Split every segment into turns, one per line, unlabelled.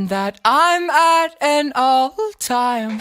and that I'm at an all-time.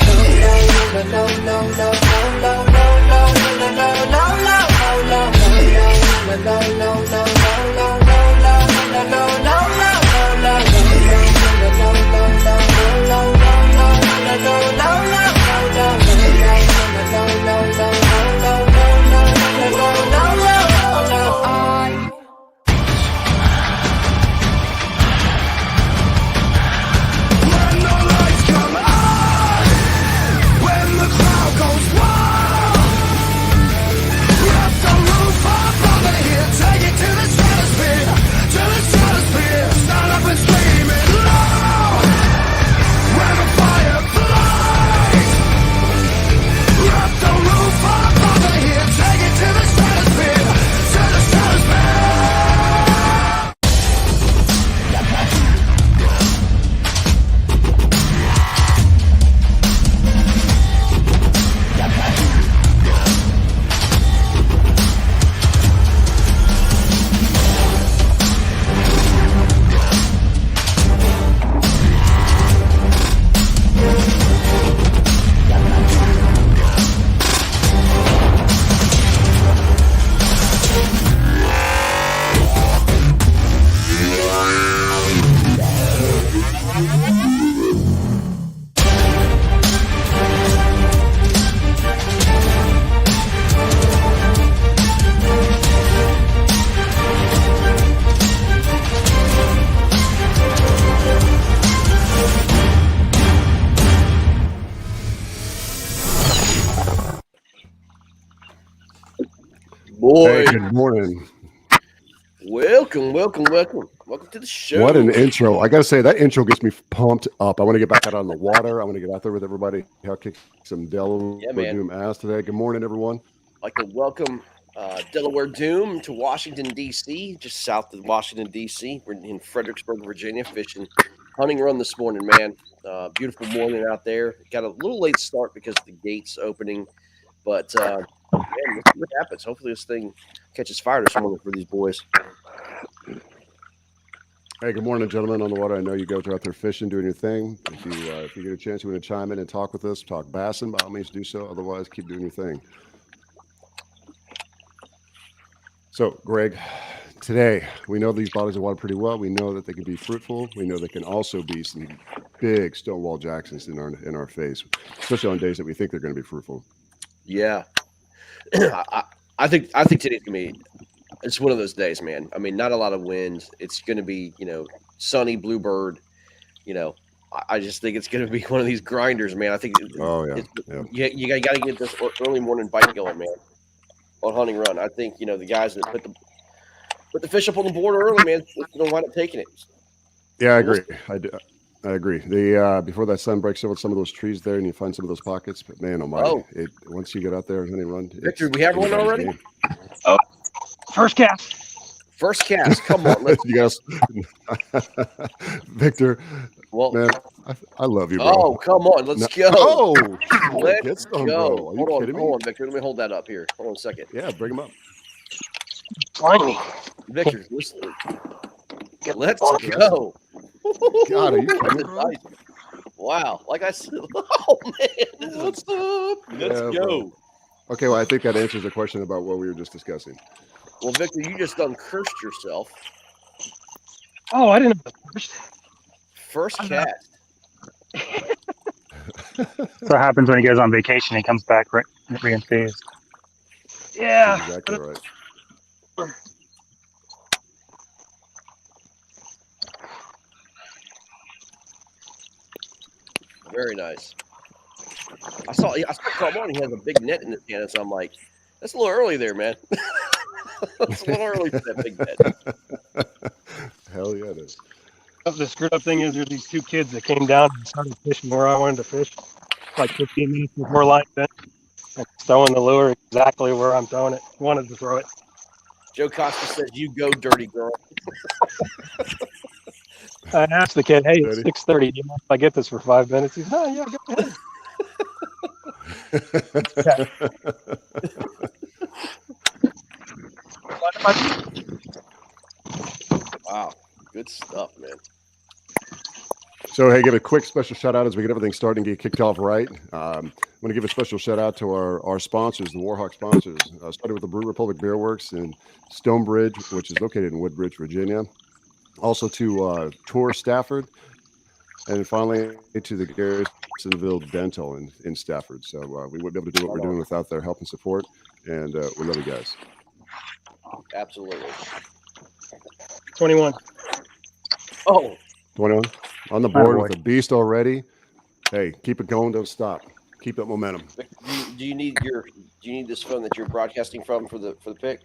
Boy,
hey, good morning.
welcome to the show.
What an intro. I got to say, that intro gets me pumped up. I want to get back out on the water. I want to get out there with everybody. I'll kick some Delaware Doom ass today. Good morning, everyone.
I'd like to welcome Delaware Doom to Washington, D.C., just south of Washington, D.C. We're in Fredericksburg, Virginia, fishing hunting run this morning, man. Beautiful morning out there. Got a little late start because of the gates opening, but man, let's see what happens. Hopefully this thing catches fire this morning for these boys.
Hey, good morning, gentlemen on the water. I know you guys are out there fishing, doing your thing. If you get a chance, you want to chime in and talk with us, talk bassing, by all means do so. Otherwise, keep doing your thing. So, Greg, today we know these bodies of water pretty well. We know that they can be fruitful. We know they can also be some big Stonewall Jacksons in our face, especially on days that we think they're going to be fruitful.
Yeah, I think today's gonna be. It's one of those days, man. I mean, not a lot of wind. It's gonna be, sunny, bluebird. I just think it's gonna be one of these grinders, man. I think. You got to get this early morning bite going, man. On hunting run, I think the guys that put the fish up on the board early, man, don't wind up taking it.
Yeah, I agree. I agree. Before that sun breaks over some of those trees there, and you find some of those pockets. But man, once you get out there and hunting run,
Victor, we have one already.
Oh, first cast. Come on,
let's.
You guys, Victor.
Well,
man, I love you, bro.
Oh, come on, let's go.
Oh,
let's
go.
Bro. Hold on, Victor. Let me hold that up here. Hold on a second.
Yeah, bring him up.
Find me,
Victor. Listen. Let's go.
God, are you kidding, bro?
Wow, like I said, oh man, what's up? Let's go. Bro.
Okay, well, I think that answers the question about what we were just discussing.
Well, Victor, you just uncursed yourself.
Oh, I didn't know the
first cast.
That's what happens when he goes on vacation. He comes back reinstated.
Yeah,
that's exactly right.
Very nice. I saw come on. He has a big net in his hand, so I'm like, that's a little early there, man. That's a little early for that big net.
Hell yeah, it is.
The screwed up thing is there's these two kids that came down and started fishing where I wanted to fish, like 15 minutes before light then. And throwing the lure exactly where I'm throwing it. Wanted to throw it.
Joe Costa says, "You go, dirty girl."
I asked the kid, "Hey, it's 6:30. Do you mind if I get this for 5 minutes?" He's, "Oh yeah, go ahead."
Wow, good stuff, man.
So, hey, give a quick special shout out as we get everything started and get kicked off right. I want to give a special shout out to our sponsors, the Warhawks sponsors. Started with the Brew Republic Beer Works in Stonebridge, which is located in Woodbridge, Virginia. Also to Tour Stafford, and finally to the Garrisonville Dental in Stafford. So we wouldn't be able to do what we're doing without their help and support, and we love you guys.
Absolutely.
21.
Oh,
21 on the board with a beast already. Hey, keep it going, don't stop. Keep that momentum.
do you need this phone that you're broadcasting from for the pick?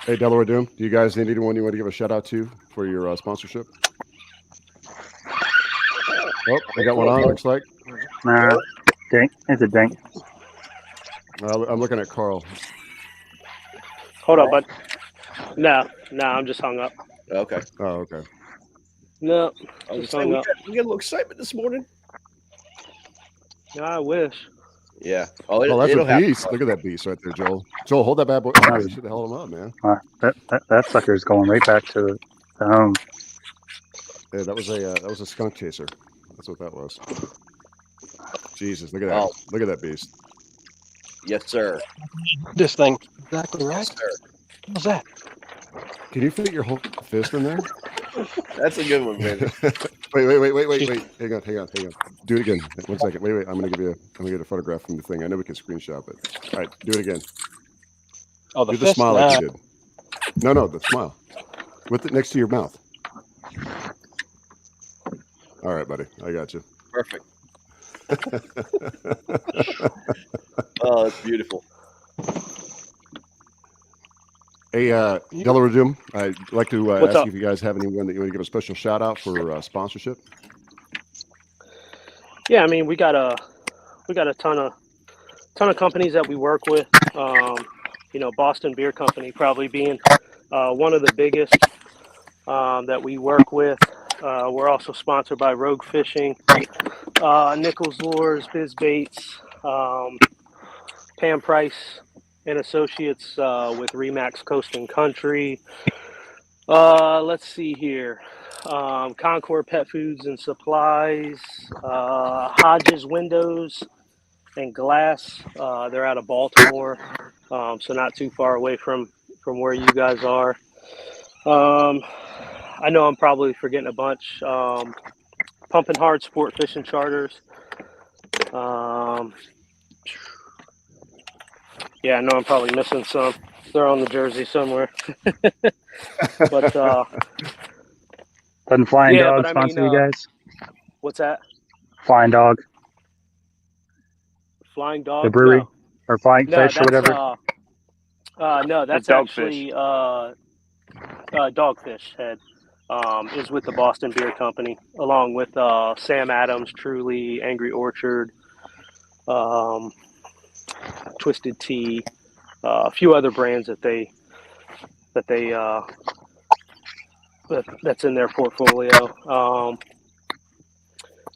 Hey, Delaware Doom, do you guys need anyone you want to give a shout out to for your sponsorship? Oh, I got one on, looks like.
Nah, dink. It's a dink.
I'm looking at Carl.
Hold up, bud. No, I'm just hung up.
Okay.
Oh, okay.
No,
I was
just
saying,
hung up.
we got a little excitement this morning.
I wish.
Yeah.
Oh, that's
it'll
a beast. Look at that beast right there, Joel. Joel, hold that bad boy. Oh, you should have held him up, man.
That sucker's going right back to home.
Yeah, that was a skunk chaser. That's what that was. Jesus, look at that.
Oh.
Look at that beast.
Yes, sir.
This thing. Exactly right.
Yes, sir.
What's that?
Can you fit your whole fist in there?
That's a good one, man.
Wait. Hang on. Do it again. 1 second. Wait. I'm gonna get a photograph from the thing. I know we can screenshot, but all right, do it again.
Oh, the
Do the
fist?
smile like you did. No, the smile. With it next to your mouth. All right, buddy. I got you.
Perfect. Oh, it's beautiful.
Hey, Delaware Jim, I'd like to
What's
ask
up?
if you guys have anyone that you want to give a special shout out for sponsorship.
Yeah, I mean, we got a ton of companies that we work with. Boston Beer Company probably being one of the biggest that we work with. We're also sponsored by Rogue Fishing, Nichols Lures, Biz Baits, Pam Price and Associates with Remax Coast and Country. Let's see here. Concord Pet Foods and Supplies, Hodges Windows and Glass. They're out of Baltimore, so not too far away from where you guys are. I know I'm probably forgetting a bunch. Pumping Hard Sport Fishing Charters. Yeah, I know I'm probably missing some. They're on the jersey somewhere. But
Doesn't Flying
Yeah,
Dog
but I
sponsor
mean,
you guys?
what's that?
Flying Dog,
Flying Dog?
the brewery,
No.
or Flying
No,
Fish or whatever.
No, that's
Dogfish.
actually Dogfish Head. Is with the Boston Beer Company, along with Sam Adams, Truly, Angry Orchard, Twisted Tea, a few other brands that's in their portfolio.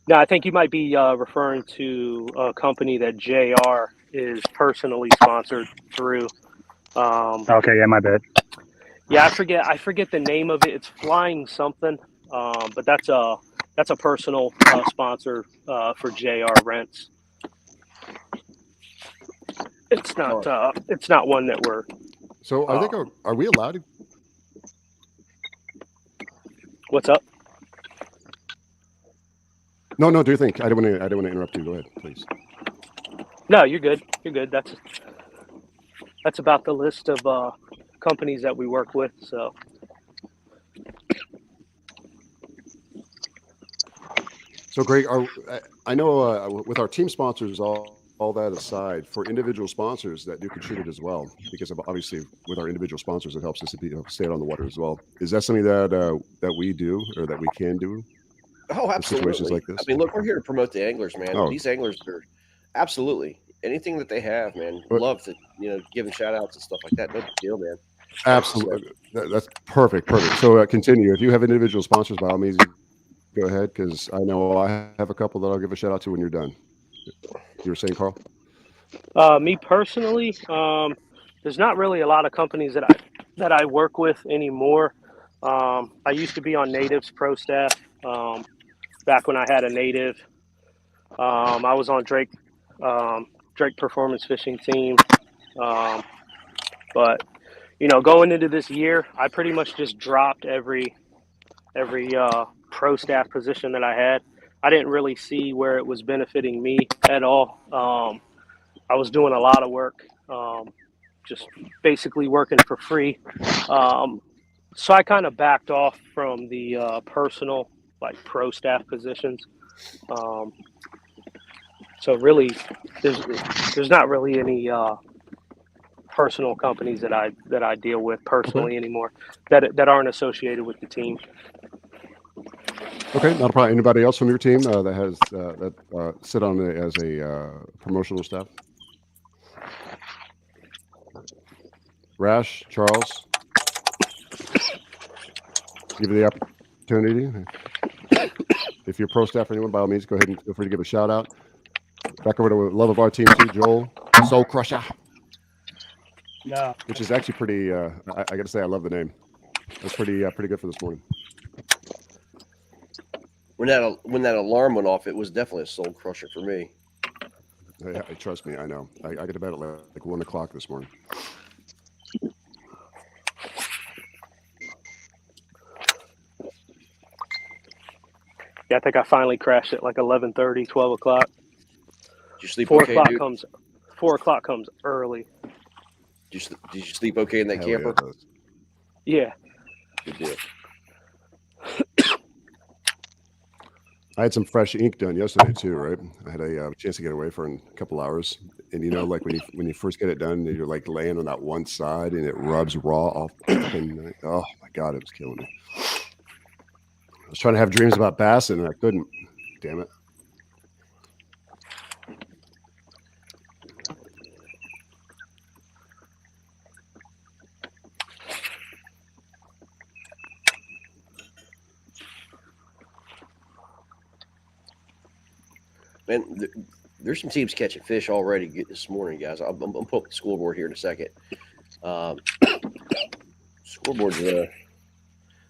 Now, I think you might be referring to a company that JR is personally sponsored through.
Okay, yeah, my bad.
Yeah, I forget the name of it. It's Flying something, but that's a personal sponsor for JR Rents. It's not one that we're.
So I think are we allowed to?
What's up?
No, do you think? I don't want to interrupt you. Go ahead, please.
No, you're good. You're good. That's about the list of companies that we work with. So.
So Greg, I know with our team sponsors, all that aside, for individual sponsors that do contribute as well, because obviously with our individual sponsors, it helps us to stay out on the water as well. Is that something that we do or that we can do?
Oh, absolutely.
Situations like this.
I mean, look, we're here to promote the anglers, man.
Oh.
These anglers are absolutely anything that they have, man. Love to, giving shout outs and stuff like that. No big deal, man.
Absolutely. That's perfect. So continue. If you have individual sponsors, by all means, go ahead, because I know I have a couple that I'll give a shout out to when you're done. You were saying, Carl?
Me personally, there's not really a lot of companies that that I work with anymore. I used to be on Native's pro staff back when I had a Native. I was on Drake Performance Fishing Team. But going into this year, I pretty much just dropped every pro staff position that I had. I didn't really see where it was benefiting me at all. I was doing a lot of work, just basically working for free. So I kind of backed off from the personal, like pro staff positions. So really, there's not really any personal companies that I deal with personally anymore that aren't associated with the team.
Okay, not a problem. Anybody else from your team that has that sit on it as a promotional staff? Rash, Charles, give you the opportunity. If you're pro staff or anyone, by all means, go ahead and feel free to give a shout out. Back over to love of our team too, Joel, Soul Crusher.
No.
Which is actually pretty. I got to say, I love the name. That's pretty good for this morning.
When that alarm went off, it was definitely a soul crusher for me.
Trust me, I know. I got to bed at like 1 o'clock this morning.
Yeah, I think I finally crashed at like 11:30, 12 o'clock.
Did you sleep
4
okay,
o'clock
dude?
comes. 4 o'clock comes early.
Did you sleep okay in that camper?
Yeah.
Good deal.
I had some fresh ink done yesterday too, right? I had a chance to get away for a couple hours, and like when you first get it done, you're like laying on that one side, and it rubs raw off. And oh my god, it was killing me. I was trying to have dreams about bass, and I couldn't. Damn it.
Man, there's some teams catching fish already this morning, guys. I'm pulling up the scoreboard here in a second. Scoreboard's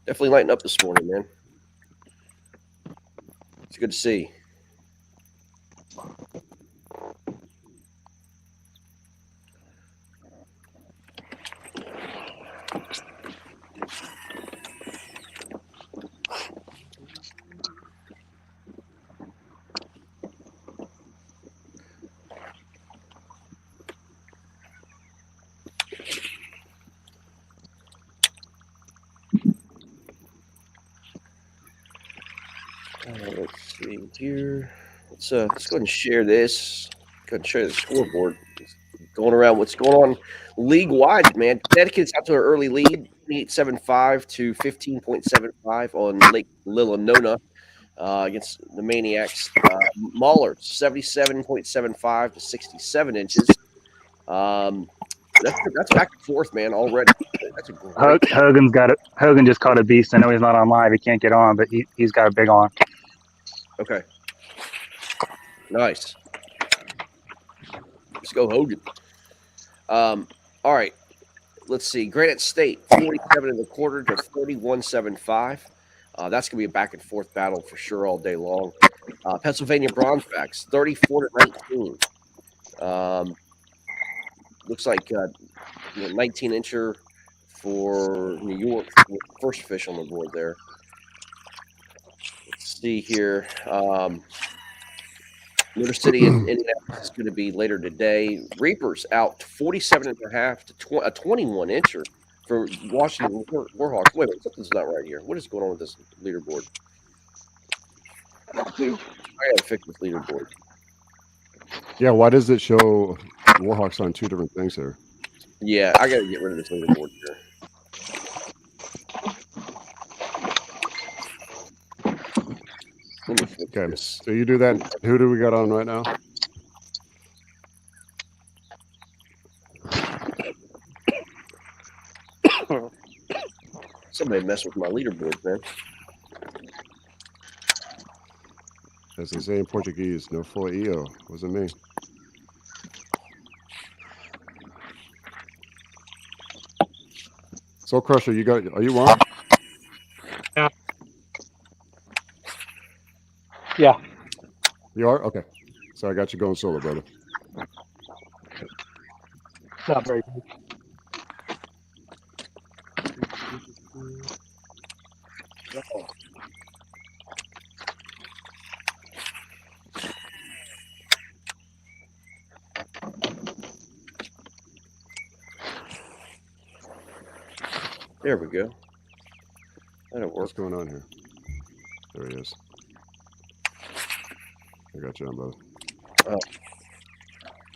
definitely lighting up this morning, man. It's good to see. Let's see here. Let's go ahead and share this. Go ahead and share the scoreboard. It's going around what's going on league wide, man. Connecticut's out to an early lead, 28.75 to 15.75 on Lake Lillonona against the Maniacs. Mahler, 77.75 to 67 inches. That's back and forth, man, already. That's a great
Hogan just caught a beast. I know he's not on live. He can't get on, but he's got a big on.
Okay. Nice. Let's go, Hogan. All right. Let's see. Granite State, 47.25 to 41.75. That's going to be a back and forth battle for sure all day long. Pennsylvania Bronzebacks, 34 to 19. Looks like 19-incher for New York. First fish on the board there. Let's see here. Motor City in Indianapolis is going to be later today. Reapers out 47.5 to a 21-incher for Washington Warhawks. Wait, something's not right here. What is going on with this leaderboard? I got to fix this leaderboard.
Yeah, why does it show Warhawks on two different things here?
Yeah, I got to get rid of this leaderboard here.
Okay, so you do that. Who do we got on right now?
Somebody messed with my leaderboard, man.
As they say in Portuguese, no foi eu. Wasn't me. Soul Crusher, are you on?
Yeah.
You are? Okay. So I got you going solo, brother.
Not very good.
There we go. That'll work.
What's going on here? There he is. I got you on, brother.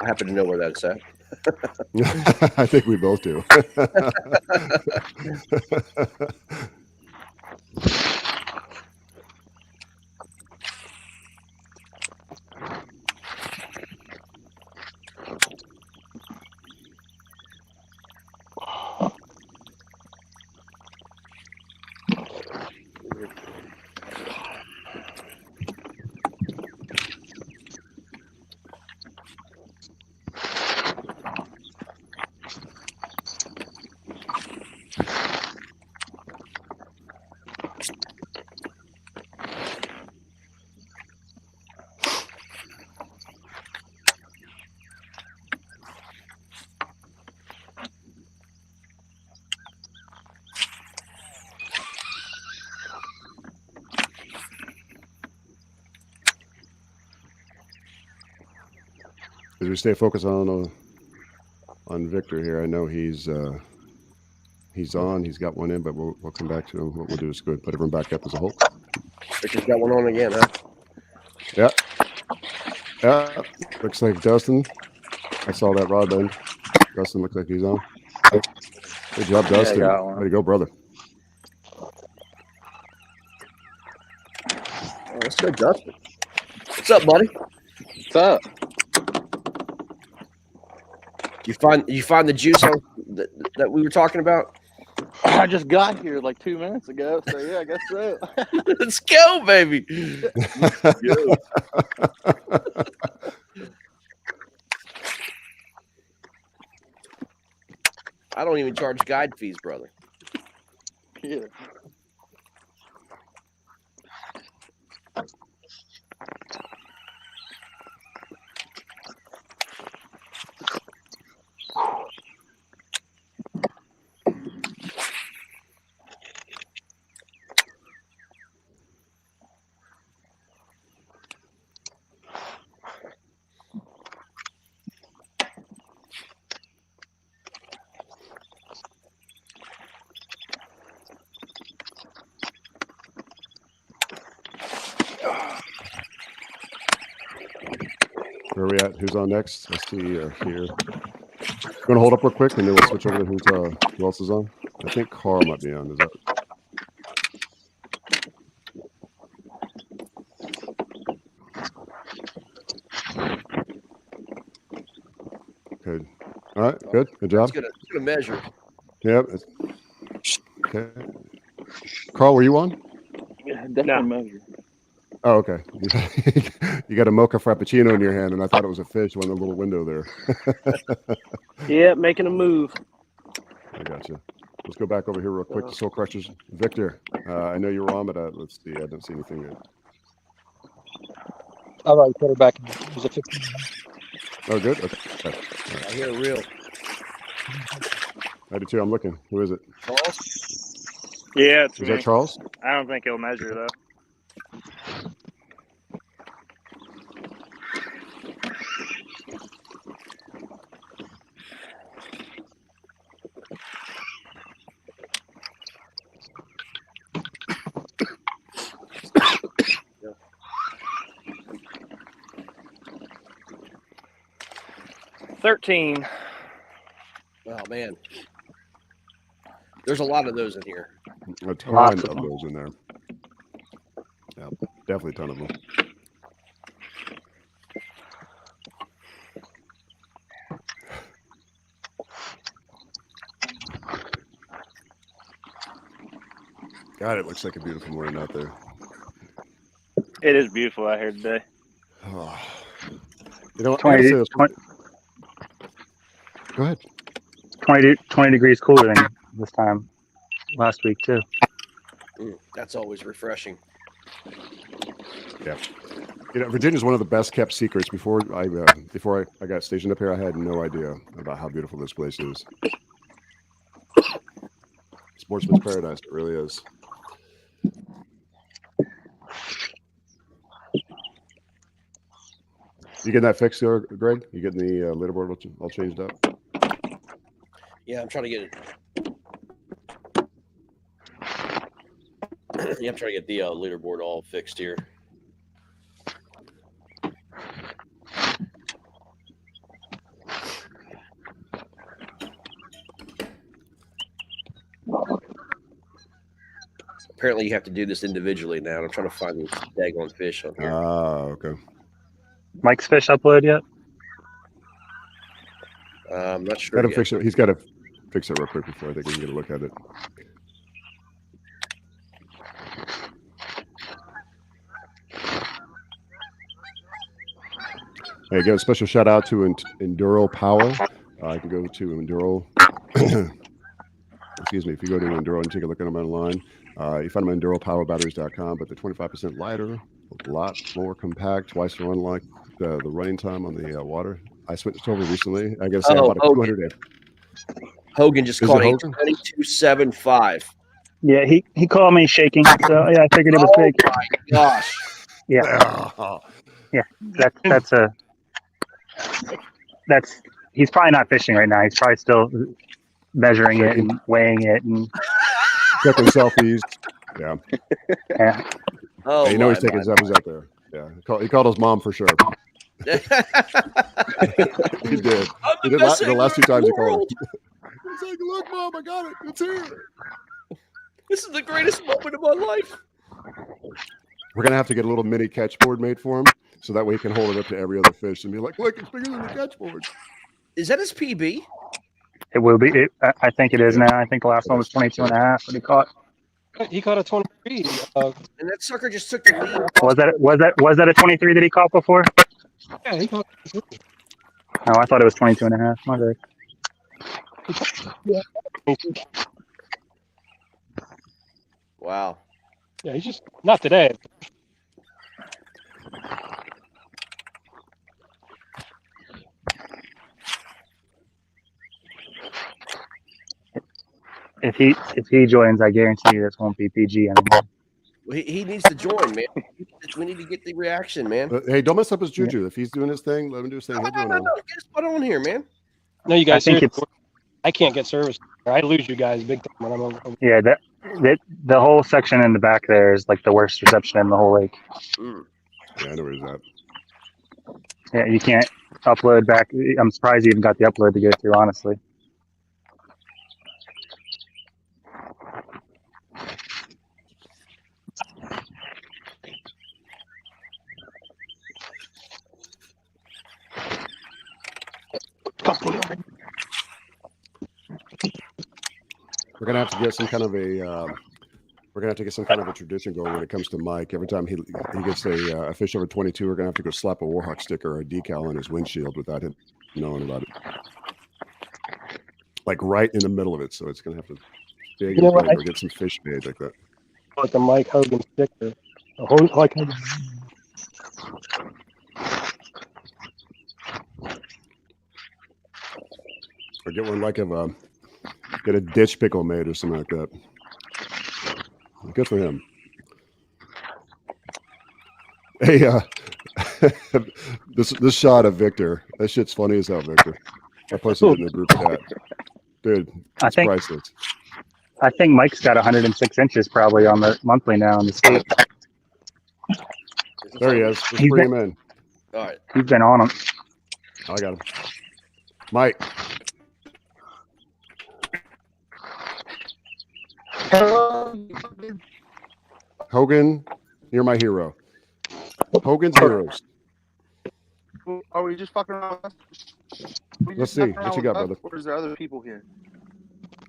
I happen to know where that's at.
I think we both do. As we stay focused on Victor here, I know he's on. He's got one in, but we'll come back to him. What we'll do is go ahead and put everyone back up as a whole.
Victor's got one on again, huh?
Yeah. Yeah. Looks like Dustin. I saw that rod bend. Dustin looks like he's on. Good job, Dustin.
I got one.
Way to go, brother.
Oh, let's go, Dustin. What's up, buddy?
What's up?
You find the juice that we were talking about?
I just got here like 2 minutes ago, so yeah, I guess so.
Let's go, baby. I don't even charge guide fees, brother.
Yeah.
Where are we at? Who's on next? Let's see here. Going to hold up real quick, and then we'll switch over to who else is on. I think Carl might be on. Is that? Good. All right. Good. Good job.
It's gonna measure.
Yep. Okay. Carl, were you on?
Yeah, definitely measure.
Oh, okay. You got a mocha frappuccino in your hand, and I thought it was a fish on the little window there.
Yeah, making a move.
I got you. Let's go back over here real quick to Soul Crushers. Victor, I know you were on, but let's see. I didn't see anything yet.
All right, put her back. It was a 15.
Oh, good. Okay.
I hear a reel.
I do too. I'm looking. Who is it?
Charles?
Yeah, it's
Is
me.
that Charles?
I don't think he'll measure though.
Yeah.
13.
Oh man, there's a lot of those in here.
A ton
Lots
of
of them.
those in there. Yeah, definitely a ton of them. God, it looks like a beautiful morning out there.
It is beautiful out here today.
Oh. You know, I gotta
20,
say this.
20,
Go ahead.
20 degrees cooler than this time last week too.
That's always refreshing.
Yeah. Virginia's one of the best kept secrets. Before I got stationed up here, I had no idea about how beautiful this place is. Sportsman's paradise, it really is. You getting that fixed there, Greg? You getting the leaderboard all changed up?
Yeah, I'm trying to get it. Yeah, I'm trying to get the leaderboard all fixed here. Apparently, you have to do this individually now. I'm trying to find these daggone fish on here.
Okay.
Mike's fish upload yet?
I'm not sure.
Fix it. He's got to fix it real quick before I think we can get a look at it. Hey, give a special shout out to Enduro Power. I can go to Enduro. Excuse me. If you go to Enduro and take a look at them online, you find them at EnduroPowerBatteries.com. But they're 25% lighter, a lot more compact, twice the run like the running time on the water. I switched over recently. I got to say about a 200.
Hogan just called it 22.75.
Yeah, he called me shaking. So yeah, I figured it was big.
Oh my gosh.
Yeah. Yeah. That's he's probably not fishing right now. He's probably still measuring it and weighing it and
taking selfies. Yeah.
Yeah.
Oh,
hey, you know he's taking selfies out there. Yeah. He called his mom for sure. He did. He did the last two times he called her. He's like, look, Mom, I got it. It's here.
This is the greatest moment of my life.
We're going to have to get a little mini catch board made for him so that way he can hold it up to every other fish and be like, look, it's bigger than the catch board.
Is that his PB?
It will be. I think it is now. I think the last one was 22.5 that he caught.
He caught a 23.
And that sucker just took the lead.
Was that a 23 that he caught before?
Yeah, he caught.
Oh, I thought it was 22.5. My bad.
Yeah.
Wow.
Yeah, he's just not today.
If he joins, I guarantee you this won't be PG anymore.
Well, he needs to join, man. We need to get the reaction, man.
Hey, don't mess up his juju. Yeah. If he's doing his thing, let him do his thing.
No. Get his butt on here, man.
No, you guys. I can't get service. I lose you guys big time when I'm over.
Yeah, the whole section in the back there is like the worst reception in the whole lake.
Yeah, I know where he's at.
Yeah, you can't upload back. I'm surprised you even got the upload to go through, honestly.
We're gonna have to get some kind of a tradition going when it comes to Mike. Every time he gets a fish over 22, we're gonna have to go slap a Warhawk sticker or a decal on his windshield without him knowing about it. Like right in the middle of it, so it's gonna have to dig or get some fish made like that.
Like a Mike Hogan sticker.
Or get one like get a ditch pickle made or something like that. Good for him. Hey, this shot of Victor, that shit's funny as hell, Victor. I posted it in the group chat. Dude, it's priceless.
I think Mike's got 106 inches probably on the monthly now on the state.
There he is. Let's bring him in.
All right.
He's been on him.
I got him. Mike. Hogan, you're my hero. Hogan's heroes.
Are we just fucking around?
Let's see. What you got, brother?
Or is there other people here?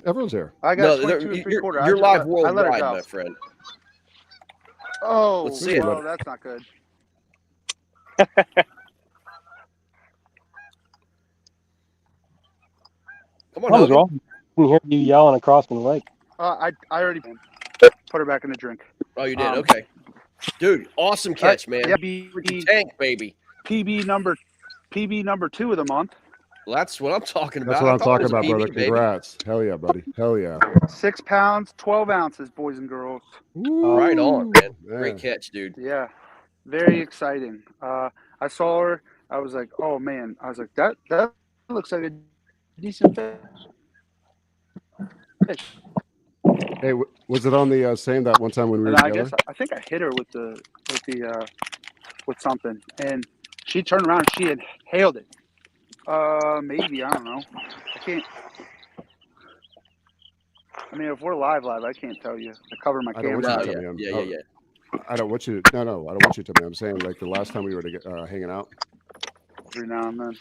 Everyone's here.
I got 22 and 3/4.
You're live worldwide, my friend.
Oh,
let's see it.
Oh, that's not good.
Come on, Hogan.
Wrong? I can hear you yelling across the lake.
I already put her back in the drink.
Oh, you did? Okay. Dude, awesome catch, man.
Yeah,
Freaking tank, baby.
PB number 2 of the month.
Well, that's what I'm talking about.
That's what
I
I'm
thought it
talking
was a
about,
PB,
brother.
baby.
Congrats. Hell yeah, buddy. Hell yeah.
6 pounds, 12 ounces, boys and girls.
Right on, man. Great catch, dude.
Yeah, very exciting. I saw her. I was like, oh man. I was like, that looks like a decent fish.
Hey, was it on the same that one time when we were
And I
together?
guess I think I hit her with something, and she turned around and she inhaled it. Maybe, I don't know. I can't. I mean, if we're live, I can't tell you. I cover my
I don't
camera.
want you to
No,
tell me.
yeah.
I don't want you to. No, I don't want you to tell me. I'm saying like the last time we were hanging out.
Every now and then.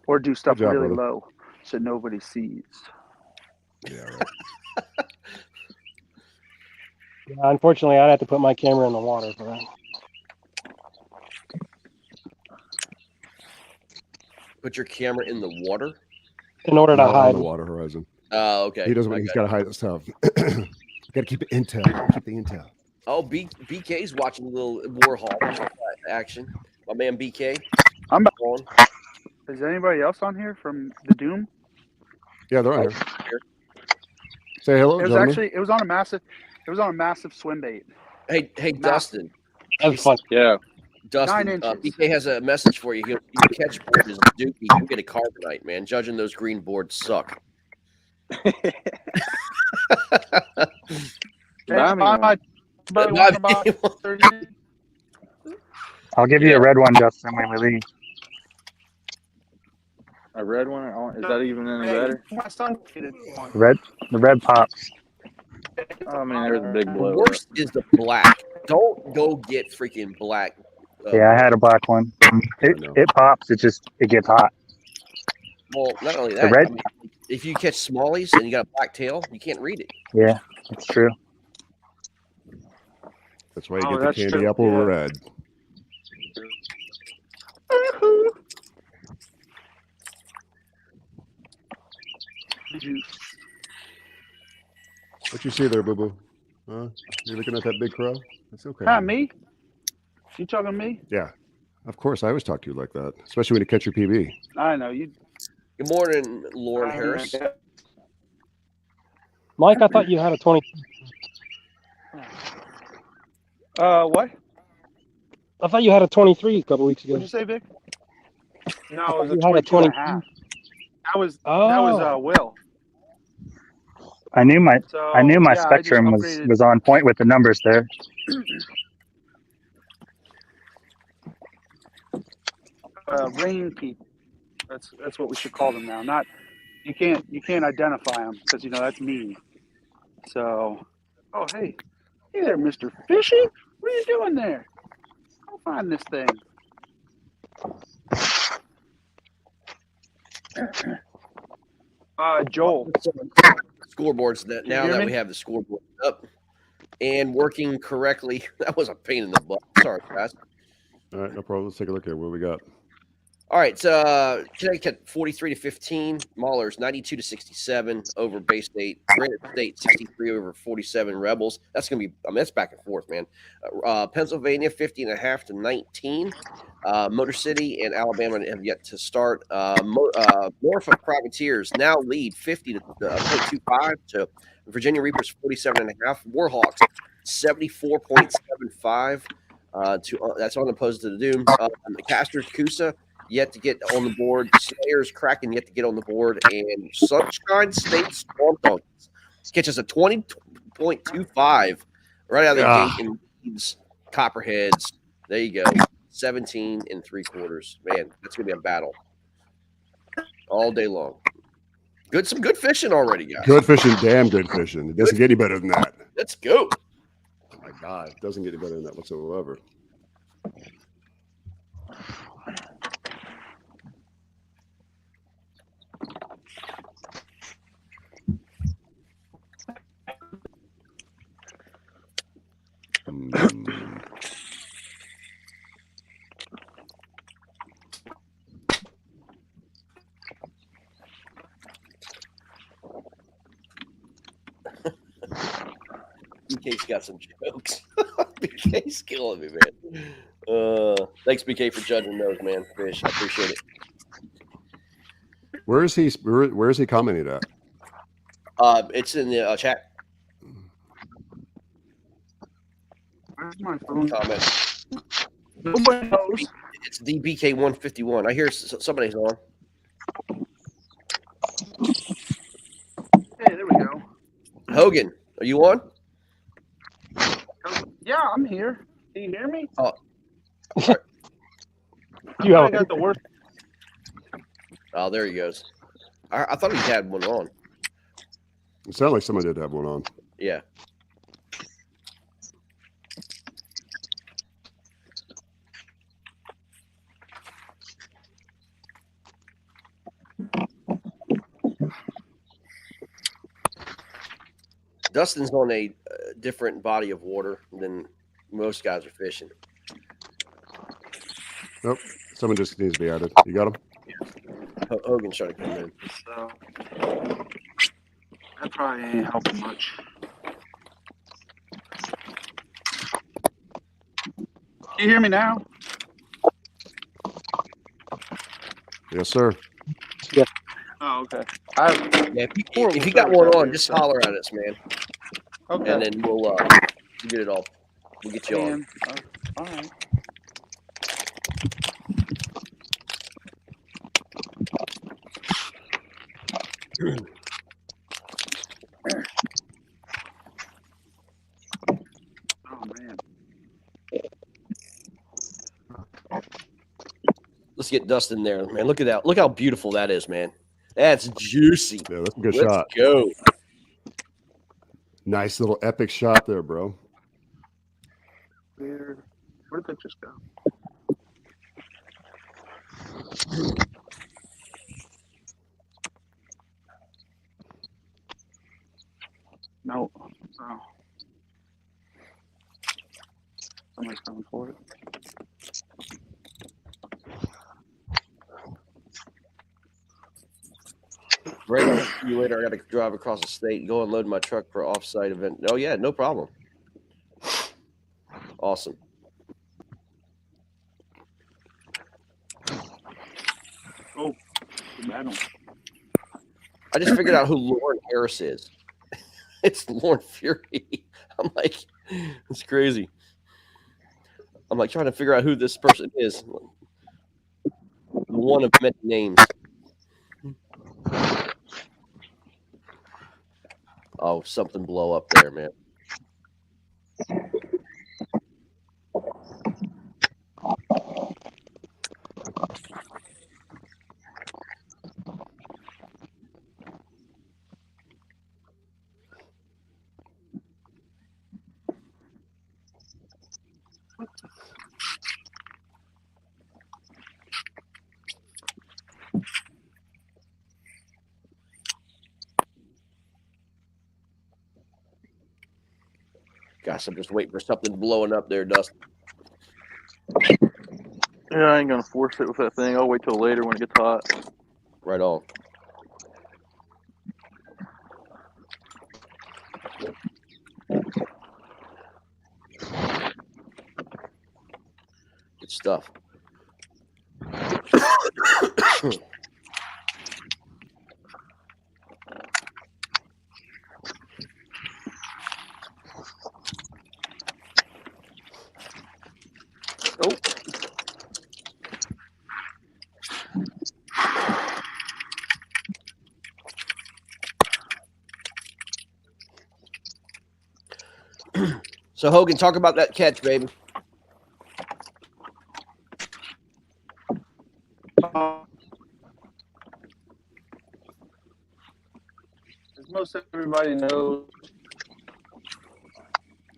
Or do stuff
Good job,
really
brother.
low so nobody sees.
Yeah, right.
Yeah, unfortunately, I'd have to put my camera in the water for that.
Put your camera in the water.
In order to
Not on
hide.
the water horizon.
Oh, okay.
He doesn't.
Okay.
He's got to hide his stuff. Got to keep the intel. Keep the intel.
Oh, BK's watching a little Warhawks action. My man BK.
I'm back.
On.
Is anybody else on here from the Doom?
Yeah, they're on here. Say hello,
It was
gentlemen.
actually it was on a massive swim bait.
Hey, Dustin.
That's fun.
Yeah.
9
Dustin,
inches.
BK has a message for you. You catch board is Dookie. You get a carbonite, man. Judging those green boards suck.
Buy me one.
I'll give you a red one, Justin, when we leave.
A red one? Is that even any better?
My son did one.
The red pops.
I mean, there's a big
The
blow.
worst is the black. Don't go get freaking black.
Yeah, I had a black one. It pops. It gets hot.
Well, not only
The
that,
red-
I mean, if you catch smallies and you got a black tail, you can't read it.
Yeah, it's true.
That's why you
Oh,
get the
that's
candy
true.
apple
Yeah.
red. What you see there, boo boo? Huh? You looking at that big crow? That's okay.
Not me. You talking to me?
Yeah, of course. I always talk to you like that, especially when you catch your PB.
I know you.
Good morning, Lauren Harris.
Mike, I thought you had a 20.
What?
I thought you had a 23 a couple weeks ago.
What'd you say, Vic? No, it was
You
a
had a
22 and a
22.
half. That was
Oh.
Will.
I knew my
So
I knew my
yeah, I just
spectrum
upgraded-
was on point with the numbers there.
Rain people. That's what we should call them now. Not you can't identify them because that's me. So, oh hey there, Mr. Fishy, what are you doing there? Go find this thing. Joel.
Scoreboards now
hear
that
me?
we have the scoreboard up and working correctly. That was a pain in the butt. Sorry, guys.
All right, no problem. Let's take a look here. What we got?
All right, Connecticut 43-15, Maulers 92-67 over Bay State, Granite State 63 over 47 Rebels. That's gonna be, that's back and forth, man. Pennsylvania 50.5 to 19. Motor City and Alabama have yet to start. Norfolk Privateers now lead 50.25 to Virginia Reapers 47.5. Warhawks 74.75 that's unopposed to the Doom. The Casters Coosa yet to get on the board. Slayers Kraken yet to get on the board, and Sunshine State Storm Donkeys catches a 20.25 right out of the gate and leads Copperheads. There you go, 17 3/4. Man, that's gonna be a battle all day long. Some good fishing already, guys.
Good fishing, damn good fishing. It doesn't get any better than that.
Let's go.
Oh my God, it doesn't get any better than that whatsoever.
BK's got some jokes. BK's killing me, man. Thanks, BK, for judging those, man. Fish, I appreciate it.
Where is he commenting at?
It's in the chat
Where's my phone?
comment.
Nobody knows.
It's DBK 151. I hear somebody's on.
Hey, there we go.
Hogan, are you on?
Yeah, I'm here. Can you hear me?
You
I
have
got the worst.
Oh, there he goes. I thought he had one on.
It sounded like somebody did have one on.
Yeah. Dustin's on a different body of water than most guys are fishing.
Nope. Someone just needs to be added. You got him?
Hogan's trying to come in.
So that probably ain't helping much. Can you hear me now?
Yes, sir.
Oh, okay.
Yeah, if you got one on, just holler at us, man.
Okay.
And then we'll get it all. We'll get you on.
Man, all right. Oh man.
Let's get Dustin there, man. Look at that. Look how beautiful that is, man. That's juicy.
Yeah, that's a good
Let's
shot.
go.
Nice little epic shot there, bro.
Where did that just go? No. Oh. Somebody's coming for it.
Right. I'll see you later. I got to drive across the state and go unload my truck for an offsite event. Oh, yeah, no problem. Awesome.
Oh, the battle.
I just figured out who Lauren Harris is. It's Lauren Fury. I'm like, it's crazy. I'm like trying to figure out who this person is. One of many names. Oh, something blow up there, man. Gosh, I'm just waiting for something blowing up there, Dustin.
Yeah, I ain't gonna force it with that thing. I'll wait till later when it gets hot.
Right on. Good stuff.
Oh,
So, Hogan, talk about that catch, baby.
As most everybody knows,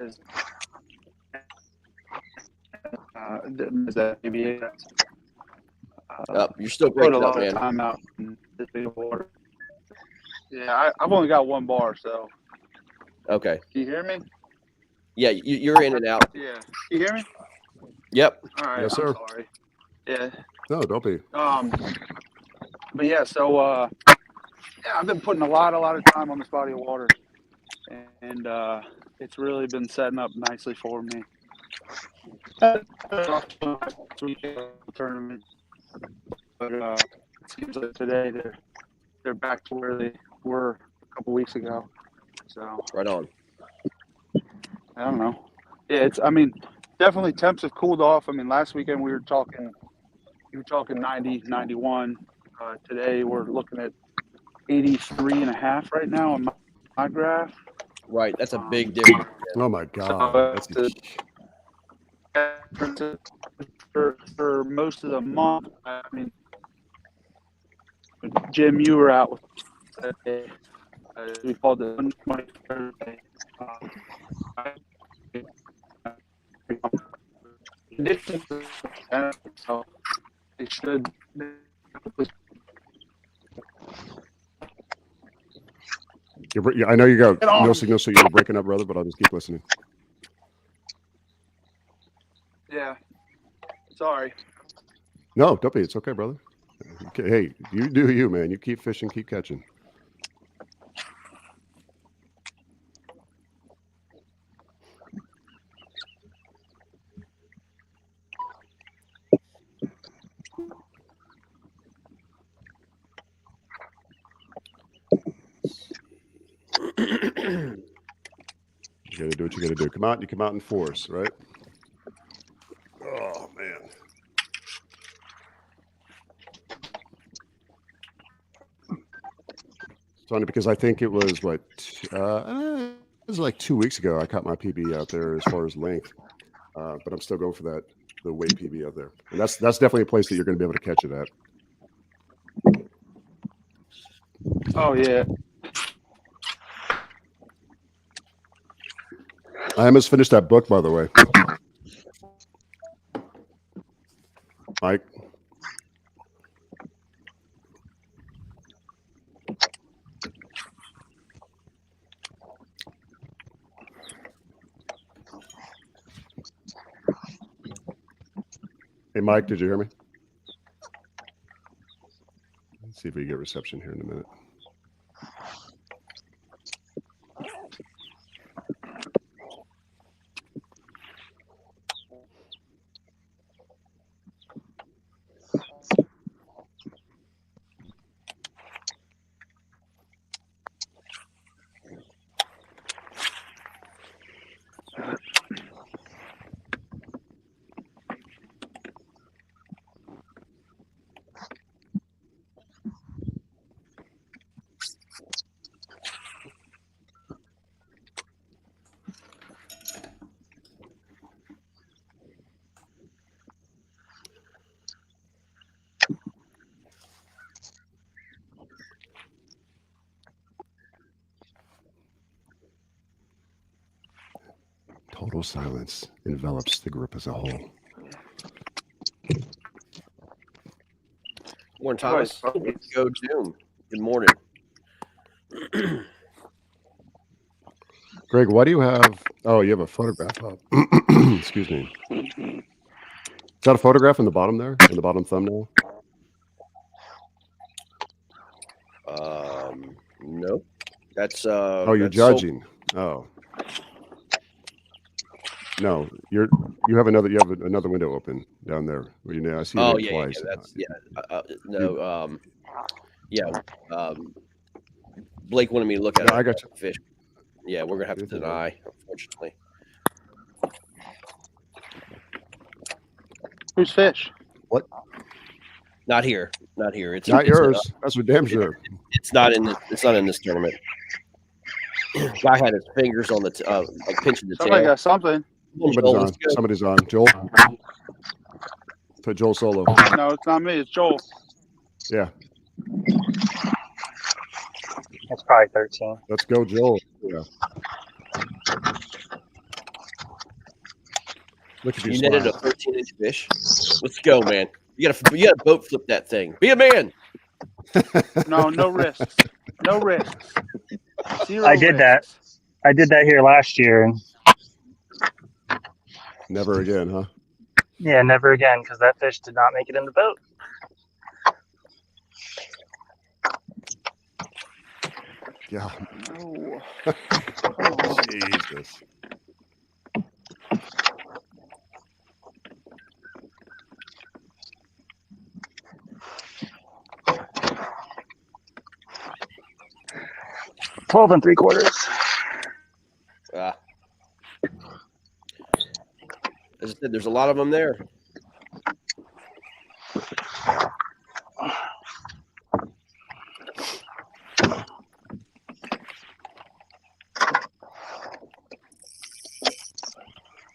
is that maybe
You're still
put
breaking
a
up,
lot of
man.
time out in this big of water. Yeah, I've only got one bar, so
Okay.
can you hear me?
Yeah, you're in and out.
Yeah, can you hear me?
Yep.
All right,
Yes,
I'm
sir.
sorry. Yeah.
No, don't be.
But yeah, so yeah, I've been putting a lot of time on this body of water, and it's really been setting up nicely for me. Tournament, but it seems like today they're back to where they were a couple weeks ago. So
Right on.
I don't know. Yeah, I mean, definitely temps have cooled off. I mean, last weekend you were talking 90, 91. Today we're looking at 83 and a half right now on my graph.
Right. That's a big difference.
Oh my God.
For most of the month. I mean, Jim, you were out with that day. We called it 120 Thursday. So they should.
I know you got no signal, so you're breaking up, brother, but I'll just keep listening.
Yeah. Sorry.
No, don't be. It's okay, brother. Okay, hey, you do you, man. You keep fishing, keep catching. You got to do what you got to do. Come out, you come out in force, right? Oh, man. It's funny because I think it was it was like 2 weeks ago I caught my PB out there as far as length, but I'm still going for the weight PB out there, and that's definitely a place that you're going to be able to catch it at.
Oh yeah.
I almost finished that book, by the way. Mike. Hey, Mike, did you hear me? Let's see if we get reception here in a minute. Total silence envelops the group as a whole.
Morning, Thomas. Go Zoom. Good morning.
Greg, why do you have? Oh, you have a photograph up. Excuse me. Is that a photograph in the bottom there, in the bottom thumbnail?
Nope. That's
Oh, you're
that's
judging. Oh. No, you have another window open down there. Where I see you there twice.
Blake wanted me to look at
I got you.
fish. Yeah, we're gonna have to deny, unfortunately.
Who's fish?
What?
Not here. Not here. It's
not yours. That's for damn sure.
It's not in this. It's not in this tournament. Guy had his fingers on the like pinching the
Somebody
tail.
got something.
Somebody's on. Joel. Put Joel solo.
No, it's not me. It's Joel.
Yeah.
That's probably 13.
Let's go, Joel. Yeah. Look at
you netted a 13-inch fish. Let's go, man. You gotta boat flip that thing. Be a man.
No risks. No risks. Zero
I did that.
risks.
I did that here last year, and
never again, huh?
yeah, never again, because that fish did not make it in the boat.
Yeah.
No.
Jesus.
$12 3/4.
As I said, there's a lot of them there.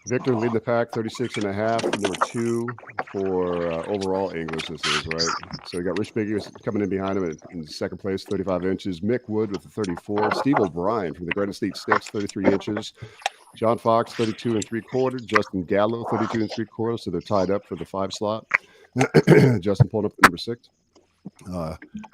Victor leading the pack, 36.5. Number 2 for overall anglers, this is, right? So we got Rich Biggers coming in behind him in second place, 35 inches. Mick Wood with the 34. Steve O'Brien from the Granite State Sticks, 33 inches. John Fox, 32 3/4. Justin Gallo, 32 3/4. So they're tied up for the 5 slot. Justin pulling up the number 6.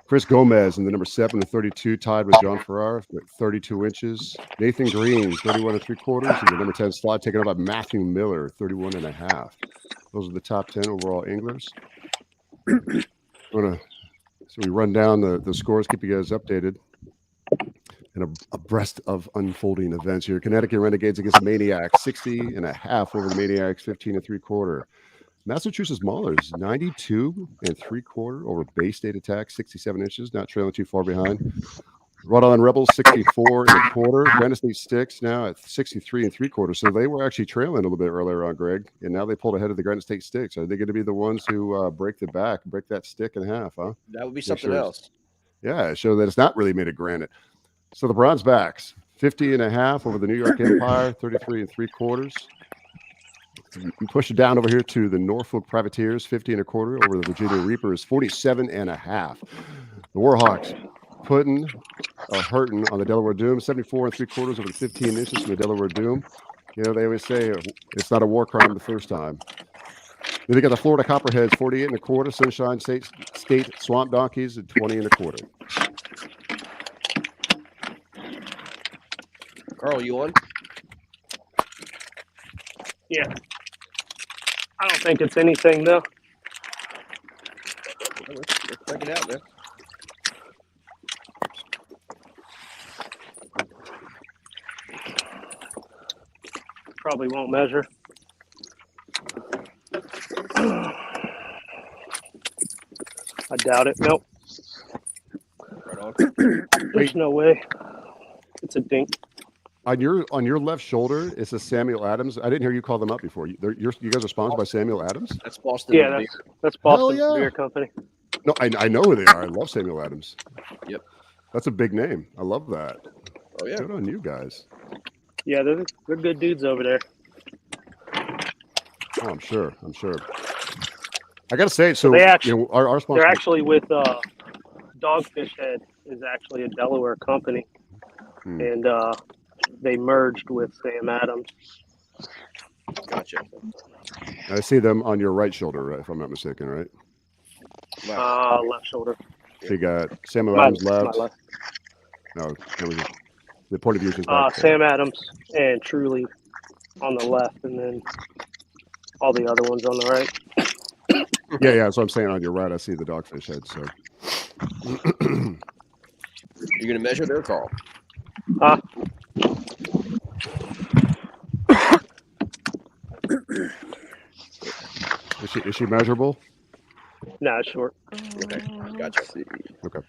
Chris Gomez in the number 7 and 32, tied with John Farrar with 32 inches. Nathan Green, 31 3/4, in the number 10 slot, taken up by Matthew Miller, 31.5. Those are the top 10 overall anglers. So we run down the scores, keep you guys updated. And abreast of unfolding events here. Connecticut Renegades against the Maniacs, 60.5 over the Maniacs, 15 3/4. Massachusetts Maulers, 92 3/4 over Bay State Attack, 67 inches, not trailing too far behind. Rhode Island Rebels, 64 1/4. Granite State Sticks now at 63 3/4. So they were actually trailing a little bit earlier on, Greg, and now they pulled ahead of the Granite State Sticks. Are they going to be the ones who break that stick in half, huh?
That would be something else.
Yeah, show that it's not really made of granite. So the Bronze Backs, 50.5 over the New York Empire, 33 3/4. You push it down over here to the Norfolk Privateers, 50 1/4 over the Virginia Reapers, 47.5. The Warhawks putting a hurting on the Delaware Doom, 74 3/4 over the 15 inches from the Delaware Doom. You know, they always say it's not a war crime the first time. Then they got the Florida Copperheads, 48 1/4. Sunshine State Swamp Donkeys at 20 1/4.
Carl, you on?
Yeah. I don't think it's anything though.
Let's check it out, man.
Probably won't measure. I doubt it. Nope.
Right on.
There's no way. It's a dink.
On your left shoulder, it's a Samuel Adams. I didn't hear you call them up before. You guys are sponsored by Samuel Adams?
That's Boston.
Yeah, that's Boston
yeah.
Beer Company.
No, I know who they are. I love Samuel Adams.
Yep.
That's a big name. I love that.
Oh yeah.
Good on you guys.
Yeah, they're good dudes over there.
Oh, I'm sure. I gotta say, so
they actually,
our sponsor.
They're actually with Dogfish Head is actually a Delaware company, and they merged with Sam Adams.
Gotcha.
I see them on your right shoulder, right, if I'm not mistaken, right?
Left shoulder.
So you got Samuel Adams left.
left.
No, the point of view is back.
Sam Adams and Truly on the left, and then all the other ones on the right.
Yeah. So I'm saying on your right, I see the Dogfish Head. So
You're gonna measure there, Carl?
Is she measurable?
No, it's short.
Okay, gotcha.
Okay.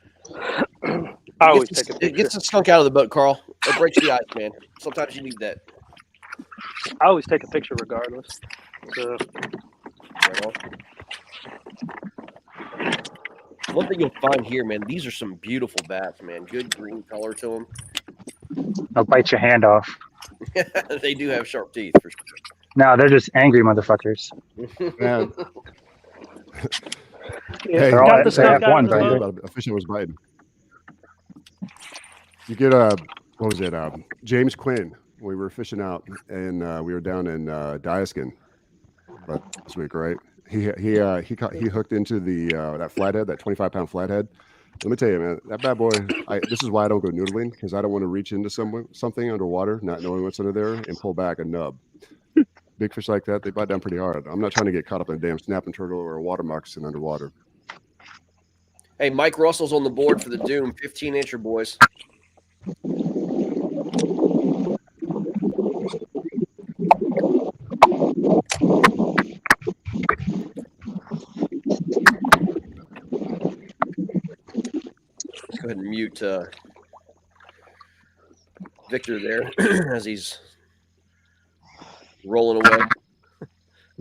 I always take a picture.
It gets the skunk out of the boat, Carl. It breaks the ice, man. Sometimes you need that.
I always take a picture regardless. So,
one thing you'll find here, man, these are some beautiful bats, man. Good green color to them.
They'll bite your hand off.
They do have sharp teeth, for sure.
No, they're just angry motherfuckers.
Man.
yeah,
Hey,
got the
they
skunk
have
out
one,
of the
don't
boat.
A fish that was biting. You get what was it? James Quinn. We were fishing out, and we were down in Diaskin this week, right? He hooked into the that flathead, that 25-pound flathead. Let me tell you, man, that bad boy. This is why I don't go noodling, because I don't want to reach into something underwater, not knowing what's under there, and pull back a nub. Big fish like that, they bite down pretty hard. I'm not trying to get caught up in a damn snapping turtle or a water moccasin underwater.
Hey, Mike Russell's on the board for the Doom, 15-incher, boys. Let's go ahead and mute Victor there as he's rolling away.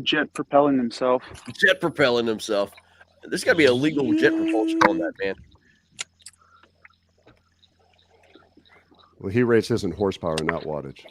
Jet propelling himself.
Jet propelling himself. There's got to be a legal jet propulsion on that, man.
Well, he rates his in horsepower, not wattage.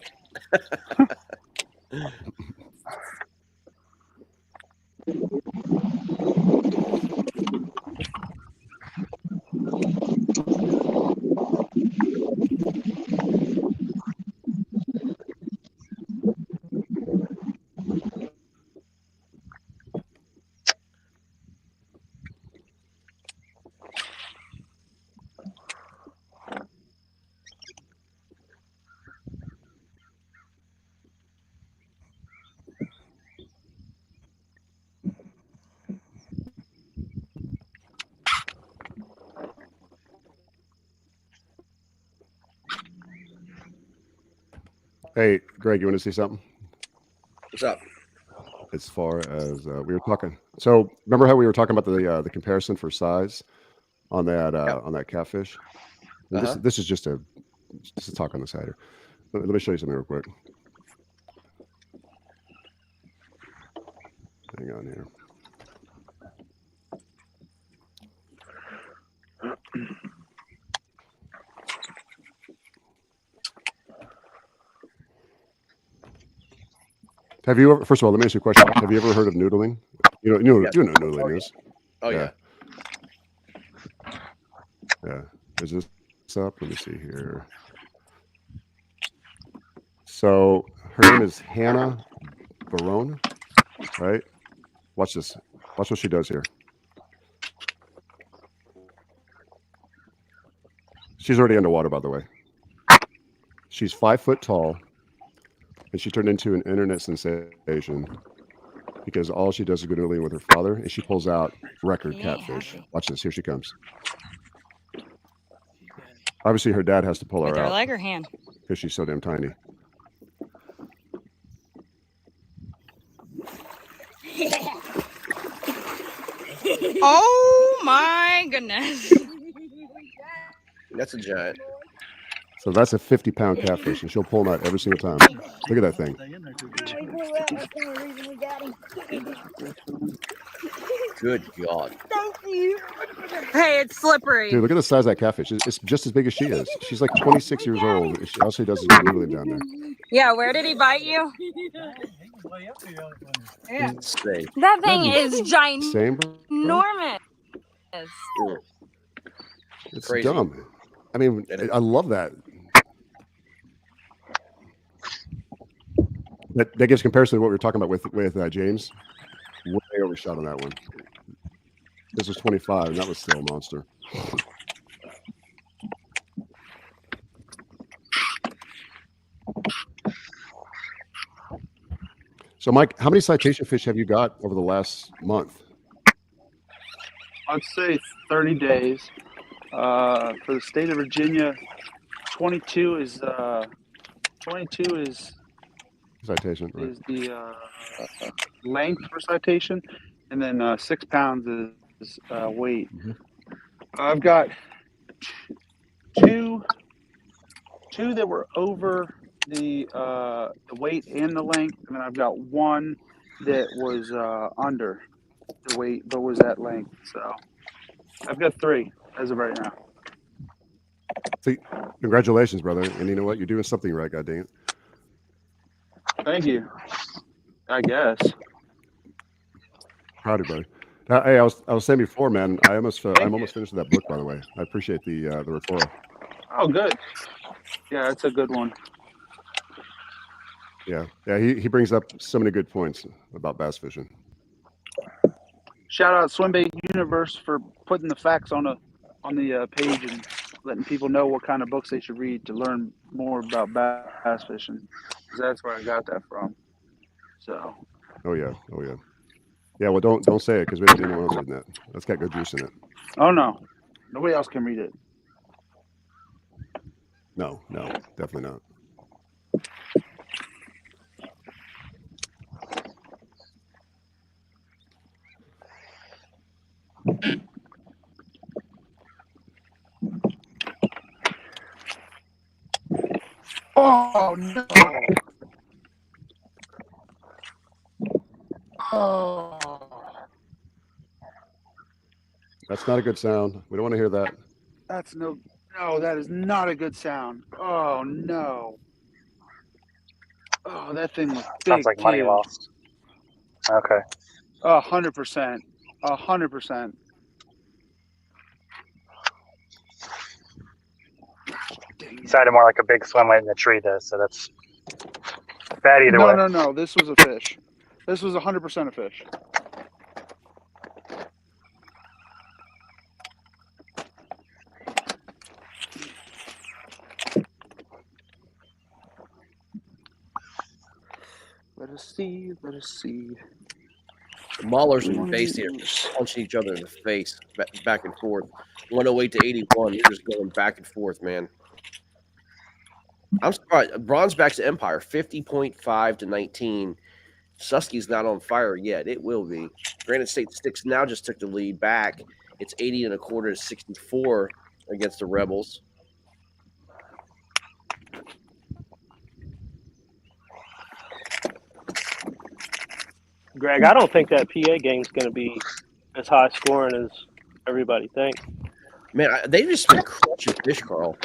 Hey, Greg, you want to see something?
What's up?
As far as we were talking, so remember how we were talking about the comparison for size on that catfish? This is just a talk on the side here. Let me show you something real quick. Hang on here. Have you ever? First of all, let me ask you a question. Have you ever heard of noodling? You know what noodling is.
Oh yeah.
Yeah. Is this up? Let me see here. So her name is Hannah Barone, right? Watch this. Watch what she does here. She's already underwater, by the way. She's 5 foot tall, and she turned into an internet sensation because all she does is go noodling with her father, and she pulls out record catfish. Watch this. Here she comes. Obviously, her dad has to pull her
With her
out
leg or hand?
because she's so damn tiny.
Oh my goodness.
That's a giant.
So that's a 50-pound catfish, and she'll pull them out every single time. Look at that thing.
Good God.
Thank you. Hey, it's slippery.
Dude, look at the size of that catfish. It's just as big as she is. She's like 26 years old. All she does is go noodling down there.
Yeah, where did he bite you? Yeah.
Safe.
That thing is
Same, bro?
ginormous.
It's
Crazy.
dumb. I mean, I love that. That gives comparison to what we were talking about with James. Way overshot on that one. This was 25, and that was still a monster. So, Mike, how many citation fish have you got over the last month?
I'd say 30 days. For the state of Virginia, 22 is
Citation, right?
is the length for citation, and then 6 pounds is weight.
Mm-hmm.
I've got two that were over the weight and the length, and then I've got one that was under the weight but was at length. So I've got 3 as of right now.
See, congratulations, brother. And you know what? You're doing something right, God dang it.
Thank you. I guess.
Proud of you, brother. Hey, I was saying before, man. I'm almost finished with that book, by the way. I appreciate the referral.
Oh, good. Yeah, it's a good one.
Yeah. He brings up so many good points about bass fishing.
Shout out Swimbait Universe for putting the facts on the page and letting people know what kind of books they should read to learn more about bass fishing. 'Cause that's where I got that from. So.
Oh yeah. Yeah. Well, don't say it because we don't need anyone else reading that. That's got good juice in it.
Oh no, nobody else can read it.
No, definitely not.
Oh no! Oh,
That's not a good sound. We don't want to hear that.
that's no. No, that is not a good sound. Oh no! Oh, that thing was
Sounds
big
like money
too.
lost. Okay.
100%. 100%.
He sounded more like a big swim weight in the tree, though, so that's bad either
No,
way.
no. This was a fish. This was 100% a fish. Let us see. Let us see.
Maulers and bass here punching each other in the face back and forth. 108 to 81. They're just going back and forth, man. I'm surprised. Bronzeback's Empire 50.5 to 19. Susky's not on fire yet. It will be. Granite State Sticks now just took the lead back. It's 80 and a quarter to 64 against the Rebels.
Greg, I don't think that PA game's going to be as high scoring as everybody thinks.
Man, they've just been crushing fish, Carl.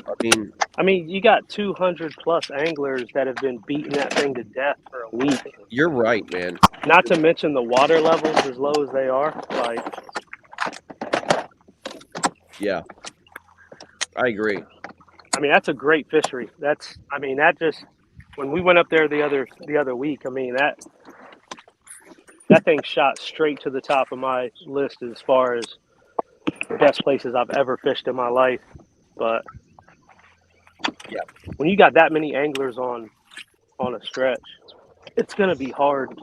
I mean, you got 200 plus anglers that have been beating that thing to death for a week.
You're right, man.
Not to mention the water levels as low as they are. Like,
yeah, I agree.
I mean, that's a great fishery. That just when we went up there the other week. I mean, that thing shot straight to the top of my list as far as best places I've ever fished in my life. But
yeah,
when you got that many anglers on a stretch, it's gonna be hard.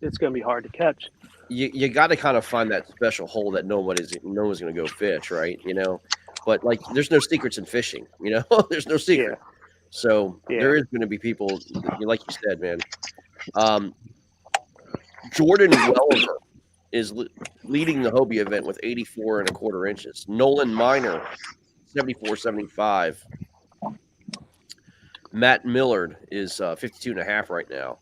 It's gonna be hard to catch.
You got to kind of find that special hole that no one's going to go fish, right? You know, but like, there's no secrets in fishing. You know, there's no secret.
Yeah.
So
Yeah.
there is going to be people, like you said, man. Jordan Welliver is leading the Hobie event with 84 and a quarter inches. Nolan Miner, 74.75. Matt Millard is 52 and a half right now.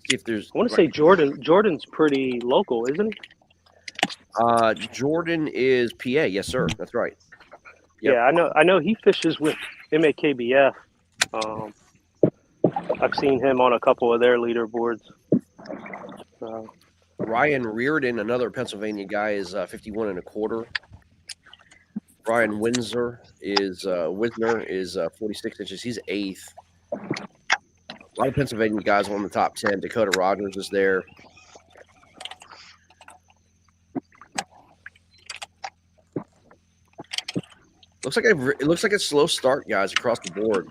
See if there's.
I want to say Jordan's pretty local, isn't he?
Jordan is PA. Yes, sir. That's right. Yep.
Yeah, I know he fishes with MAKBF. I've seen him on a couple of their leaderboards.
Ryan Reardon, another Pennsylvania guy, is 51 and a quarter. Brian Wisner is 46 inches. He's 8th. A lot of Pennsylvania guys on the top 10. Dakota Rogers is there. It looks like a slow start, guys, across the board.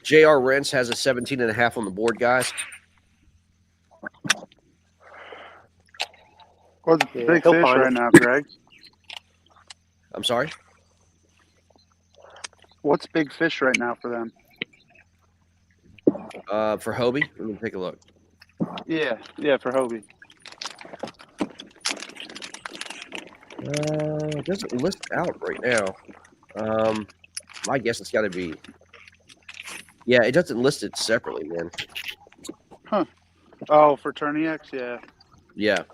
J.R. Rentz has a 17 and a half on the board, guys.
What's the big fish right now, Greg?
I'm sorry?
What's big fish right now for them?
For Hobie? Let me take a look.
Yeah, for Hobie.
It doesn't list out right now. My guess it's got to be. Yeah, it doesn't list it separately, man.
Huh. Oh, for Turniacs, yeah.
Yeah.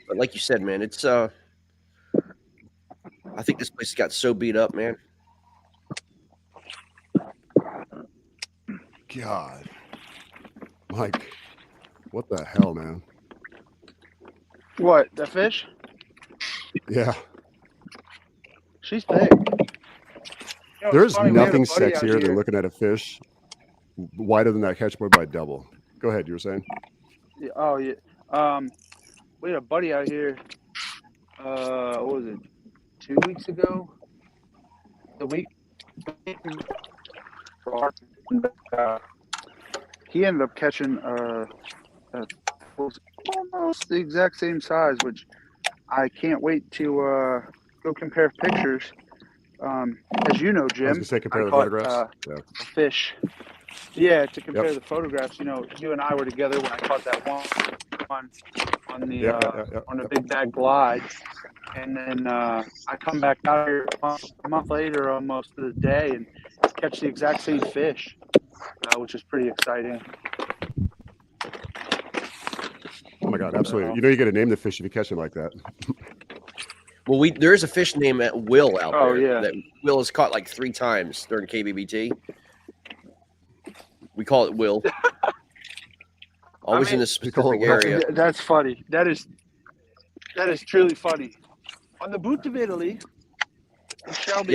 But like you said, man, it's I think this place got so beat up, man.
God. Mike, what the hell, man?
What, the fish?
Yeah.
She's big.
There's nothing sexier than looking at a fish wider than that catch board by double. Go ahead, you were saying?
Yeah, oh yeah. We had a buddy out here. What was it? 2 weeks ago. The week. Uh, he ended up catching was almost the exact same size, which I can't wait to go compare pictures. As you know,
I was
Jim,
gonna say
I
compare the
caught
photographs. Yeah.
a fish. Yeah, to compare
Yep.
the photographs. You know, you and I were together when I caught that one on the on the big bag glide, and then I come back out here a month later, almost to the day, and catch the exact same fish, which is pretty exciting.
Oh my God, absolutely. You know, you got to name the fish if you catch them like that.
Well, there's a fish named Will out
Oh,
there
yeah.
that Will has caught like 3 times during KBBT. We call it Will. Always in this specific area.
That's funny. That is truly funny. On the boot of Italy, it shall be.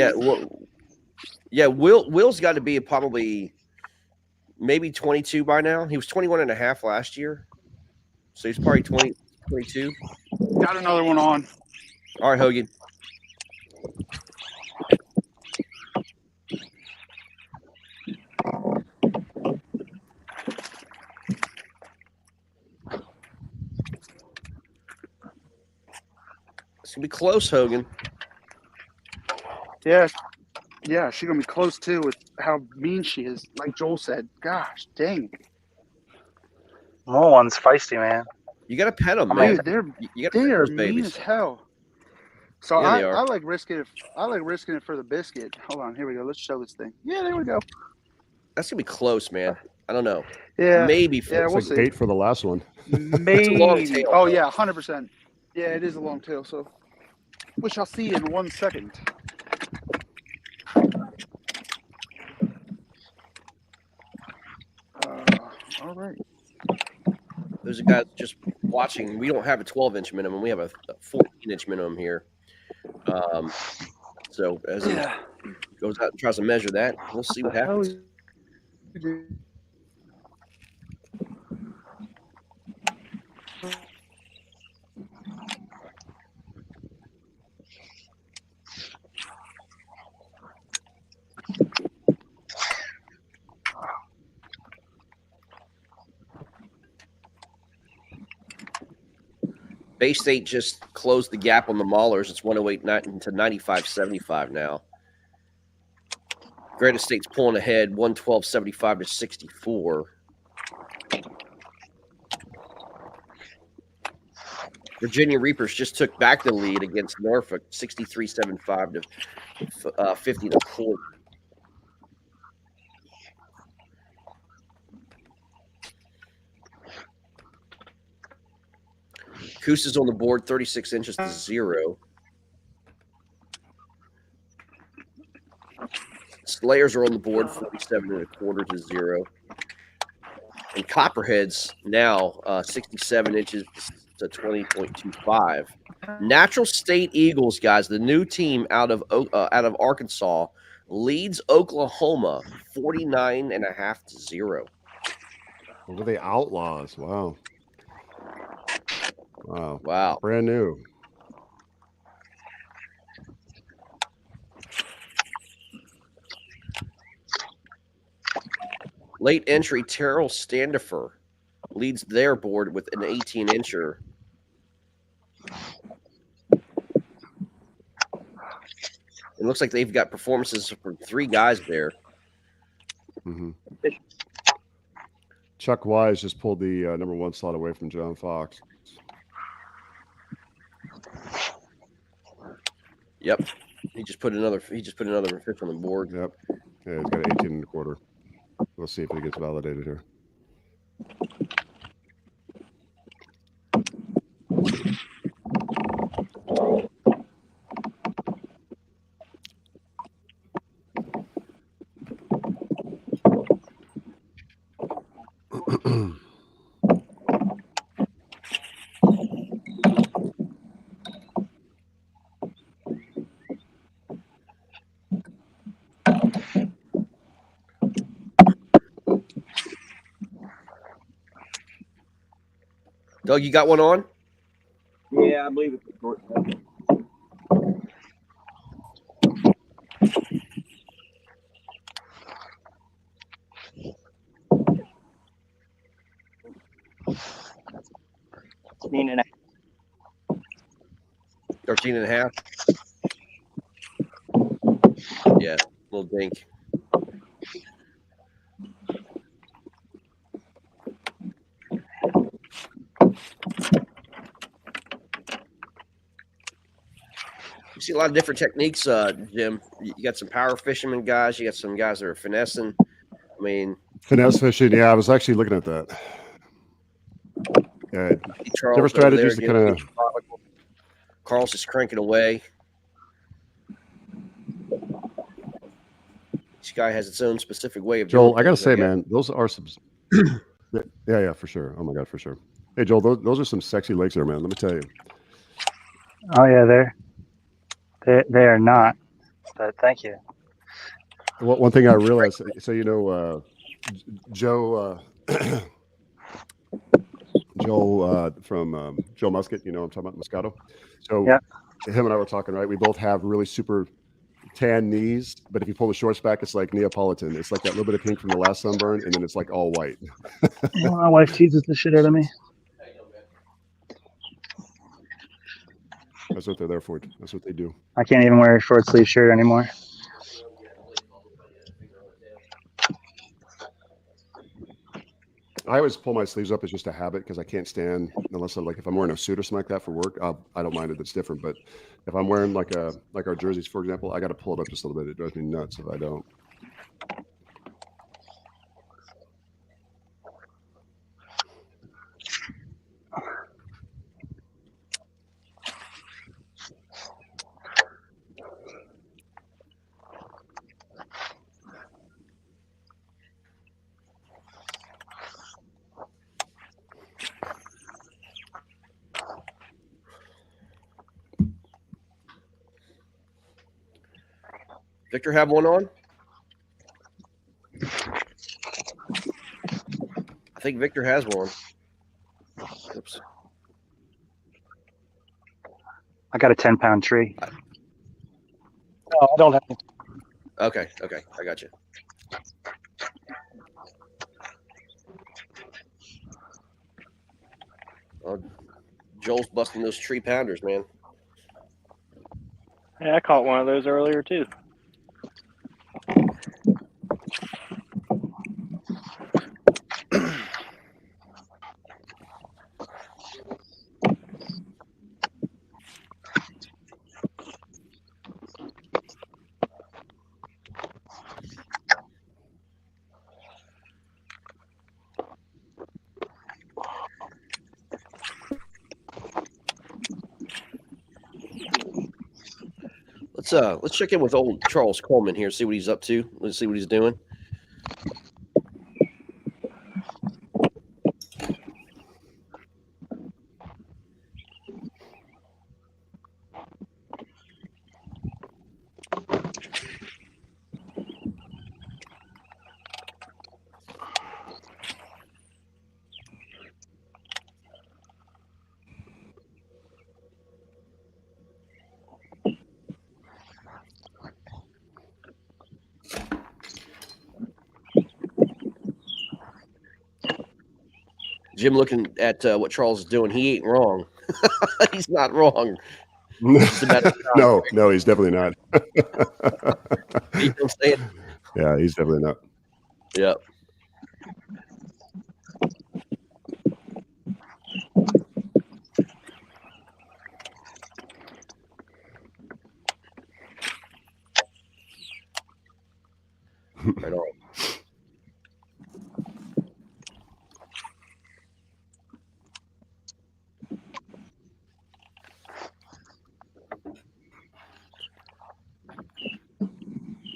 Yeah, Will's got to be probably maybe 22 by now. He was 21 and a half last year. So he's probably 22.
Got another one on.
All right, Hogan. It's going to be close, Hogan.
Yeah, she's gonna be close too with how mean she is. Like Joel said, gosh, dang.
Little one's feisty, man.
You got to pet them,
Dude,
man.
they are mean as hell. So
Yeah, they
I
are.
like risking it. I like risking it for the biscuit. Hold on, here we go. Let's show this thing. Yeah, there we go.
That's going to be close, man. I don't know.
Yeah,
Maybe.
Yeah, we'll see.
Bait for the last one.
Maybe.
It's a long tail,
oh
though.
yeah, 100%. Yeah, it is a long tail. So we shall see in 1 second. All right.
There's a guy just watching. We don't have a 12-inch minimum. We have a 14-inch minimum here. So as he goes out and tries to measure that, we'll see what happens. Bay State just closed the gap on the Maulers. It's 108 to 95.75 now. Granite State's pulling ahead 112.75 to 64. Virginia Reapers just took back the lead against Norfolk 63.75 to 50 to 40. Coos is on the board 36 inches to 0. Slayers are on the board 47.25 to 0. And Copperheads now 67 inches to 20.25. Natural State Eagles, guys, the new team out of Arkansas, leads Oklahoma 49.5 to 0.
What are they, Outlaws? Wow.
Wow.
Brand new.
Late entry Terrell Standifer leads their board with an 18-incher. It looks like they've got performances from 3 guys there.
Mm-hmm. Chuck Wise just pulled the number 1 slot away from John Fox.
Yep. He just put another fish on the board.
Yep. Yeah, he's got an 18.25. We'll see if it gets validated here.
Doug, you got one on?
Yeah, I believe it's a short set. Mean and
13 and a half. Yeah, little dink. You see a lot of different techniques, Jim. You got some power fisherman guys. You got some guys that are finessing. I mean,
Finesse fishing. Yeah, I was actually looking at that. Yeah,
Charles
different
over there
strategies to
getting
kind of.
methodical. Carl's just cranking away. Each guy has its own specific way of
Joel,
doing
I gotta
things,
say,
guess.
man, those are some. Yeah, for sure. Oh my god, for sure. Hey, Joel, those are some sexy legs there, man. Let me tell you.
Oh yeah, they are not. But thank you.
Well, one thing I realized, so Joe, Joe from Joe Muscat, I'm talking about Moscato. So
Yeah.
him and I were talking, right? We both have really super tan knees, but if you pull the shorts back, it's like Neapolitan. It's like that little bit of pink from the last sunburn, and then it's like all white.
My wife teases the shit out of me.
That's what they're there for. That's what they do.
I can't even wear a short sleeve shirt anymore.
I always pull my sleeves up as just a habit because I can't stand unless if I'm wearing a suit or something like that for work. I don't mind it. It's different. But if I'm wearing like our jerseys, for example, I got to pull it up just a little bit. It drives me nuts if I don't.
Victor have one on? I think Victor has one. Oops.
I got a 10-pound tree.
No, I don't have any.
Okay, I got you. Well, Joel's busting those tree pounders, man.
Yeah, I caught one of those earlier too.
Let's check in with old Charles Coleman here, see what he's up to. Let's see what he's doing. Jim looking at what Charles is doing, he ain't wrong. He's not wrong.
No, he's definitely not.
You know what I'm saying?
Yeah, he's definitely not.
Yep. Right on.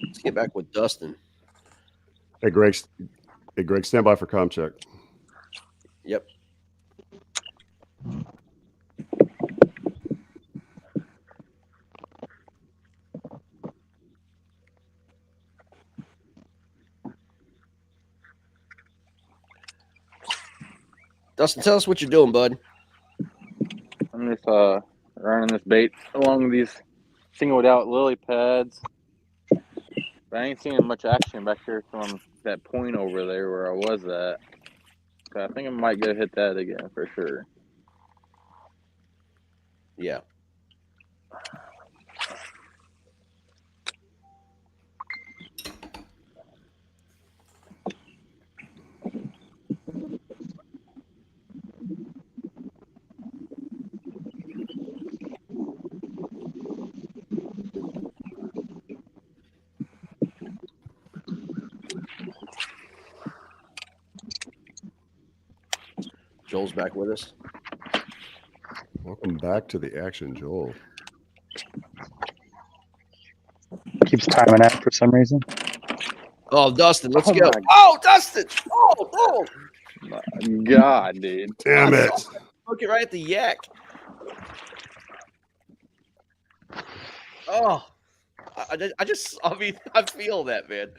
Let's get back with Dustin.
Hey, Greg, stand by for comm check.
Yep. Dustin, tell us what you're doing, bud.
I'm just running this bait along these singled out lily pads. But I ain't seeing much action back here from that point over there where I was at. So I think I might go hit that again for sure.
Yeah. Joel's back with us.
Welcome back to the action, Joel.
Keeps timing out for some reason.
Oh, Dustin, let's
Oh
go.
my-
Oh, Dustin. Oh.
My God, dude.
Damn it.
Looking right at the yak. Oh, I feel that, man.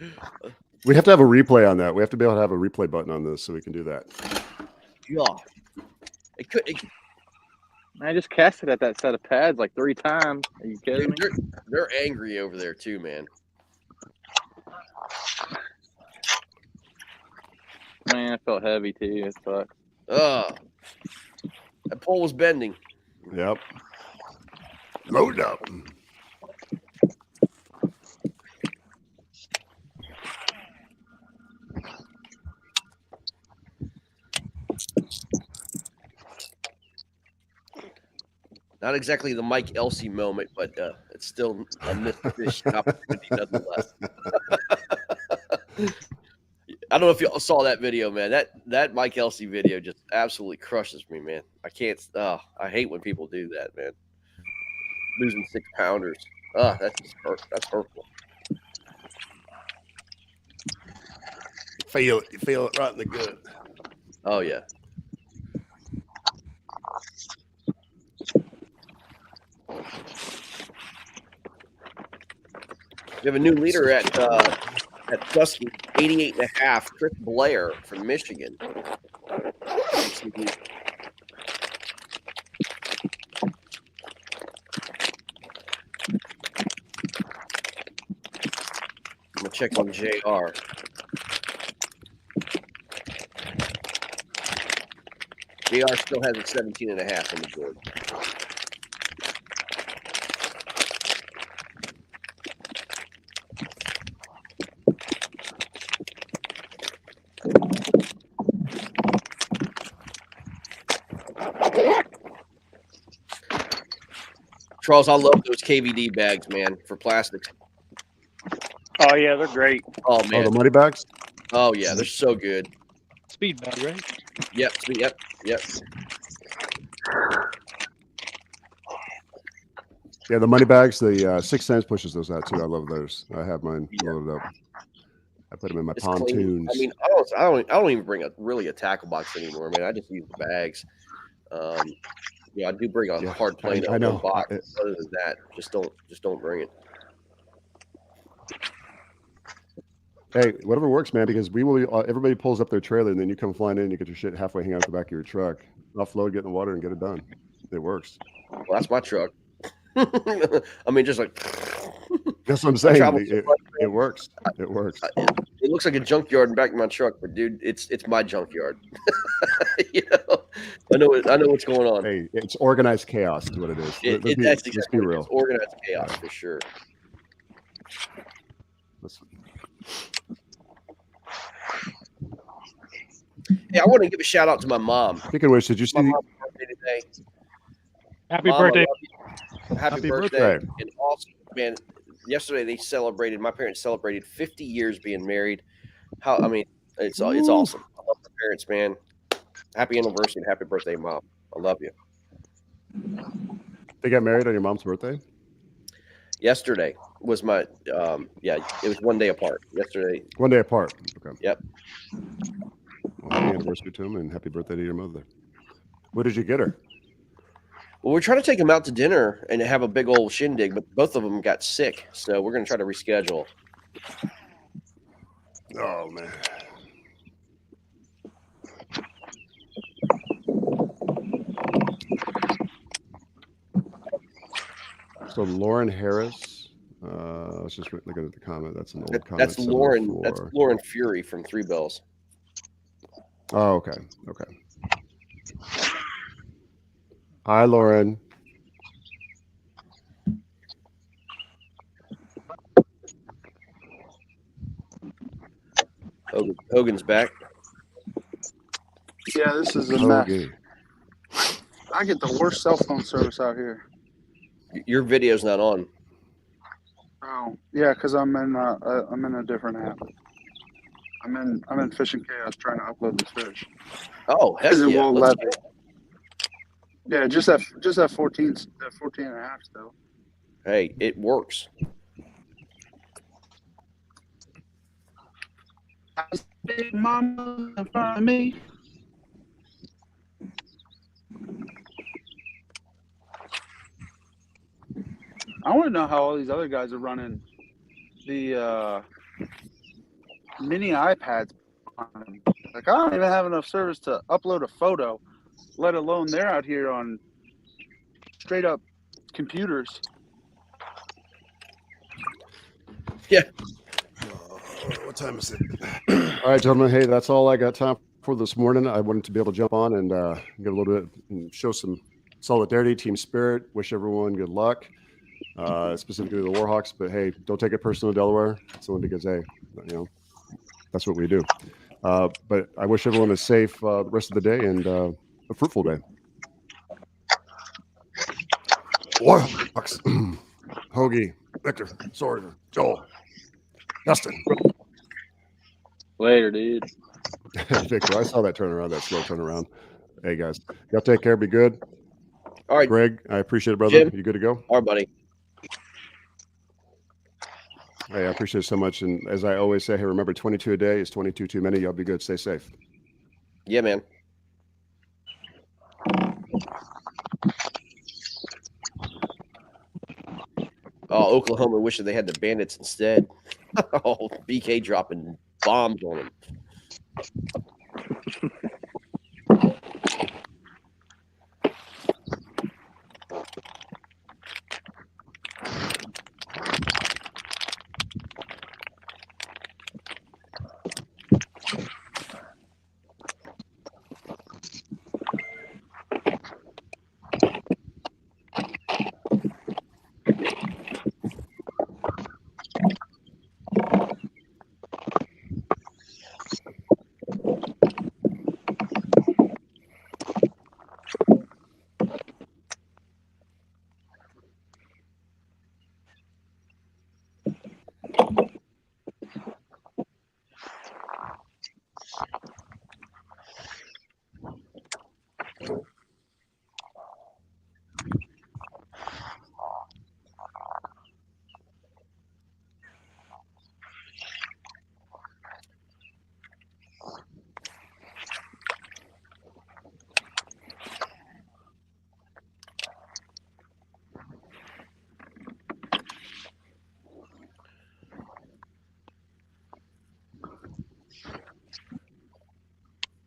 We have to have a replay on that. We have to be able to have a replay button on this so we can do that.
Yeah.
I just casted at that set of pads like 3 times. Are you kidding me?
They're angry over there too, man.
Man, it felt heavy too. It sucks.
That pole was bending.
Yep. Load up.
Not exactly the Mike Elsey moment, but it's still a missed fish opportunity nonetheless. I don't know if you all saw that video, man. That Mike Elsey video just absolutely crushes me, man. I can't. I hate when people do that, man. Losing 6-pounders. That's hurtful.
Feel it. You feel it right in the gut.
Oh yeah. We have a new leader at Dusty, 88.5, Chris Blair from Michigan. I'm gonna check on JR. JR still has a 17.5 on the board. Charles, I love those KVD bags, man, for plastics.
Oh yeah, they're great.
Oh
Oh,
man.
the money bags?
Oh yeah, they're so good.
Speed bag, right?
Yep.
Yeah, the money bags, the 6 cents pushes those out too. I love those. I have mine loaded up. I put them in my
It's clean.
pontoons.
I mean, I don't even bring a tackle box anymore, man. I just use the bags. I do bring a hard plane
I know.
box. Other than that, just don't bring it.
Hey, whatever works, man, because we will. Everybody pulls up their trailer, and then you come flying in. You get your shit halfway hang out the back of your truck, offload, get in the water, and get it done. It works.
Well, that's my truck. I mean, just like
that's what I'm saying. It works. It works.
It looks like a junkyard in back of my truck, but dude, it's my junkyard. I know what's going on.
Hey, it's organized chaos is what it is.
That's exactly
let's be real.
It's organized chaos for sure. Yeah, I want to give a shout out to my mom.
Speaking of which, did you see
my mom's birthday today?
Happy
Mom,
birthday.
Happy birthday. And also, man, yesterday my parents celebrated 50 years being married. It's awesome. I love my parents, man. Happy anniversary and happy birthday, Mom. I love you.
They got married on your mom's birthday?
Yesterday was my it was one day apart. Yesterday.
1 day apart. Okay.
Yep.
Well, happy anniversary to him and happy birthday to your mother. What did you get her?
Well, we're trying to take them out to dinner and have a big old shindig, but both of them got sick, so we're going to try to reschedule.
Oh man. So Lauren Harris. Let's just look at the comment. That's an old comment.
That's Lauren.
704.
That's Lauren Fury from Three Bells.
Oh, okay. Hi, Lauren.
Hogan's back.
Yeah, this is a mess.
Hoagie.
I get the worst cell phone service out here.
Your video's not on.
Oh, yeah, because I'm in a different app. I'm in Fishing Chaos trying to upload this fish.
Oh, heck
It
yeah.
won't
Let's
let me. Yeah, just that 14 and a half still.
Hey, it works.
Big mama in front of me. I want to know how all these other guys are running the mini iPads on them. Like, I don't even have enough service to upload a photo, let alone they're out here on straight up computers.
Yeah.
What time is it? All right, gentlemen. Hey, that's all I got time for this morning. I wanted to be able to jump on and get a little bit and show some solidarity, team spirit. Wish everyone good luck, specifically the Warhawks. But hey, don't take it personal, Delaware. It's only because hey, that's what we do. But I wish everyone a safe the rest of the day and a fruitful day. Warhawks, Hoagie, Victor, Sawyer, Joel, Dustin.
Later, dude.
Victor, I saw that turnaround, that slow turnaround. Hey, guys, y'all take care. Be good.
All right.
Greg, I appreciate it, brother.
Jim?
You good to go?
All right, buddy.
Hey, I appreciate it so much. And as I always say, hey, remember 22 a day is 22 too many. Y'all be good. Stay safe.
Yeah, man. Oh, Oklahoma wishing they had the Bandits instead. Oh, BK dropping bombs on them.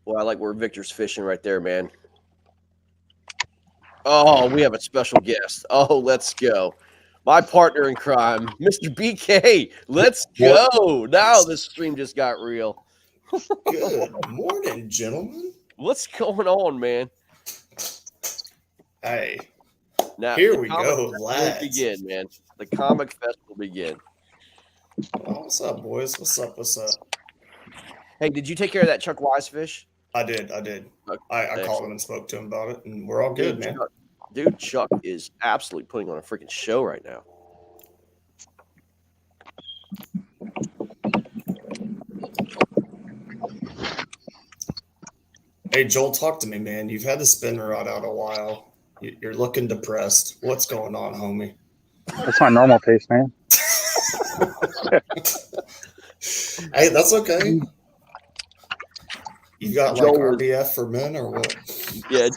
Well, I like where Victor's fishing right there, man. Oh, we have a special guest. Oh, let's go. My partner in crime, Mr. BK. Let's go. Now this stream just got real.
Good morning, gentlemen.
What's going on, man?
Hey,
Now
here
the
we
comic
go,
fest will
lads.
begin, man. The comic fest will begin.
Oh, what's up, boys? What's up? What's up?
Hey, did you take care of that Chuck Wise fish?
I did. I called him and spoke to him about it, and we're all good, man.
Chuck is absolutely putting on a freaking show right now.
Hey, Joel, talk to me, man. You've had the spin rod out a while. You're looking depressed. What's going on, homie?
That's my normal pace, man.
Hey, that's okay. You got
Joel
like RBF for men or what?
Yeah,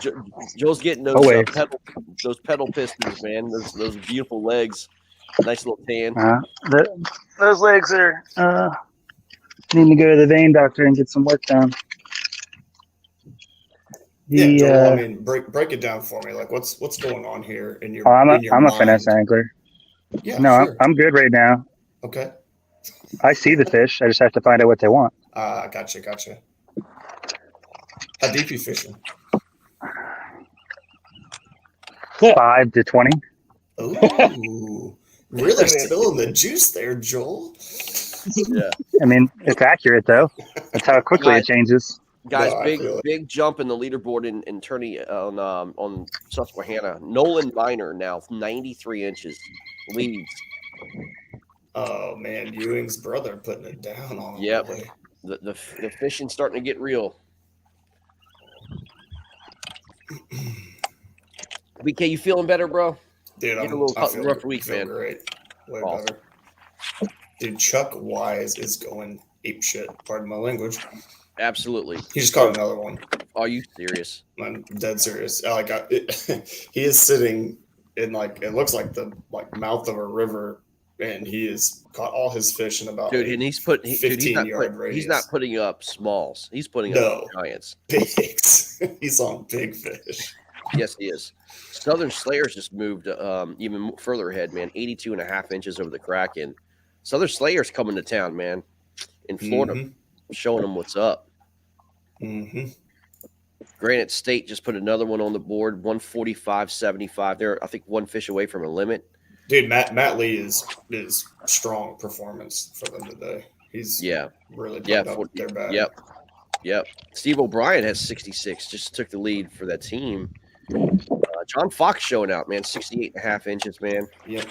Joel's getting those pedal pistons, man. Those beautiful legs, nice little tan.
Those legs are need to go to the vein doctor and get some work done.
Joel, I mean, break it down for me. Like, what's going on here in your?
I'm
in your
a
mind?
finesse angler.
Yeah,
No,
sure.
I'm good right now.
Okay.
I see the fish. I just have to find out what they want.
Gotcha. How deep you fishing?
5 to 20.
Ooh, really
I mean,
spilling the juice there, Joel.
Yeah.
I mean, it's accurate though. That's how quickly it changes.
Guys,
No, I feel it.
big jump in the leaderboard in tourney on Susquehanna. Nolan Miner now 93 inches leads.
Oh man, Ewing's brother putting it down on him.
Yep.
Boy.
The fishing's starting to get real. BK, you feeling better, bro?
Dude,
You had a little
I feel
rough week,
feel
man.
great. Way
Awesome.
better. Dude, Chuck Wise is going ape shit. Pardon my language.
Absolutely.
He just caught another one.
Are you serious?
I'm dead serious. He is sitting in it looks like the mouth of a river, and he has caught all his fish in about
Dude, and he's not
15-yard radius.
He's not putting up smalls. He's putting
No.
up giants.
Bigs. He's on big fish.
Yes, he is. Southern Slayers just moved even further ahead, man. 82 and a half inches over the Kraken. Southern Slayers coming to town, man. In Florida, showing them what's up.
Mm-hmm.
Granite State just put another one on the board, 145.75. They're, I think, one fish away from a limit.
Dude, Matt Lee is strong performance for them today. He's really put up their bag.
Yep. Steve O'Brien has 66, just took the lead for that team. John Fox showing out, man, 68 and a half inches, man.
Yep.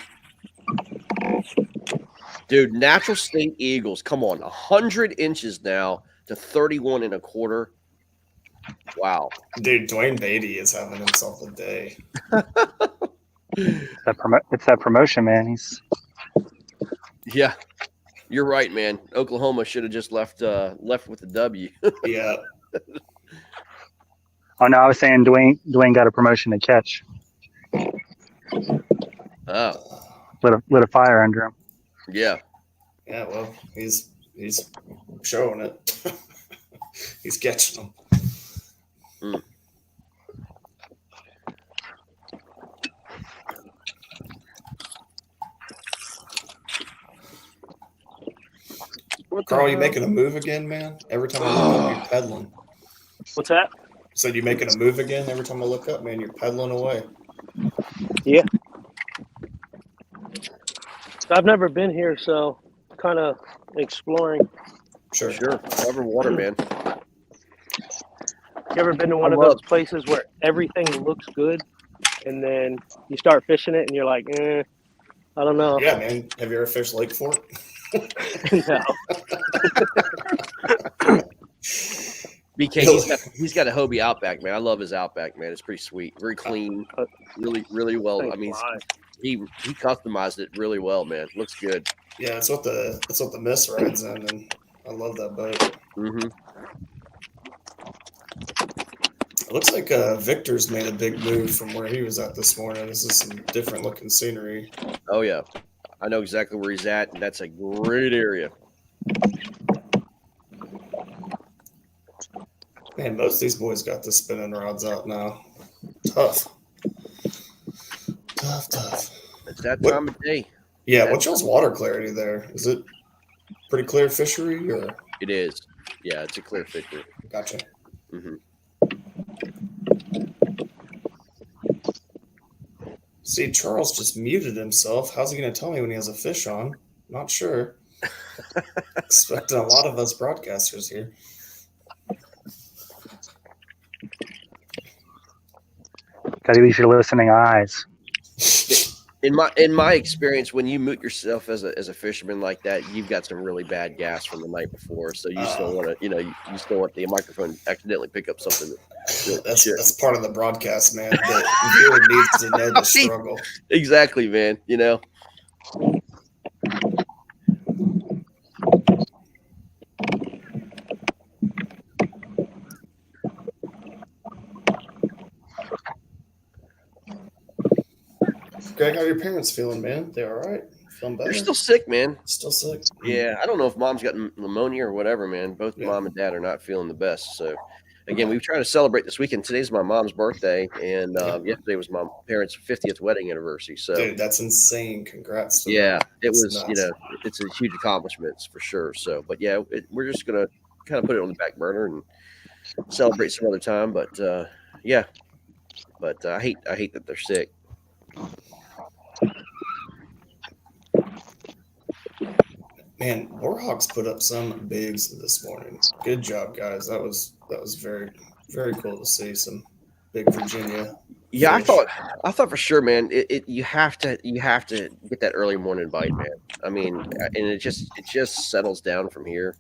Dude, Natural State Eagles, come on, 100 inches now to 31 and a quarter. Wow.
Dude, Dwayne Beatty is having himself a day.
It's that promotion, man.
Yeah, you're right, man. Oklahoma should have just left with the W.
Yeah.
Oh no, I was saying Dwayne got a promotion to catch.
Oh.
Lit a fire under him.
Yeah.
Yeah, well, he's showing it. He's catching them.
Mm.
Carl, you making a move again, man? Every time I look up, you're pedaling.
What's that?
So you making a move again? Every time I look up, man, you're pedaling away.
Yeah. I've never been here, so kind of exploring.
Sure.
Cover water, man.
You ever been to one of those places where everything looks good, and then you start fishing it, and you're like, I don't know.
Yeah, man. Have you ever fished Lake Fork?
No.
BK, he's got a Hobie Outback, man. I love his Outback, man. It's pretty sweet, very clean, really well. I mean, he customized it really well, man. Looks good.
Yeah, that's what the Miss rides in, and I love that boat.
Mm-hmm.
It looks like Victor's made a big move from where he was at this morning. This is some different looking scenery.
Oh yeah, I know exactly where he's at, and that's a great area.
Man, most of these boys got the spinning rods out now. Tough.
It's that time of day.
Yeah, what's y'all's water clarity there? Is it pretty clear fishery, or?
It is. Yeah, it's a clear fishery.
Gotcha.
Mm-hmm.
See, Charles just muted himself. How's he going to tell me when he has a fish on? Not sure. Expecting a lot of us broadcasters here.
Got to use your listening eyes.
In my experience, when you mute yourself as a fisherman like that, you've got some really bad gas from the night before. So you still want to, you still want the microphone to accidentally pick up something.
That's part of the broadcast, man. The viewer needs to know the struggle.
Exactly, man.
Greg, how are your parents feeling, man? They all right? Feeling better?
They're still sick, man.
Still sick?
Yeah, I don't know if mom's got pneumonia or whatever, man. Both mom and dad are not feeling the best. So, again, we've tried to celebrate this weekend. Today's my mom's birthday, and yesterday was my parents' 50th wedding anniversary. So,
Dude, that's insane. Congrats to
yeah,
them.
it
That's
was,
nuts.
it's a huge accomplishment for sure. So, but yeah, we're just going to kind of put it on the back burner and celebrate some other time. But yeah, but I hate that they're sick.
Man, Warhawks put up some bigs this morning. Good job, guys. That was very, very cool to see some big Virginia.
Yeah,
fish.
I thought for sure, man. You have to get that early morning bite, man. I mean, and it just settles down from here,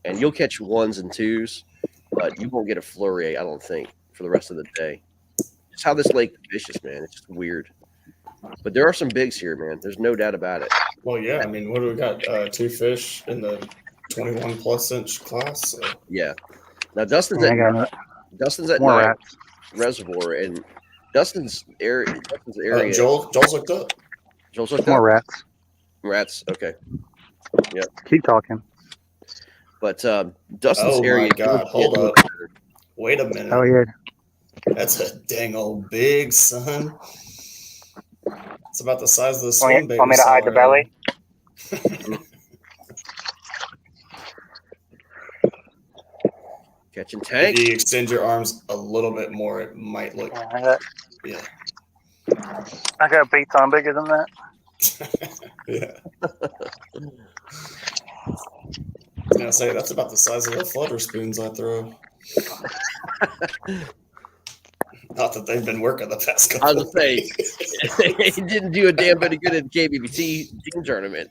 and you'll catch ones and twos, but you won't get a flurry. I don't think for the rest of the day. It's how this lake fishes, man. It's just weird. But there are some bigs here, man. There's no doubt about it.
Well, yeah. I mean, what do we got? 2 fish in the 21 plus inch class. So.
Yeah. Now Dustin's
I
at
got more
9
rats.
reservoir, and Dustin's area.
Joel's looked up.
Joel's looked
More
up.
rats.
Rats. Okay. Yep.
Keep talking.
But Dustin's
Oh
area.
my God! Hold up. Wait a minute.
Oh yeah.
That's a dang old big son. It's about the size of the
Want
swim
me,
bait.
want me to hide the belly?
Catching
If
tank.
you extend your arms a little bit more, it might look. Yeah.
I got baits on bigger than that.
Yeah. I was gonna say that's about the size of the flutter spoons I throw. Not that they've been working the past couple.
I was gonna say he didn't do a damn bit of good at the KBBT team tournament.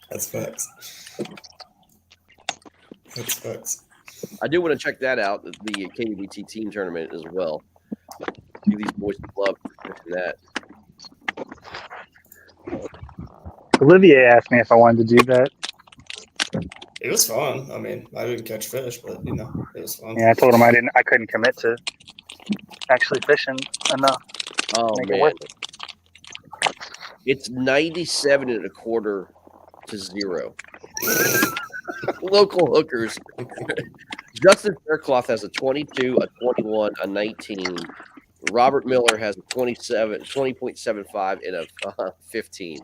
That's facts. That's facts.
I do want to check that out, the KBBT team tournament as well. Give these boys some love for that.
Olivier asked me if I wanted to do that.
It was fun. I mean, I didn't catch fish, but it was fun.
Yeah, I told him I couldn't commit to actually fishing enough.
Oh
Make it
man,
worth it.
it's 97.25 to 0. Local hookers. Justin Faircloth has a 22, a 21, a 19. Robert Miller has a 20.75, and a 15.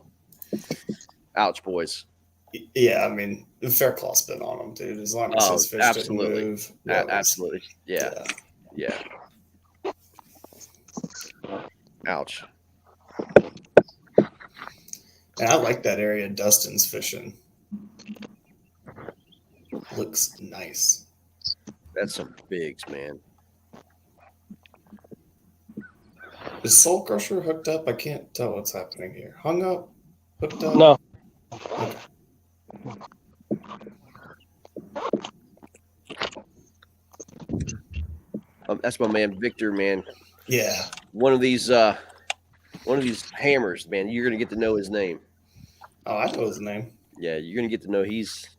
Ouch, boys.
Yeah, I mean, Fairclaw's been on them, dude. As long as his fish
absolutely.
didn't move.
Absolutely. Yeah. Ouch.
And I like that area Dustin's fishing. Looks nice.
That's some bigs, man.
Is Soul Crusher hooked up? I can't tell what's happening here. Hung up? Hooked up?
No.
Okay.
That's my man Victor, man.
Yeah.
One of these hammers, man. You're gonna get to know his name.
Oh, I know his name.
Yeah, you're gonna get to know he's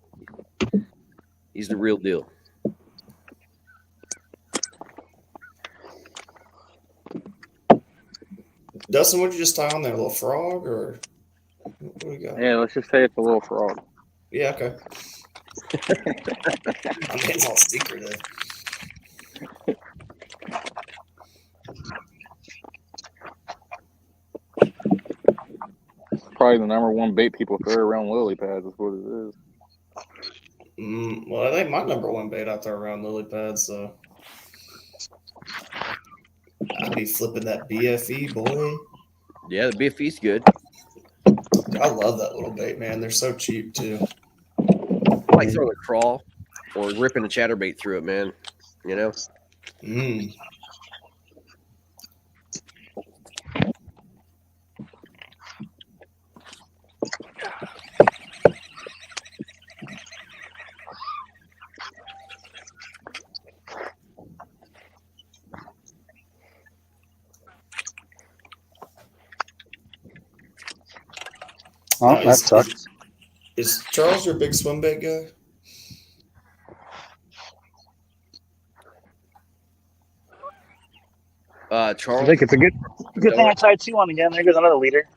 the real deal.
Dustin, what did you just tie on there? A little frog or what do we got?
Yeah, let's just say it's a little frog.
Yeah, okay. I mean, it's all secretive.
Probably the number one bait people throw around lily pads is what it is.
Well, that ain't my number one bait out there around lily pads, so I'd be flipping that BFE, boy.
Yeah, the BFE's good.
I love that little bait, man. They're so cheap too.
I like throwing a crawl or ripping a chatterbait through it, man. You know?
Oh, that sucks.
Is Charles your big swim bait guy?
Charles.
I think it's a good thing I tied 2 on again. There goes another leader.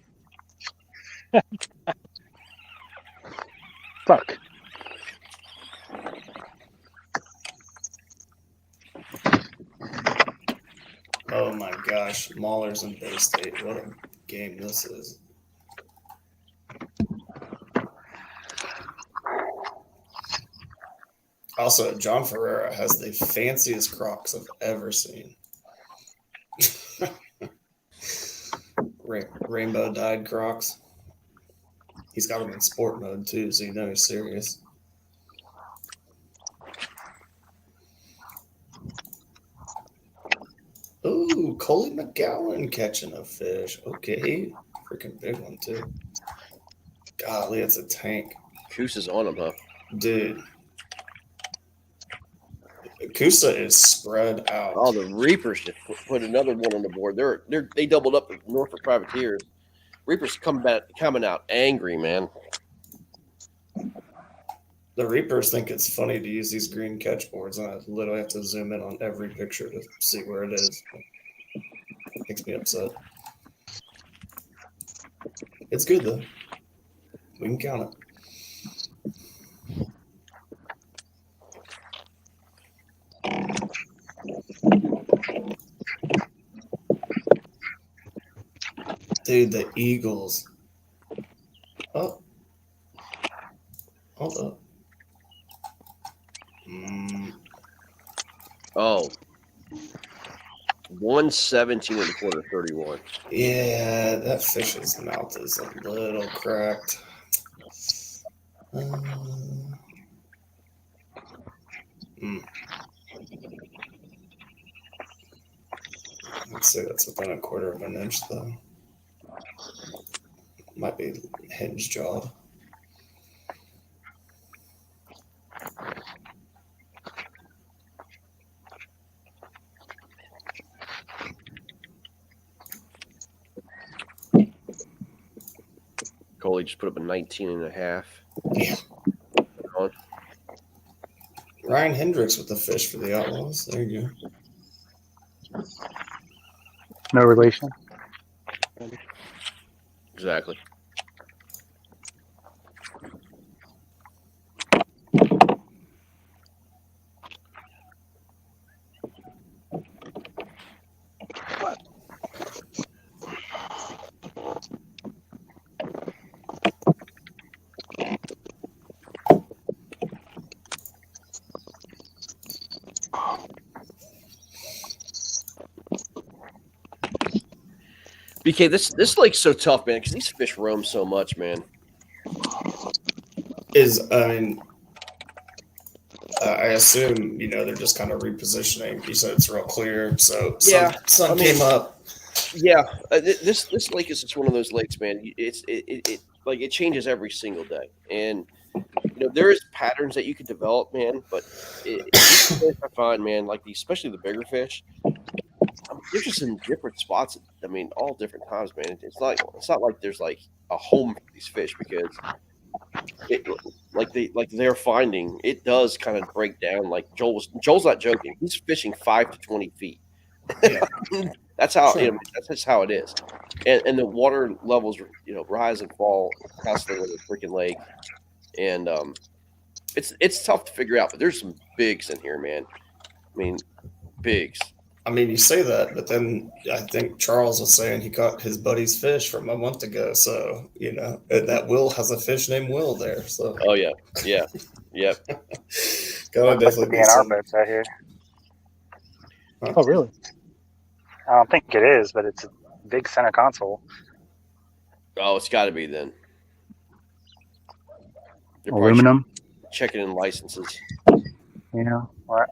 Fuck.
Oh my gosh, Maulers and Bay State. What a game this is. Also, John Ferreira has the fanciest Crocs I've ever seen. Rainbow dyed Crocs. He's got them in sport mode too, so you know he's serious. Ooh, Coley McGowan catching a fish. Okay. Freaking big one, too. Golly, it's a tank.
Coos is on him, huh?
Dude. Kusa is spread out.
Oh, the Reapers just put another one on the board. They doubled up the Norfolk Privateers. Reapers coming out angry, man.
The Reapers think it's funny to use these green catch boards, and I literally have to zoom in on every picture to see where it is. It makes me upset. It's good, though. We can count it. Dude, the Eagles. Oh. Hold up.
Oh. 117 in the quarter, 31.
Yeah, that fish's mouth is a little cracked. Let's see, that's within a quarter of an inch, though. Might be hinge jawed.
Coley just put up a 19 and a half.
Yeah. Ryan Hendricks with the fish for the Outlaws. There you go.
No relation.
Exactly. BK, this lake's so tough, man, because these fish roam so much, man.
I assume, they're just kind of repositioning. You said it's real clear, so sun came up.
Yeah, this lake is just one of those lakes, man. It changes every single day, and there is patterns that you can develop, man. But I find, man, like especially the bigger fish, they're just in different spots. I mean, all different times, man. It's not like there's like a home for these fish because they're finding it does kind of break down. Like Joel's not joking. He's fishing 5 to 20 feet.
Yeah.
That's how that's just how it is. And the water levels rise and fall constantly in the freaking lake, and it's tough to figure out. But there's some bigs in here, man. I mean, bigs.
I mean, you say that, but then I think Charles was saying he caught his buddy's fish from a month ago. So, that Will has a fish named Will there. So.
Oh, yeah. Yep.
Gotta definitely
be in our boats out here.
Oh, really?
I don't think it is, but it's a big center console.
Oh, it's got to be then. They're
Aluminum.
Checking in licenses.
What?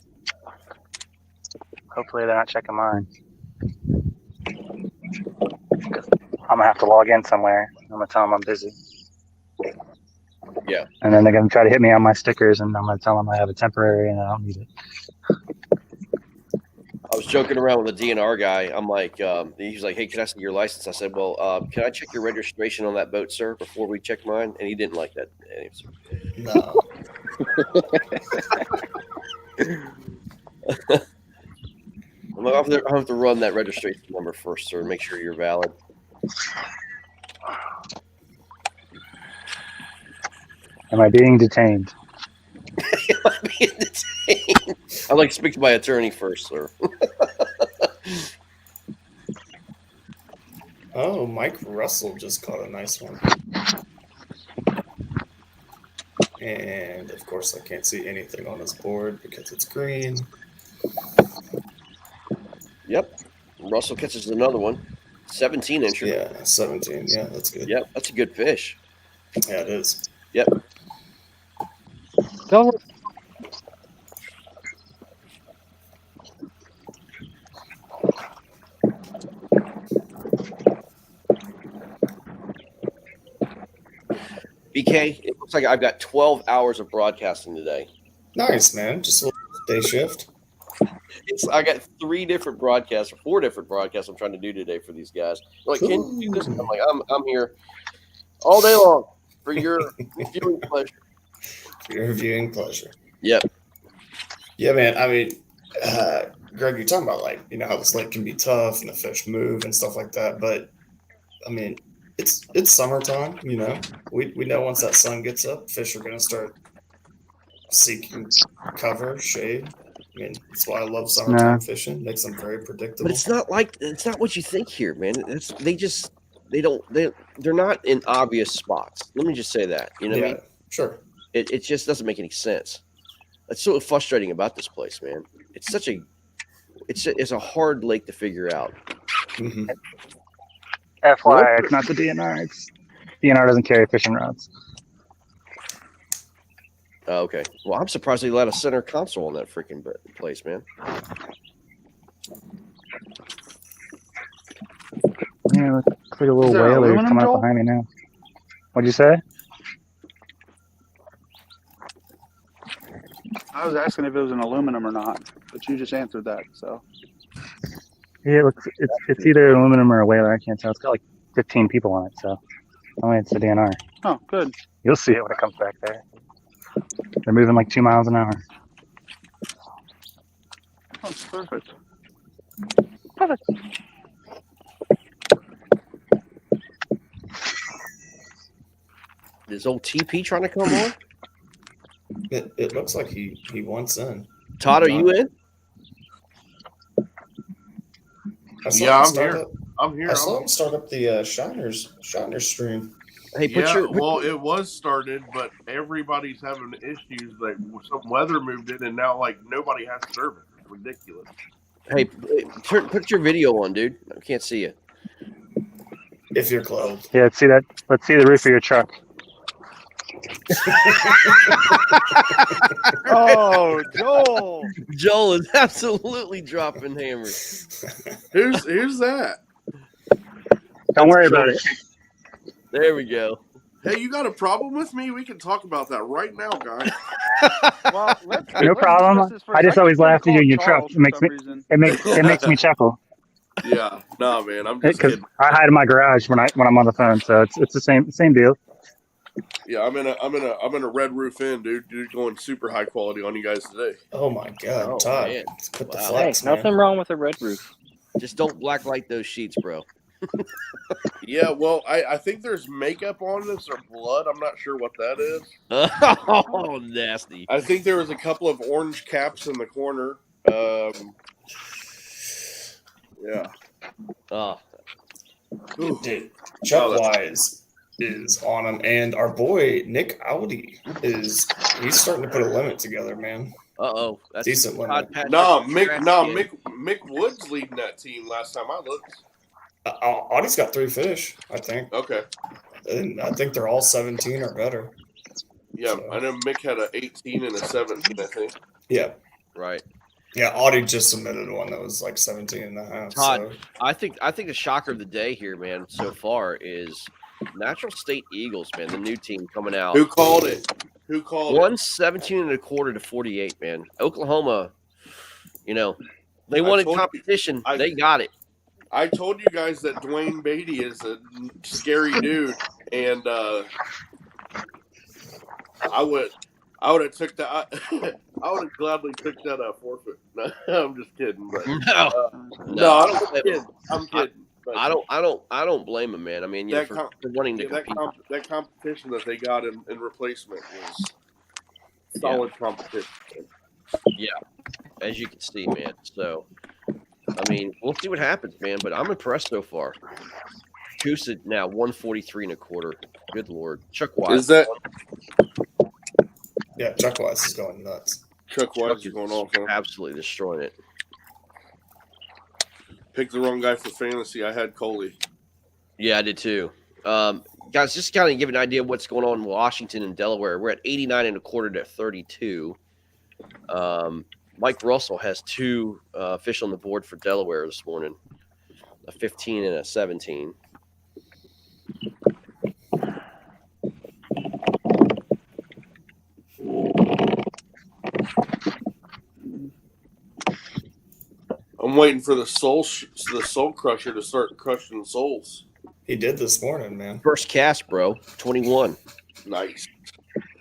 Hopefully they're not checking mine. I'm going to have to log in somewhere. I'm going to tell them I'm busy.
Yeah.
And then they're going to try to hit me on my stickers, and I'm going to tell them I have a temporary and I don't need it.
I was joking around with the DNR guy. I'm like, he's like, hey, can I see your license? I said, well, can I check your registration on that boat, sir, before we check mine? And he didn't like that answer.
No.
I'm like, I have to run that registration number first, sir, and make sure you're valid.
Am I being detained?
Am I being detained? I'd like to speak to my attorney first, sir.
Oh, Mike Russell just caught a nice one. And of course, I can't see anything on his board because it's green.
Yep. Russell catches another one. 17 incher.
Yeah, 17. Yeah, that's good.
Yep, that's a good fish.
Yeah, it is.
Yep.
Delaware.
BK, it looks like I've got 12 hours of broadcasting today.
Nice, man. Just a little day shift.
I got 4 different broadcasts I'm trying to do today for these guys. They're like, can you do this? I'm like, I'm here all day long for your viewing pleasure.
For your viewing pleasure.
Yep.
Yeah, man. I mean, Greg, you're talking about like, you know, how this lake can be tough and the fish move and stuff like that. But I mean, it's summertime, you know. We know once that sun gets up, fish are gonna start seeking cover, shade. I mean, that's why I love summertime fishing. Makes them very predictable.
But it's not what you think here, man. They're not in obvious spots. Let me just say that. You know what I mean?
Sure.
It just doesn't make any sense. That's so frustrating about this place, man. It's a hard lake to figure out.
Mm-hmm.
FYI, it's not the DNR. DNR doesn't carry fishing rods.
Oh, okay. Well, I'm surprised they let a center console on that freaking place, man.
Yeah, looks like a little
Is there
whaler
aluminum,
coming up
Joel?
behind me now. What'd you say?
I was asking if it was an aluminum or not, but you just answered that. So
Yeah, it's either aluminum or a whaler. I can't tell. It's got like 15 people on it, so it's the DNR.
oh, good.
You'll see it when it comes back there. They're moving like 2 miles an hour.
Oh, perfect.
Is old TP trying to come on?
It looks like he wants in.
Todd, are you in?
I'm here. I'm here.
I saw him start up the Shiners stream.
Hey,
well, it was started, but everybody's having issues. Like some weather moved in, and now like nobody has service. It's ridiculous.
Hey, put your video on, dude. I can't see you.
If you're clothed.
Yeah, let's see that. Let's see the roof of your truck.
Oh, Joel!
Joel is absolutely dropping hammers.
Who's that?
Don't worry about it.
There we go.
Hey, you got a problem with me? We can talk about that right now, guys.
Well,
No problem. I just always laugh at you in your truck. It makes me chuckle.
Yeah, no, man, I'm just
Because
kidding.
I hide in my garage when I'm on the phone, so it's the same deal.
Yeah, I'm in a Red Roof Inn, dude. Going super high quality on you guys today.
Oh my God,
Oh,
Todd!
man.
Put the
Wow.
flex,
Hey, nothing wrong with a red roof.
Just don't blacklight those sheets, bro.
Yeah, well, I think there's makeup on this or blood. I'm not sure what that is.
Oh, nasty.
I think there was a couple of orange caps in the corner. Yeah.
Oh,
Dude, Chuck Wise is on him, and our boy Nick Audi he's starting to put a limit together, man.
uh-oh. That's
Decent limit.
Mick Woods leading that team last time I looked.
Audie's got 3 fish, I think.
Okay.
And I think they're all 17 or better.
Yeah,
So.
I know Mick had an 18 and a 17, I think.
Yeah.
Right.
Yeah, Audie just submitted one that was like 17 and a half.
Todd,
So.
I think the shocker of the day here, man, so far is Natural State Eagles, man, the new team coming out.
Who called it?
117 and a quarter to 48, man. Oklahoma, they wanted competition. They got it.
I told you guys that Dwayne Beatty is a scary dude, and I would have took that. I would have gladly took that forfeit. No, I'm just kidding. But no, I don't blame him. I'm kidding. But
I don't blame him, man. I mean, for wanting to compete.
That competition that they got in replacement was solid competition.
Yeah, as you can see, man. So, I mean, we'll see what happens, man. But I'm impressed so far. Coosa now 143.25. Good Lord. Chuck Wise.
Is that
Yeah, Chuck Wise is going nuts.
Chuck Wise is going off? Huh?
Absolutely destroying it.
Picked the wrong guy for fantasy. I had Coley.
Yeah, I did too. Guys, just kind of give an idea of what's going on in Washington and Delaware. We're at 89.25 to 32. Mike Russell has 2 fish on the board for Delaware this morning, a 15 and a 17.
I'm waiting for the soul crusher to start crushing souls.
He did this morning, man.
First cast, bro. 21.
Nice.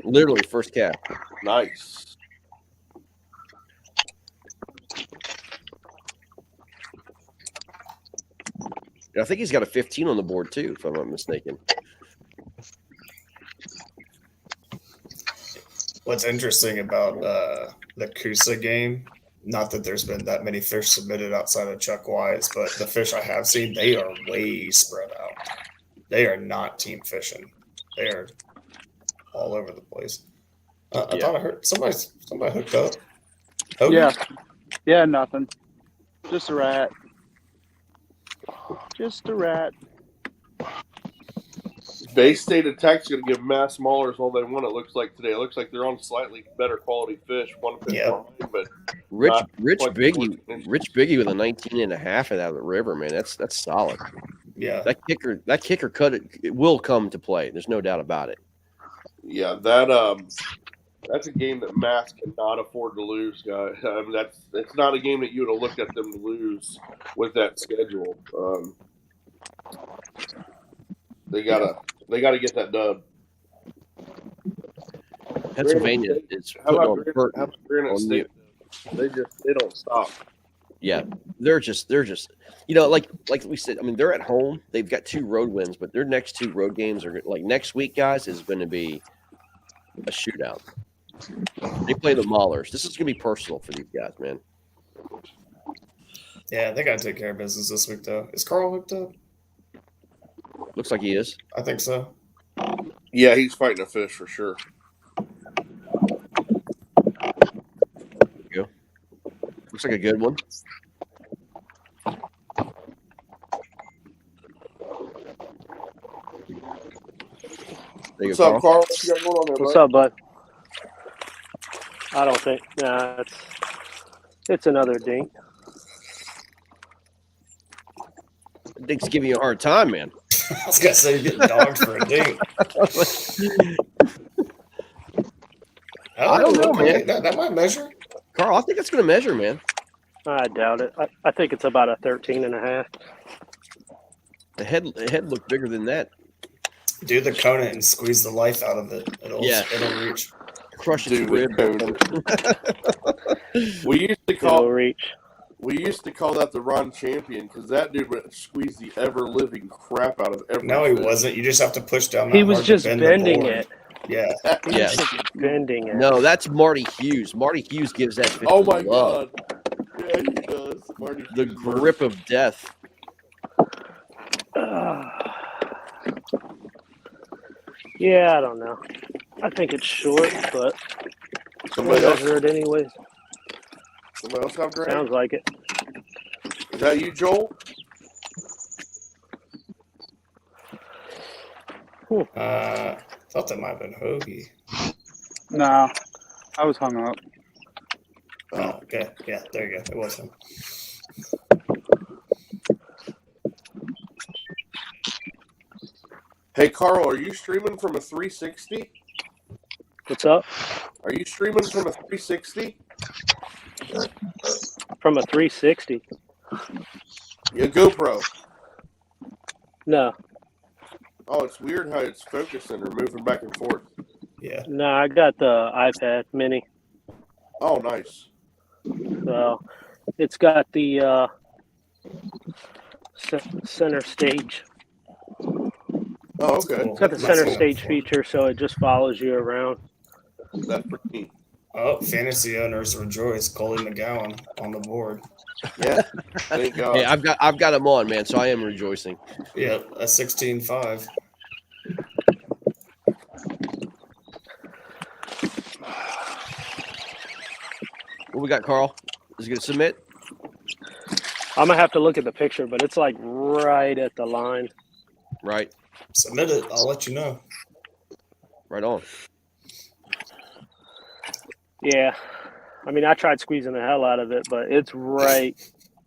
Literally first cast.
Nice.
I think he's got a 15 on the board too, if I'm not mistaken.
What's interesting about the Coosa game, not that there's been that many fish submitted outside of Chuck Wise, but the fish I have seen, they are way spread out. They are not team fishing. They are all over the place. I thought I heard somebody hooked up. Hoagie?
Yeah, nothing. Just a rat. Just a rat.
Bay State Attack's going to give mass maulers all they want. It looks like today. It looks like they're on slightly better quality fish. One fish behind, but
Rich Biggie with a 19.5 out of the river, man. That's solid.
Yeah,
that kicker cut it will come to play. There's no doubt about it.
Yeah, that's a game that Mass cannot afford to lose, guys. I mean, it's not a game that you would have looked at them to lose with that schedule. They gotta get that dub.
Pennsylvania is
how
putting
about
on
Granite State? They don't stop.
Yeah, they're just like we said. I mean, they're at home. They've got 2 road wins, but their next 2 road games are like next week, guys, is going to be a shootout. They play the Maulers. This is going to be personal for these guys, man.
Yeah, they got to take care of business this week, though. Is Carl hooked up?
Looks like he is.
I think so.
Yeah, he's fighting a fish for sure.
Go. Looks like a good one.
What's up, Carl? What you got going on there,
What's up, bud? I don't think. Nah, it's another dink.
Dink's giving you a hard time, man.
I was gonna say you're getting dogged for a dink.
I don't know, man.
That might measure.
Carl, I think it's going to measure, man.
I doubt it. I think it's about a 13.5.
The head looked bigger than that.
Do the conant and squeeze the life out of it. It'll reach.
Crush its rib.
We used to call that the Ron Champion because that dude would squeeze the ever living crap out of everything.
No, he wasn't. You just have to push down.
He was just bending it.
Yeah.
Yeah.
Bending it.
No, that's Marty Hughes. Marty Hughes gives that fish
Oh my
love.
God. Yeah, he does. Marty
The
Hughes
grip of death.
Yeah, I don't know. I think it's short, but
Somebody else
measure it anyways.
Somebody else have Grant?
Sounds like it.
Is that you, Joel?
Thought that might have been Hoagie.
No, I was hung up.
Oh, okay. Yeah, there you go. It was him.
Hey, Carl, are you streaming from a 360?
What's up?
Are you streaming from a 360?
From a 360?
Yeah, GoPro.
No.
Oh, it's weird how it's focusing or moving back and forth.
Yeah.
No, I got the iPad Mini.
Oh, nice.
So it's got the center stage.
Oh, okay.
It's got the center stage feature, so it just follows you around.
That's pretty neat.
Oh, fantasy owners rejoice. Coley McGowan on the board.
Yeah, thank God.
Hey, I've got him on, man. So I am rejoicing.
Yep, a 16-5.
What we got, Carl? Is it going to submit?
I'm gonna have to look at the picture, but it's like right at the line.
Right.
Submit it. I'll let you know.
Right on.
Yeah, I mean, I tried squeezing the hell out of it, but it's right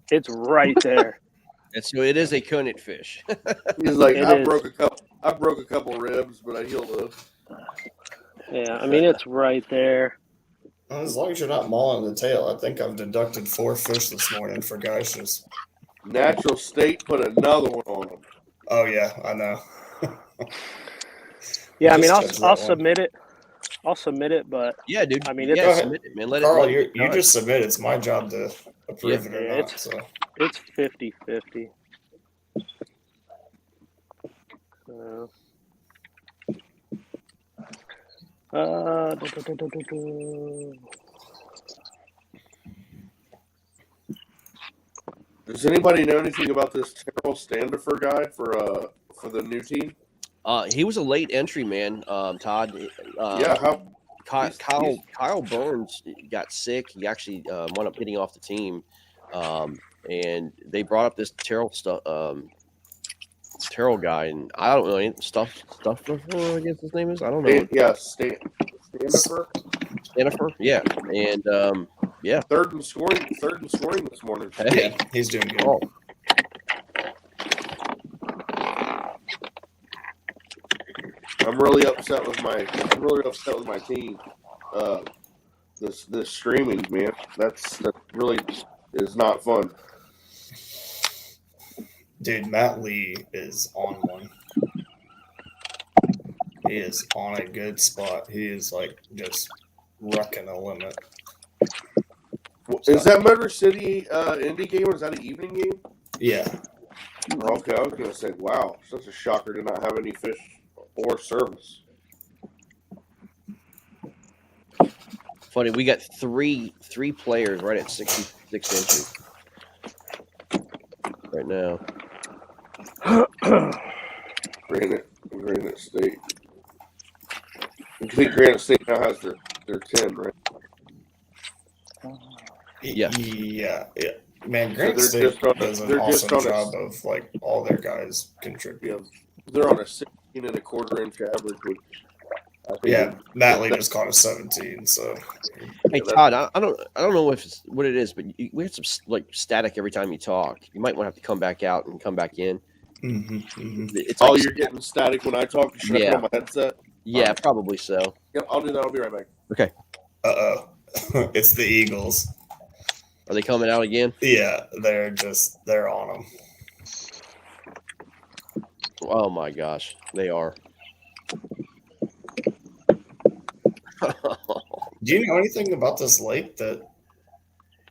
there.
And so it is a conid fish.
He's like,
It
I
is.
broke a couple ribs, but I healed those.
Yeah, I mean, it's right there.
As long as you're not mauling the tail, I think I've deducted 4 fish this morning for geishas.
Natural State put another one on them.
Oh yeah, I know.
Yeah, I mean,
Just touched
I'll
that one.
submit it. I'll submit it, but
Yeah, dude.
I mean,
yeah,
it's
Go ahead.
submit it, man. Let
Carl,
it.
you just submit. It's my job to approve it or
Yeah,
not. So
it's 50-50.
Does anybody know anything about this Terrell Standifer guy for the new team?
He was a late entry, man. Todd.
Yeah,
Kyle Burns got sick. He actually wound up getting off the team, and they brought up this Terrell guy, and I don't know any stuff. I guess his name is. I don't know.
Standifer.
Jennifer, yeah, and yeah,
Third in scoring this morning.
Hey,
yeah, he's doing good.
oh,
I'm really upset with my team. This streaming, man. That really is not fun.
Dude, Matt Lee is on one. He is on a good spot. He is like just wrecking a limit.
Is that Motor City Indy game, or is that an evening game?
Yeah.
Okay, I was gonna say, wow, such a shocker to not have any fish or service.
funny. We got three players right at 66 inches right now.
Granite State. I think Granite State now has their 10, right?
Yeah.
Yeah. Man,
So
Granite
they're
State
just on
does an
they're just
awesome
on a-
job of like all their guys contribute.
They're on a 16.25 inch average, which I think
Yeah, Matt Lee just caught a 17. So
Hey Todd, I don't know if it's what it is, but we had some like static every time you talk. You might want to have to come back out and come back in. It's like,
you're getting static when I talk. Should I
Yeah.
put on my headset?
Yeah, probably so.
Yep, I'll do that. I'll be right back.
Okay.
It's the Eagles.
Are they coming out again?
Yeah, they're on them.
Oh my gosh, they are.
Do you know anything about this lake?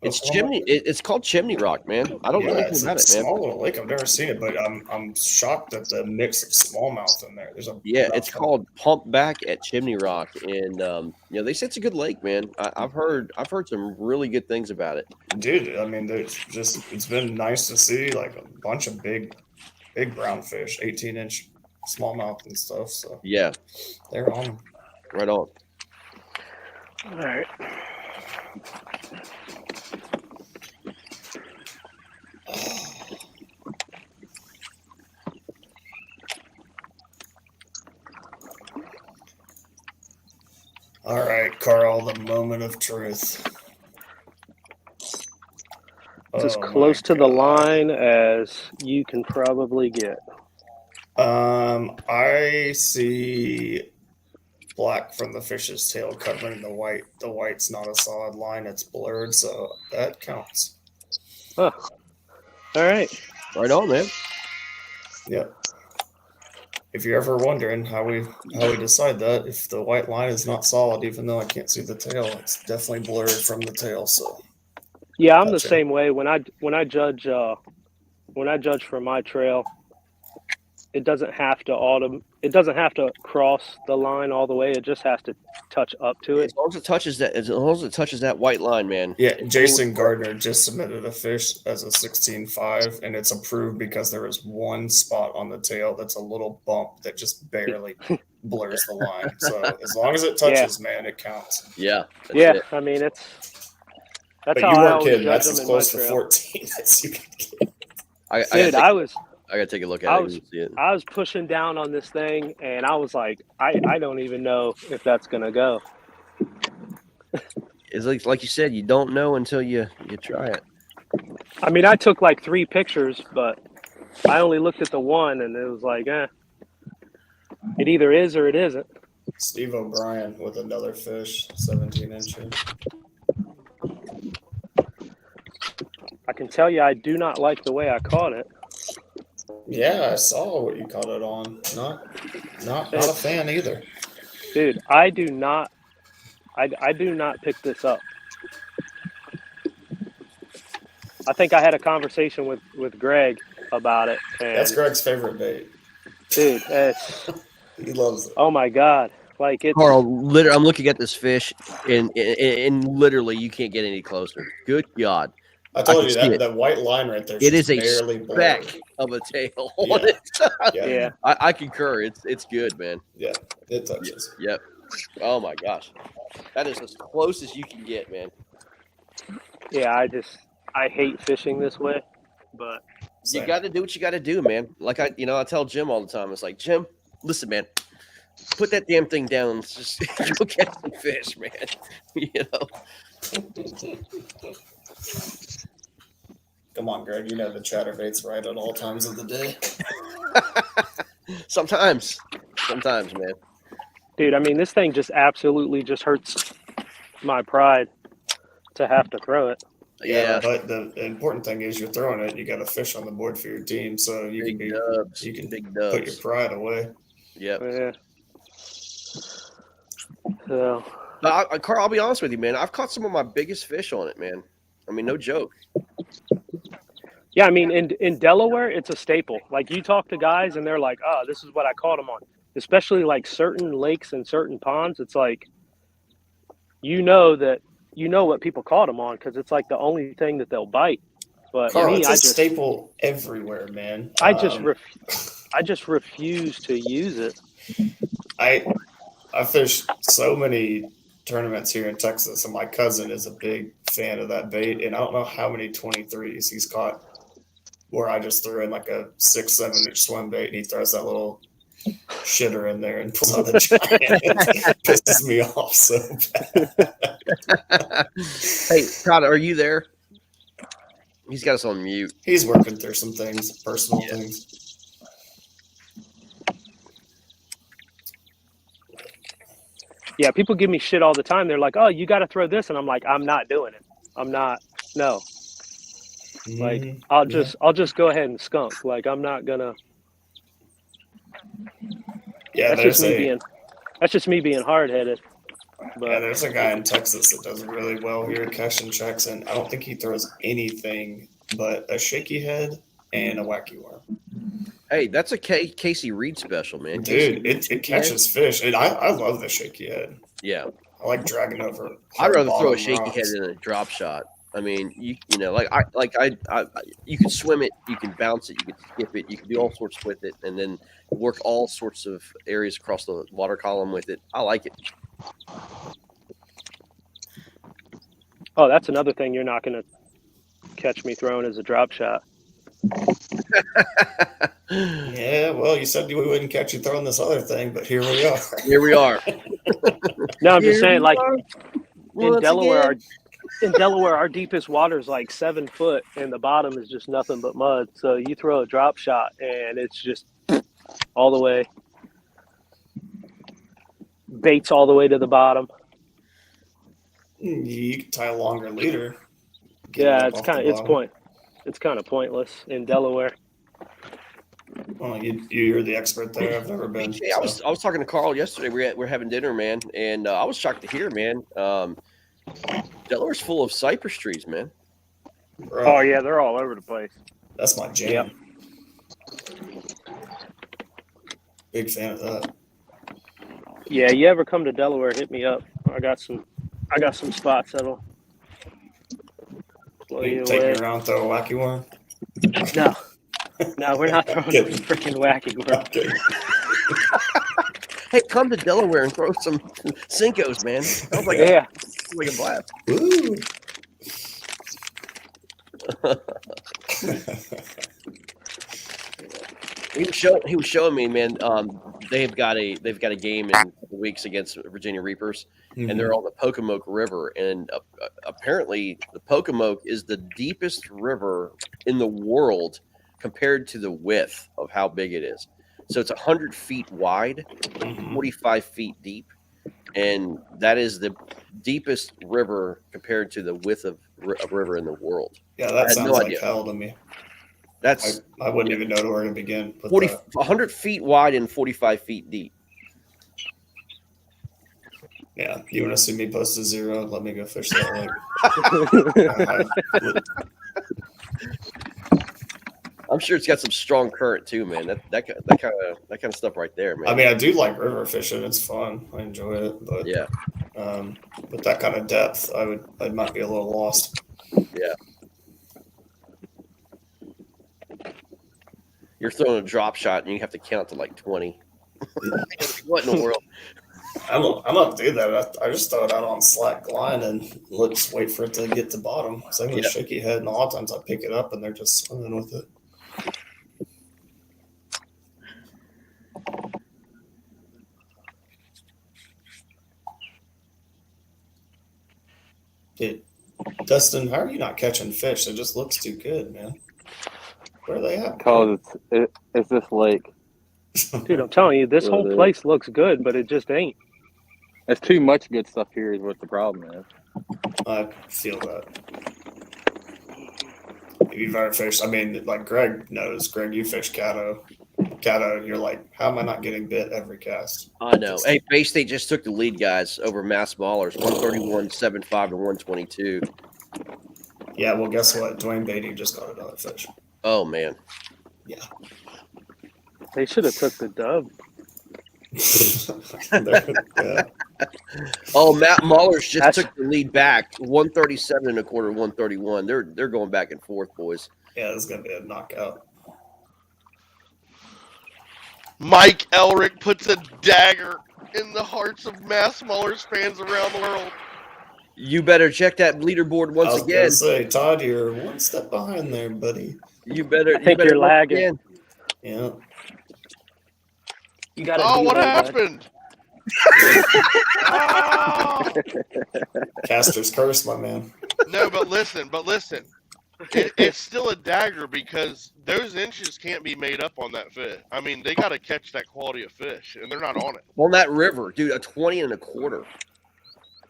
It's Chimney. It's called Chimney Rock, man. I don't know anything
it's
about
a
it, man.
small little lake. I've never seen it, but I'm shocked at the mix of smallmouth in there. There's a
Yeah, it's called Pump Back at Chimney Rock, and they say it's a good lake, man. I've heard some really good things about it,
dude. I mean, it's been nice to see like a bunch of big brown fish, 18-inch smallmouth and stuff. So
yeah,
they're on them.
Right on.
All right.
All right, Carl, the moment of truth.
It's as close to the line as you can probably get.
I see black from the fish's tail covering the white. The white's not a solid line; it's blurred, so that counts.
Huh. All right.
Right on, man.
Yep. If you're ever wondering how we decide that, if the white line is not solid, even though I can't see the tail, it's definitely blurred from the tail. So
Yeah, I'm the
Gotcha.
same way. When I judge for my trail, it doesn't have to it doesn't have to cross the line all the way. It just has to touch up to it.
As long as it touches that white line, man.
Yeah, Jason Gardner just submitted a fish as a 16.5, and it's approved because there is one spot on the tail that's a little bump that just barely blurs the line. So as long as it touches, man, it counts.
Yeah.
Yeah,
it.
I mean that's
But
how
you
I
weren't
always
kidding.
judge
That's
them
as
in
close to
my trail.
14 as you can get.
I gotta take a look at
I
it.
was
and see it.
I was pushing down on this thing, and I was like, I don't even know if that's gonna go.
It's like you said, you don't know until you try it.
I mean, I took like 3 pictures, but I only looked at the one, and it was like, it either is or it isn't.
Steve O'Brien with another fish, 17 inches.
I can tell you, I do not like the way I caught it.
Yeah, I saw what you caught it on. Not a fan either.
Dude, I do not pick this up. I think I had a conversation with Greg about it. And
That's Greg's favorite bait.
Dude,
he loves it.
Oh my God. Like it's
Carl, I'm looking at this fish and literally you can't get any closer. Good God.
I told you that white line right there.
It is a
barely
speck
blurred.
of a tail on it.
Yeah.
I concur. It's good, man.
Yeah, it touches.
Yep. Oh my gosh. That is as close as you can get, man.
Yeah, I hate fishing this way, but
you got to do what you got to do, man. Like I tell Jim all the time. It's like, Jim, listen, man, put that damn thing down. Just go catch some fish, man.
Come on, Greg. You know the chatterbait's right at all times of the day.
Sometimes, man.
Dude, I mean, this thing just absolutely just hurts my pride to have to throw it.
Yeah, but the important thing is you're throwing it. You got a fish on the board for your team, so you can put your pride away.
Yep.
Yeah. So,
Carl, I'll be honest with you, man. I've caught some of my biggest fish on it, man. I mean, no joke.
yeah, I mean, in Delaware, it's a staple. Like you talk to guys, and they're like, "Oh, this is what I caught them on." Especially like certain lakes and certain ponds, it's like you know what people caught them on because it's like the only thing that they'll bite. But
Carl,
me,
it's a staple everywhere, man.
I just refuse to use it.
I fished so many tournaments here in Texas, and my cousin is a big fan of that bait, and I don't know how many 23s he's caught where I just threw in like a 6-7 inch swim bait, and he throws that little shitter in there and pulls out a giant. It pisses me off so bad.
Hey, Todd, are you there? He's got us on mute.
He's working through some things, personal things.
Yeah, people give me shit all the time. They're like, "Oh, you got to throw this," and I'm like, "I'm not doing it. I'm not. No. Like, I'll just go ahead and skunk. Like, I'm not gonna."
Yeah,
that's just me being hard headed.
Yeah, there's a guy in Texas that does really well here cashing checks, and I don't think he throws anything but a shaky head and a wacky worm.
Hey, that's a Casey Reed special, man.
Dude, it catches fish, and I love the shaky head.
Yeah,
I like dragging over.
I'd rather throw a
bottom
shaky
rocks.
head than a drop shot. I mean, you can swim it, you can bounce it, you can skip it, you can do all sorts with it, and then work all sorts of areas across the water column with it. I like it.
Oh, that's another thing you're not going to catch me throwing as a drop shot.
Yeah, well, you said we wouldn't catch you throwing this other thing, but here we are.
Here we are.
No, I'm just saying, like
Once
in Delaware, our deepest water is like 7 foot, and the bottom is just nothing but mud. So you throw a drop shot, and it's just all the way. Baits all the way to the bottom.
You can tie a longer leader.
Yeah, it's kind of pointless in Delaware.
Well, you're the expert there. I've never been.
I was talking to Carl yesterday. We're having dinner, man, and I was shocked to hear, man. Delaware's full of cypress trees, man.
Oh yeah, they're all over the place.
That's my jam. Big fan of that.
Yeah, you ever come to Delaware, hit me up. I got some spots that'll blow
You
you
take
away.
me around, throw a wacky worm.
No, we're not throwing a
Kidding.
freaking wacky worm.
Okay.
Hey, come to Delaware and throw some Cincos, man. Sounds like
Yeah.
like a blast.
Woo.
He was showing me, man. They've got a game in weeks against Virginia Reapers, and they're on the Pocomoke River. And apparently, the Pocomoke is the deepest river in the world compared to the width of how big it is. So it's 100 feet wide, 45 feet deep, and that is the deepest river compared to the width of a river in the world.
Yeah, that sounds like hell to me.
That's
I wouldn't even know where to begin.
100 feet wide and 45 feet deep.
Yeah, you want to see me post a 0? Let me go fish that lake.
I'm sure it's got some strong current too, man. That kind of stuff right there, man.
I mean, I do like river fishing. It's fun. I enjoy it. But
yeah,
with that kind of depth, I might be a little lost.
Yeah. You're throwing a drop shot and you have to count to like 20. What in the world?
I'm not do that. I just throw it out on slack line and let's wait for it to get to bottom. Same with shaky head, and a lot of times I pick it up and they're just swimming with it. Dude, Dustin, how are you not catching fish? It just looks too good, man. Where are they at?
Because it's this lake.
Dude, I'm telling you, this whole place looks good, but it just ain't.
There's too much good stuff here is what the problem is.
I feel that. If you've ever fished, I mean, like Greg knows. Greg, you fish Caddo. Caddo, you're like, how am I not getting bit every cast?
I know. Hey, Bay State just took the lead, guys, over Mass Maulers, 131.75 to 122.
Yeah, well, guess what? Dwayne Beatty just got another fish.
Oh, man.
Yeah.
They should have took the dub.
Yeah.
Oh, Matt Maulers just took the lead back, 137 and a quarter, 131. They're going back and forth, boys.
Yeah, this is gonna be a knockout.
Mike Elric puts a dagger in the hearts of Mass Maulers fans around the world.
You better check that leaderboard once
I was
again.
gonna say, Todd, you're one step behind there, buddy.
You better.
I think you're lagging.
Again.
Yeah.
You got.
Oh, what happened? Oh!
Caster's curse, my man.
No, but listen. It's still a dagger because those inches can't be made up on that fish. I mean, they got to catch that quality of fish, and they're not on it.
On that river, dude, a 20 and a quarter.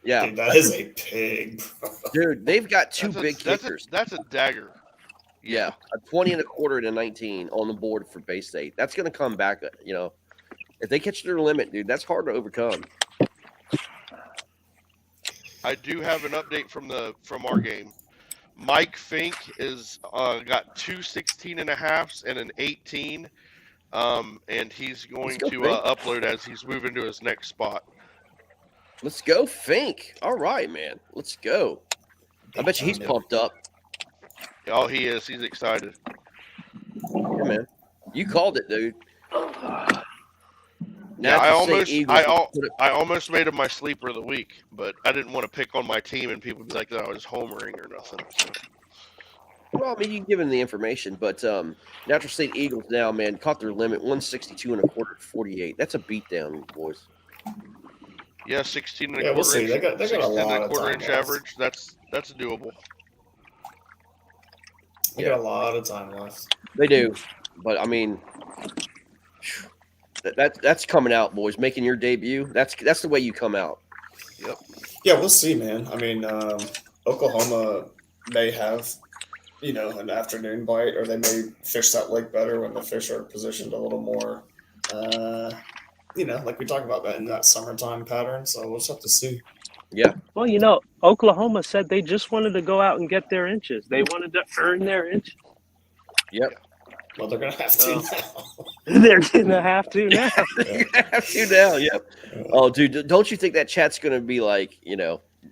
Yeah.
Dude, that is a pig.
Dude, they've got two big kickers.
That's a dagger.
Yeah, a 20 and a quarter and a 19 on the board for Bay State. That's going to come back, you know. If they catch their limit, dude, that's hard to overcome.
I do have an update from our game. Mike Fink is got 2 16.5s and an 18, and he's going to upload as he's moving to his next spot.
Let's go, Fink. All right, man. Let's go. I bet you he's pumped up.
Oh, he is. He's excited.
Yeah, man. You called it, dude.
Yeah, I almost made him my sleeper of the week, but I didn't want to pick on my team and people would be like that I was homering or nothing. So.
Well, I mean, you can give him the information, but Natural State Eagles now, man, caught their limit 162 and a quarter to 48. That's a beatdown, boys.
Yeah, 16 and a
Yeah,
quarter
we'll see.
inch.
They got a lot of time
inch
left.
average. That's doable.
They got a lot of time left.
They do, but I mean, that's coming out, boys. Making your debut. That's the way you come out.
Yep.
Yeah, we'll see, man. I mean, Oklahoma may have, an afternoon bite, or they may fish that lake better when the fish are positioned a little more, like we talked about that in that summertime pattern. So we'll just have to see.
Yeah.
Well, Oklahoma said they just wanted to go out and get their inches. They wanted to earn their inches.
Yep.
Well, they're gonna have to now.
They're gonna have to now.
They're gonna have to now. Yep. Oh, dude, don't you think that chat's gonna be like,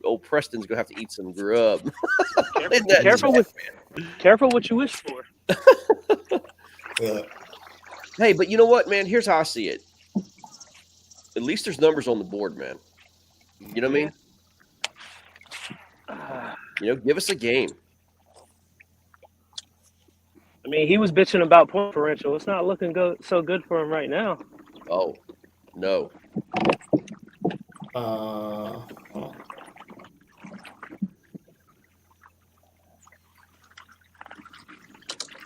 old Preston's gonna have to eat some grub?
Careful what you wish for.
Yeah.
Hey, but you know what, man? Here's how I see it. At least there's numbers on the board, man. You know what I mean? Give us a game.
I mean, he was bitching about point differential. It's not looking so good for him right now.
Oh, no.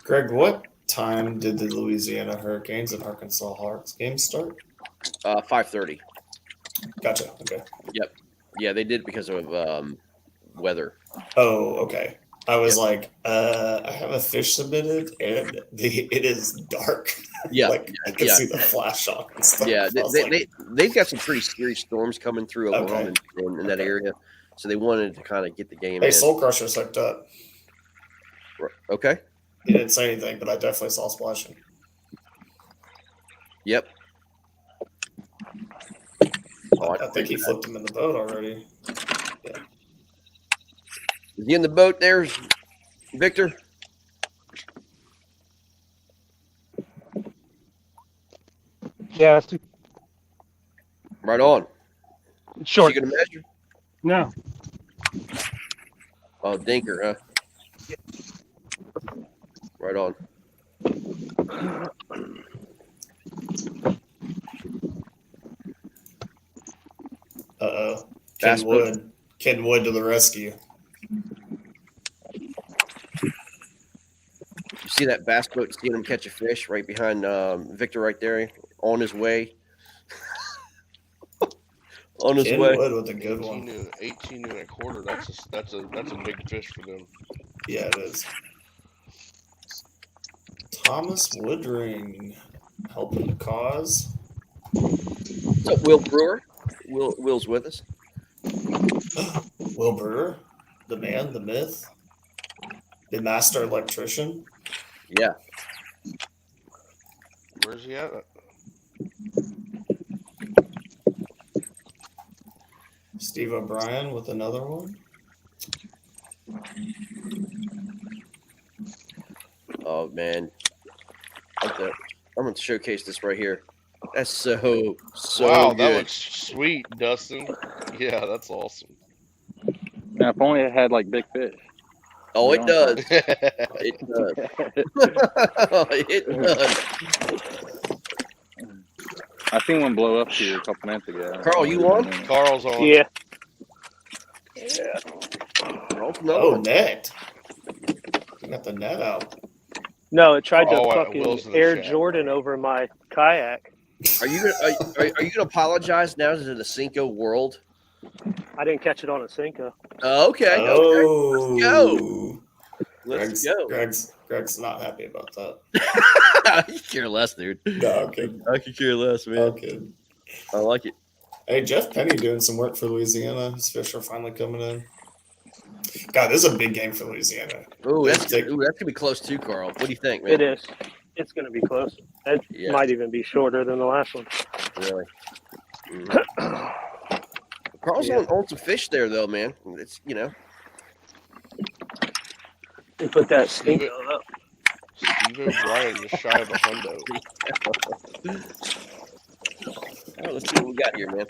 Greg, what time did the Louisiana Hurricanes and Arkansas Hawks game start?
5:30.
Gotcha. Okay.
Yep. Yeah, they did because of weather.
Oh, okay. I was like, I have a fish submitted, and it is dark.
Yeah,
I can see the flash shock and stuff.
Yeah, they've got some pretty serious storms coming through Oklahoma in that area, so they wanted to kind of get the game.
Hey, Soul Crusher's hooked up.
Okay.
He didn't say anything, but I definitely saw splashing.
Yep.
I think he flipped him in the boat already. Yeah.
Is he in the boat there, Victor?
Yeah, that's too
Right on.
short.
Is he gonna measure?
No.
Oh, dinker, huh? Right on.
Uh-oh.
Bass
Ken Wood to the rescue.
You see that bass boat, seeing him catch a fish right behind Victor right there on his way. On his
Ken
way.
Wood with a good one.
18 and a quarter. That's a big fish for them.
Yeah, it is. Thomas Woodring helping the cause.
What's up, Will Brewer? Will's with us.
Will Brewer, the man, the myth, the master electrician.
Yeah.
Where's he at?
Steve O'Brien with another one.
Oh man, I'm gonna showcase this right here. That's so
Wow,
good.
that looks sweet, Dustin. Yeah, that's awesome.
Now, if only it had like big fish.
Oh, it does. It does. It does.
I seen one blow up here a couple minutes ago.
Carl, you on?
Carl's on.
Yeah.
Yeah.
Oh, net. You got the net out.
No, it tried to
Will's
fucking
in the
Air
chat.
Jordan over my kayak.
Are you gonna apologize now to the Cinco world?
I didn't catch it on a Cinco.
Okay.
Oh.
Let's go.
Greg's not happy about that.
I could care less, dude.
No, I'm kidding.
I could care less, man.
I'm kidding.
I like it.
Hey, Jeff Penny doing some work for Louisiana. His fish are finally coming in. God, this is a big game for Louisiana.
Ooh, that's gonna be close too, Carl. What do you think, man?
It is. It's going to be close. It might even be shorter than the last one.
Really? Mm. Carl's on some fish there, though, man. It's
You put that stink up.
Steve O'Brien just shy of a hundo.
Oh, let's see what we got here, man.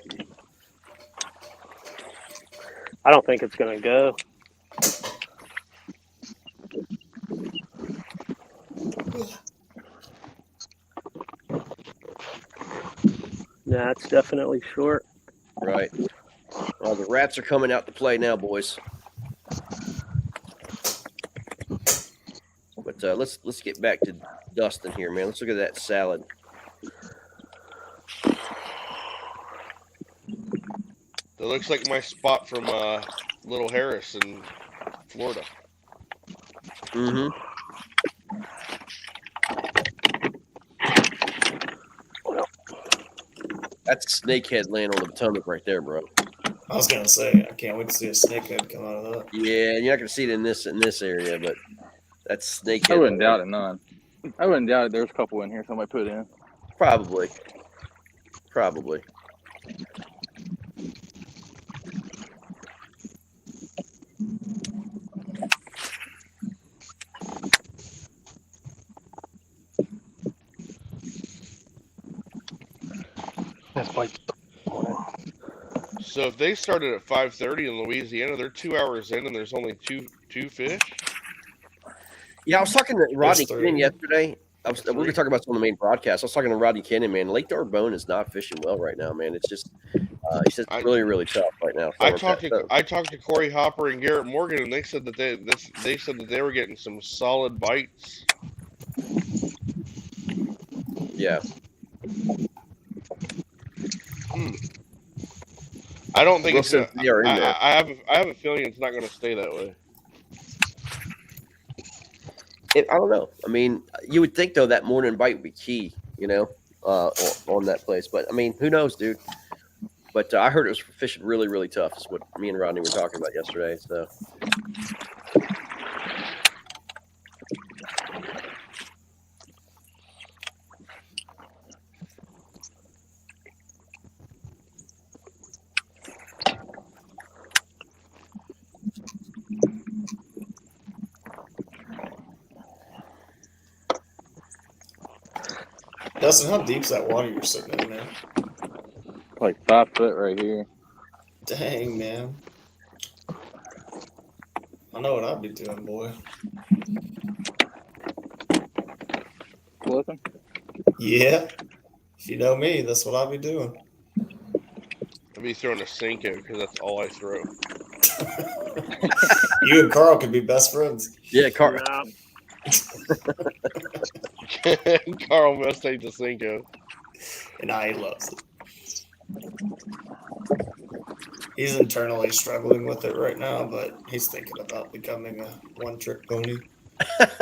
I don't think it's going to go. Nah, it's definitely short.
Right. Well, the rats are coming out to play now, boys. But let's get back to Dustin here, man. Let's look at that salad.
That looks like my spot from Little Harris in Florida.
Mm-hmm. That's snakehead laying on the Potomac right there, bro.
I was gonna say, I can't wait to see a snakehead come out of that.
Yeah, you're not gonna see it in this area, but that's snakehead.
I wouldn't doubt it none. I wouldn't doubt it. There's a couple in here. Somebody put in.
Probably.
That's like.
So if they started at 5:30 in Louisiana, they're 2 hours in, and there's only two fish.
Yeah, I was talking to Rodney
three.
Kenyon yesterday. We were talking about some of the main broadcasts. I was talking to Rodney Kenyon, man. Lake D'Arbonne is not fishing well right now, man. It's just he says it's really, really tough right now.
I talked to Corey Hopper and Garrett Morgan, and they said that they were getting some solid bites.
Yeah.
I don't think it's.
They are in there.
I have a feeling it's not going to stay that way.
I don't know. I mean, you would think though that morning bite would be key, on that place. But I mean, who knows, dude? But I heard it was fishing really, really tough. Is what me and Rodney were talking about yesterday. So.
Dustin, how deep's that water you're sitting in, man?
Like 5 foot right here.
Dang, man. I know what I'd be doing, boy.
Flipping?
Yeah. If you know me, that's what I'd be doing.
I'd be throwing a Cinco because that's all I throw.
You and Carl could be best friends.
Yeah, Carl.
Carl must take the Cinco.
And he loves it. He's internally struggling with it right now, but he's thinking about becoming a one-trick pony.
That's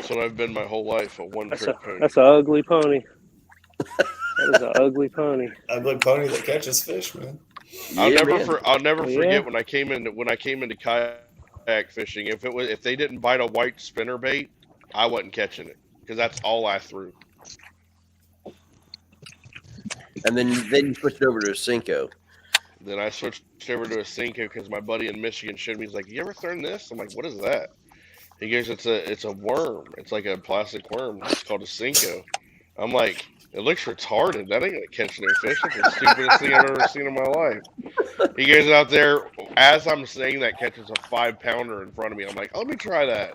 what I've been my whole life, a one-trick pony.
That's an ugly pony. That is an ugly pony.
Ugly pony that catches fish, man.
I'll never forget when I came into kayak fishing. If they didn't bite a white spinner bait, I wasn't catching it because that's all I threw.
And then you switched over to a Cinco.
Then I switched over to a Cinco because my buddy in Michigan showed me. He's like, "You ever thrown this?" I'm like, "What is that?" He goes, "It's a worm. It's like a plastic worm. It's called a Cinco." I'm like, "It looks retarded. That ain't gonna catch no fish. That's the stupidest thing I've ever seen in my life." He goes out there as I'm saying that, catches a 5-pounder in front of me. I'm like, "Let me try that."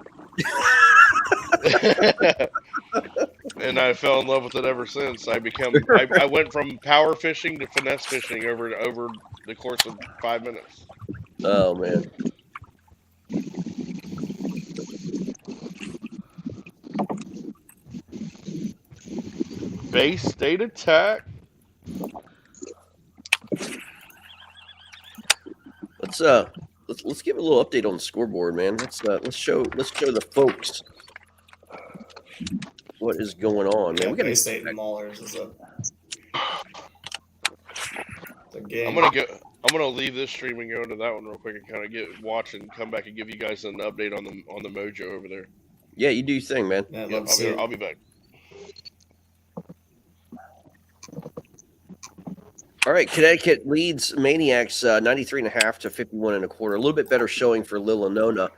And I fell in love with it ever since. I went from power fishing to finesse fishing over the course of 5 minutes.
Oh man.
Base state attack.
Let's give a little update on the scoreboard, man. Let's show the folks what is going on, man.
Yeah,
We got
Bay-State and Maulers is a game.
I'm gonna leave this stream and go into that one real quick and kind of watch and come back and give you guys an update on the mojo over there.
Yeah, you do your thing, man.
Yeah,
I'll be back.
All right, Connecticut leads Maniacs 93.5 to 51.25. A little bit better showing for Lil Nona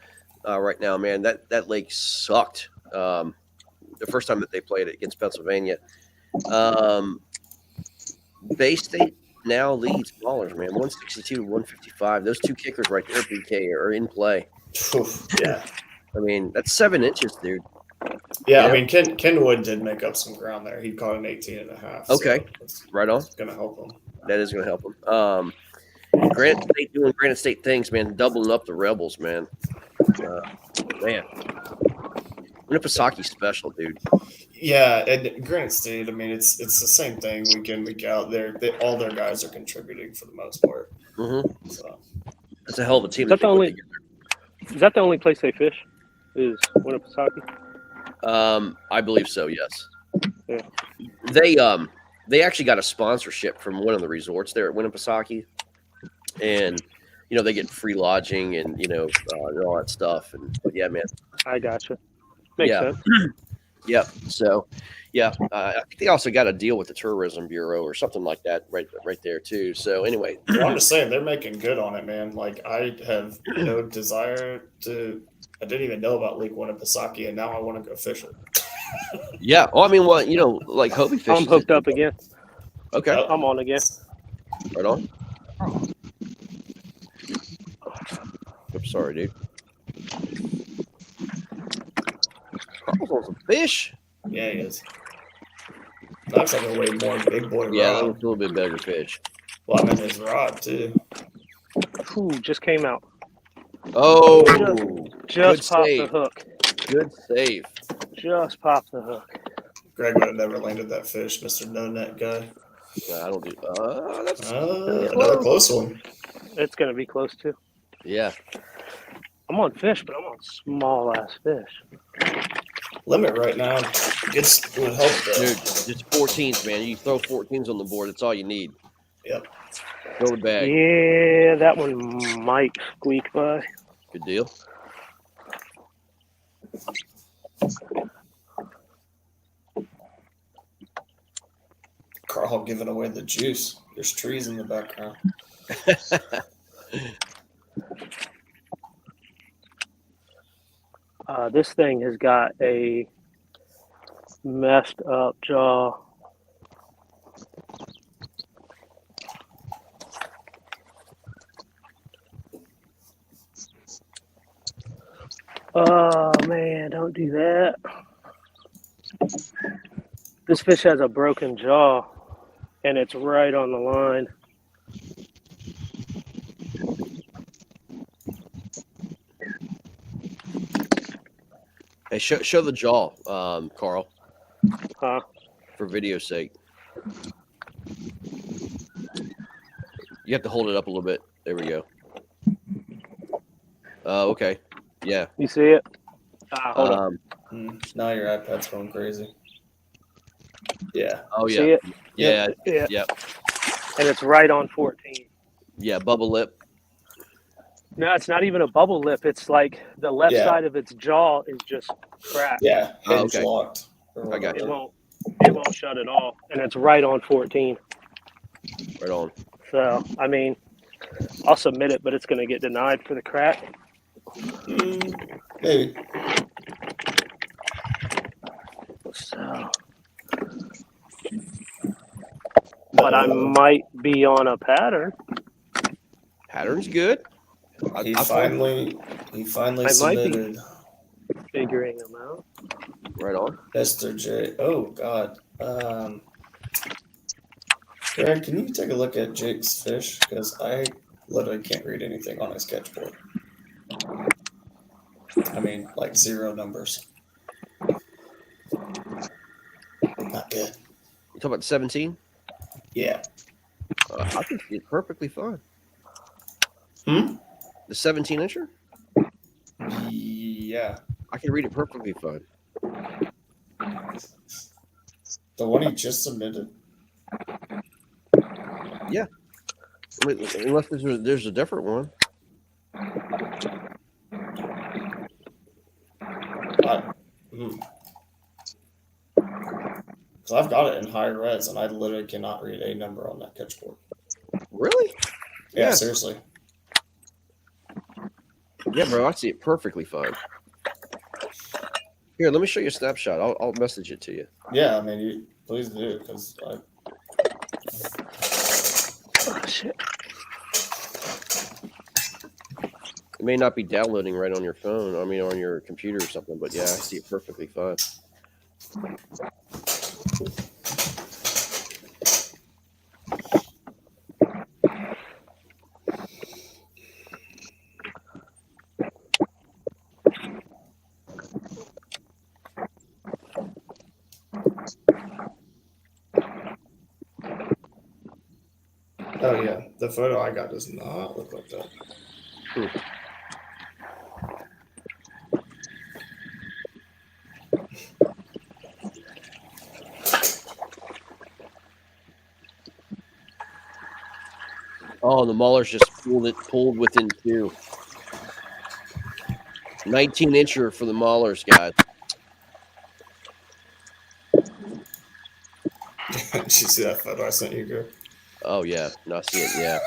right now, man. That lake sucked the first time that they played it against Pennsylvania. Bay State now leads Ballers, man, 162 to 155. Those two kickers right there, BK, are in play.
Yeah.
I mean, that's 7 inches, dude.
Yeah, I mean, Ken Wood did make up some ground there. He caught an 18.5.
Okay,
so
right on.
It's going to help him.
That is going to help him. Granite State doing Granite State things, man, doubling up the Rebels, man. Man. Winnipesaukee special, dude.
Yeah, and Granite State, I mean, it's the same thing week in, week out. All their guys are contributing for the most part.
Mm-hmm.
So
that's a hell of a team.
Is that the only place they fish? Is Winnipesaukee?
I believe so. Yes.
Yeah.
They actually got a sponsorship from one of the resorts there at Winnipesaukee, and they get free lodging and and all that stuff. And but yeah, man,
I gotcha. Makes
yeah,
sense.
yep. So yeah, I think they also got a deal with the Tourism Bureau or something like that, right there too. So anyway,
Well, I'm just saying they're making good on it, man. Like I have no desire to. I didn't even know about Lake Winnipesaukee, and now I want to go fishing.
yeah. Well, I mean, like Hobie Fish.
I'm hooked up again.
Okay,
Yep.
I'm on again.
right on. I'm sorry, dude. Carl's on some fish.
Yeah, he is. That's like a way more big boy
Yeah, that
rod.
was a little bit bigger fish.
Well, I mean his rod too.
Ooh, just came out.
Oh,
Just
good
popped
save.
the hook.
Good save.
Just popped the hook.
Greg would have never landed that fish, Mr. No Net guy.
I don't do. That's
Another close one.
It's gonna be close too.
Yeah.
I'm on fish, but I'm on small ass fish.
Limit right now would help though.
Dude, just 14s, man. You throw 14s on the board. That's all you need.
Yep.
Throw the bag.
Yeah, that one might squeak by.
Good deal.
Carl giving away the juice. There's trees in the background.
This thing has got a messed up jaw. Oh man, don't do that. This fish has a broken jaw and it's right on the line.
Hey, show the jaw, Carl.
Huh?
For video's sake. You have to hold it up a little bit. There we go. Okay. Yeah.
You see it? Hold on.
Now your iPad's going crazy. Yeah.
Oh yeah.
See it?
Yeah.
Yeah.
Yep.
And it's right on 14.
Yeah. Bubble lip.
No, it's not even a bubble lip. It's like the left side of its jaw is just cracked.
Yeah. Hinge
Okay.
locked.
I got
It
you.
won't shut at all. And it's right on 14.
Right on.
So, I mean, I'll submit it, but it's going to get denied for the crack.
Maybe.
So, but I might be on a pattern.
Pattern's good.
He finally
I might
submitted.
be figuring them out.
Right on.
Mr. J. Oh God. Greg, can you take a look at Jake's fish? Because I literally can't read anything on his sketchboard. I mean, like 0 numbers. Not good.
You talking about the 17?
Yeah.
I think it's perfectly fine.
Hmm?
The 17 incher?
Yeah.
I can read it perfectly fine.
The one he just submitted.
Yeah. I mean, unless there's a different one.
Because I've got it in high res, and I literally cannot read a number on that sketchboard.
Really?
Yeah, seriously.
Yeah, bro, I see it perfectly fine. Here, let me show you a snapshot. I'll message it to you.
Yeah, I mean, you please do, because I.
Oh, shit.
It may not be downloading right on your phone, I mean, on your computer or something, but yeah, I see it perfectly fine.
Oh yeah, the photo I got does not look like that.
Oh, the Maulers just pulled within 2. 19-incher for the Maulers, guys.
Did you see that photo I sent you, Greg?
Oh yeah, no, I see it. Yeah.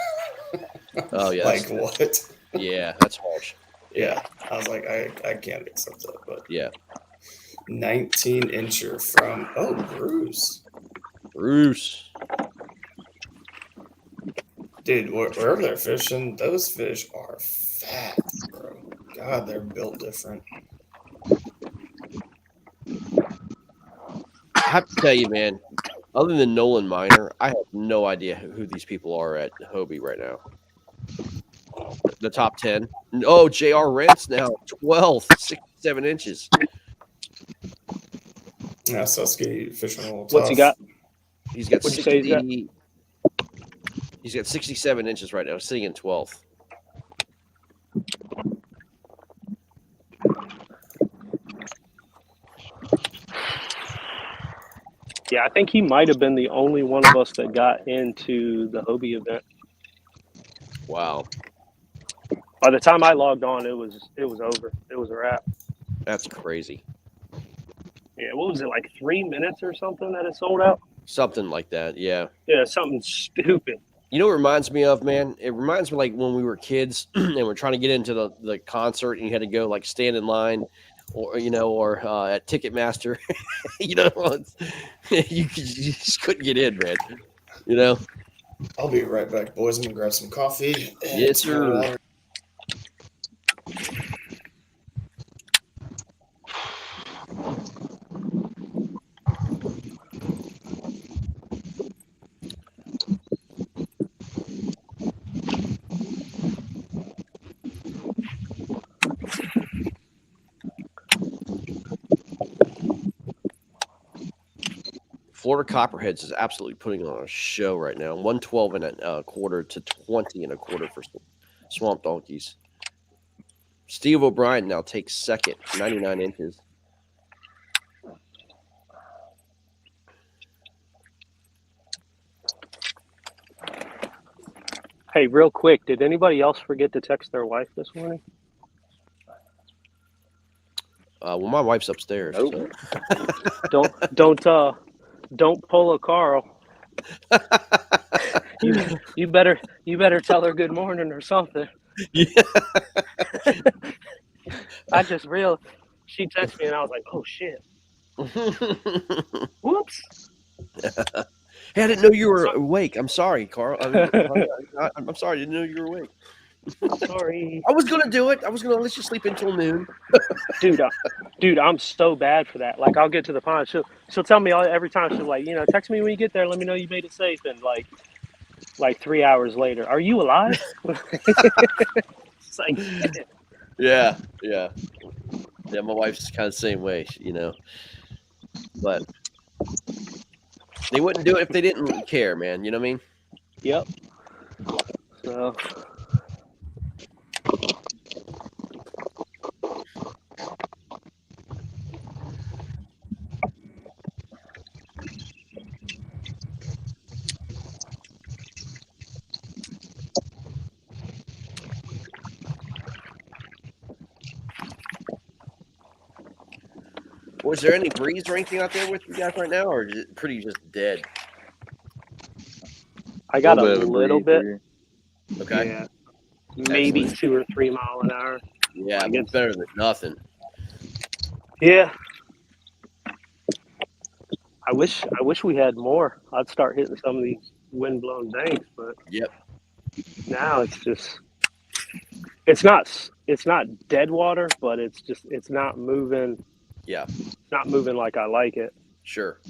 Oh yeah.
Like what?
Yeah, that's harsh.
Yeah, I was like, I can't accept that, but
Yeah.
19-incher from Bruce.
Bruce.
Dude, wherever they're fishing, those fish are fat, bro. God, they're built different.
I have to tell you, man, other than Nolan Miner, I have no idea who these people are at Hobie right now. The top 10. Oh, J.R. Rent's now 12th, 67 inches.
Yeah, Susky fishing a little tough.
What's he got?
He's got
What'd you say he's got?
He's got 67 inches right now, sitting in 12th.
Yeah, I think he might have been the only one of us that got into the Hobie event.
Wow.
By the time I logged on, it was over. It was a wrap.
That's crazy.
Yeah, what was it, like 3 minutes or something that it sold out?
Something like that, yeah.
Yeah, something stupid.
You know what it reminds me of, man? It reminds me like when we were kids and we're trying to get into the concert and you had to go like stand in line or at Ticketmaster. You just couldn't get in, man.
I'll be right back, boys. I'm gonna grab some coffee.
Yes, sir. Florida Copperheads is absolutely putting on a show right now. 112 and a quarter to 20 and a quarter for Swamp Donkeys. Steve O'Brien now takes second, 99 inches.
Hey, real quick, did anybody else forget to text their wife this morning?
Well, my wife's upstairs.
Nope. So. Don't pull a Carl. You better tell her good morning or something.
Yeah.
I just realized she texted me and I was like, oh shit. Whoops.
Hey, I didn't know you were awake. I'm sorry, Carl. I'm sorry. I didn't know you were awake.
Sorry.
I was gonna do it. I was gonna let you sleep until noon.
Dude, I'm so bad for that. Like, I'll get to the pond. She'll tell me every time. She's like, text me when you get there. Let me know you made it safe. And like 3 hours later, are you alive? It's like,
Yeah. My wife's kind of the same way, But they wouldn't do it if they didn't care, man. You know what I mean?
Yep. So.
Was there any breeze or anything out there with you guys right now, or is it pretty just dead?
I got a little bit.
Okay.
Yeah. Maybe 2 or 3 mile an hour.
Yeah, it's better than nothing.
Yeah. I wish we had more. I'd start hitting some of these wind-blown banks, but
yep.
Now it's not dead water, but it's not moving.
Yeah.
It's not moving like I like it.
Sure.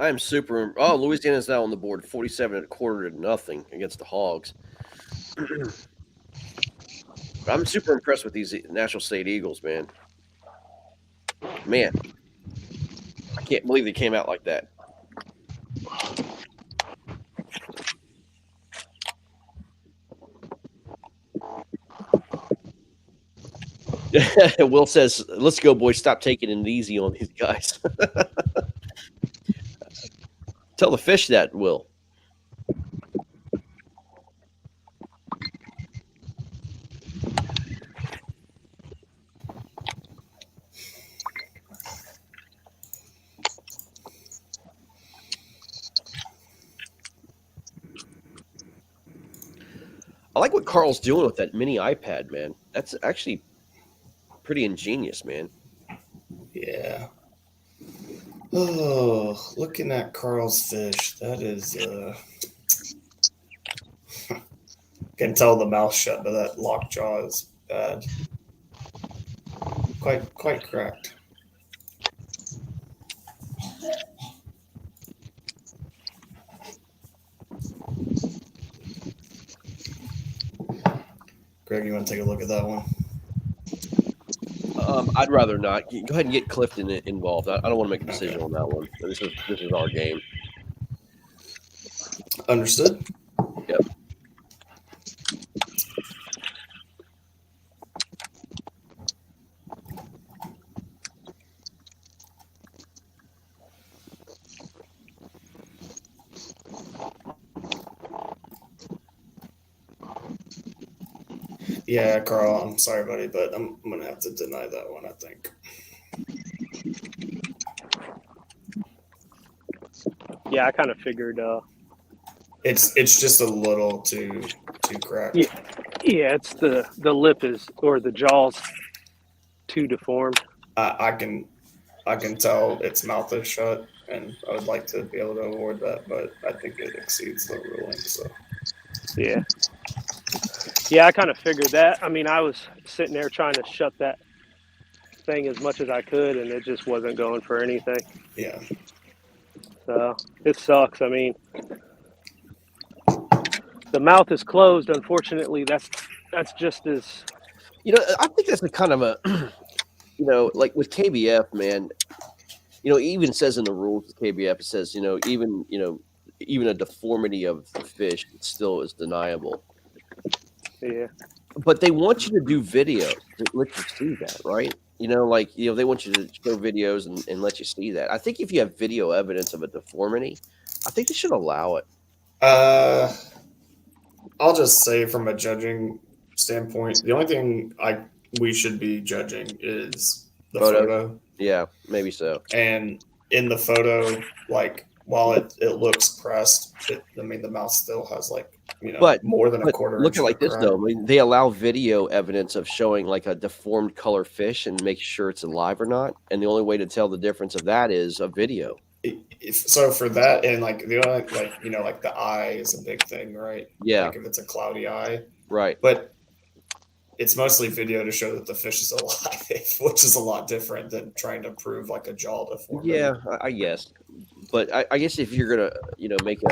I am super. Oh, Louisiana's now on the board, 47.25 to nothing against the Hogs. I'm super impressed with these National State Eagles, man. Man, I can't believe they came out like that. Will says, "Let's go, boys. Stop taking it easy on these guys." Tell the fish that, Will. I like what Carl's doing with that mini iPad, man. That's actually pretty ingenious, man.
Yeah. Oh, looking at Carl's fish, that is can tell the mouth shut, but that lockjaw is bad. Quite cracked. Greg, you want to take a look at that one?
I'd rather not. Go ahead and get Clifton involved. I don't want to make a decision on that one. This is our game.
Understood.
Yep.
Yeah, Carl, I'm sorry, buddy, but I'm gonna have to deny that one, I think.
Yeah, I kind of figured.
It's just a little too cracked.
Yeah, it's the lip is, or the jaw's too deformed.
I can tell its mouth is shut, and I would like to be able to avoid that, but I think it exceeds the ruling. So
yeah, I kind of figured that. I mean, I was sitting there trying to shut that thing as much as I could, and it just wasn't going for anything.
Yeah.
So it sucks. I mean, the mouth is closed. Unfortunately, that's just as.
I think that's a kind of a, like with KBF, man. It even says in the rules with KBF, it says, even a deformity of the fish still is deniable.
Yeah.
But they want you to do video to let you see that, right? They want you to show videos and let you see that. I think if you have video evidence of a deformity, I think they should allow it.
I'll just say from a judging standpoint, the only thing we should be judging is the photo.
Yeah, maybe so.
And in the photo, like, while it looks pressed, the mouth still has more than a quarter.
Look at like this though. I mean, they allow video evidence of showing like a deformed color fish and make sure it's alive or not. And the only way to tell the difference of that is a video.
So for that, and the only the eye is a big thing, right?
Yeah.
Like if it's a cloudy eye,
right?
But it's mostly video to show that the fish is alive, which is a lot different than trying to prove like a jaw deformity.
Yeah, I guess. But I guess if you're gonna, make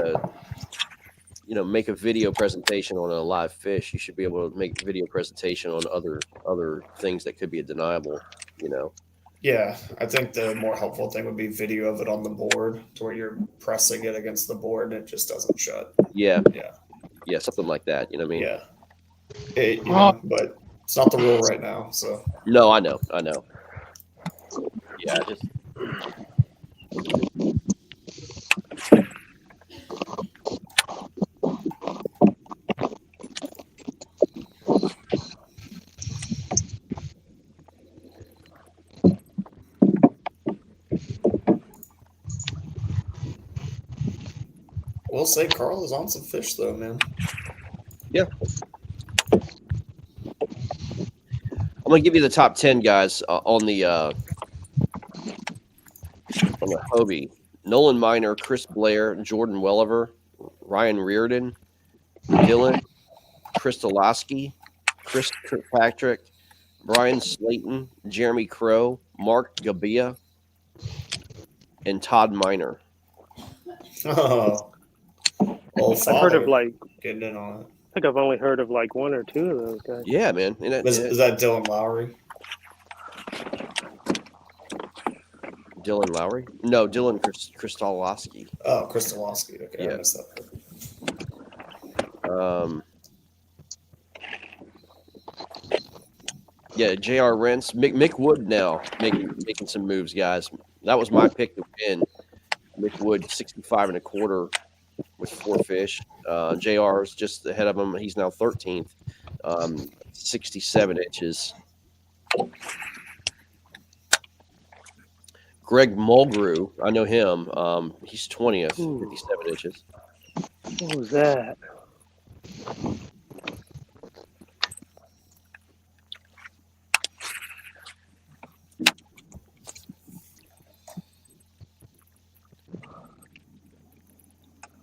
a video presentation on a live fish, you should be able to make video presentation on other things that could be deniable.
Yeah, I think the more helpful thing would be video of it on the board, to where you're pressing it against the board and it just doesn't shut.
Yeah, something like that. You know what I mean?
But it's not the rule right now. So
no, I know. Yeah,
we'll say Carl is on some fish though, man.
Yeah. I'm gonna give you the top 10 guys on the Hobie: Nolan Miner, Chris Blair, Jordan Welliver, Ryan Reardon, Dylan, Kristolowski, Chris Kirkpatrick, Brian Slayton, Jeremy Crow, Mark Gabia, and Todd Miner.
Oh, old
I've heard of
father
like,
getting in on it.
I think I've only heard of like one or two of those guys.
Yeah, man. And
Is that Dylan Lowry?
Dylan Lowry? No, Dylan Kristolowski.
Oh, Kristolowski. Okay,
Yeah.
I missed that.
Yeah, J.R. Rents. Mick Wood now making some moves, guys. That was my pick to win. Mick Wood, 65.25 with 4 fish. JR is just ahead of him. He's now 13th, 67 inches. Greg Mulgrew, I know him. He's 20th, 57 inches.
What was that?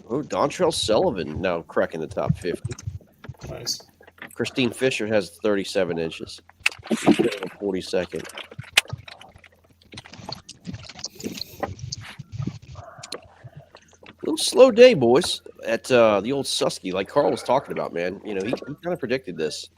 Oh, Dontrell Sullivan now cracking the top 50.
Nice.
Christine Fisher has 37 inches. She's 42nd. Little slow day, boys, at the old Susky, like Carl was talking about, man. You know, he kind of predicted this.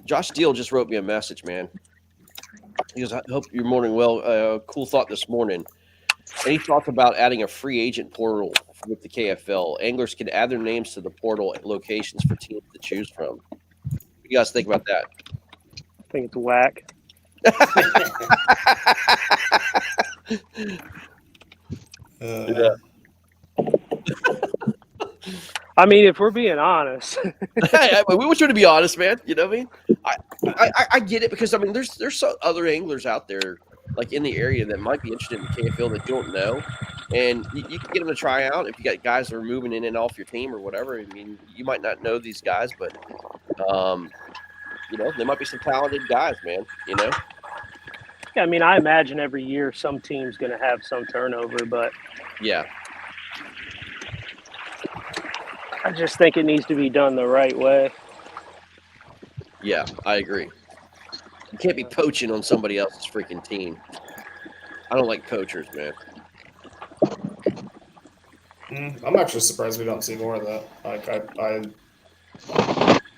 Josh Deal just wrote me a message, man. He goes, I hope you're morning well. Cool thought this morning. Any thoughts about adding a free agent portal with the KFL? Anglers can add their names to the portal at locations for teams to choose from. What do you guys think about that?
I think it's whack. I mean, if we're being honest,
we want you to be honest, man. You know what I mean? I get it because I mean, there's some other anglers out there like in the area that might be interested in the KFL that you don't know, and you can get them to try out if you got guys that are moving in and off your team or whatever. I mean, you might not know these guys, but you know, there might be some talented guys, man. You know?
I mean, I imagine every year some team's going to have some turnover, but
yeah.
I just think it needs to be done the right way.
Yeah, I agree. You can't be poaching on somebody else's freaking team. I don't like poachers, man.
I'm actually surprised we don't see more of that. Like I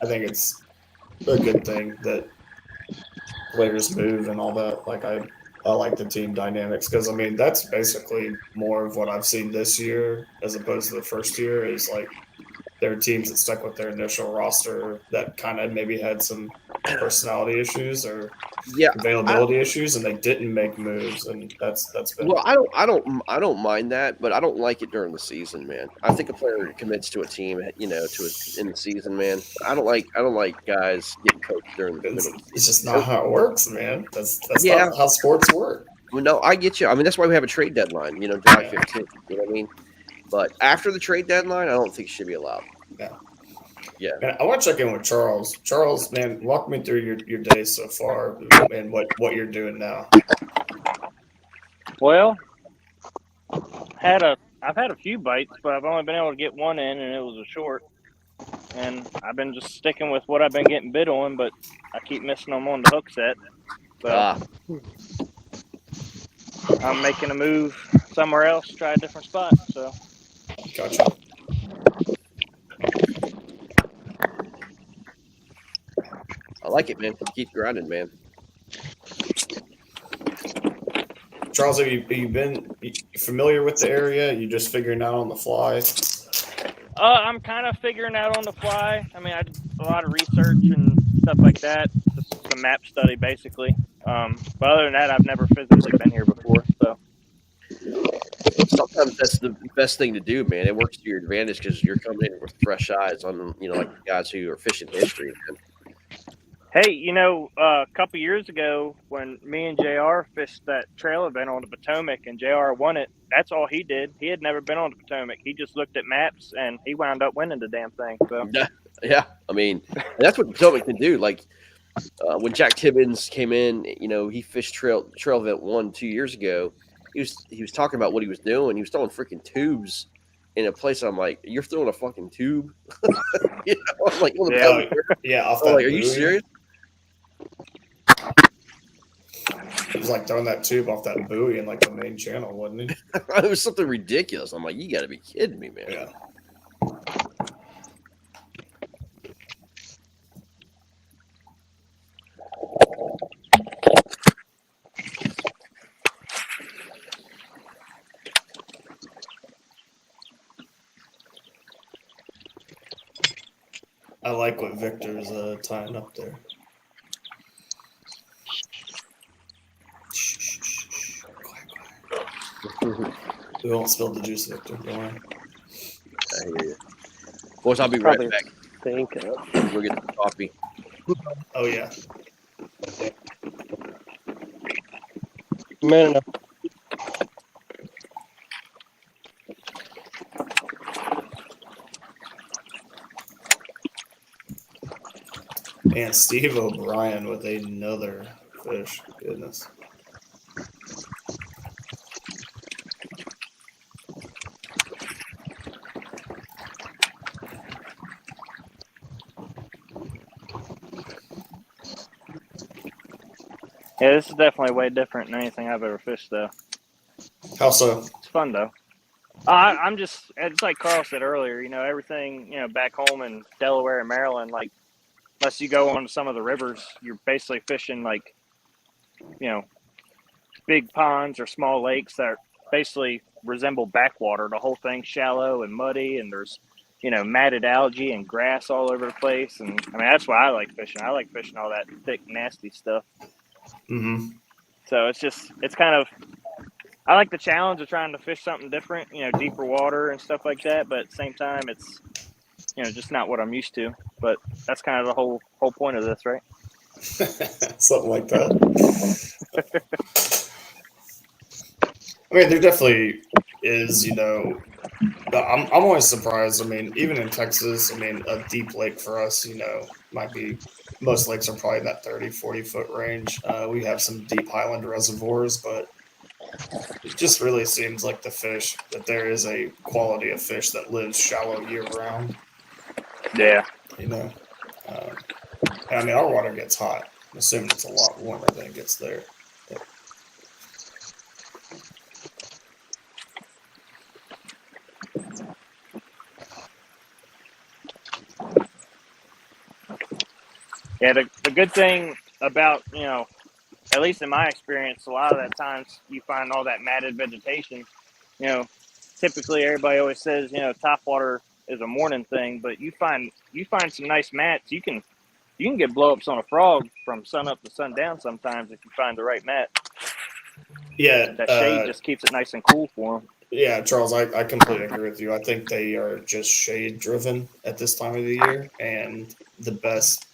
think it's a good thing that players move and all that. Like I like the team dynamics because I mean that's basically more of what I've seen this year as opposed to the first year is like there are teams that stuck with their initial roster that kind of maybe had some personality issues or availability issues, and they didn't make moves, and that's been.
Well, I don't mind that, but I don't like it during the season, man. I think a player commits to a team, you know, in the season, man. I don't like guys getting coached during the middle.
It's just not how it works, man. That's not how sports work.
Well, no, I get you. I mean, that's why we have a trade deadline, you know, July 15th. You know what I mean? But after the trade deadline, I don't think it should be allowed.
No.
Yeah.
And I want to check in with Charles. Charles, man, walk me through your day so far and what you're doing now.
Well, I've had a few bites, but I've only been able to get one in, and it was a short. And I've been just sticking with what I've been getting bid on, but I keep missing them on the hook set. So I'm making a move somewhere else, try a different spot. So.
Gotcha.
I like it, man. Keep grinding, man.
Charles, have you been familiar with the area? You just figuring out on the fly?
I'm kind of figuring out on the fly. I mean, I did a lot of research and stuff like that. Just some map study, basically. But other than that, I've never physically been here before. So
sometimes that's the best thing to do, man. It works to your advantage because you're coming in with fresh eyes on, you know, like the guys who are fishing history. Man.
Hey, you know, a couple years ago when me and JR fished that trail event on the Potomac and JR won it, that's all he did. He had never been on the Potomac. He just looked at maps and he wound up winning the damn thing. So
Yeah. I mean, that's what Potomac can do. Like when Jack Tibbins came in, you know, he fished trail event 1-2 years ago. He was talking about what he was doing. He was throwing freaking tubes in a place. I'm like, you're throwing a fucking tube? You know, I'm like, on the
Yeah,
Potomac.
yeah, off
I'm
that
like, are you
buoy.
serious?
It was like throwing that tube off that buoy in like the main channel, wasn't he?
It was something ridiculous. I'm like, you got to be kidding me, man.
Yeah. I like what Victor's tying up there. We won't spill the juice, Victor. Don't worry.
I hear you. Boys, I'll be right
Probably
back.
think of.
We'll get some coffee.
Oh, yeah.
Man,
And Steve O'Brien with another fish. Goodness.
yeah, this is definitely way different than anything I've ever fished, though.
How so?
It's fun though. I'm just, it's like Carl said earlier, you know, everything, you know, back home in Delaware and Maryland, like, unless you go on some of the rivers, you're basically fishing like, you know, big ponds or small lakes that basically resemble backwater. The whole thing's shallow and muddy, and there's, you know, matted algae and grass all over the place. And I mean, that's why I like fishing. I like fishing all that thick, nasty stuff.
Mm-hmm.
So it's kind of, I like the challenge of trying to fish something different, you know, deeper water and stuff like that. But at the same time, it's, you know, just not what I'm used to. But that's kind of the whole point of this, right?
Something like that. I mean, there definitely is, you know, I'm always surprised. I mean, even in Texas, I mean, a deep lake for us, you know, might be, most lakes are probably in that 30, 40-foot range. We have some deep highland reservoirs, but it just really seems like that there is a quality of fish that lives shallow year round.
Yeah.
You know, I mean, our water gets hot. I'm assuming it's a lot warmer than it gets there.
Yeah, the good thing about, you know, at least in my experience, a lot of that times you find all that matted vegetation. You know, typically everybody always says, you know, topwater is a morning thing, but you find some nice mats. You can get blowups on a frog from sun up to sundown sometimes if you find the right mat.
Yeah,
That shade just keeps it nice and cool for them.
Yeah, Charles, I completely agree with you. I think they are just shade driven at this time of the year, and the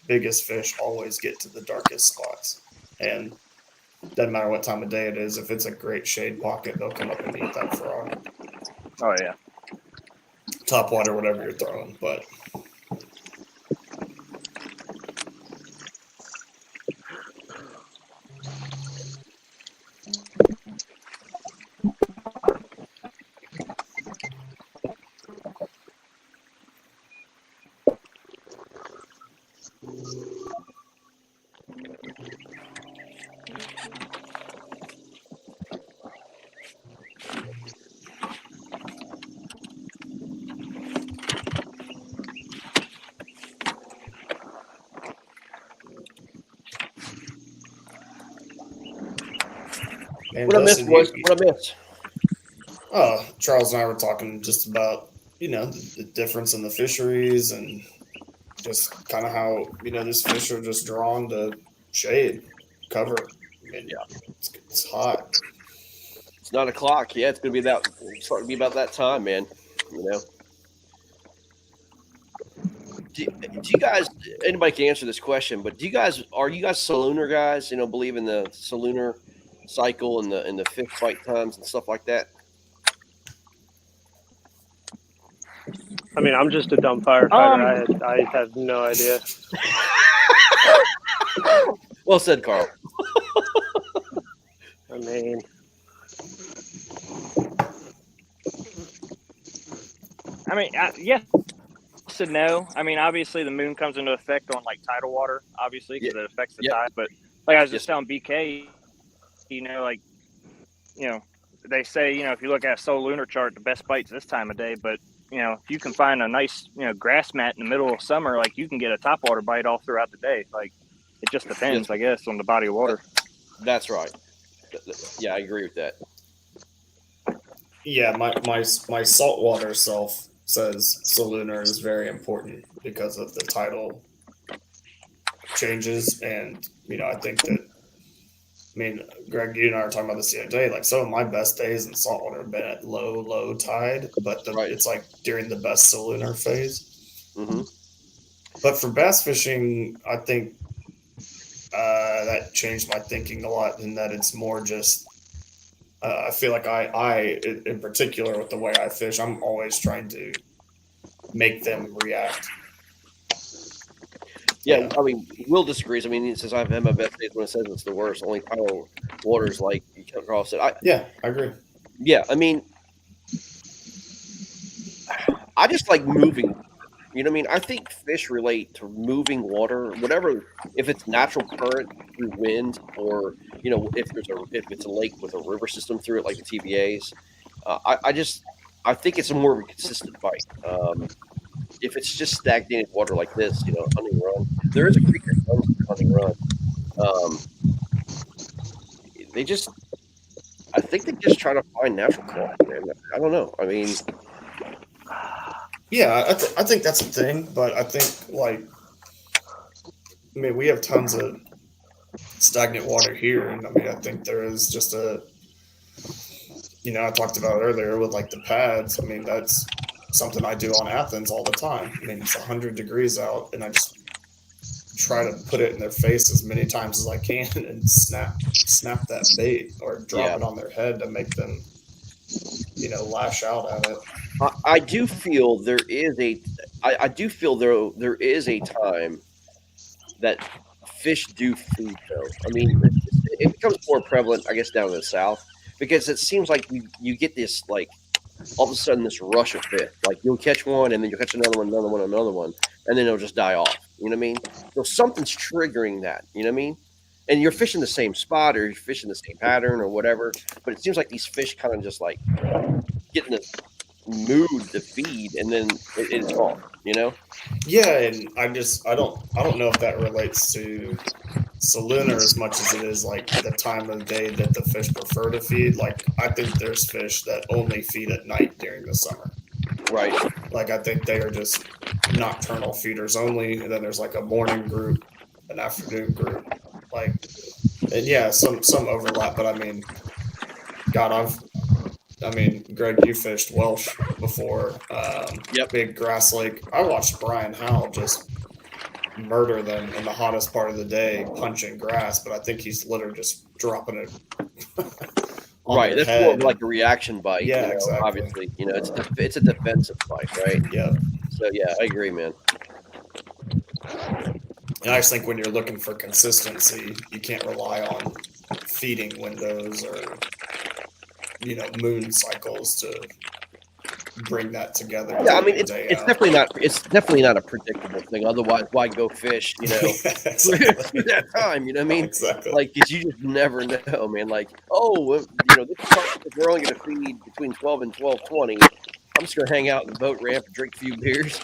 biggest fish always get to the darkest spots. And doesn't matter what time of day it is, if it's a great shade pocket, they'll come up and eat that frog.
Oh yeah.
Top water, whatever you're throwing, but
What I missed, boys? What I missed?
Charles and I were talking just about, you know, the difference in the fisheries and just kind of how, you know, these fish are just drawn to shade, cover. I mean,
yeah,
it's hot.
It's 9 o'clock. Yeah, it's starting to be about that time, man. You know. do you guys? Anybody can answer this question, but are you guys salooner guys? Believe in the salooner cycle and the fish bite times and stuff like that.
I mean, I'm just a dumb firefighter. I have no idea.
Well said, Carl.
I mean,
yes and no. I mean, obviously the moon comes into effect on like tidal water, obviously, because it affects the tide. But like I was just telling BK, they say, if you look at a solar lunar chart, the best bites this time of day. But if you can find a nice, grass mat in the middle of summer, like you can get a topwater bite all throughout the day. Like it just depends, I guess, on the body of water.
That's right. Yeah, I agree with that.
Yeah, my saltwater self says salooner is very important because of the tidal changes, and I think that. I mean, Greg, you and I were talking about this the other day. Like, some of my best days in saltwater have been at low tide, but it's like during the best salooner phase.
Mm-hmm.
But for bass fishing, I think that changed my thinking a lot in that it's more just. I feel like I, in particular, with the way I fish, I'm always trying to make them react.
Yeah, I mean, Will disagrees. I mean, he says I've had my best days when it says it's the worst. Only tidal waters, like Carl said.
I agree.
Yeah, I mean, I just like moving. You know what I mean? I think fish relate to moving water, whatever. If it's natural current through wind, or if it's a lake with a river system through it, like the TBAs. I think it's a more of a consistent bite. If it's just stagnated water like this, hunting run. There is a creek that runs through hunting run. I think they just try to find natural quality, man. I don't know. I mean,
yeah, I think that's a thing, but I think we have tons of stagnant water here, and I think there is just I talked about earlier with like the pads. I mean, that's something I do on Athens all the time. I mean, it's 100 degrees out, and I just try to put it in their face as many times as I can and snap that bait or drop it on their head to make them, lash out at it.
I do feel there is a time that fish do feed, though. I mean, it becomes more prevalent, I guess, down in the South, because it seems like you get this, like, all of a sudden this rush of fish. Like, you'll catch one, and then you'll catch another one, and then it'll just die off. You know what I mean? So something's triggering that. You know what I mean? And you're fishing the same spot, or you're fishing the same pattern, or whatever. But it seems like these fish kind of just like get in this mood to feed, and then it's gone.
Yeah, and I don't know if that relates to salooner as much as it is like the time of day that the fish prefer to feed. Like, I think there's fish that only feed at night during the summer.
Right.
Like, I think they are just nocturnal feeders only, and then there's like a morning group, an afternoon group, like, and yeah, some overlap. But I mean, God, Greg, you fished Welsh before. Big Grass Lake. I watched Brian Howell just murder them in the hottest part of the day, punching grass. But I think he's literally just dropping it.
Right, that's more of like a reaction bite.
Yeah, exactly.
Obviously, it's a defensive bite, right?
Yeah.
So yeah, I agree, man.
And I just think when you're looking for consistency, you can't rely on feeding windows or moon cycles to bring that together.
Yeah, I mean, it's definitely not a predictable thing. Otherwise, why go fish? Through that time. You know what I mean?
Exactly.
Like, because you just never know, man. Like, this is we're only going to feed between 12 and 12:20. I'm just going to hang out in the boat ramp and drink a few beers.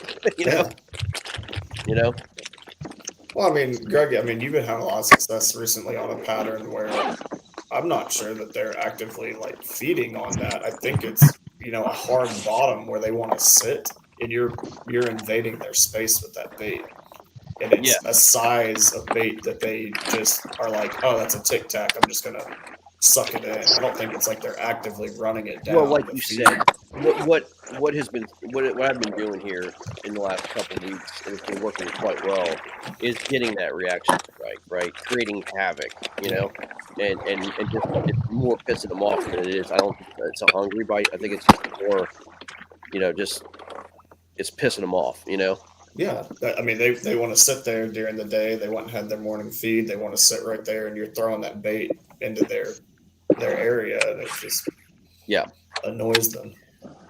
Well, I mean, Greg, you've been having a lot of success recently on a pattern where I'm not sure that they're actively like feeding on that. I think it's a hard bottom where they want to sit, and you're invading their space with that bait, and it's a size of bait that they just are like, oh, that's a tic tac. I'm just gonna suck it in. I don't think it's like they're actively running it down.
Well, like you said, what has been what I've been doing here in the last couple of weeks, and it's been working quite well, is getting that reaction right, creating havoc, and just it's more pissing them off than it is. I don't think it's a hungry bite. I think it's just more, just it's pissing them off,
Yeah, I mean, they want to sit there during the day. They went and had their morning feed. They want to sit right there, and you're throwing that bait into their area, and it just annoys them.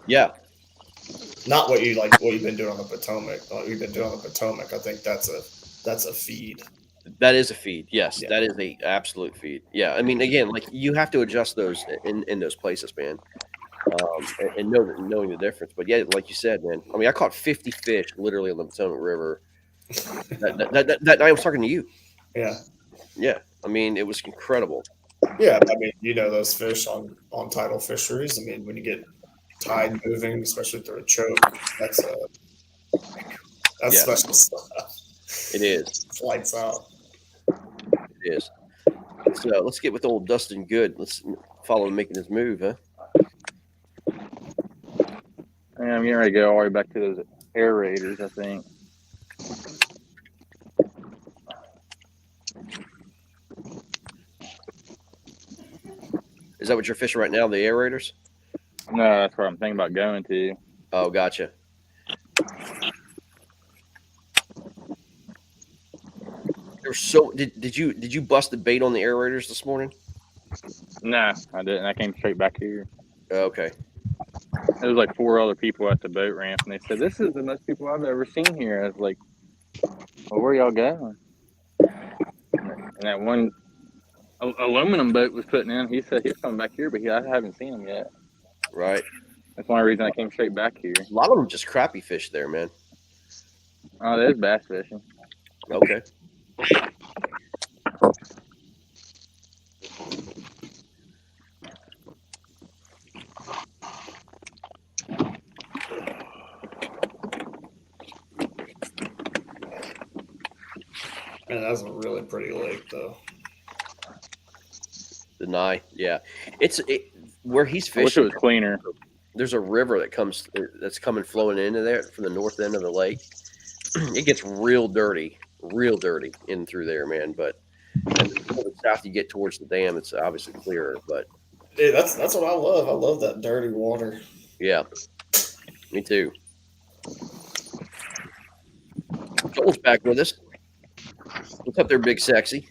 Yeah,
not what you've been doing on the Potomac. What you've been doing on the Potomac, I think that's a feed.
That is a feed. Yes, that is a absolute feed. Yeah, I mean, again, like you have to adjust those in those places, man. And knowing the difference. But yeah, like you said, man. I mean, I caught 50 fish literally on the Potomac River. That night I was talking to you.
Yeah.
Yeah. I mean, it was incredible.
Yeah, I mean, those fish on tidal fisheries. I mean, when you get tide moving, especially through a choke, that's special stuff.
It is.
It's lights out.
It is. So let's get with old Dustin Good. Let's follow him making his move, huh?
I'm getting ready to go all the way back to those aerators, I think.
Is that what you're fishing right now, the aerators?
No, that's where I'm thinking about going to.
Oh, gotcha. There's so did you bust the bait on the aerators this morning?
No, I didn't. I came straight back here.
Okay.
There was like 4 other people at the boat ramp, and they said, "This is the most people I've ever seen here." I was like, "Well, where y'all going?" And that one aluminum boat was putting in. He said he's coming back here, but I haven't seen him yet.
Right.
That's one reason I came straight back here.
A lot of them just crappie fish there, man.
Oh, there's bass fishing.
Okay.
Man, that's a really pretty lake, though.
The Nye, yeah. Where he's fishing.
I wish it was cleaner.
There's a river that's coming flowing into there from the north end of the lake. It gets real dirty in through there, man. But and the further south you get towards the dam, it's obviously clearer. But
Dude, that's what I love. I love that dirty water.
Yeah, me too. Joel's back with us. What's up there, Big Sexy?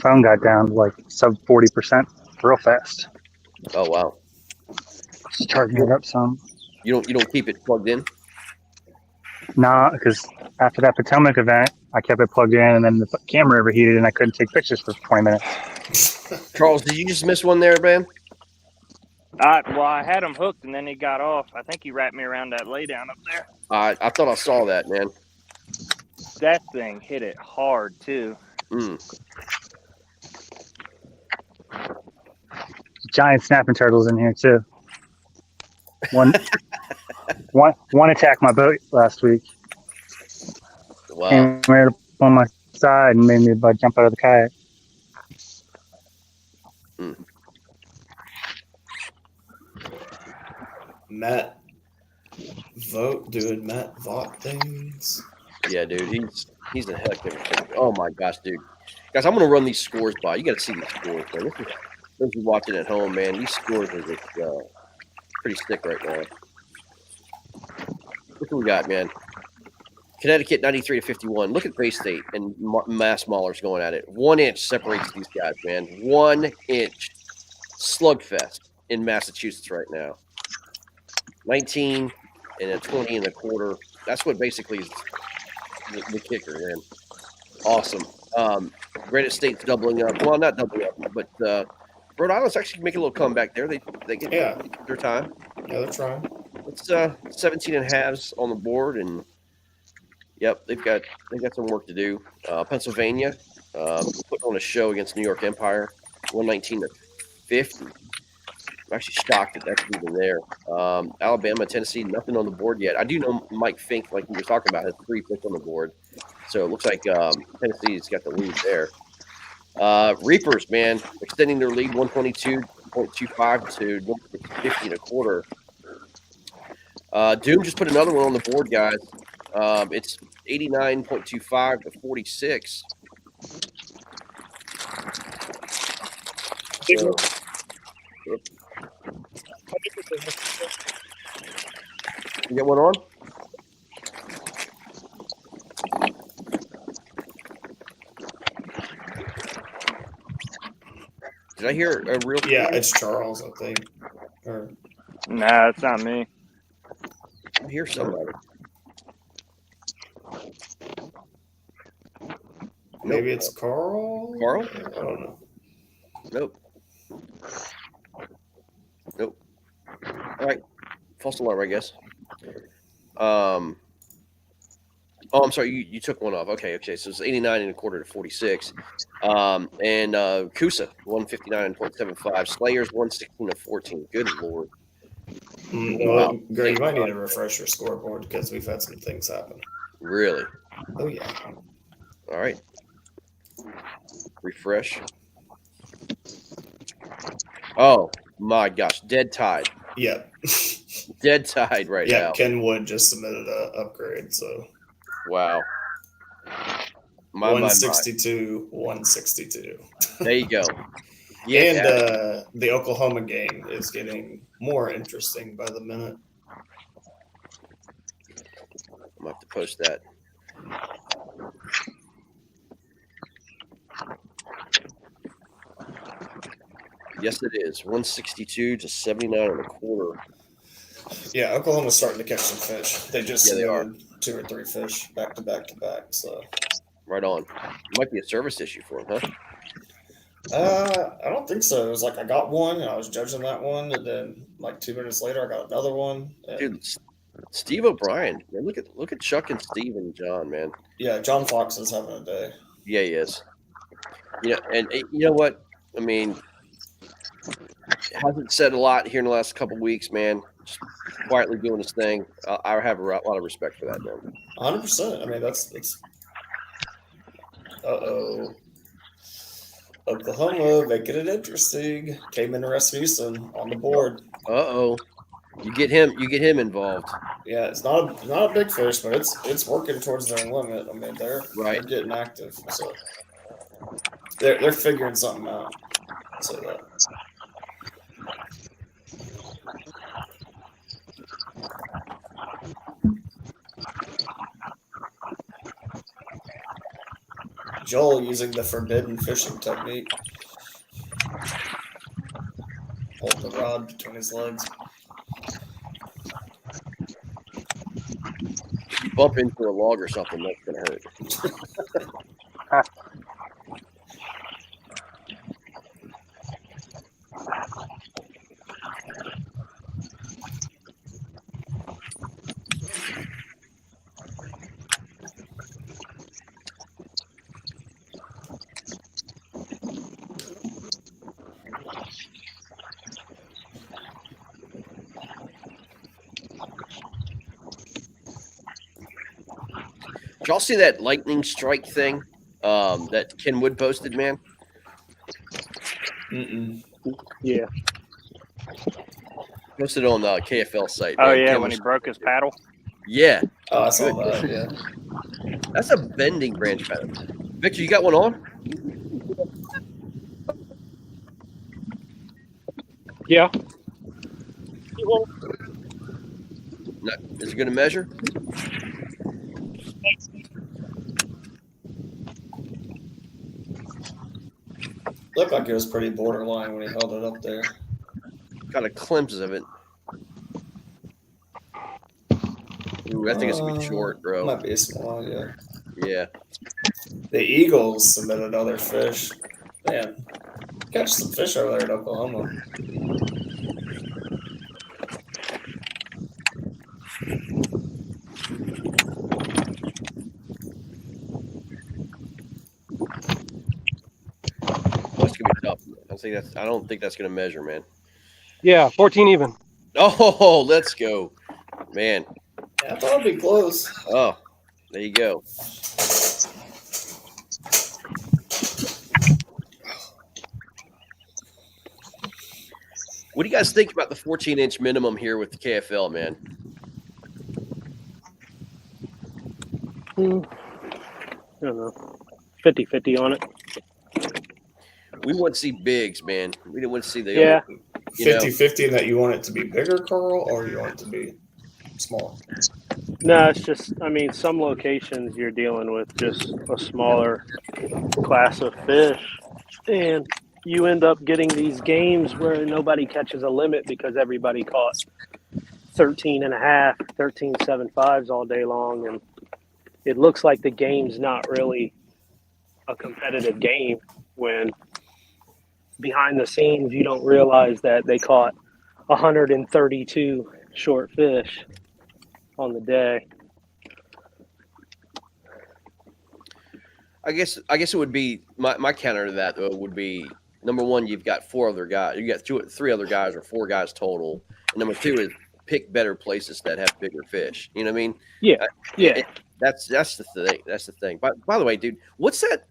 Phone got down to like sub 40% real fast.
Oh wow!
Just charging it up some.
You don't keep it plugged in?
Nah, because after that Potomac event, I kept it plugged in, and then the camera overheated, and I couldn't take pictures for 20 minutes.
Charles, did you just miss one there, man?
Well, I had him hooked, and then he got off. I think he wrapped me around that lay down up there.
I thought I saw that, man.
That thing hit it hard too.
Giant snapping turtles in here too. One attacked my boat last week.
Wow.
Came right up on my side and made me jump out of the kayak.
Matt Vaught things.
Yeah, dude, he's a heck of a fish. Oh my gosh, dude. Guys, I'm gonna run these scores by. You gotta see these scores, man. Those who watching at home, man, these scores are just pretty sick right now. Look what we got, man. Connecticut 93-51. Look at Bay State and Mass Maulers going at it. 1 inch separates these guys, man. 1 inch slugfest in Massachusetts right now. 19 and a 20 and a quarter. That's what basically is the kicker, man. Awesome. Granite State's doubling up. Well, not doubling up, but Rhode Island's actually making a little comeback there. They get their time.
Yeah, they're trying.
It's 17 and halves on the board, and yep, they got some work to do. Pennsylvania putting on a show against New York Empire, 119-50. I'm actually shocked that that's even there. Alabama, Tennessee, nothing on the board yet. I do know Mike Fink, like we were talking about, has 3 fish on the board. So it looks like Tennessee's got the lead there. Reapers, man, extending their lead 122.25 to 50 and a quarter. Doom just put another one on the board, guys. It's 89.25 to 46. So, you get one on? Did I hear a real?
Yeah, it's Charles, I think. Or
Nah, it's not me.
I hear somebody.
maybe it's Carl.
Carl?
I don't know.
Nope. Nope. All right. False alarm, I guess. Oh, I'm sorry. You took one off. Okay. So it's 89.25 to 46. And Kusa 159.75. Slayers 116 to 14. Good lord.
Well, Greg, you might need to refresh your scoreboard because we've had some things happen.
Really?
Oh yeah.
All right. Refresh. Oh my gosh, dead tied.
Yep.
Dead tied right now.
Yeah, Ken Wood just submitted an upgrade, so
wow.
162, 162.
There you go.
Yeah, and the Oklahoma game is getting more interesting by the minute.
I'm gonna have to post that. Yes, it is. 162 to 79.25.
Yeah, Oklahoma's starting to catch some fish. They just
they are.
2 or 3 fish back to back to back. So
right on. It might be a service issue for them, huh?
I don't think so. It was like I got one and I was judging that one, and then like 2 minutes later I got another one.
Dude, Steve O'Brien. Man, look at Chuck and Steve and John, man.
Yeah, John Fox is having a day.
Yeah, he is. Yeah, and you know what? I mean, hasn't said a lot here in the last couple of weeks, man. Just quietly doing his thing. I have a lot of respect for that, man.
100%. I mean, that's. Oklahoma making it interesting. Came in Rasmussen on the board.
You get him involved.
Yeah, it's not a big fish, but it's working towards their limit. I mean, they're getting active, so they're figuring something out. I'll say that. Joel using the forbidden fishing technique. Hold the rod between his legs.
If you bump into a log or something, that's going to hurt. Did y'all see that lightning strike thing that Ken Wood posted, man?
Yeah.
Posted on the KFL site.
Oh,
man.
yeah,
Ken
when
was-
he broke his paddle.
Yeah.
Oh, I saw that, yeah.
That's a bending branch paddle. Victor, you got one on?
Yeah.
No, is it going to measure?
Looked like it was pretty borderline when he held it up there.
Got a glimpse of it. Ooh, I think it's going to be short, bro.
Might be a small, yeah.
Yeah.
The Eagles submitted other fish. Man, catch some fish over there in Oklahoma.
That's going to be tough. I don't think that's going to measure, man.
Yeah, 14 even.
Oh, let's go. Man.
Yeah, I thought it'd be close.
Oh, there you go. What do you guys think about the 14-inch minimum here with the KFL, man?
I don't know, 50-50 on it.
We want to see bigs, man. We didn't want to see the
Yeah.
50-50 in that you want it to be bigger, Carl, or you want it to be small?
No, it's just, I mean, some locations you're dealing with just a smaller class of fish, and you end up getting these games where nobody catches a limit because everybody caught 13.5, 13.75s all day long, and it looks like the game's not really a competitive game when behind the scenes you don't realize that they caught 132 short fish on the day.
I guess it would be my counter to that though would be number one, you've got 4 other guys. You got 3 other guys or 4 guys total. And number 2 is pick better places that have bigger fish. You know what I mean?
Yeah. Yeah.
That's the thing. That's the thing. By the way, dude, what's that,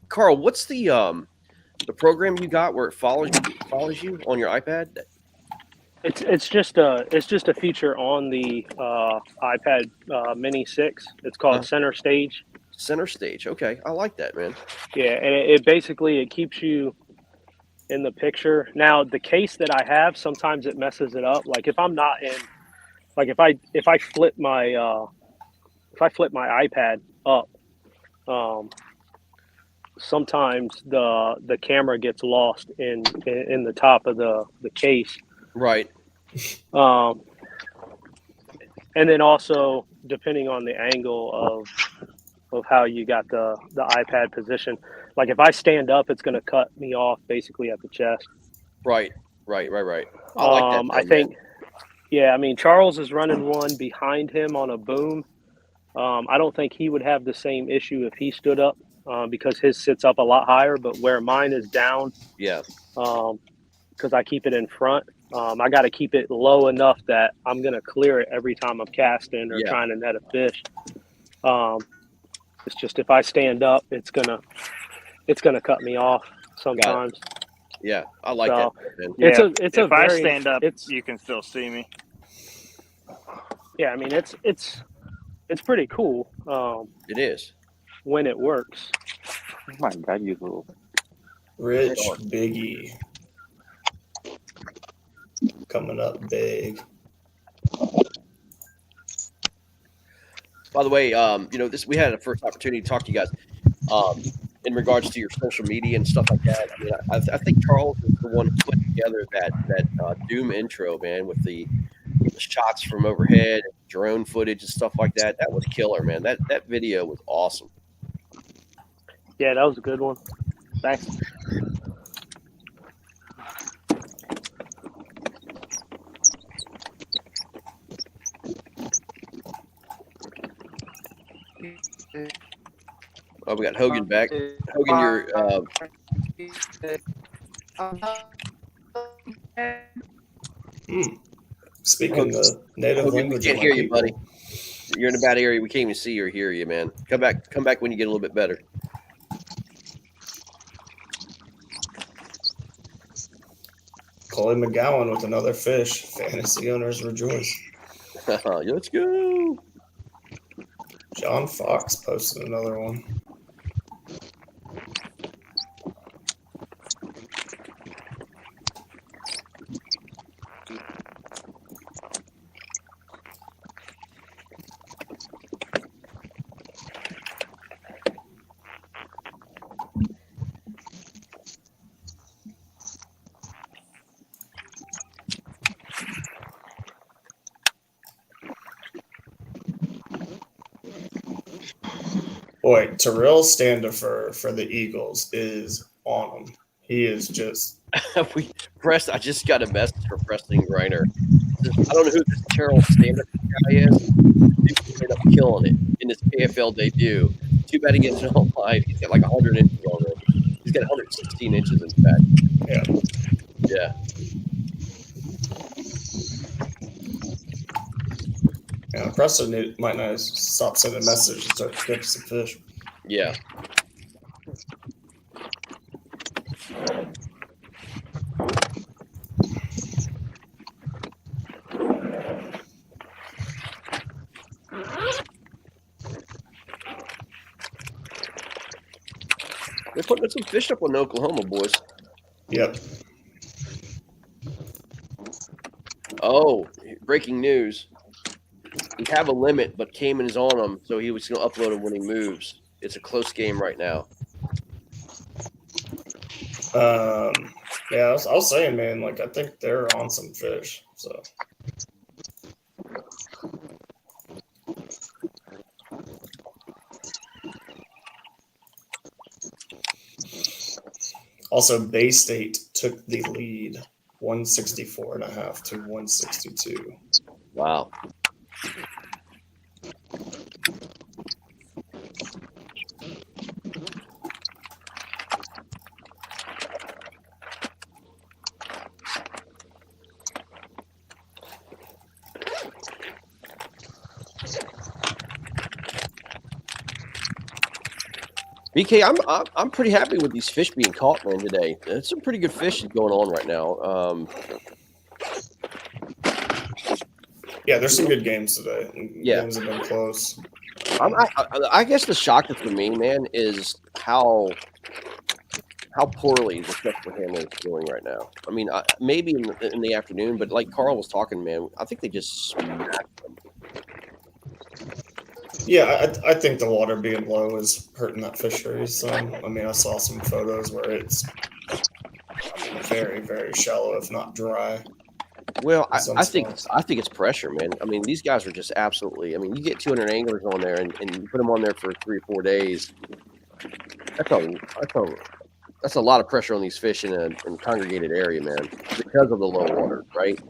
Carl? What's the program you got where it follows you on your iPad?
It's just a feature on the iPad Mini 6. It's called Center Stage.
Center Stage. Okay, I like that, man.
Yeah, and it basically it keeps you in the picture. Now the case that I have, sometimes it messes it up. Like if I'm not in, like if I flip my iPad up, sometimes the camera gets lost in the top of the case.
Right.
And then also depending on the angle of how you got the iPad position. Like if I stand up, it's going to cut me off basically at the chest.
Right. I like that.
I think, yeah, I mean, Charles is running one behind him on a boom. I don't think he would have the same issue if he stood up because his sits up a lot higher, but where mine is down,
yeah,
because I keep it in front, I got to keep it low enough that I'm going to clear it every time I'm casting or trying to net a fish. It's just if I stand up, it's gonna cut me off sometimes.
Yeah, I like that. Man.
It's
if I
very,
stand up, you can still see me.
Yeah, I mean it's pretty cool.
It is
when it works.
Oh my God, you little
Rich Biggie coming up big.
By the way, we had a first opportunity to talk to you guys in regards to your social media and stuff like that. I mean, I think Charles is the one who put together that Doom intro, man, with the shots from overhead, drone footage and stuff like that. That was killer, man. That video was awesome.
Yeah, that was a good one. Thanks.
Oh, we got Hogan back. Hogan, you're
Speaking the native
Hogan,
language,
we can't hear you, buddy. You're in a bad area. We can't even see or hear you, man. Come back when you get a little bit better.
Colin McGowan with another fish. Fantasy owners rejoice.
Let's go.
John Fox posted another one. Boy, Terrell's stand-up for the Eagles is on him. He is just.
I just got a message from Preston Griner. I don't know who this Terrell stand-up guy is. He ended up killing it in his AFL debut. Too bad he gets it online. He's got like 100 inches already. He's got 116 inches in fact. Yeah.
Yeah, Preston might not stop sending messages and start catching some fish.
Yeah. They're putting some fish up on Oklahoma, boys.
Yep.
Oh, breaking news. We have a limit, but Cayman is on him, so he was going to upload him when he moves. It's a close game right now.
Yeah, I was saying, man, like, I think they're on some fish, so. Also, Bay State took the lead, 164.5 to 162.
Wow. BK, I'm pretty happy with these fish being caught, man, today. There's some pretty good fish going on right now.
Yeah, there's some good games today.
Yeah.
Games have been close.
I guess the shocker for me, man, is how poorly the Susquehanna is doing right now. I mean, maybe in the afternoon, but like Carl was talking, man, I think they just smacked them.
Yeah, I think the water being low is hurting that fishery some. I mean, I saw some photos where it's very, very shallow, if not dry.
Well, I think it's pressure, man. I mean, these guys are just absolutely. I mean, you get 200 anglers on there, and you put them on there for 3 or 4 days. That's a lot of pressure on these fish in a congregated area, man, because of the low water, right?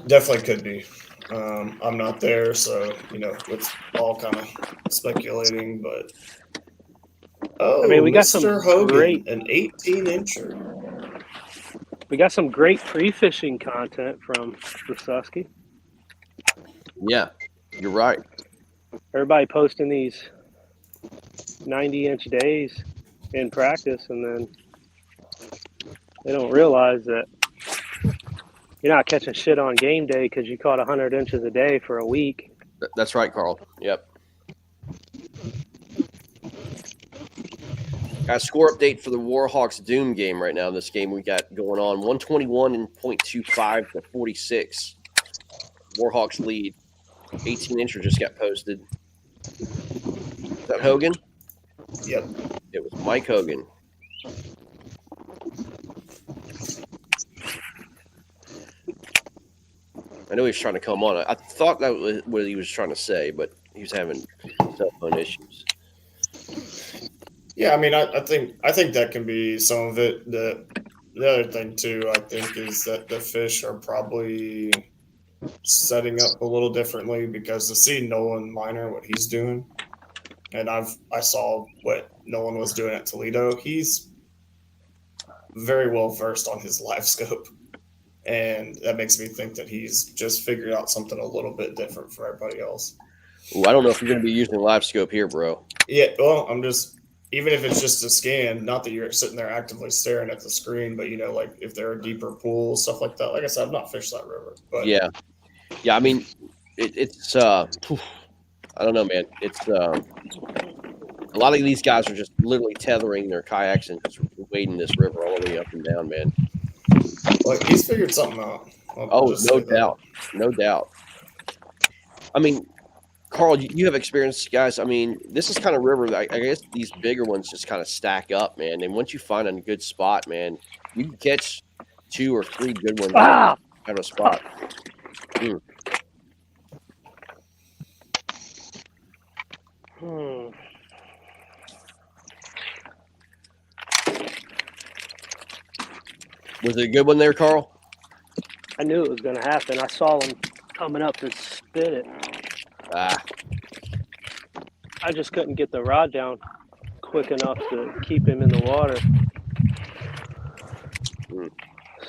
Definitely could be. I'm not there, so it's all kind of speculating. But
I mean, we got
Mr.
some
Hogan,
great,
an 18-incher.
we got some great pre-fishing content from the Susky.
Yeah, you're right.
Everybody posting these 90-inch days in practice, and then they don't realize that you're not catching shit on game day because you caught 100 inches a day for a week.
That's right, Carl. Yep. Got a score update for the Warhawks Doom game right now. This game we got going on 121.25 to 46. Warhawks lead. 18-incher just got posted. Is that Hogan?
Yep.
It was Mike Hogan. I know he was trying to come on. I thought that was what he was trying to say, but he was having cell phone issues.
Yeah, I mean, I think that can be some of it. The other thing too, I think, is that the fish are probably setting up a little differently, because to see Nolan Miner, what he's doing, and I saw what Nolan was doing at Toledo. He's very well versed on his live scope, and that makes me think that he's just figured out something a little bit different for everybody else.
Ooh, I don't know if you're going to be using live scope here, bro.
Yeah, well, I'm just, even if it's just a scan, not that you're sitting there actively staring at the screen, but like if there are deeper pools, stuff like that. Like I said, I've not fished that river, but
yeah. I mean, it's I don't know, man. It's a lot of these guys are just literally tethering their kayaks and just wading this river all the way up and down, man.
Like, he's figured something out.
No doubt. No doubt. I mean, Carl, you have experience, guys. I mean, this is kind of river that I guess these bigger ones just kind of stack up, man. And once you find a good spot, man, you can catch 2 or 3 good ones out of a spot. Mm. Was it a good one there, Carl?
I knew it was going to happen. I saw him coming up to spit it. I just couldn't get the rod down quick enough to keep him in the water.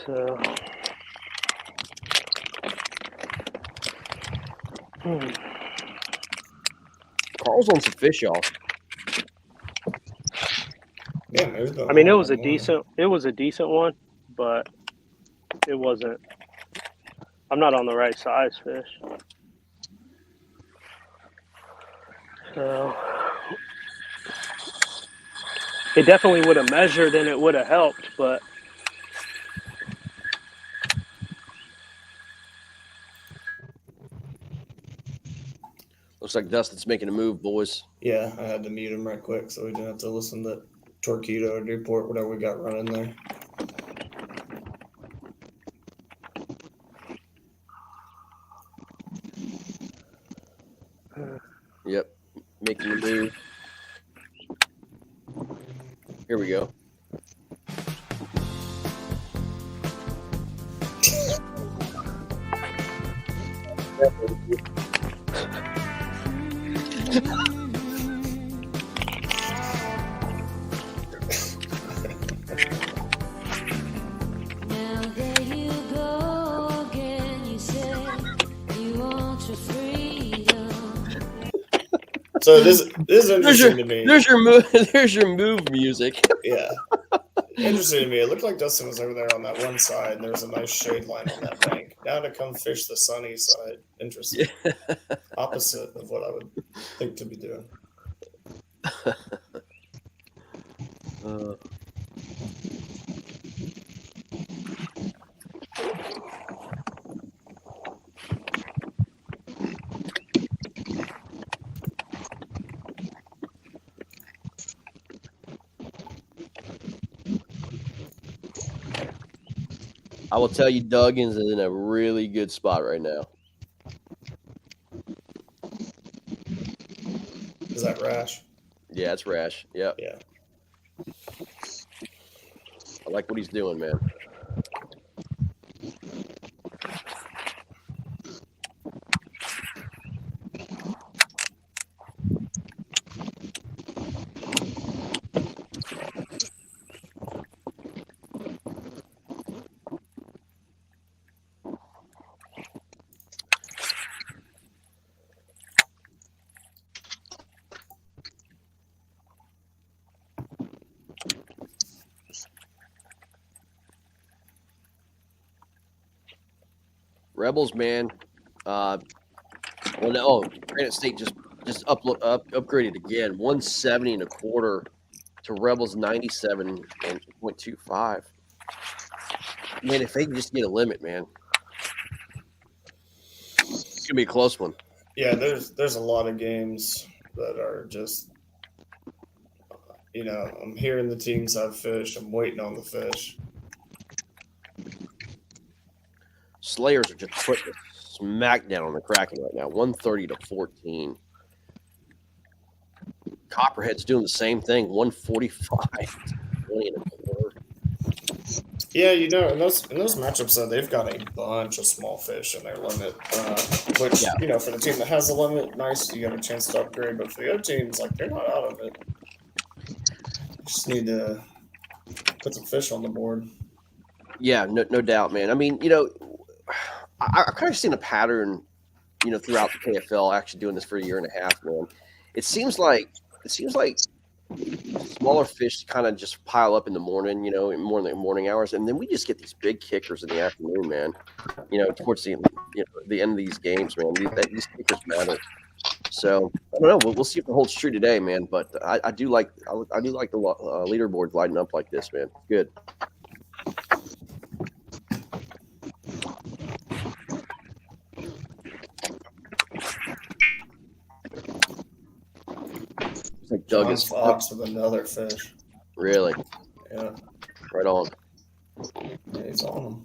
So,
Carl's on some fish, y'all.
Yeah,
I mean, it was a decent one, but it wasn't. I'm not on the right size fish. So, it definitely would have measured and it would have helped, but
Looks like Dustin's making a move, boys.
Yeah, I had to mute him right quick so we didn't have to listen to Torpedo or Newport, whatever we got running there.
Yep, making a move. Here we go.
So this is interesting to me.
There's your move. There's your move music.
Yeah. Interesting to me. It looked like Dustin was over there on that one side, and there was a nice shade line on that bank. Now to come fish the sunny side. Interesting.
Yeah.
Opposite of what I would think to be doing.
I will tell you, Duggins is in a really good spot right now.
Is that Rash?
Yeah, it's Rash. Yep.
Yeah.
I like what he's doing, man. Rebels, man. Granite State just upgraded again. 170.25 to Rebels 97.25. Man, if they can just get a limit, man, it's gonna be a close one.
Yeah, there's a lot of games that are just, I'm hearing the teams have fish. I'm waiting on the fish.
Slayers are just putting a smack down on the Kraken right now, 130-14. Copperhead's doing the same thing, 145-20.25.
Yeah, in those matchups, they've got a bunch of small fish in their limit, which, for the team that has a limit, nice, you got a chance to upgrade. But for the other teams, they're not out of it. Just need to put some fish on the board.
Yeah, no doubt, man. I mean, I've kind of seen a pattern, throughout the KFL, actually doing this for a year and a half, man. It seems like smaller fish kind of just pile up in the morning, in more in the morning hours, and then we just get these big kickers in the afternoon, man. Towards the end of these games, man. These kickers matter. So I don't know. We'll see if it holds true today, man. But I do like the leaderboard lighting up like this, man. Good. It's like Doug is
Fox with another fish.
Really?
Yeah.
Right on.
Yeah, he's on them.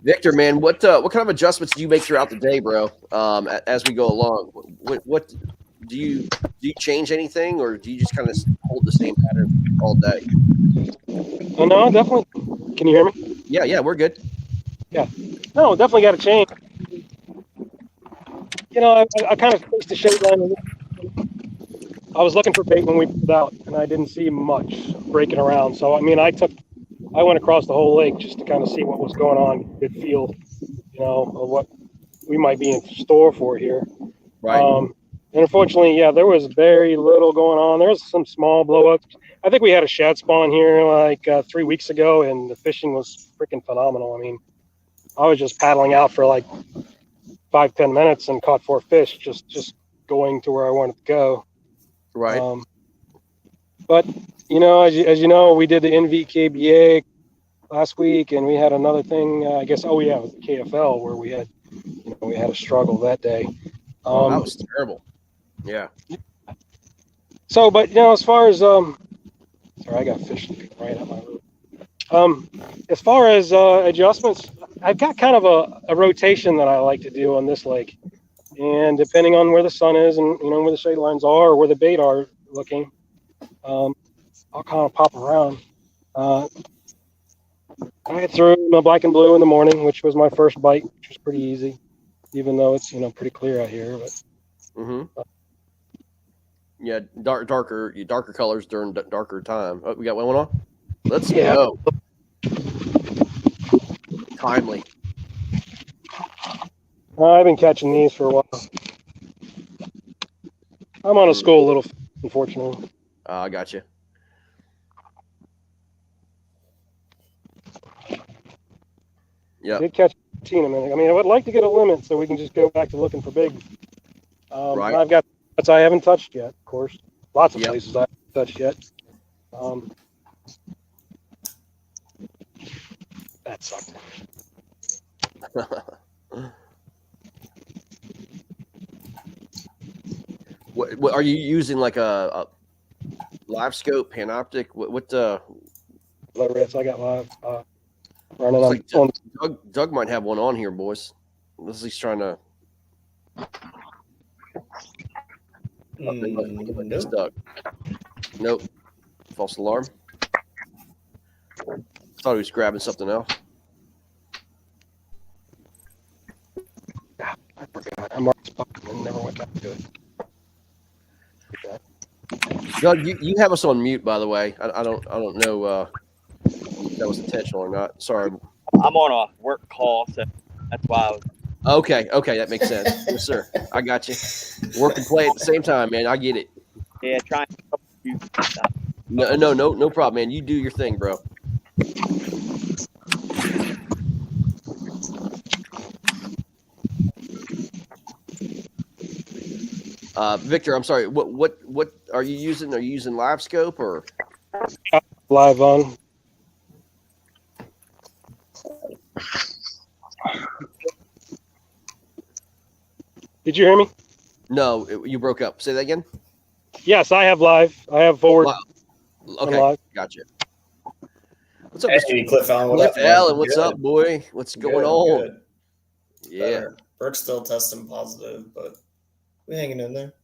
Victor, man, what kind of adjustments do you make throughout the day, bro? As we go along, what do you change anything, or do you just kind of hold the same pattern all day?
Oh, no, definitely. Can you hear me?
Yeah, we're good.
Yeah. No, definitely got to change. I kind of faced the shade line. I was looking for bait when we pulled out, and I didn't see much breaking around. So, I went across the whole lake just to kind of see what was going on, good feel, of what we might be in store for here.
Right.
And unfortunately, there was very little going on. There was some small blowups. I think we had a shad spawn here 3 weeks ago, and the fishing was freaking phenomenal. I mean, I was just paddling out for 5-10 minutes and caught 4 fish, just going to where I wanted to go.
Right.
But as you know, we did the NVKBA last week, and we had another thing. I guess. Oh yeah, it was the KFL where we had a struggle that day.
That was terrible. Yeah.
So, but as far as sorry, I got fish right at my room. As far as adjustments, I've got kind of a rotation that I like to do on this lake, and depending on where the sun is and where the shade lines are or where the bait are looking, I'll kind of pop around. I threw my black and blue in the morning, which was my first bite, which was pretty easy, even though it's pretty clear out here. But
yeah, darker colors during darker time. Oh, we got one on. Let's go. Timely.
I've been catching these for a while. I'm on a school a little, unfortunately.
I got you. Yeah.
Did catch 15 a minute. I mean, I would like to get a limit so we can just go back to looking for big.
Right.
I've got spots I haven't touched yet, of course. Lots of places I haven't touched yet. That sucked.
What are you using? Like a live scope, panoptic? What
Low reds, I got live running
like
on.
Doug might have one on here, boys. Leslie's trying to. It's Doug. Nope. False alarm. Thought he was grabbing something else.
I forgot. I marked spot and never went back to it.
Doug, you have us on mute, by the way. I don't know if that was intentional or not. Sorry.
I'm on a work call, so that's why I was.
Okay, that makes sense. Yes, sir. I got you. Work and play at the same time, man. I get it.
Yeah, trying to.
No problem, man. You do your thing, bro. Victor, I'm sorry. What are you using? Are you using live scope or
live on? Did you hear me?
No, you broke up. Say that again.
Yes, I have live. I have forward.
Wow. Okay,
live.
Gotcha. What's up,
Hey, Cliff Allen?
Cliff Allen, what's up, boy? What's going on?
Good.
Yeah,
Better. Burke's still testing positive, but we're hanging in there.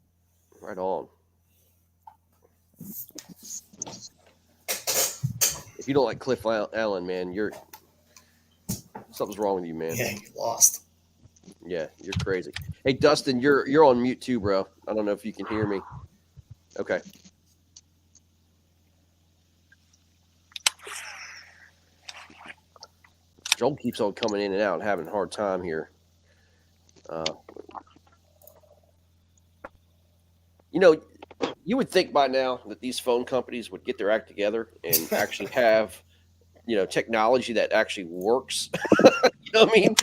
right on. If you don't like Cliff Allen, man, something's wrong with you, man.
Yeah, you lost.
Yeah, you're crazy. Hey, Dustin, you're on mute too, bro. I don't know if you can hear me. Okay. Joel keeps on coming in and out and having a hard time here. You would think by now that these phone companies would get their act together and actually have, technology that actually works. You know what I mean?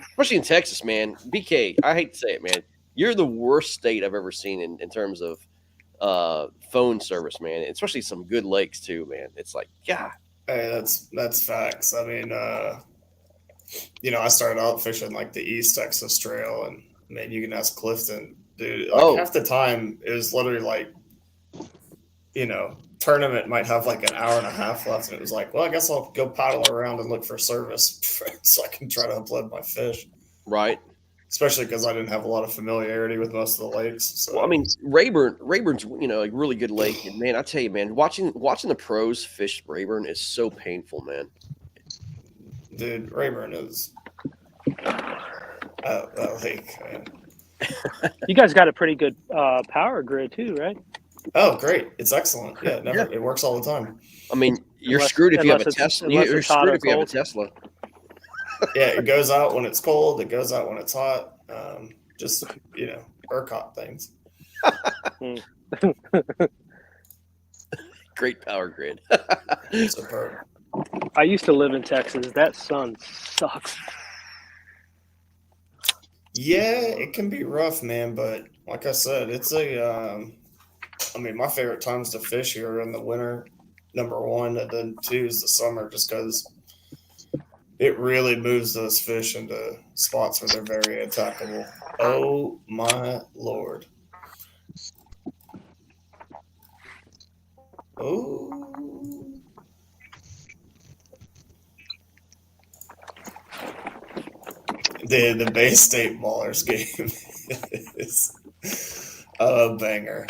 Especially in Texas, man. BK, I hate to say it, man. You're the worst state I've ever seen in terms of phone service, man. Especially some good lakes too, man. It's like, God.
Hey, that's facts. I mean, I started out fishing like the East Texas Trail, and man, you can ask Clifton, dude. Like half the time it was literally like, tournament might have like an hour and a half left, and it was like, well, I guess I'll go paddle around and look for service so I can try to upload my fish.
Right.
Especially because I didn't have a lot of familiarity with most of the lakes. So.
Well, I mean, Rayburn's a really good lake, and man, I tell you, man, watching the pros fish Rayburn is so painful, man.
Dude, Rayburn is that lake, man.
You guys got a pretty good power grid too, right?
Oh, great! It's excellent. Yeah, it works all the time.
I mean, you're screwed if you have a Tesla. You're screwed if you have a Tesla.
Yeah, it goes out when it's cold. It goes out when it's hot. Just ERCOT things.
Great power grid.
Superb.
I used to live in Texas. That sun sucks.
Yeah, it can be rough, man. But like I said, it's a I mean, my favorite times to fish here are in the winter, number one, and then two is the summer, just because it really moves those fish into spots where they're very attackable. Oh my lord! Oh. The Bay State Maulers game is a banger.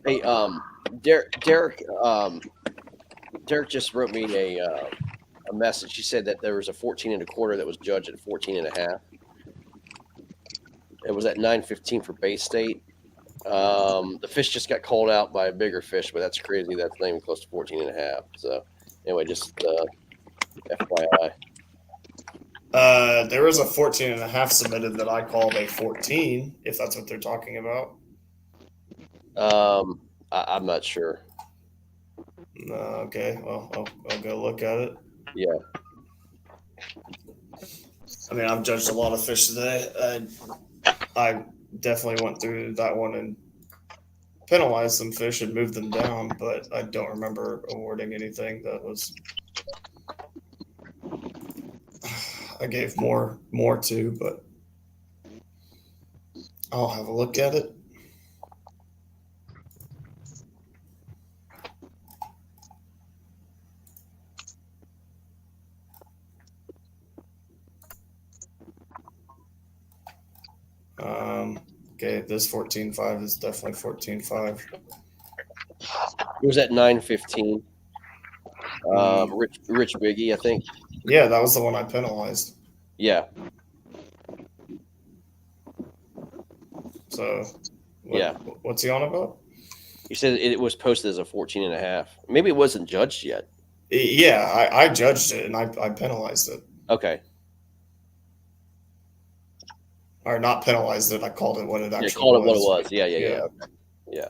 Hey, Derek just wrote me a message. He said that there was a 14 1/4 that was judged at 14 1/2. It was at 9:15 for Bay State. The fish just got called out by a bigger fish, but that's crazy. That's not even close to 14 1/2. So anyway, just FYI.
There was a 14 1/2 submitted that I called a 14, if that's what they're talking about.
I'm not sure.
Okay, well, I'll go look at it.
Yeah.
I mean, I've judged a lot of fish today. I definitely went through that one and penalized some fish and moved them down, but I don't remember awarding anything that was. I gave more to, but I'll have a look at it. Okay, this 14.5 is definitely 14.5.
It was at 9:15. Rich Biggie, I think.
Yeah, that was the one I penalized.
Yeah.
So,
yeah.
What's he on about?
You said it was posted as a 14 1/2. Maybe it wasn't judged yet.
Yeah, I judged it and I penalized it.
Okay.
Or not penalized it. I called it what it actually was.
Yeah, called it what it was. Yeah. Okay. Yeah.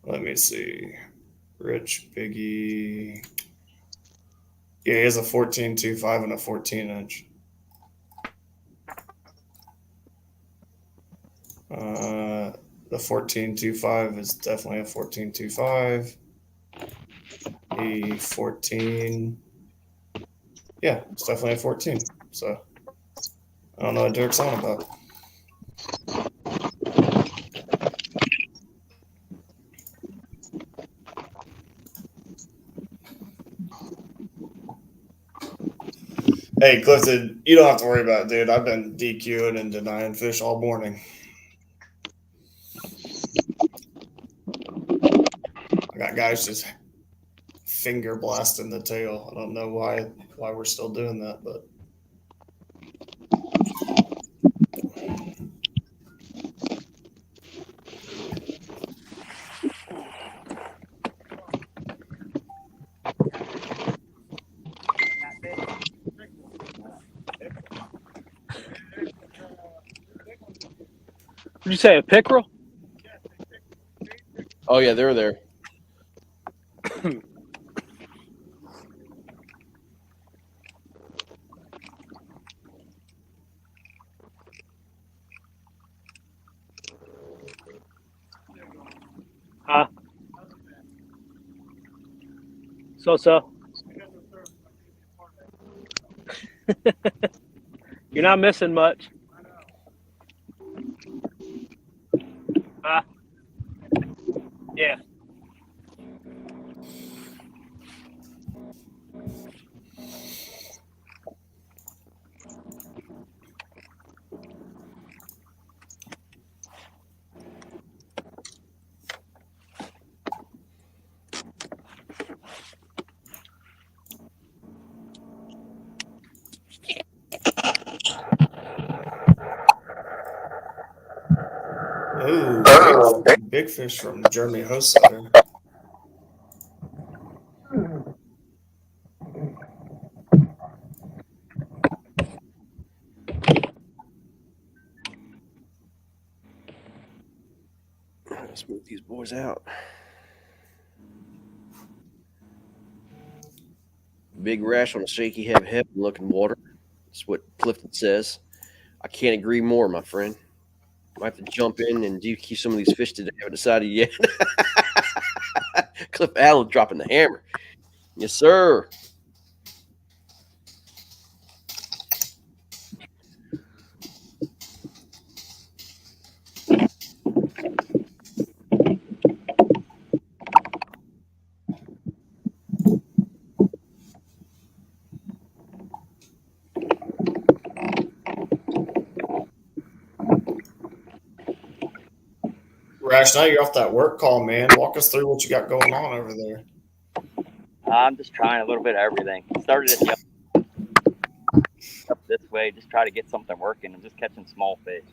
Let me see. Rich Biggie. Yeah, he has a 14.25 and a 14-inch. The 14.25 is definitely a 14.25. The 14. Yeah, it's definitely a 14. So I don't know what Derek's on about. Hey, Clifton, you don't have to worry about it, dude. I've been DQing and denying fish all morning. I got guys just finger blasting the tail. I don't know why we're still doing that, but
Did you say a pickerel?
Oh yeah, they're there.
So. You're not missing much. Yeah.
Ooh, big fish from Jeremy Hosager.
Let's move these boys out. big rash on a shaky, heavy looking water. That's what Clifton says. I can't agree more, my friend. Might have to jump in and do keep some of these fish today. I haven't decided yet. Cliff Allen dropping the hammer. Yes, sir.
Rash, now you're off that work call, man. Walk us through what you got going on over there.
I'm just trying a little bit of everything. Started at the up this way, just try to get something working. I'm just catching small fish.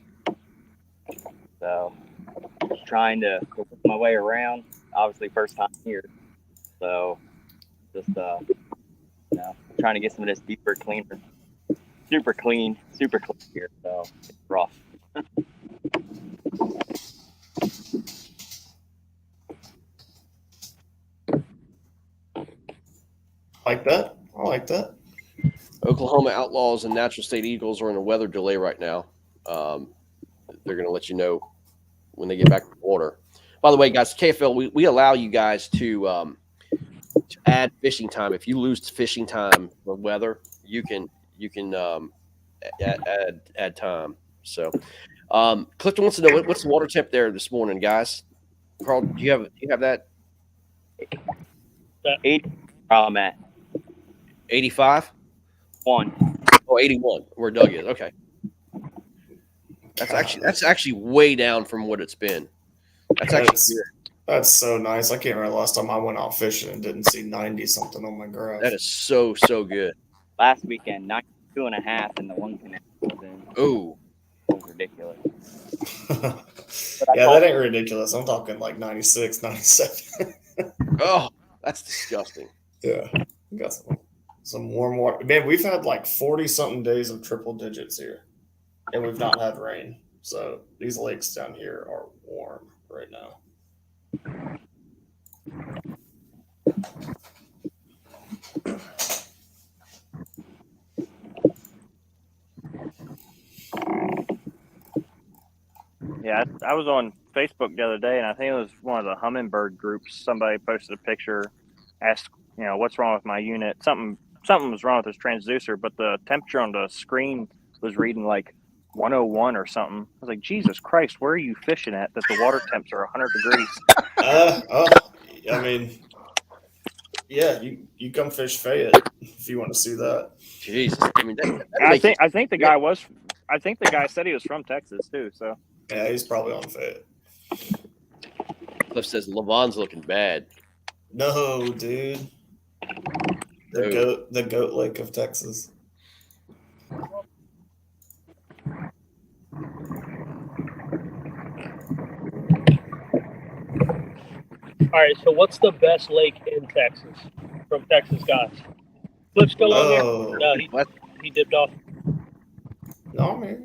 So, just trying to work my way around. Obviously, first time here. So, just, trying to get some of this deeper, cleaner, super clean here. So, it's rough.
Like that? I like that.
Oklahoma Outlaws and Natural State Eagles are in a weather delay right now. They're going to let you know when they get back to the water. By the way, guys, KFL, we allow you guys to add fishing time. If you lose fishing time for weather, you can add time. So, Clifton wants to know what's the water temp there this morning, guys. Carl, do you have that?
80. I'm at
85?
1.
Oh, 81. Where Doug is. Okay. That's actually way down from what it's been.
That's so nice. I can't remember the last time I went out fishing and didn't see 90 something on my graph.
That is so good.
Last weekend, 92.5 in the one canal.
Oh,
it was ridiculous.
Yeah, that ain't ridiculous. I'm talking like 96, 97.
Oh, that's disgusting.
Yeah, we got some warm water. Man, we've had like 40-something days of triple digits here, and we've not had rain. So these lakes down here are warm right now.
Yeah, I was on Facebook the other day, and I think it was one of the hummingbird groups. Somebody posted a picture, asked, what's wrong with my unit? Something was wrong with this transducer, but the temperature on the screen was reading like 101 or something. I was like, Jesus Christ, where are you fishing at that the water temps are 100 degrees?
I mean, yeah, you come fish Fayette if you want to see that.
Jesus, I mean,
I think the guy said he was from Texas too. So
yeah, he's probably on Fayette.
Cliff says Levon's looking bad.
No, dude. The goat lake of Texas.
All right, so what's the best lake in Texas from Texas guys? Cliff still on there? No, he dipped off.
No, I'm here.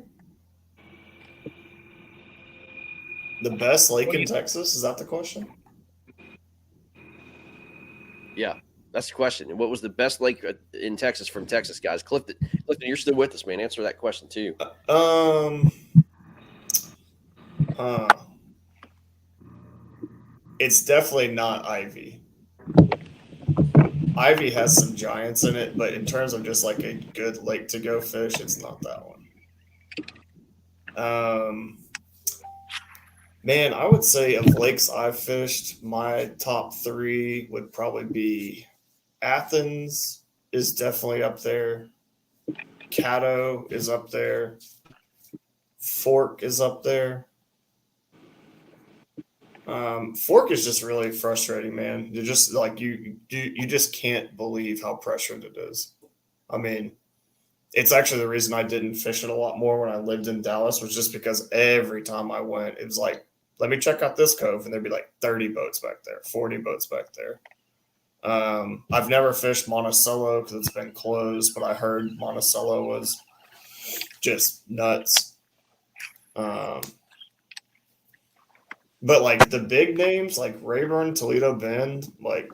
The best lake in Texas? Is that the question?
Yeah, that's the question. What was the best lake in Texas from Texas, guys? Clifton, you're still with us, man. Answer that question too.
It's definitely not Ivy. Ivy has some giants in it, but in terms of just like a good lake to go fish, it's not that one. Man, I would say of lakes I've fished, my top 3 would probably be Athens is definitely up there. Caddo is up there. Fork is up there. Fork is just really frustrating, man. You're just like you just can't believe how pressured it is. I mean, it's actually the reason I didn't fish it a lot more when I lived in Dallas was just because every time I went, it was like, let me check out this cove, and there'd be like 30 boats back there, 40 boats back there. I've never fished Monticello because it's been closed, but I heard Monticello was just nuts. But like the big names like Rayburn, Toledo Bend, like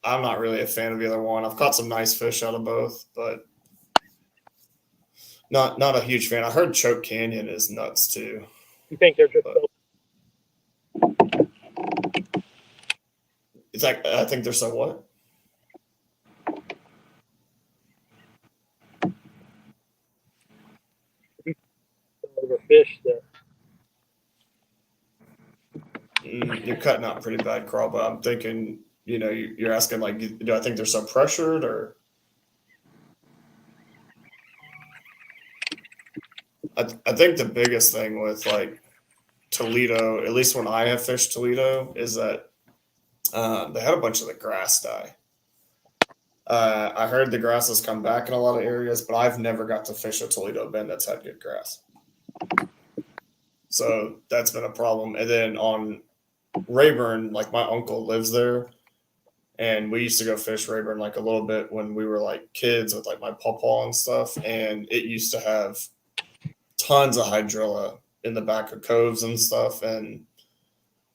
I'm not really a fan of either one. I've caught some nice fish out of both, but not a huge fan. I heard Choke Canyon is nuts too.
You think they're just
It's like I think they're so what?
overfished there?
You're cutting out pretty bad, Carl. But I'm thinking, you're asking like, do I think they're so pressured or? I think the biggest thing with like Toledo, at least when I have fished Toledo, is that they had a bunch of the grass die. I heard the grass has come back in a lot of areas, but I've never got to fish a Toledo bend that's had good grass. So that's been a problem. And then on Rayburn, like my uncle lives there, and we used to go fish Rayburn like a little bit when we were like kids with like my pawpaw and stuff. And it used to have tons of hydrilla in the back of coves and stuff. And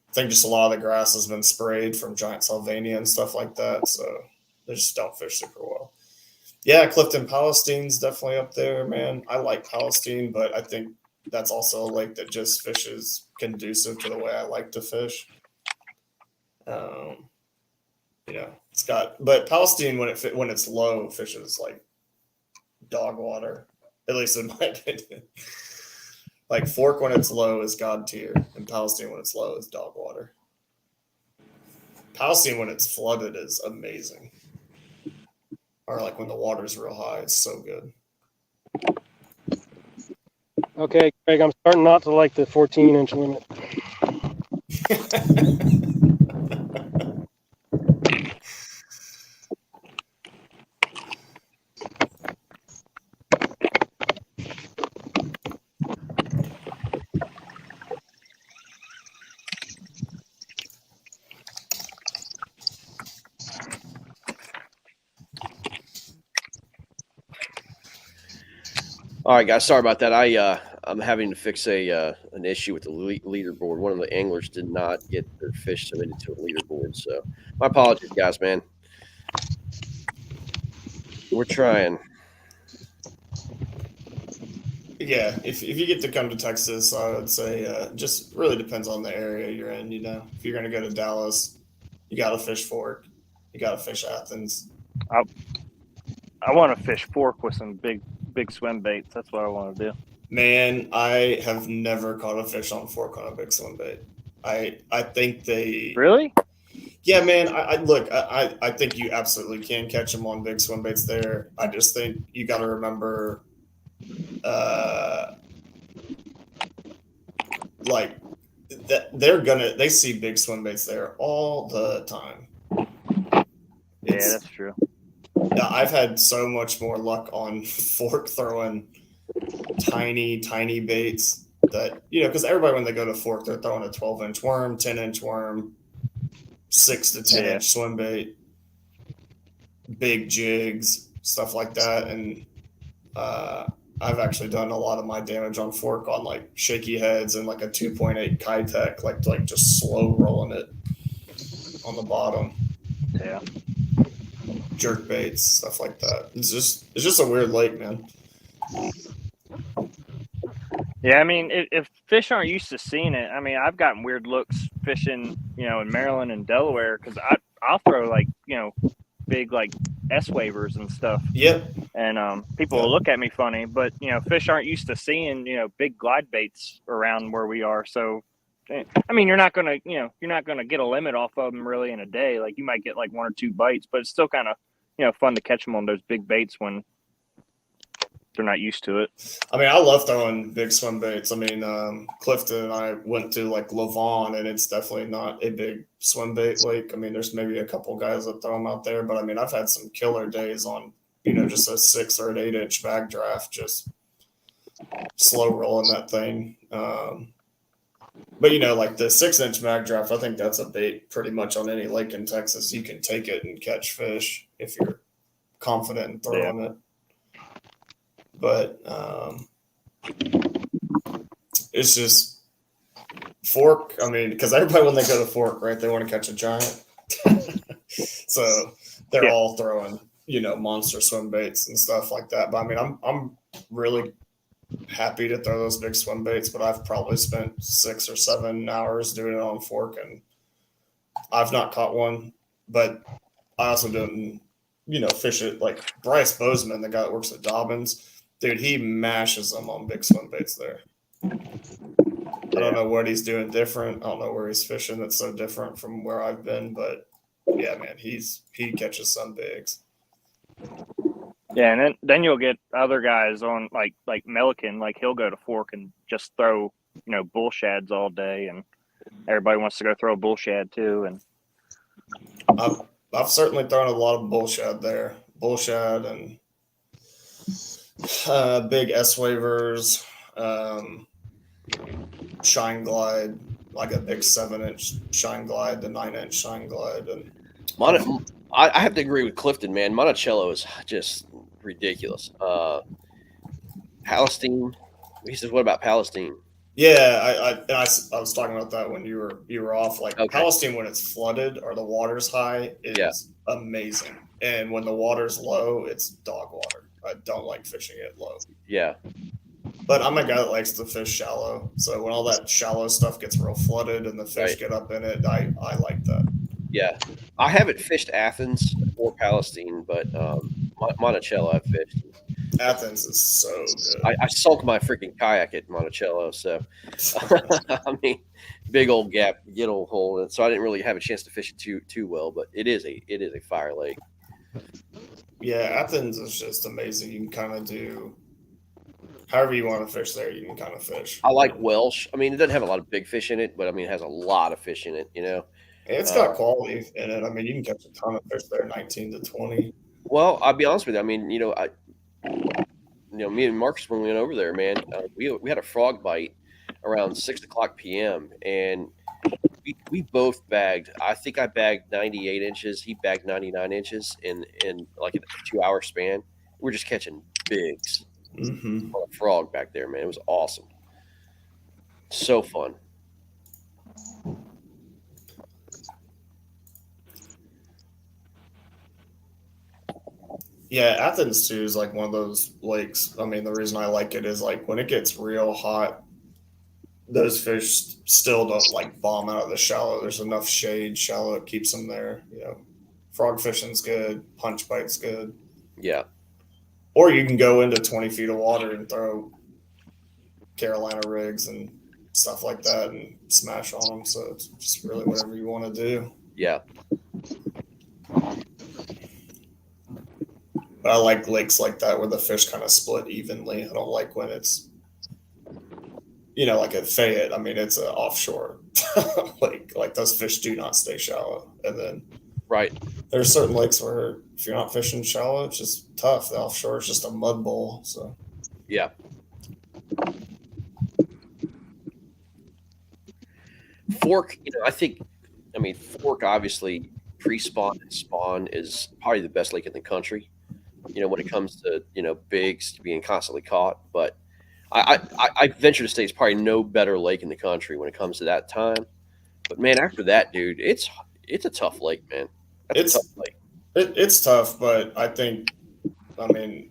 I think just a lot of the grass has been sprayed from giant Sylvania and stuff like that. So they just don't fish super well. Yeah, Clifton Palestine's definitely up there, man. I like Palestine, but I think that's also a lake that just fishes conducive to the way I like to fish. It's got, but Palestine when it's low fishes like dog water, at least in my opinion. Like Fork when it's low is God tier, and Palestine when it's low is dog water. Palestine when it's flooded is amazing. Or like when the water's real high, it's so good.
Okay, Greg, I'm starting not to like the 14-inch limit.
All right, guys. Sorry about that. I'm having to fix an issue with the leaderboard. One of the anglers did not get their fish submitted to a leaderboard, so my apologies, guys. Man, we're trying.
Yeah, if you get to come to Texas, I would say just really depends on the area you're in. If you're going to go to Dallas, you got to fish Fork, you got to fish Athens.
I want to fish Fork with some big swim baits. That's what I want to do.
Man, I have never caught a fish on Fork on a big swim bait. I think they
really.
Yeah, man. I think you absolutely can catch them on big swim baits there. I just think you got to remember, like that they see big swim baits there all the time.
Yeah, that's true.
I've had so much more luck on Fork throwing tiny baits that, because everybody, when they go to Fork, they're throwing a 12-inch worm, 10-inch worm, 6 to 10-inch swim bait, big jigs, stuff like that. And I've actually done a lot of my damage on Fork on like shaky heads and like a 2.8 Kitech, like just slow rolling it on the bottom.
Yeah.
Jerk baits, stuff like that. It's just a weird lake, man.
Yeah, I mean, if fish aren't used to seeing it, I mean, I've gotten weird looks fishing, in Maryland and Delaware, because I'll throw like, big like S wavers and stuff.
Yep.
And people will look at me funny, but fish aren't used to seeing big glide baits around where we are. So, I mean, you're not gonna get a limit off of them really in a day. Like you might get like 1 or 2 bites, but it's still kind of fun to catch them on those big baits when they're not used to it.
I mean, I love throwing big swim baits. I mean, Clifton and I went to like Lavon, and it's definitely not a big swim bait lake. I mean, there's maybe a couple guys that throw them out there, but I mean, I've had some killer days on, just a 6 or an 8-inch bag draft, just slow rolling that thing. But like the 6-inch mag draft, I think that's a bait pretty much on any lake in Texas. You can take it and catch fish if you're confident in throwing it. But it's just Fork. I mean, because everybody when they go to Fork, right, they want to catch a giant. So they're
Yeah.
all throwing, monster swim baits and stuff like that. But I mean, I'm really happy to throw those big swim baits, but I've probably spent 6 or 7 hours doing it on fork, and I've not caught one. But I also don't, fish it like Bryce Bozeman, the guy that works at Dobbins. Dude, he mashes them on big swim baits there. I don't know what he's doing different. I don't know where he's fishing that's so different from where I've been, but yeah, man, he catches some bigs.
Yeah, and then you'll get other guys on like Melican, like he'll go to fork and just throw, bull shads all day, and everybody wants to go throw a bull shad too. And
I've certainly thrown a lot of bull shad there. Bull shad and big S wavers, shine glide, like a big 7-inch shine glide, the 9-inch shine glide, and
I have to agree with Clifton, man. Monticello is just ridiculous. Palestine. He says, "What about Palestine?"
Yeah, I was talking about that when you were off. Like
Okay.
Palestine, when it's flooded or the water's high, is amazing, and when the water's low, it's dog water. I don't like fishing it low.
Yeah.
But I'm a guy that likes to fish shallow. So when all that shallow stuff gets real flooded and the fish get up in it, I like that.
Yeah. I haven't fished Athens or Palestine, but Monticello I've fished.
Athens is so good.
I sunk my freaking kayak at Monticello, so I mean, big old gap, get old hole, and so I didn't really have a chance to fish it too well. But it is a fire lake.
Yeah, Athens is just amazing. You can kind of do however you want to fish there. You can kind of fish.
I like Welsh. I mean, it doesn't have a lot of big fish in it, but I mean, it has a lot of fish in it.
It's got quality in it. I mean, you can catch a ton of fish there, 19 to 20.
Well, I'll be honest with you. I mean, me and Marcus, when we went over there, man, we had a frog bite around 6:00 p.m. and we both bagged. I think I bagged 98 inches. He bagged 99 inches in like a 2-hour span. We're just catching bigs on a frog back there, man. It was awesome. So fun.
Yeah, Athens too is like one of those lakes. I mean, the reason I like it is like when it gets real hot, those fish still don't like bomb out of the shallow. There's enough shade, shallow, it keeps them there. Frog fishing's good, punch bite's good.
Yeah.
Or you can go into 20 feet of water and throw Carolina rigs and stuff like that and smash on them. So it's just really whatever you want to do.
Yeah.
But I like lakes like that where the fish kind of split evenly. I don't like when it's, like at Fayette. I mean, it's an offshore lake. Like those fish do not stay shallow. And then there's certain lakes where if you're not fishing shallow, it's just tough. The offshore is just a mud bowl. So
yeah. Fork, Fork obviously pre-spawn and spawn is probably the best lake in the country. When it comes to bigs being constantly caught, but I venture to say it's probably no better lake in the country when it comes to that time. But man, after that, dude, it's a tough lake, man. That's a tough lake.
It's tough, but I think in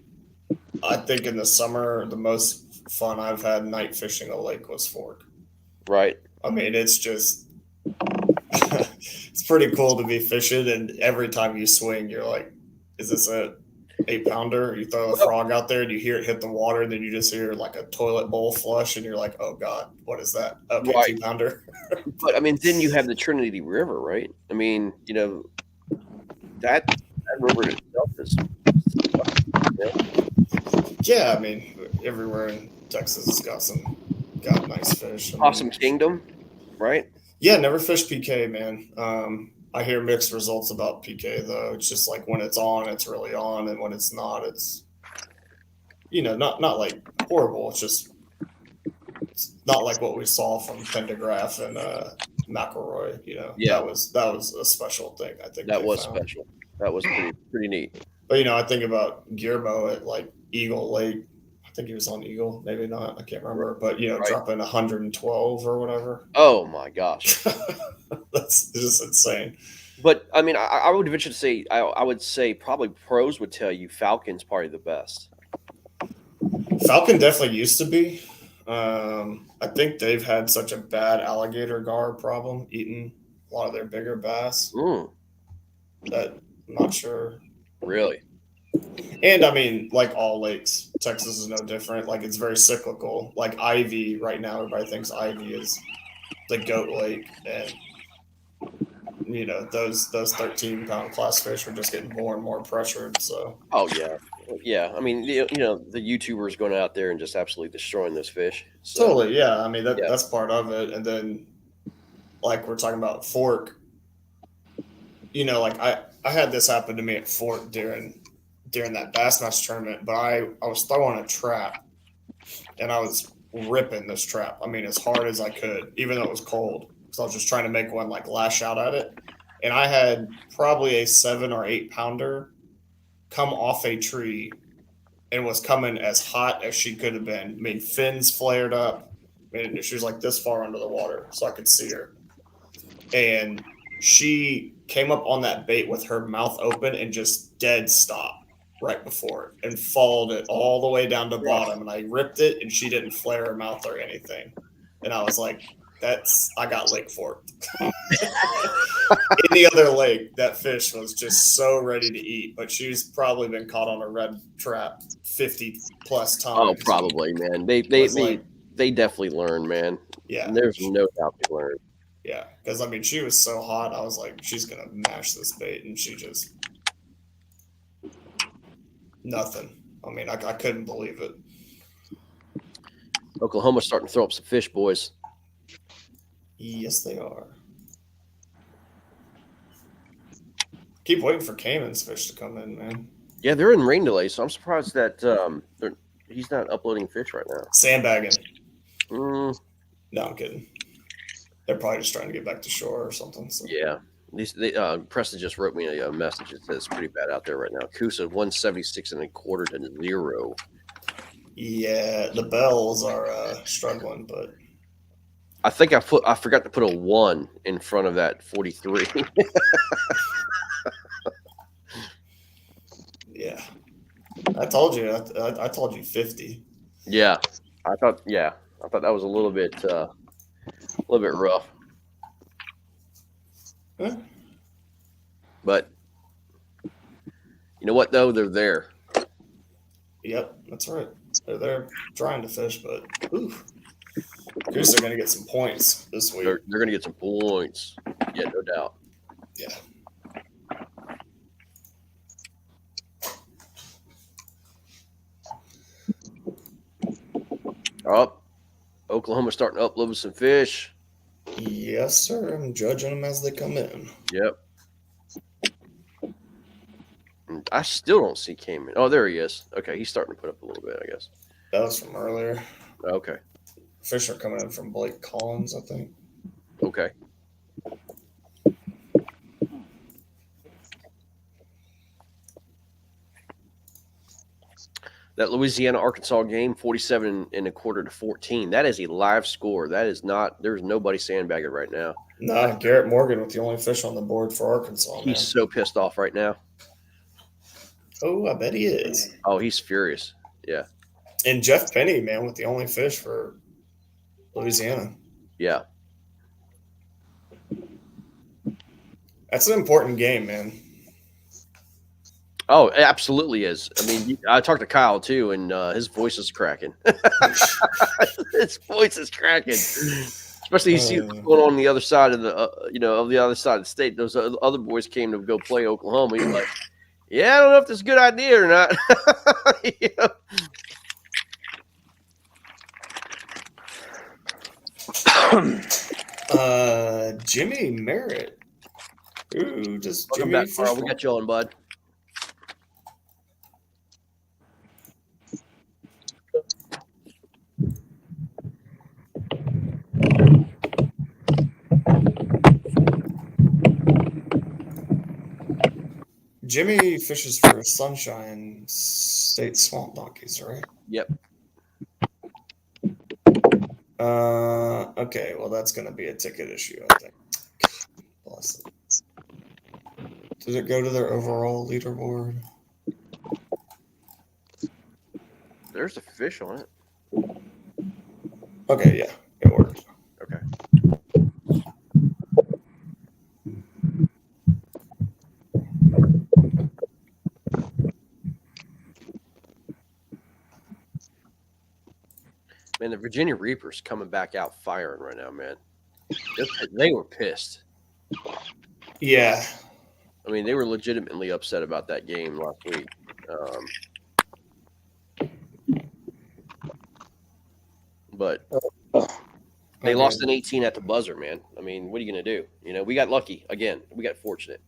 the summer the most fun I've had night fishing a lake was Fork.
Right.
I mean, it's just it's pretty cool to be fishing, and every time you swing, you're like, "Is this a 8-pounder?" You throw the frog out there and you hear it hit the water, and then you just hear like a toilet bowl flush and you're like, "Oh God, what is that?" Okay, 2-pounder.
But I mean, then you have the Trinity River, right? I mean, that river itself is
yeah, I mean, everywhere in Texas has got nice fish.
Possum Kingdom, right?
Yeah, never fished PK, man. I hear mixed results about PK though. It's just like when it's on, it's really on, and when it's not, it's not like horrible. It's not like what we saw from Pendergraph and McElroy.
Yeah,
that was a special thing. I think
that was special. That was pretty neat.
But I think about Guillermo at like Eagle Lake. I think he was on Eagle, maybe not. I can't remember. But dropping 112 or whatever.
Oh my gosh,
that's just insane.
But I mean, I would venture to say I would say probably pros would tell you Falcon's probably the best.
Falcon definitely used to be. I think they've had such a bad alligator gar problem eating a lot of their bigger bass that I'm not sure.
Really?
And I mean, like all lakes, Texas is no different. Like it's very cyclical. Like Ivy right now, everybody thinks Ivy is the goat lake, and those 13-pound class fish are just getting more and more pressured. So
Oh yeah. I mean, the YouTubers going out there and just absolutely destroying those fish. So,
totally, yeah. I mean
yeah.
that's part of it. And then, like we're talking about Fork, like I had this happen to me at Fork during that Bassmaster tournament, but I was throwing a trap, and I was ripping this trap. I mean, as hard as I could, even though it was cold, because I was just trying to make one like lash out at it. And I had probably a 7 or 8 pounder come off a tree and was coming as hot as she could have been. I mean, fins flared up. I mean, she was like this far under the water, so I could see her. And she came up on that bait with her mouth open and just dead stop right before it and followed it all the way down to bottom. And I ripped it, and she didn't flare her mouth or anything. And I was like, I got lake forked. Any other lake, that fish was just so ready to eat, but she's probably been caught on a red trap 50 plus times.
Oh, probably, man. They definitely learn, man.
Yeah.
And there's no doubt they learn.
Yeah, because I mean, she was so hot. I was like, she's gonna mash this bait, and she just nothing. I mean, I couldn't believe it.
Oklahoma's starting to throw up some fish, boys.
Yes, they are. Keep waiting for Cayman's fish to come in, man.
Yeah, they're in rain delay, so I'm surprised that he's not uploading fish right now.
Sandbagging.
No,
I'm kidding. They're probably just trying to get back to shore or something. So.
Yeah. Preston just wrote me a message that says it's pretty bad out there right now. Coosa 176 and a quarter to 0.
Yeah, the bells are struggling, but
I think I forgot to put a 1 in front of that 43.
Yeah, I told you. I told you 50.
Yeah, I thought that was a little bit rough.
Huh?
But you know what, though? They're there.
Yep, that's right. They're there trying to fish, but Goose are going to get some points this week.
They're going to get some points. Yeah, no doubt.
Yeah.
Oh, Oklahoma's starting to upload some fish.
Yes, sir. I'm judging them as they come in.
Yep. I still don't see Cayman. Oh, there he is. Okay, he's starting to put up a little bit, I guess.
That was from earlier.
Okay.
Fish are coming in from Blake Collins, I think.
Okay. That Louisiana-Arkansas game, 47 and a quarter to 14. That is a live score. That is not – there's nobody sandbagging right now.
Nah, Garrett Morgan with the only fish on the board for Arkansas.
He's so pissed off right now.
Oh, I bet he is.
Oh, he's furious. Yeah.
And Jeff Penny, man, with the only fish for Louisiana.
Yeah.
That's an important game, man.
Oh, it absolutely is. I mean, I talked to Kyle too, and his voice is cracking. His voice is cracking, especially you see what's going on the other side of the, of the other side of the state. Those other boys came to go play Oklahoma. He's like, "Yeah, I don't know if this is a good idea or not."
Jimmy Merritt. Ooh, just
Welcome
Jimmy.
back, Carl. We got you on, bud.
Jimmy fishes for Sunshine State Swamp Donkeys, right?
Yep.
Okay, well, that's going to be a ticket issue, I think. Bless it. Did it go to their overall leaderboard?
There's a fish on it.
Okay, yeah, it worked.
Okay. Man, the Virginia Reapers coming back out firing right now, man. They were pissed.
Yeah.
I mean, they were legitimately upset about that game last week. But they lost an 18 at the buzzer, man. I mean, what are you going to do? You know, we got lucky. Again, we got fortunate.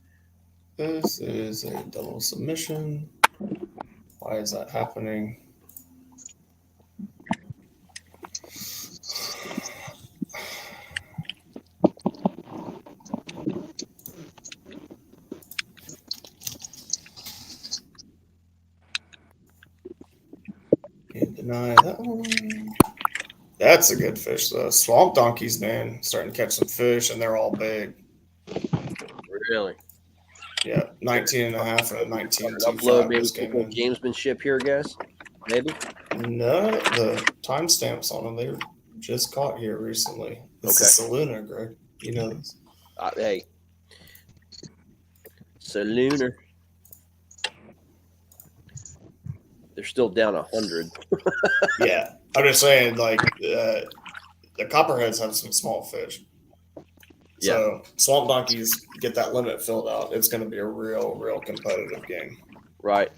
This is a double submission. Why is that happening? Can't deny that one. That's a good fish, though. Swamp donkeys, man, starting to catch some fish, and they're all big.
Really?
Yeah, 19 and a half and a 19.25
Upload maybe
just came in.
gamesmanship here, guys. Maybe.
No, the timestamps on them, they were just caught here recently. It's a Saluna, Greg. You know this.
Hey. Saluna. They're still down 100.
Yeah, I'm just saying, like, the copperheads have some small fish. So swamp donkeys get that limit filled out. It's going to be a real competitive game.
Right.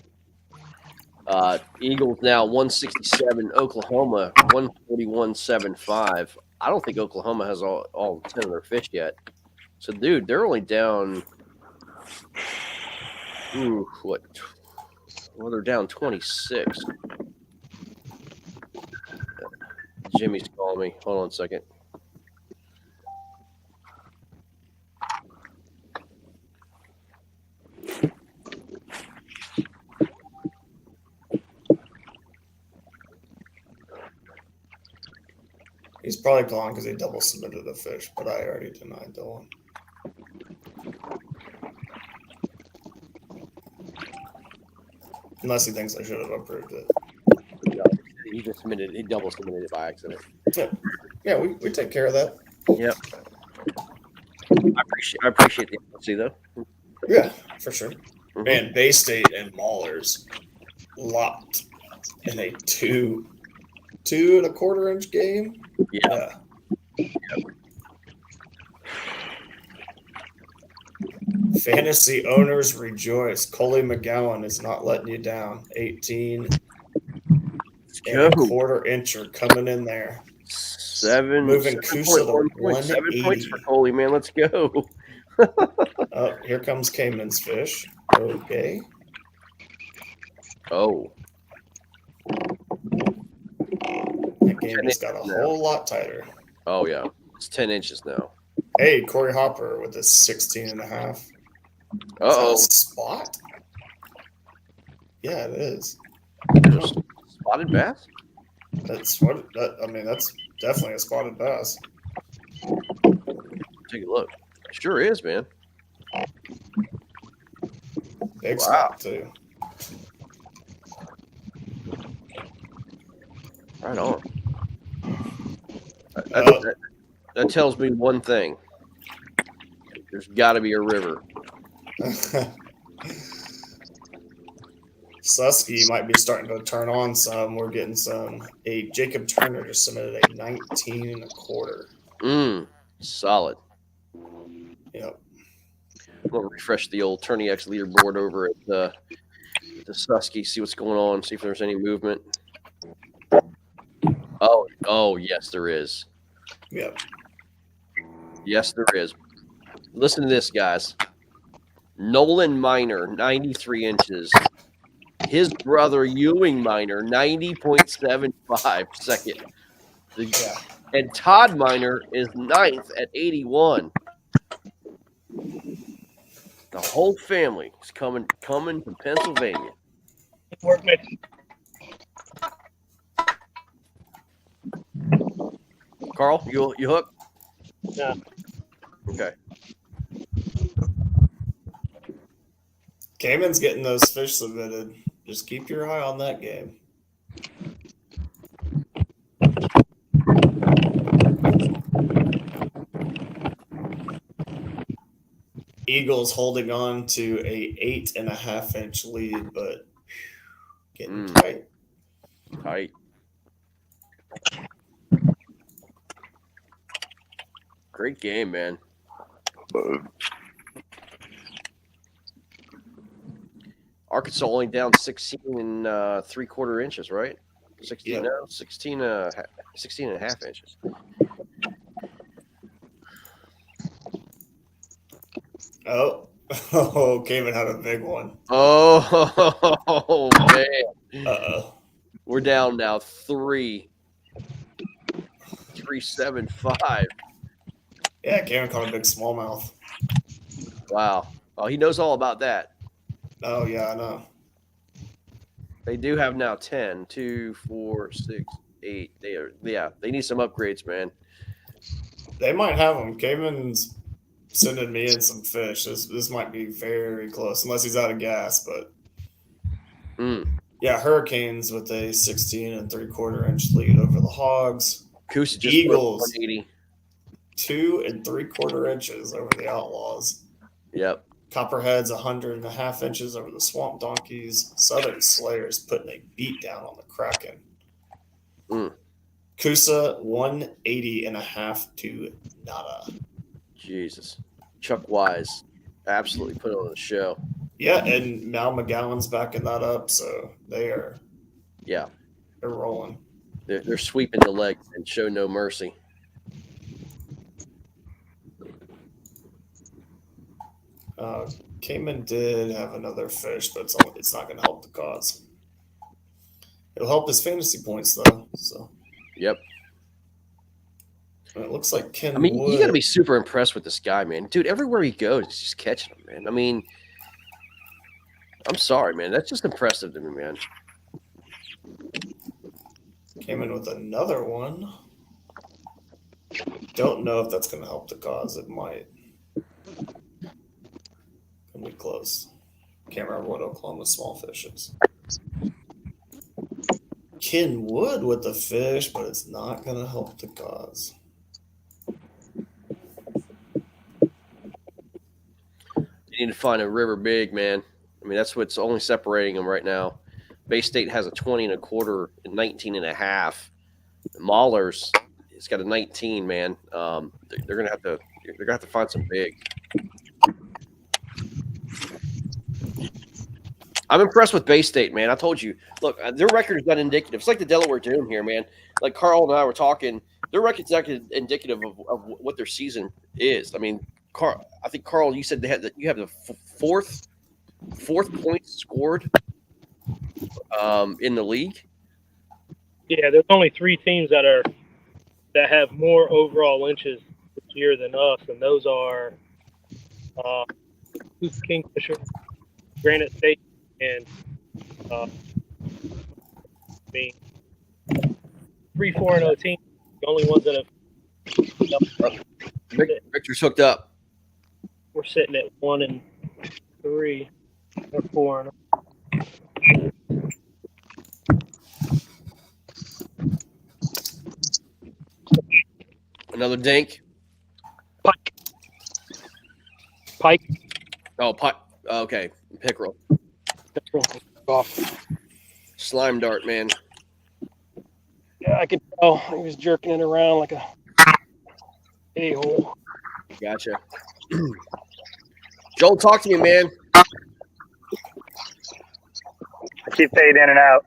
Eagles now 167, Oklahoma 141.75. I don't think Oklahoma has all 10 of their fish yet. So, dude, they're only down. What? Well, they're down 26. Jimmy's calling me. Hold on a second.
He's probably calling because he double submitted a fish, but I already denied the one. Unless he thinks I should have approved it.
No, he just submitted. He double submitted it by accident.
Yeah, we take care of that.
Yep. I appreciate the honesty, though.
Yeah, for sure. Man, Bay State and Maulers locked in a 2.25 inch game.
Yeah.
Fantasy owners rejoice. Coley McGowan is not letting you down. 18 and a quarter incher coming in there. Moving Kusa to 180.
7 points for Coley, man. Let's go.
Oh, here comes Cayman's fish. Okay.
Oh.
That game just got a whole lot tighter.
Oh, yeah. It's 10 inches now.
Hey, Corey Hopper with a 16 and a half.
Uh-oh.
Is that a spot? Yeah, it is.
Spotted bass?
That's definitely a spotted bass.
Take a look. Sure is, man.
Big spot, too.
Right on. That tells me one thing. There's got to be a river.
Susky might be starting to turn on some. We're getting some. Jacob Turner just submitted a 19 and a quarter.
Solid.
Yep.
I'm going to refresh the old Tourney X leaderboard over at the Susky, see what's going on, see if there's any movement. Oh, yes, there is.
Yep.
Yes, there is. Listen to this, guys. Nolan Miner, 93 inches. His brother, Ewing Miner, 90.75 second. And Todd Miner is 9th at 81. The whole family is coming from Pennsylvania.
Work, Mitch.
Carl, you hook?
Yeah.
Okay.
Cayman's getting those fish submitted. Just keep your eye on that game. Eagles holding on to a 8.5-inch lead, but getting tight.
Tight. Great game, man. Arkansas only down 16 and 3/4 inches, right? 16,
Yep.
no, 16, 16 and a half inches.
Oh, Cayman had a big one.
Oh, man.
Uh-oh.
We're down now 3.75.
Yeah, Cayman caught a big smallmouth.
Wow. Oh, he knows all about that.
Oh, yeah, I know.
They do have now 10, 2, 4, 6, 8. They need some upgrades, man.
They might have them. Cayman's sending me in some fish. This might be very close, unless he's out of gas. But yeah, Hurricanes with a 16 and 3/4 inch lead over the Hogs.
Coosa just
Eagles
180.
2 and 3/4 inches over the Outlaws.
Yep.
Copperheads 100.5 inches over the Swamp Donkeys. Southern Slayers putting a beat down on the Kraken. Coosa 180.5 to nada.
Jesus. Chuck Wise absolutely put on the show.
Yeah, and Mal McGowan's backing that up, so they're rolling.
They're sweeping the leg and show no mercy.
Cayman did have another fish, but it's not going to help the cause. It'll help his fantasy points, though. So.
Yep.
And it looks like Ken
I mean,
Wood.
you got to be super impressed with this guy, man. Dude, everywhere he goes, he's just catching them, man. I mean, I'm sorry, man. That's just impressive to me, man.
Came in with another one. Don't know if that's going to help the cause. It might. Gonna be close. Can't remember what Oklahoma's small fish is. Ken Wood with the fish, but it's not going to help the cause.
You need to find a river big, man. I mean, that's what's only separating them right now. Bay State has a 20 1/4 and 19 1/2. Mahler's, it's got a 19, man. They're gonna have to find some big. I'm impressed with Bay State, man. I told you, look, their record is not indicative. It's like the Delaware Doom here, man. Like Carl and I were talking, their record's not indicative of what their season is. I mean, I think Carl, you said you have the fourth points scored in the league.
Yeah, there's only 3 teams that have more overall inches this year than us, and those are Kingfisher, Granite State, and 3-4-0 teams. The only ones that have.
Victor's hooked up.
We're sitting at 1 and 3 or 4.
Another dink.
Pike.
Oh, pike. Okay, pickerel.
Off.
Slime dart, man.
Yeah, I could tell he was jerking it around like a a-hole.
Gotcha. Joel, talk to me, man.
I keep fading in and out.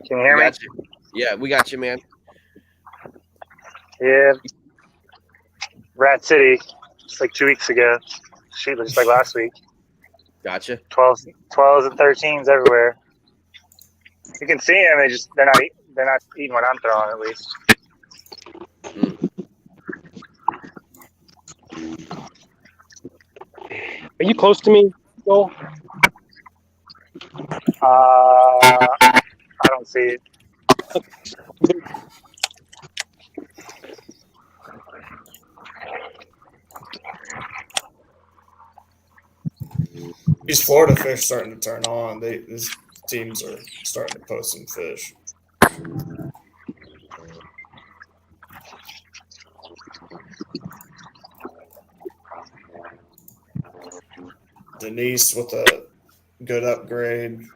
Can you hear me?
You. Yeah, we got you, man.
Yeah. Rat City, just like 2 weeks ago. Shoot, just like last week.
Gotcha.
12s and 13s everywhere. You can see them. They're not eating what I'm throwing, at least.
Are you close to me, Joel?
I don't see it.
These Florida fish starting to turn on. These teams are starting to post some fish. Denise with a good upgrade.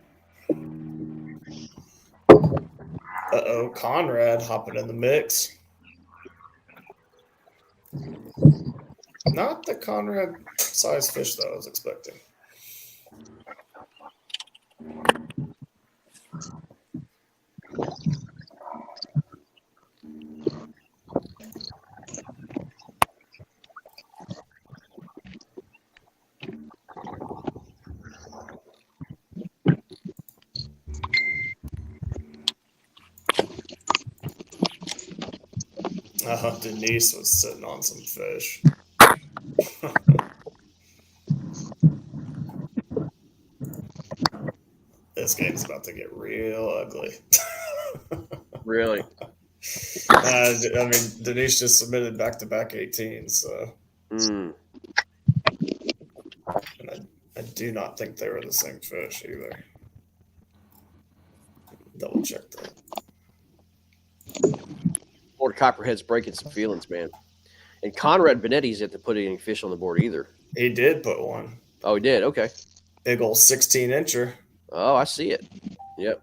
Uh-oh, Conrad hopping in the mix. Not the Conrad size fish that I was expecting. Denise was sitting on some fish. This game's about to get real ugly.
Really?
I mean, Denise just submitted back-to-back 18s, so. And I do not think they were the same fish either. Double check that.
Florida Copperhead's breaking some feelings, man. And Conrad Benetti's at to put any fish on the board either.
He did put one.
Oh, he did? Okay.
Big old 16-incher.
Oh, I see it. Yep.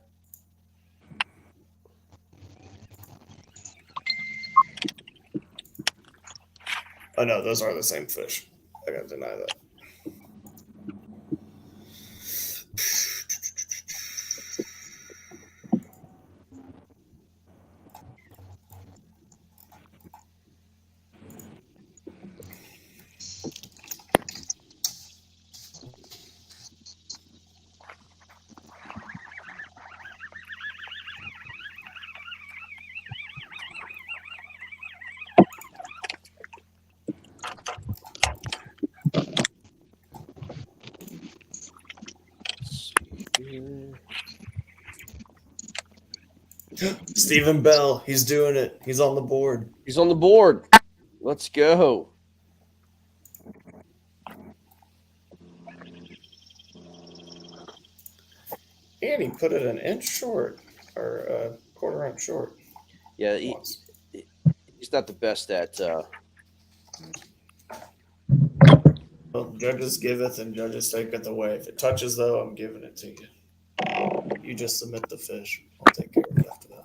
Oh, no, those are the same fish. I gotta deny that. Stephen Bell, he's doing it. He's on the board.
He's on the board. Let's go.
And he put it an inch short, or a quarter inch short.
Yeah, he's not the best at.
Well, judges giveth and judges taketh away. If it touches, though, I'm giving it to you. You just submit the fish. I'll take care of it after that.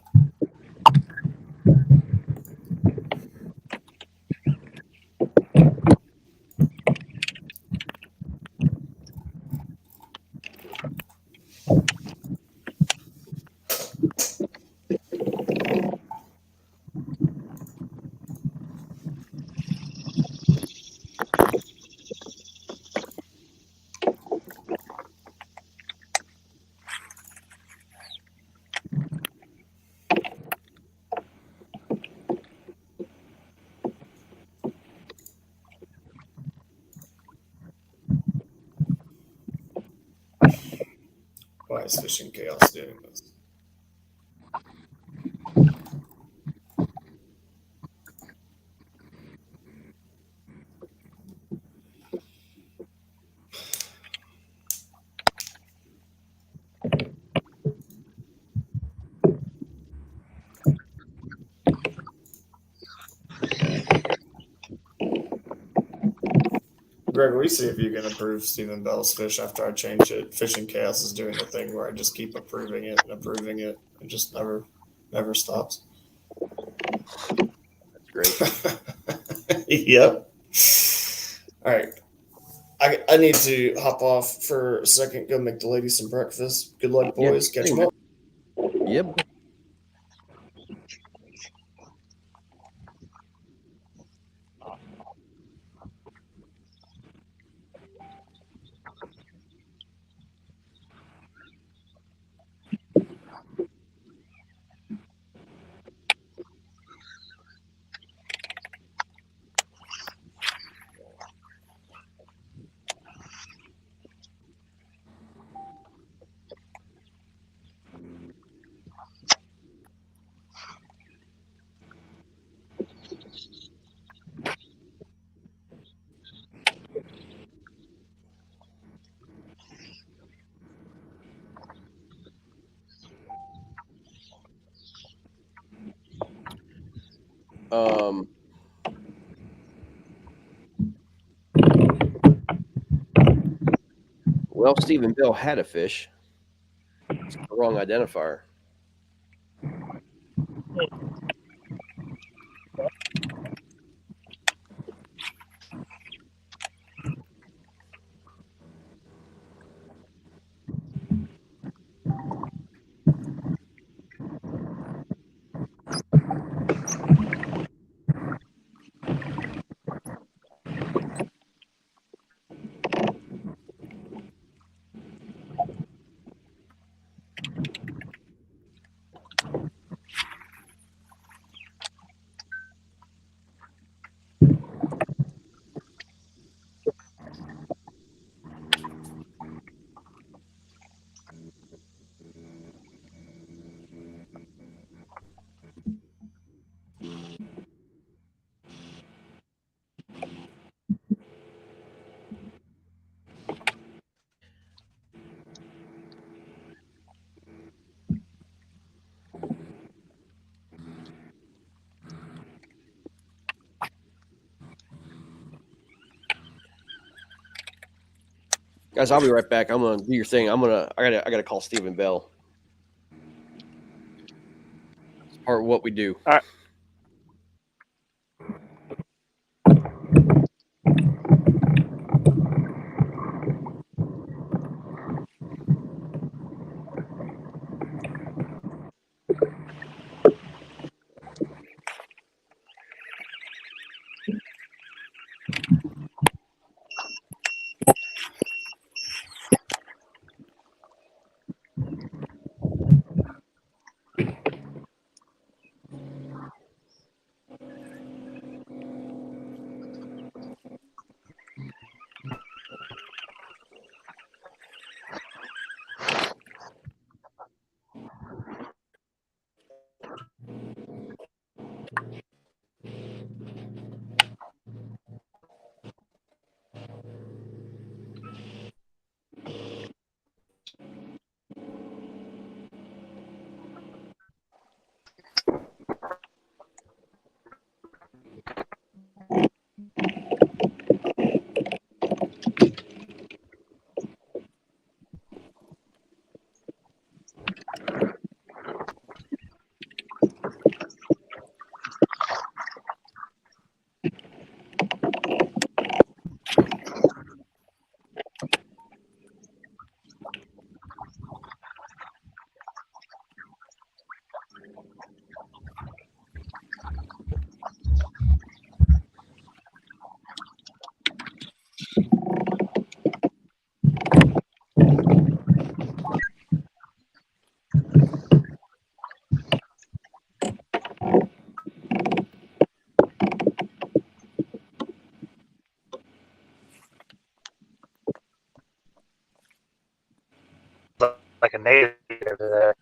Why is Fishing Chaos doing this? Greg, we see if you can approve Stephen Bell's fish after I change it. Fishing Chaos is doing the thing where I just keep approving it and just never stops.
That's great.
Yep. All right. I need to hop off for a second, go make the ladies some breakfast. Good luck, boys. Catch them up.
Yep. Well, Stephen Bell had a fish. It's the wrong identifier. Guys, I'll be right back. I'm gonna do your thing. I gotta call Stephen Bell. It's part of what we do.
All right.
Like a native over there.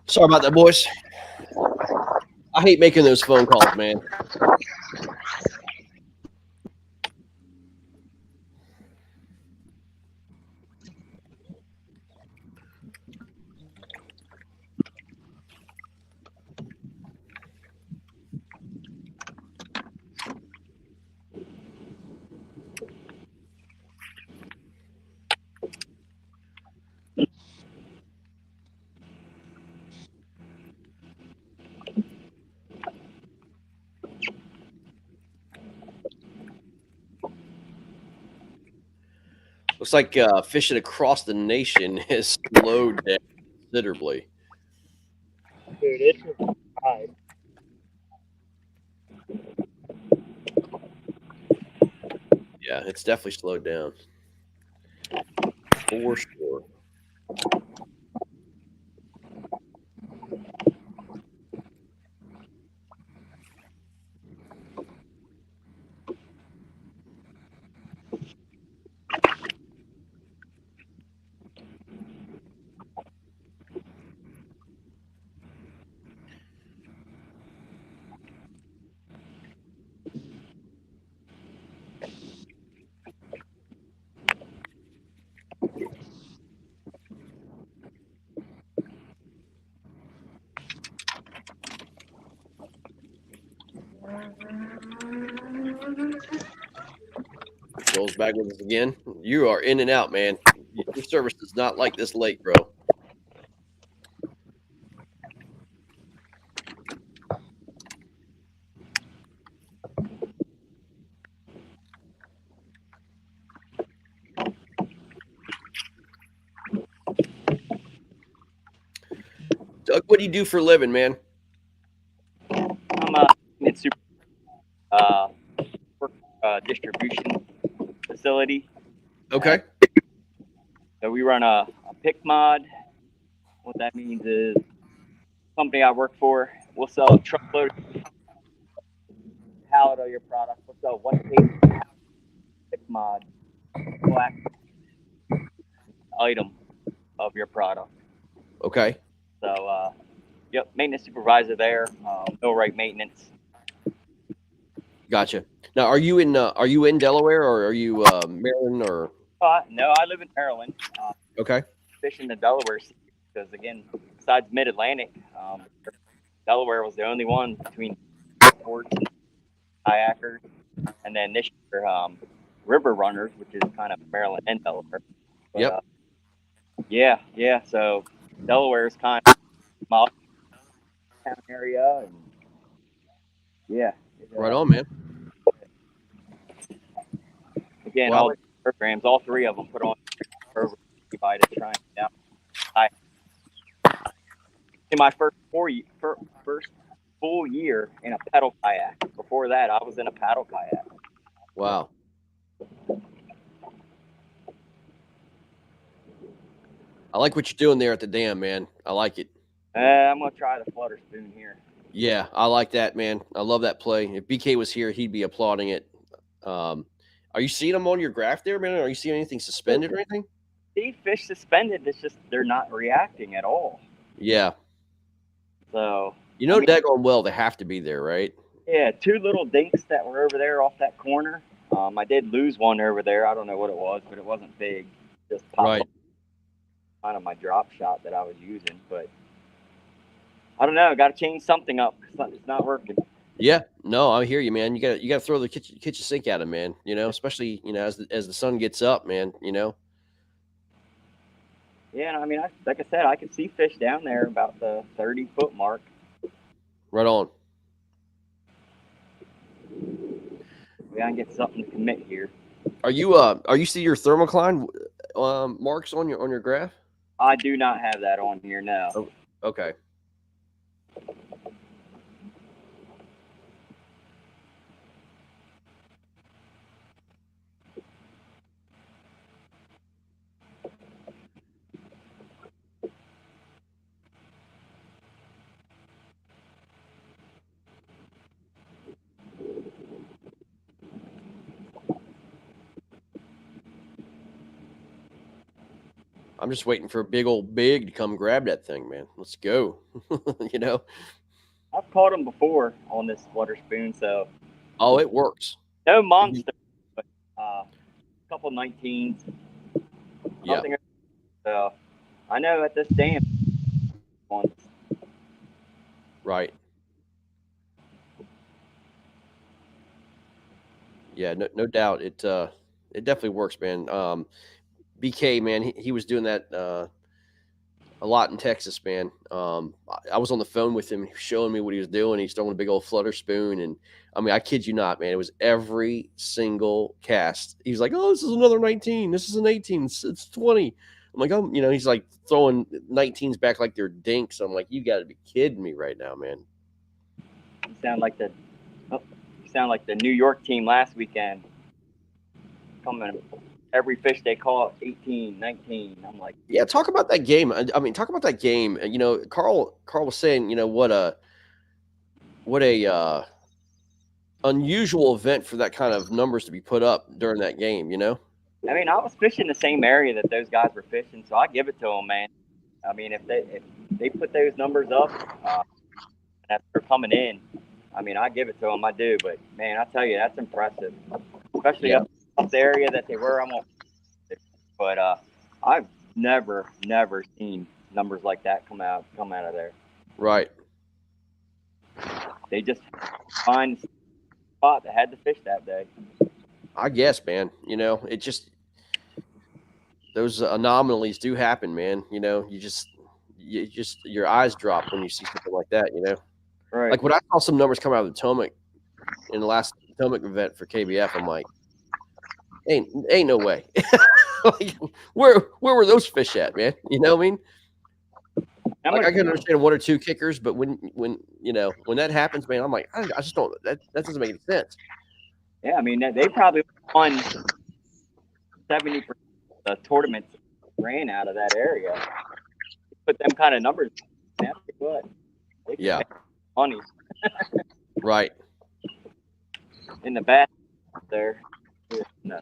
Sorry about that, boys. I hate making those phone calls, man. Looks like fishing across the nation has slowed down considerably.
Dude, it's high.
Yeah, it's definitely slowed down. For sure. Joel's back with us again. You are in and out, man. Your service does not like this late, bro. Doug, what do you do for a living, man?
I'm in super distribution facility.
Okay.
So we run a pick mod. What that means is company I work for, we'll sell a truckload pallet of your product. We'll sell 1 case pick mod, black item of your product.
Okay.
So, yep, maintenance supervisor there, millwright maintenance.
Gotcha. Now, are you in Delaware or are you Maryland or?
No, I live in Maryland.
Okay.
Fish in the Delaware because again, besides Mid-Atlantic, Delaware was the only one between ports and kayakers, and then this year, river runners, which is kind of Maryland and Delaware. But,
yep.
Yeah. So Delaware is kind of my town area, and yeah.
Right on, man.
Again,
Wow.
all the programs, all 3 of them put on programs to try and get out. In my first full year in a pedal kayak. Before that, I was in a paddle kayak.
Wow. I like what you're doing there at the dam, man. I like it.
I'm gonna try the flutter spoon here.
Yeah, I like that, man. I love that play. If BK was here, he'd be applauding it. Are you seeing them on your graph there, man? Are you seeing anything suspended or anything?
See fish suspended. It's just they're not reacting at all.
Yeah.
So
daggone well they have to be there, right?
Yeah, 2 little dinks that were over there off that corner. I did lose one over there. I don't know what it was, but it wasn't big. Just popped up kind of my drop shot that I was using, but I don't know. Got to change something up because it's not working.
Yeah, no, I hear you, man. You got to throw the kitchen sink at him, man. Especially as the sun gets up, man.
Yeah, I mean, like I said, I can see fish down there about the 30-foot mark.
Right on.
We gotta get something to commit here.
Are you see your thermocline marks on your graph?
I do not have that on here, no.
Oh, okay. I'm just waiting for a big old big to come grab that thing, man. Let's go.
I've caught them before on this flutter spoon, so.
Oh, it works.
No monster, but a couple 19s.
Yeah.
Nothing. So I know at this dam once.
Right. Yeah, no doubt. It definitely works, man. BK, man, he was doing that a lot in Texas, man. I was on the phone with him, he was showing me what he was doing. He's throwing a big old flutter spoon, and I mean, I kid you not, man. It was every single cast. He was like, "Oh, this is another 19. This is an 18. It's 20." I'm like, "Oh, he's like throwing 19s back like they're dinks." I'm like, "You got to be kidding me right now, man."
You sound like the New York team last weekend. Coming every fish they caught 18, 19. I'm like,
yeah, talk about that game. I mean, talk about that game. Carl was saying, what a unusual event for that kind of numbers to be put up during that game.
I mean, I was fishing the same area that those guys were fishing, so I give it to them, man. I mean, if they put those numbers up as they're coming in, I mean, I give it to them. I do, but man, I tell you, that's impressive, especially up the area that they were. But I've never seen numbers like that come out of there.
Right.
They just find a spot that had to fish that day.
I guess, man. It just those anomalies do happen, man. You just your eyes drop when you see something like that.
Right.
Like when I saw some numbers come out of the Potomac in the last Potomac event for KBF, I'm like, ain't no way. Like, where were those fish at, man? You know what I mean? Like, I can understand one or two kickers, but when that happens, man, I'm like, I just don't. That doesn't make any sense.
Yeah, I mean, they probably won 70% of the tournaments ran out of that area. Put them kind of numbers. What?
Yeah.
Money.
Right.
In the back there. No.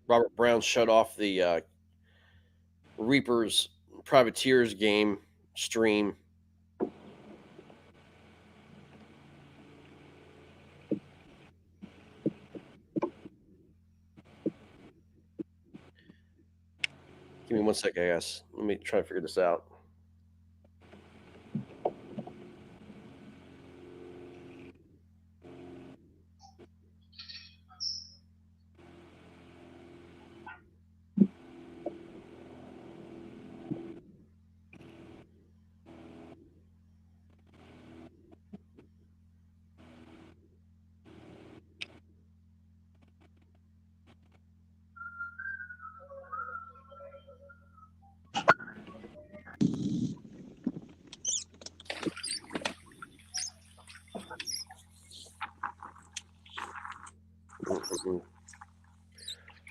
Robert Brown shut off the Reapers Privateers game stream. Give me 1 second, guys. Let me try to figure this out.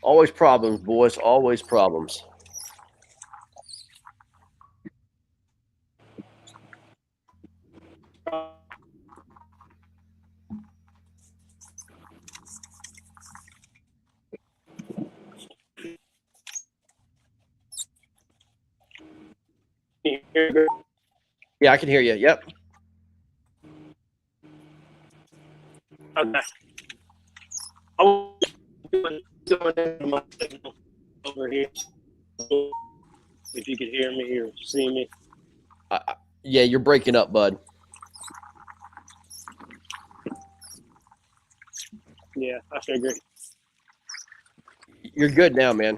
Always problems, boys. Always problems. Yeah, I can hear you. Yep.
Okay. I was doing my signal over here. If you could hear me or see me.
Yeah, you're breaking up, bud.
Yeah, I figured.
You're good now, man.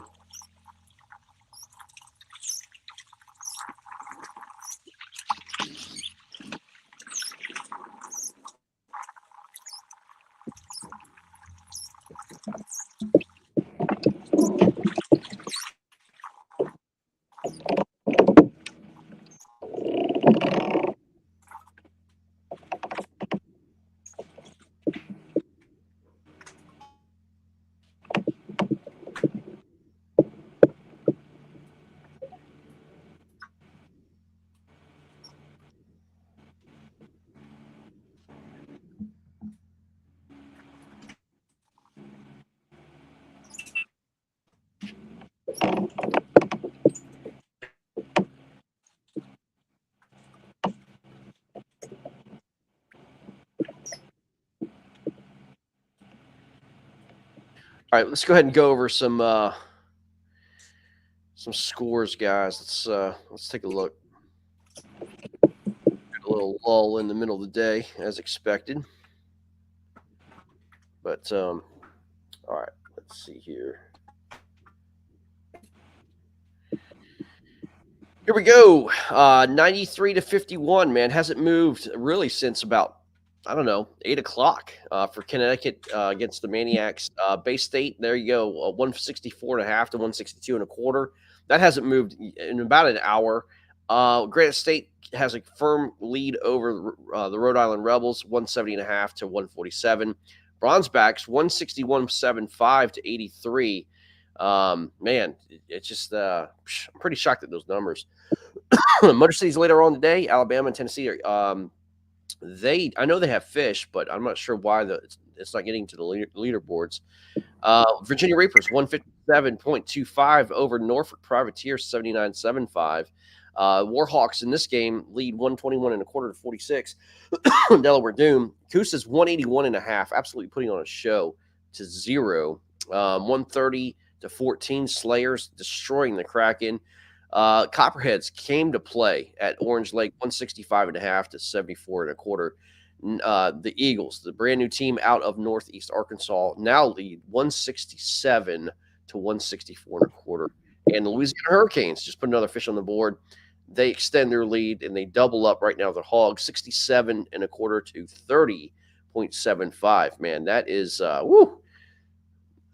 All right, let's go ahead and go over some scores, guys. Let's take a look. A little lull in the middle of the day, as expected. But all right, let's see here. Here we go. 93-51, man. Hasn't moved really since about, I don't know, 8 o'clock for Connecticut against the Maniacs. Bay State, there you go, 164.5 to 162.25. That hasn't moved in about an hour. Granite State has a firm lead over the Rhode Island Rebels, 170.5 to 147. Bronzebacks, 161.75 to 83. Man, it's just I'm pretty shocked at those numbers. Motor City's later on today. Alabama and Tennessee are I know they have fish, but I'm not sure why it's not getting to the leaderboards. Virginia Reapers 157.25 over Norfolk Privateers 79.75. Warhawks in this game lead 121.25 to 46. Delaware Doom Coosa's 181.5, absolutely putting on a show to 0. 130 to 14. Slayers destroying the Kraken. Copperheads came to play at Orange Lake 165.5 to 74.25. The Eagles, the brand new team out of Northeast Arkansas, now lead 167 to 164.25. And the Louisiana Hurricanes just put another fish on the board. They extend their lead and they double up right now. The Hogs 67.25 to 30.75. Man, that is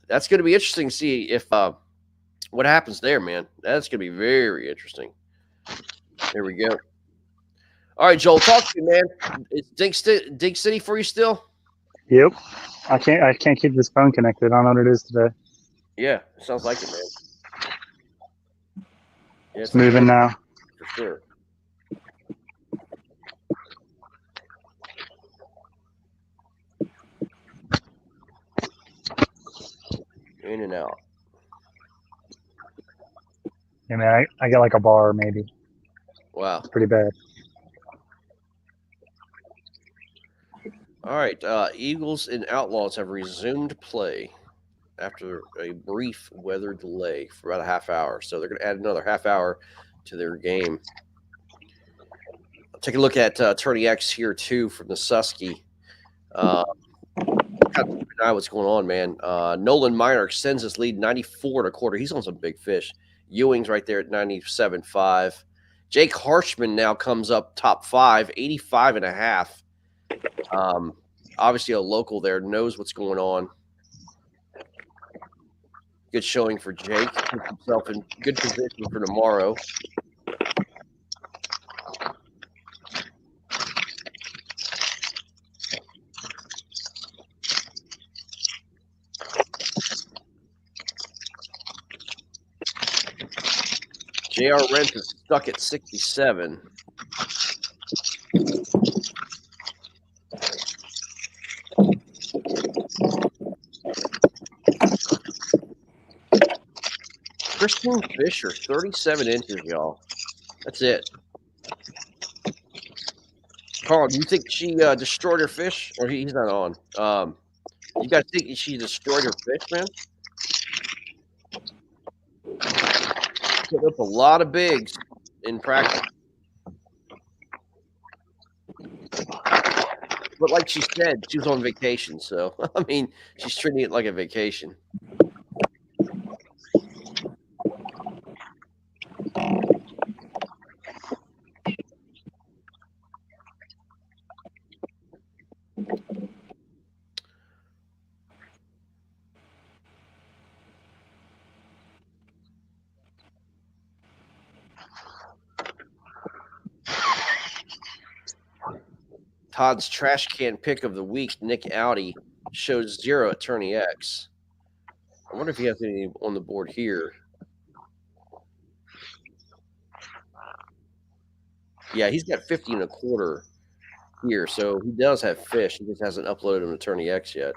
that's going to be interesting to see if what happens there, man. That's going to be very interesting. There we go. All right, Joel, talk to me, man. Is Dig City for you still?
Yep. I can't keep this phone connected. I don't know what it is today.
Yeah, sounds like it, man. Yeah,
It's moving now.
For sure. In and out.
Yeah, man, I got like a bar maybe.
Wow.
It's pretty bad.
All right. Eagles and Outlaws have resumed play after a brief weather delay for about a half hour. So they're going to add another half hour to their game. Take a look at Attorney X here, too, from the Susky. What's going on, man? Nolan Miner extends his lead 94.25. He's on some big fish. Ewing's right there at 97.5. Jake Harshman now comes up top 5, 85.5. Obviously, a local there knows what's going on. Good showing for Jake. Puts himself in good position for tomorrow. J.R. Rent is stuck at 67. Christine Fisher, 37 inches, y'all. That's it. Carl, do you think she destroyed her fish? Or he's not on. You guys think she destroyed her fish, man? Put up a lot of bigs in practice. But like she said, she was on vacation, so I mean, she's treating it like a vacation. Todd's trash can pick of the week, Nick Audi, shows 0 at Tourney X. I wonder if he has any on the board here. Yeah, he's got 50 and a quarter here, so he does have fish. He just hasn't uploaded them to Tourney X yet.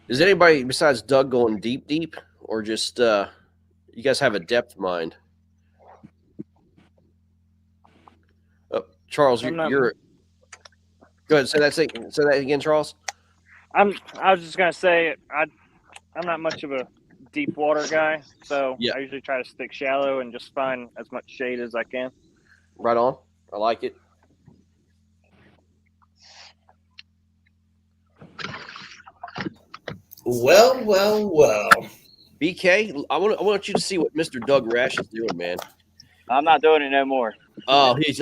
Is anybody besides Doug going deep, or just you guys have a depth mind? Oh, Charles, you're. Go ahead. Say that again, Charles.
I was just gonna say I'm not much of a deep water guy, so I usually try to stick shallow and just find as much shade as I can.
Right on. I like it.
Well.
BK, I want you to see what Mr. Doug Rash is doing, man.
I'm not doing it no more.
Oh, he's.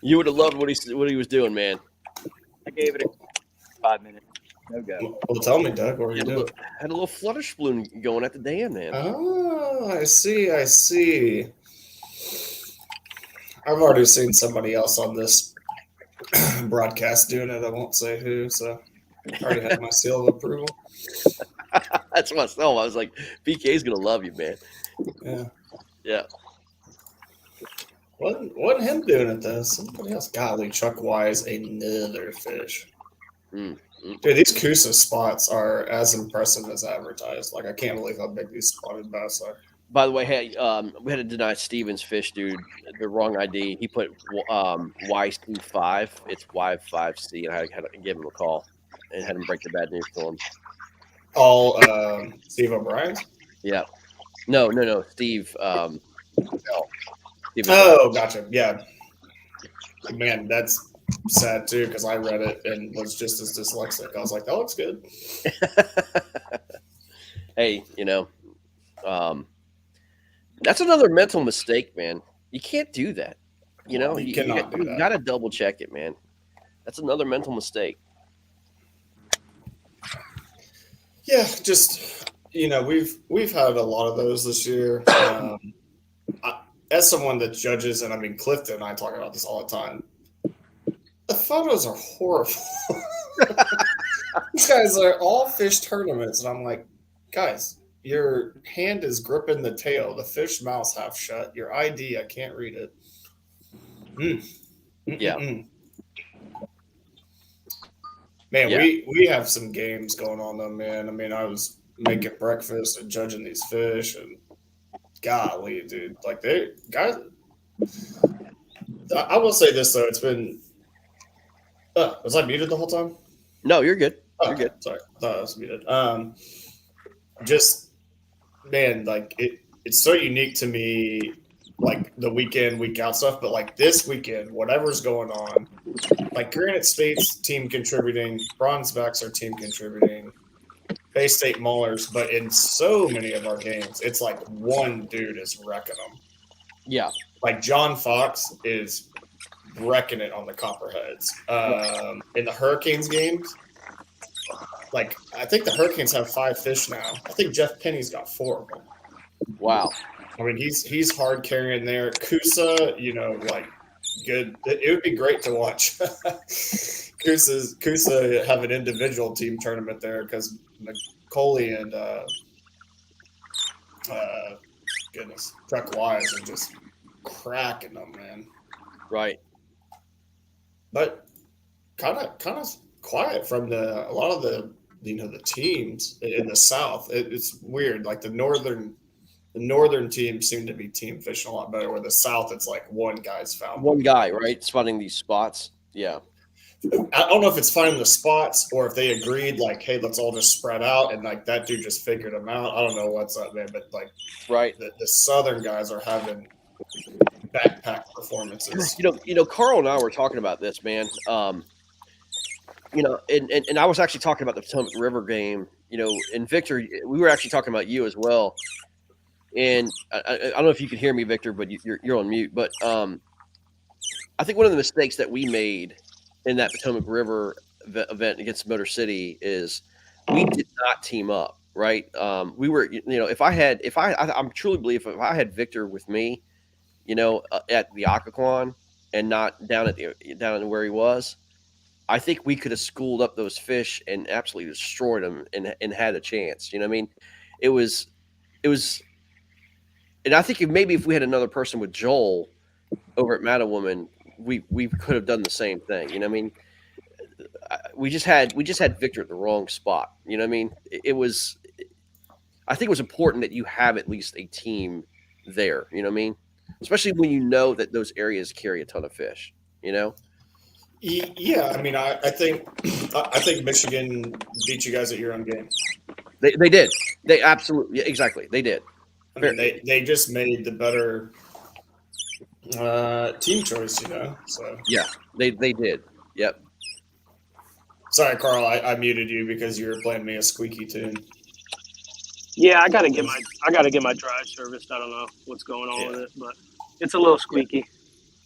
You would have loved what he was doing, man.
I gave it 5 minutes. No go.
Well, tell me, Doug, what were you doing?
Had a little flutter spoon going at the dam, man.
Oh, I see. I've already seen somebody else on this broadcast doing it. I won't say who, so I already have my seal of approval.
That's myself. I was like, BK's gonna love you, man. Yeah.
Wasn't him doing it though. Somebody else. Golly, Chuck Wise, another fish. Dude, these Coosa spots are as impressive as advertised. Like, I can't believe how big these spotted bass are.
By the way, hey, we had to deny Steven's fish, dude. The wrong ID. He put YC5. It's Y5C, and I had to give him a call and had him break the bad news to him.
All Steve O'Brien?
Yeah. No. Steve. Steve
Gotcha. Yeah. Man, that's sad too, because I read it and was just as dyslexic. I was like, that looks good.
Hey, that's another mental mistake, man. You can't do that. You
cannot do that.
You got to double check it, man. That's another mental mistake.
Yeah, just we've had a lot of those this year. As someone that judges, and I mean Clifton and I talk about this all the time. The photos are horrible. These guys are all fish tournaments, and I'm like, guys, your hand is gripping the tail. The fish mouth's half shut. Your ID, I can't read it.
Yeah.
Man, we have some games going on though, man. I mean, I was making breakfast and judging these fish, and golly, dude, like guys. I will say this though, it's been. Was I muted the whole time?
No, you're good.
You're good. Sorry, I thought I was muted. Just man, like it's so unique to me, like the weekend, week out stuff. But like this weekend, whatever's going on, like Granite State's team contributing, Bronzebacks are team contributing, Bay State Maulers. But in so many of our games, it's like one dude is wrecking them.
Yeah.
Like John Fox is wrecking it on the Copperheads. In the Hurricanes games, like I think the Hurricanes have 5 fish now. I think Jeff Penny's got 4 of them.
Wow.
I mean, he's hard carrying there. Kusa, like good. It would be great to watch. Kusa have an individual team tournament there because McCauley and Trek Wise are just cracking them, man.
Right.
But kind of quiet from a lot of the the teams in the South. It's weird. Like the northern teams seem to be team fishing a lot better. Where the South, it's like one guy's found.
One guy, right? Spotting these spots. Yeah.
I don't know if it's finding the spots or if they agreed, like, hey, let's all just spread out, and like that dude just figured them out. I don't know what's up, man, but like,
right,
the Southern guys are having backpack performances.
Carl and I were talking about this, man. And I was actually talking about the Potomac River game. And Victor, we were actually talking about you as well. And I don't know if you can hear me, Victor, but you're on mute. But I think one of the mistakes that we made in that Potomac River event against Motor City is we did not team up, right? We were, I truly believe if I had Victor with me, at the Occoquan and not down where he was, I think we could have schooled up those fish and absolutely destroyed them and had a chance. It was, and I think if we had another person with Joel over at Mattawoman, we could have done the same thing. We just had Victor at the wrong spot. I think it was important that you have at least a team there. Especially when that those areas carry a ton of fish.
Yeah, I mean, I think Michigan beat you guys at your own game.
They did. They absolutely, exactly. They did.
I mean, they just made the better team choice, So
yeah, they did. Yep.
Sorry, Carl, I muted you because you were playing me a squeaky tune.
Yeah, I gotta get my drive serviced. I don't know what's going on with it, but it's a little squeaky.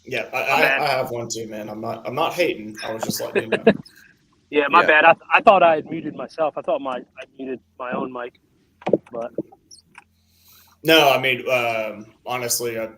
Yeah, I have one too, man. I'm not hating. I was just letting you know.
Yeah, my bad. I thought I had muted myself. I thought I muted my own mic, but
no. I mean, honestly, I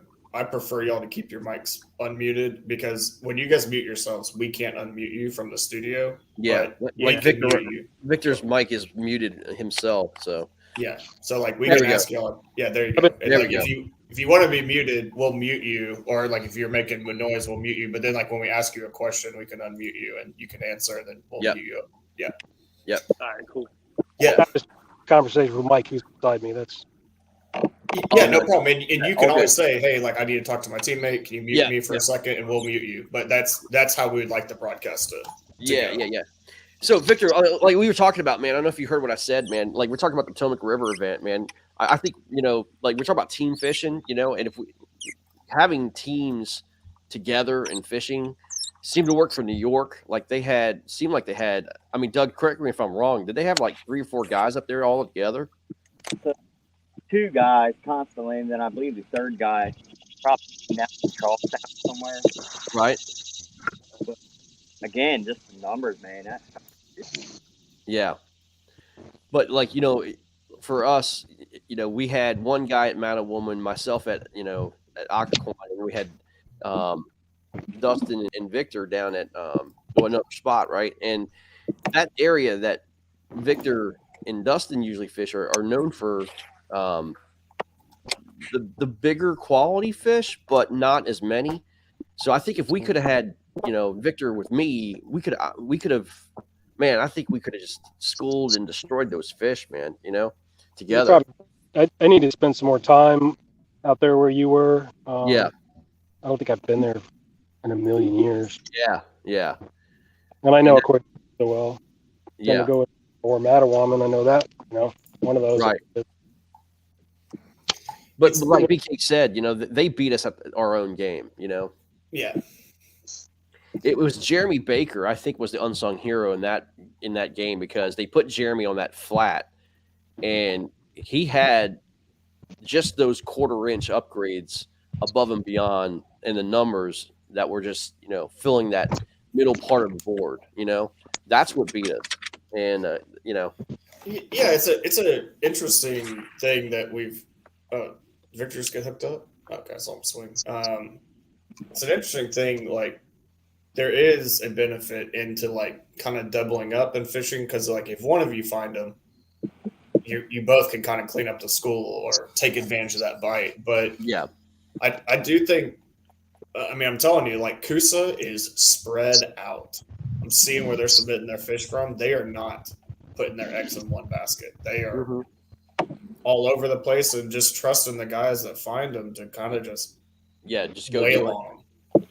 prefer y'all to keep your mics unmuted because when you guys mute yourselves, we can't unmute you from the studio.
Yeah, like Victor's mic is muted himself, so.
Yeah, so like we can ask y'all. Yeah, there you go. And
there
like
we go.
if you want to be muted, we'll mute you, or like if you're making a noise, we'll mute you. But then like when we ask you a question, we can unmute you and you can answer, and then we'll mute you up. Yeah.
Yep.
All right, cool.
Yeah.
Conversation with Mike, who's beside me. That's.
Yeah, no problem. And you can always say, hey, like I need to talk to my teammate. Can you mute me for a second, and we'll mute you. But that's how we would like the broadcast to
Yeah. So, Victor, like we were talking about, man, I don't know if you heard what I said, man. Like, we're talking about the Potomac River event, man. I think, like we're talking about team fishing, and if having teams together and fishing seemed to work for New York. Like seemed like they had, I mean, Doug, correct me if I'm wrong. Did they have like 3 or 4 guys up there all together?
2 guys constantly, and then I believe the 3rd guy probably down in Charlestown somewhere.
Right.
But again, just the numbers, man.
Yeah. But like, for us, we had one guy at Mattawoman, myself at Occoquan, and we had Dustin and Victor down at another spot, right? And that area that Victor and Dustin usually fish are known for the bigger quality fish, but not as many. So I think if we could have had, Victor with me, we could have, man, I think we could have just schooled and destroyed those fish, man, together.
I need to spend some more time out there where you were.
Yeah.
I don't think I've been there in a million years.
Yeah.
And I know Aquarium so well.
Yeah.
Go or Mattawoman, I know that, one of those.
Right. But like BK said, they beat us at our own game.
Yeah.
It was Jeremy Baker, I think, was the unsung hero in that game because they put Jeremy on that flat, and he had just those quarter-inch upgrades above and beyond, and the numbers that were just filling that middle part of the board. That's what beat us, and
Yeah, it's an interesting thing that we've. Victor's get hooked up. Okay, I saw him swing. It's an interesting thing. Like, there is a benefit into like kind of doubling up and fishing because like if one of you find them, you both can kind of clean up the school or take advantage of that bite. But
yeah,
I do think. I mean, I'm telling you, like Coosa is spread out. I'm seeing where they're submitting their fish from. They are not putting their eggs in one basket. They are all over the place and just trusting the guys that find them to kind of just
go
wail
do it.
on them.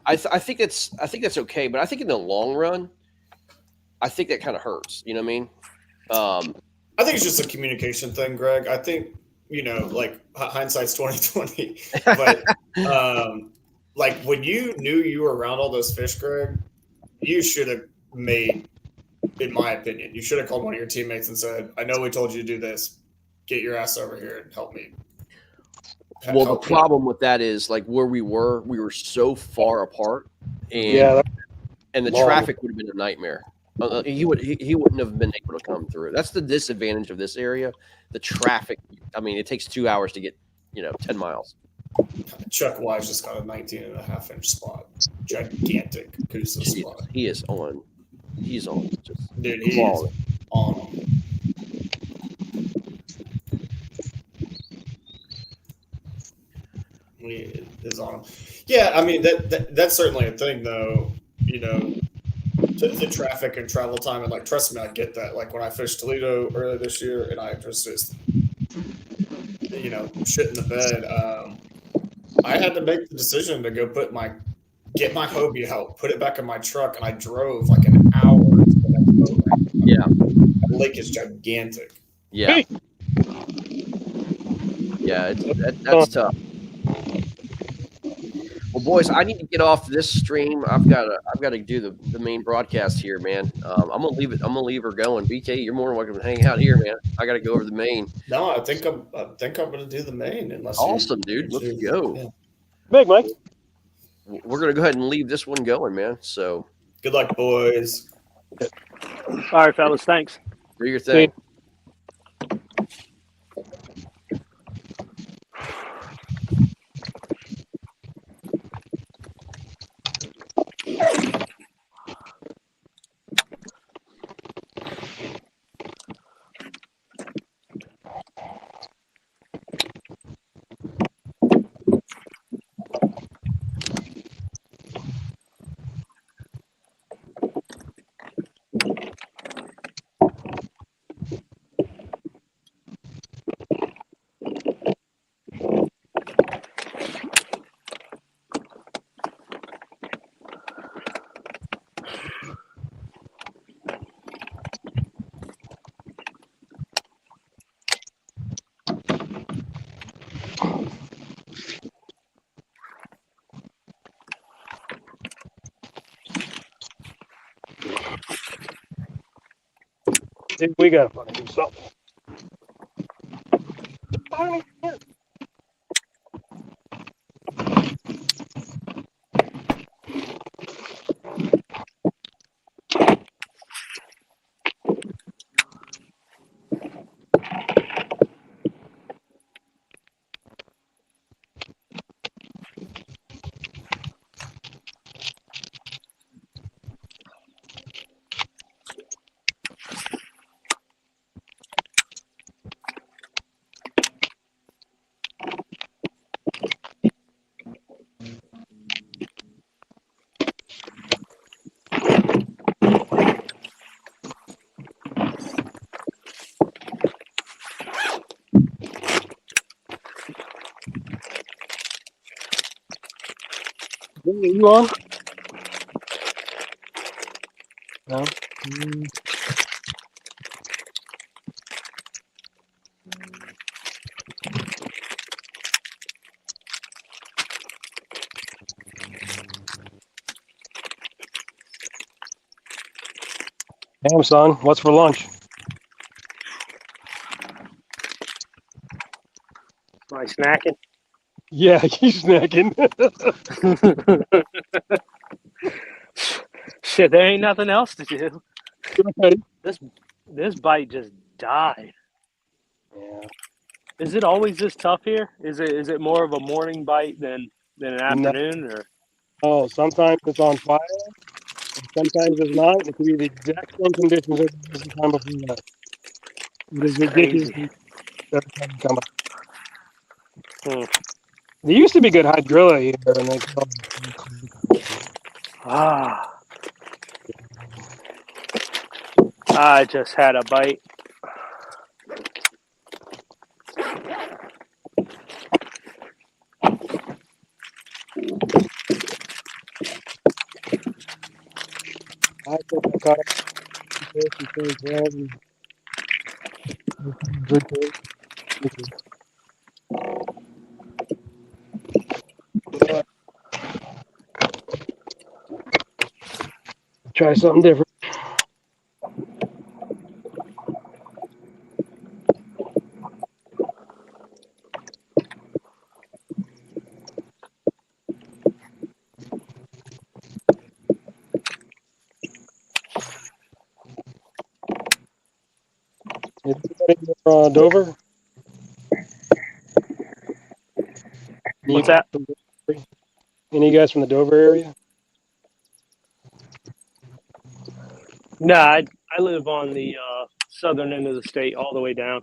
I think that's okay, but I think in the long run, I think that kind of hurts. You know what I mean?
I think it's just a communication thing, Greg. I think like hindsight's 2020, but like when you knew you were around all those fish, Greg, you should have made, in my opinion, you should have called one of your teammates and said, "I know we told you to do this. Get your ass over here and help me."
Well, the problem with that is like where we were so far apart, and the traffic would have been a nightmare. He wouldn't have been able to come through. That's the disadvantage of this area. The traffic. I mean, it takes 2 hours to get 10 miles.
Chuck Wise just got a 19.5-inch spot. Gigantic Coosa spot.
He's on. Just
dude, he is on. He is on him. Yeah, I mean that's certainly a thing, though. The traffic and travel time, and like, trust me, I get that. Like when I fished Toledo earlier this year, and I just shit in the bed. I had to make the decision to go get my Hobie out, put it back in my truck, and I drove like an hour to the next boat ramp.
Yeah,
the lake is gigantic.
Yeah, yeah, that's tough. Well, boys, I need to get off this stream. I've got to do the main broadcast here, man. I'm gonna leave her going. BK, you're more than welcome to hang out here, man. I got to go over the main.
No, I think I'm gonna do the main. Unless
awesome, dude. Let's go.
Yeah. Big Mike.
We're gonna go ahead and leave this one going, man. So
good luck, boys.
All right, fellas. Thanks.
Do your thing.
We gotta fucking do something. Are you on? No. Damn, son, what's for lunch?
Am I snacking?
Yeah, he's snacking.
Shit, there ain't nothing else to do.
Right.
This bite just died.
Yeah.
Is it always this tough here? Is it more of a morning bite than an
No.
afternoon or?
Oh, sometimes it's on fire, and sometimes it's not. It can be the exact same conditions as it was the time before that. It is ridiculous
Crazy.
every time you come up.
Hmm.
There used to be good hydrilla here, and they
Ah, I just had a bite.
I think I caught up between 12 and 13. Try something different. Is anybody from Dover?
What's that?
Any guys from the Dover area?
No, I live on the southern end of the state, all the way down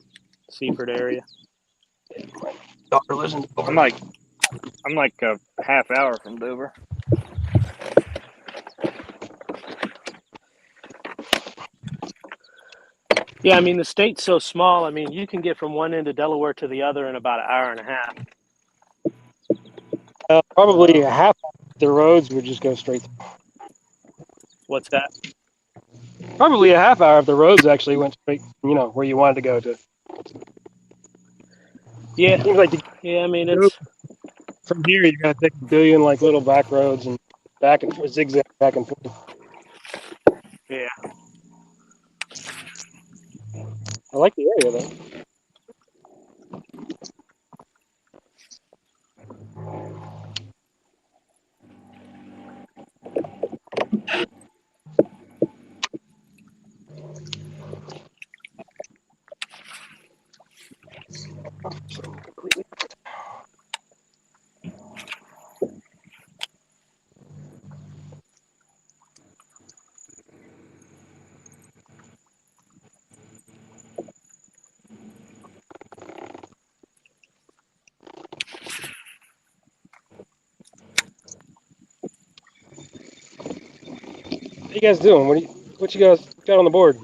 Seaford area.
Doctor lives in
I'm
Dover.
like a half hour from Dover.
Yeah, I mean the state's so small. I mean you can get from one end of Delaware to the other in about an hour and a half.
Probably a half of the roads would just go straight through.
What's that?
Probably a half hour if the roads actually went straight, where you wanted to go to.
Yeah,
Seems like
I mean it's
from here you gotta take a billion little back roads and back and forth, zigzag back and forth.
yeah.
I like the area though. What you guys doing? What you guys got on the board?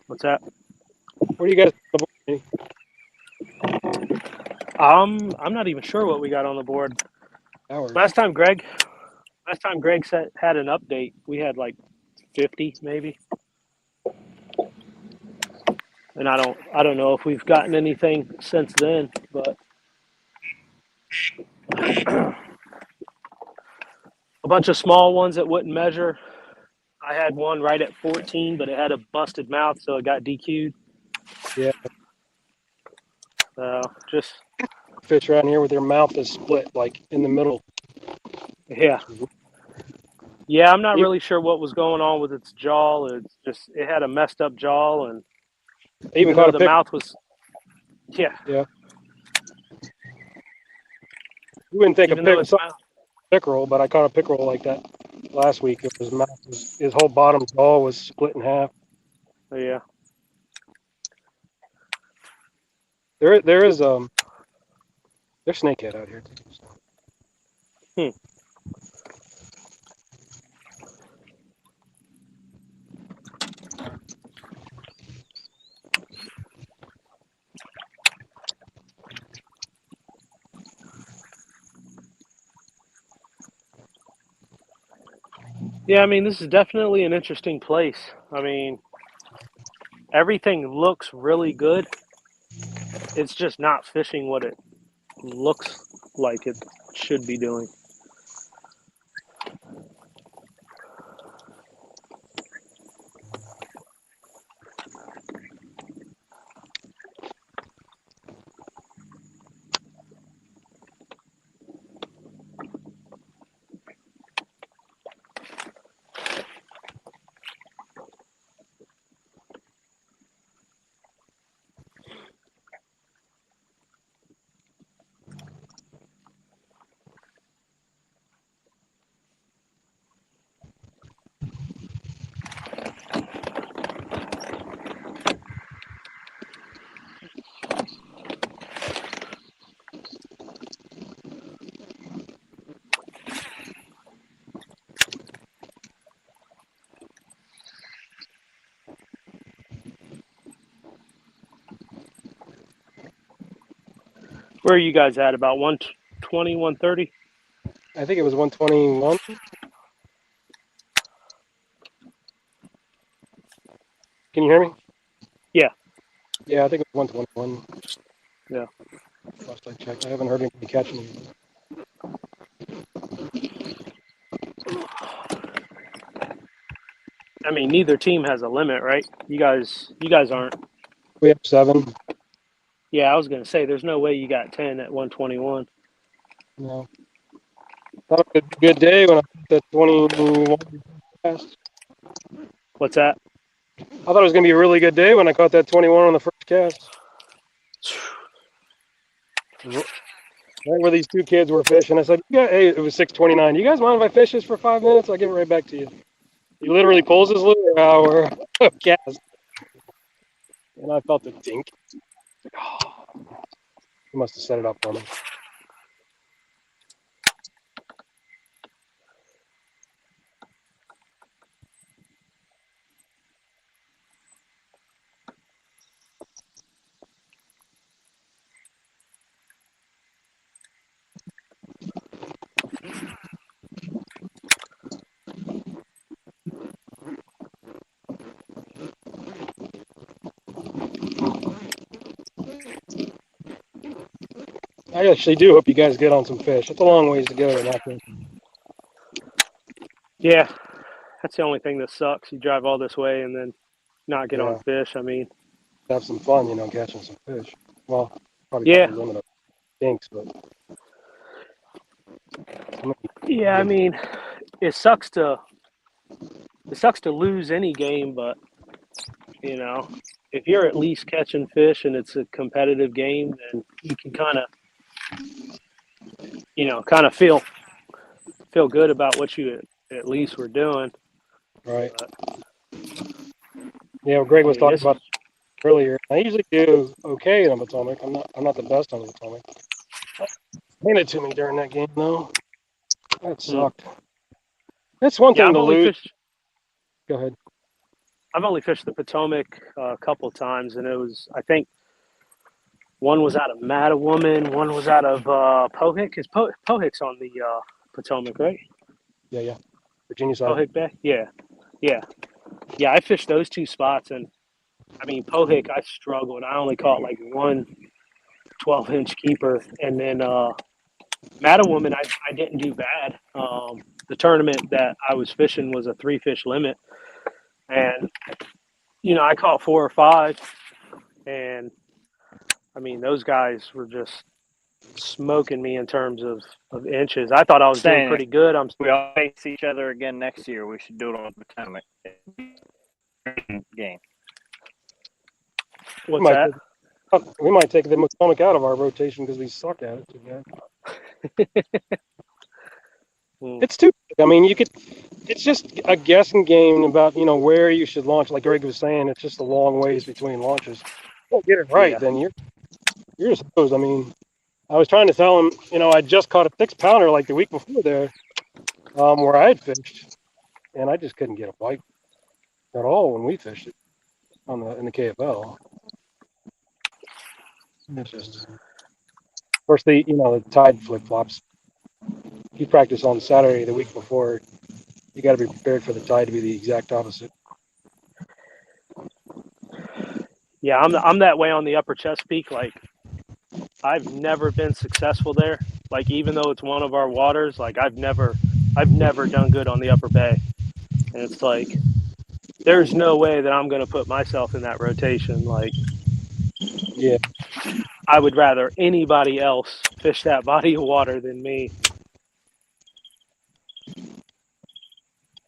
What's that?
What do you guys on the board?
I'm not even sure what we got on the board.
Hours.
Last time Greg had an update, we had like 50 maybe. And I don't know if we've gotten anything since then, but a bunch of small ones that wouldn't measure. I had one right at 14, but it had a busted mouth, so it got DQ'd.
Yeah.
Just
fish around here with their mouth is split like in the middle.
yeah. Yeah, I'm not really sure what was going on with its jaw. It had a messed up jaw, and
They even caught
the mouth was. Yeah.
Yeah. You wouldn't think pickerel, but I caught a pickerel like that last week. His whole bottom jaw was split in half.
Yeah.
There is there's snakehead out here too.
Hmm. Yeah, I mean, this is definitely an interesting place. I mean, everything looks really good. It's just not fishing what it looks like it should be doing. Where are you guys at? About 120, 130?
I think it was 121. Can you hear me?
Yeah.
Yeah, I think it was 121.
Yeah.
Last I checked, I haven't heard anybody catching it.
I mean, neither team has a limit, right? You guys aren't.
We have 7.
Yeah, I was gonna say there's no way you got 10 at 121.
No. Thought it was a good day when I put that 21 cast.
What's that?
I thought it was gonna be a really good day when I caught that 21 on the first cast. Right where these 2 kids were fishing, I said, "Yeah, hey, it was 6:29. You guys mind if I fish this for 5 minutes? I'll give it right back to you." He literally pulls his lure out of cast, and I felt a dink. Like, oh, he must have set it up for me. I actually do hope you guys get on some fish. It's a long ways to go to that thing.
Yeah, that's the only thing that sucks. You drive all this way and then not get on
Yeah.
fish. I mean,
Have some fun, catching some fish. Well, probably
yeah,
not the limit of dinks, but
yeah. I mean, it sucks to lose any game, but if you're at least catching fish and it's a competitive game, then you can kind of feel good about what you at least were doing.
right.
But,
Yeah, well, Greg was
I mean,
talking about earlier. I usually do okay on Potomac. I'm not the best on the Potomac. Handed to me during that game though. That sucked. That's one
yeah,
thing
I've
to
only
lose.
fished.
Go ahead.
I've only fished the Potomac a couple times, and it was, I think, one was out of Mattawoman, one was out of Pohick. Is Pohick's on the Potomac, right?
Yeah. Virginia side.
Pohick Bay? Yeah. I fished those 2 spots, and I mean, Pohick, I struggled. I only caught like one 12-inch keeper, and then Mattawoman, I didn't do bad. The tournament that I was fishing was a 3-fish limit, and I caught 4 or 5, and I mean, those guys were just smoking me in terms of inches. I thought I was doing pretty good.
We all face each other again next year. We should do it on Potomac game.
What's that?
We might take the Potomac out of our rotation because we suck at it too bad. It's too. I mean, it's just a guessing game about where you should launch. Like Greg was saying, it's just a long ways between launches. Don't get it right, then you're supposed. I mean, I was trying to tell him, I just caught a 6-pounder like the week before there, where I had fished, and I just couldn't get a bite at all when we fished it in the KFL. It's just, of course, the tide flip flops. You practice on Saturday the week before. You got to be prepared for the tide to be the exact opposite.
Yeah, I'm that way on the Upper Chesapeake. Like, I've never been successful there. Like, even though it's one of our waters, like I've never done good on the Upper Bay. And it's like, there's no way that I'm going to put myself in that rotation. Like,
yeah,
I would rather anybody else fish that body of water than me.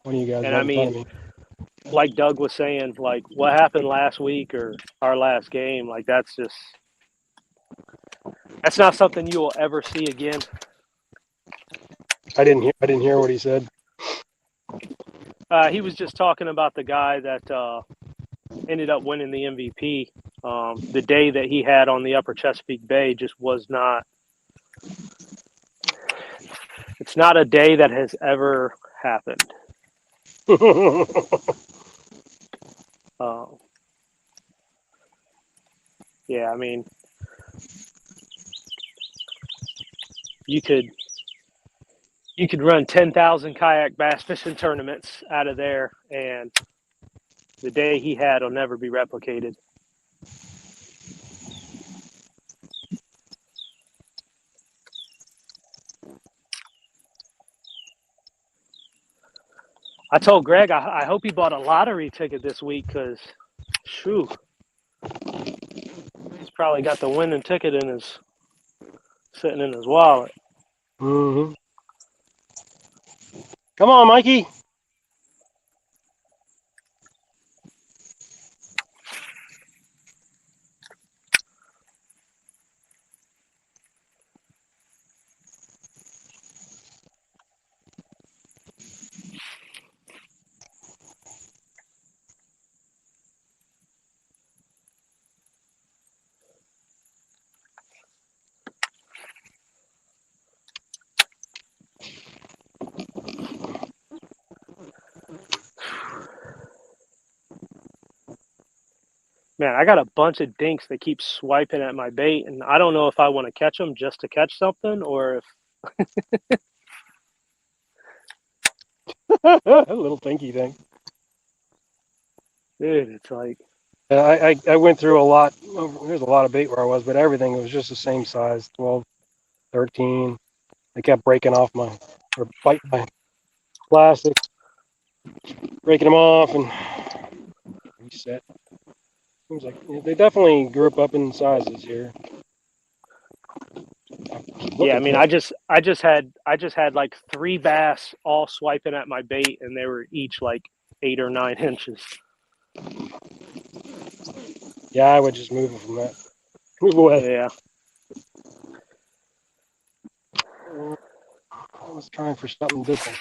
One of you guys.
And I mean, like Doug was saying, like what happened last week or our last game, like that's not something you will ever see again.
I didn't hear what he said.
He was just talking about the guy that ended up winning the MVP. The day that he had on the Upper Chesapeake Bay just was not. It's not a day that has ever happened. Yeah, I mean, you could run 10,000 kayak bass fishing tournaments out of there, and the day he had will never be replicated. I told Greg I hope he bought a lottery ticket this week because, shoo, he's probably got the winning ticket sitting in his wallet.
Mm-hmm. Come on, Mikey.
Man, I got a bunch of dinks that keep swiping at my bait, and I don't know if I want to catch them just to catch something or if
A little pinky thing.
dude, it's like
I went through a lot. There's a lot of bait where I was, but everything was just the same size, 12, 13. They kept breaking off or biting my plastic, breaking them off and reset. Seems like they definitely group up in sizes here.
yeah, I mean, I just had like 3 bass all swiping at my bait, and they were each like 8 or 9 inches.
Yeah, I would just move it from that. Move away.
Yeah.
I was trying for something different.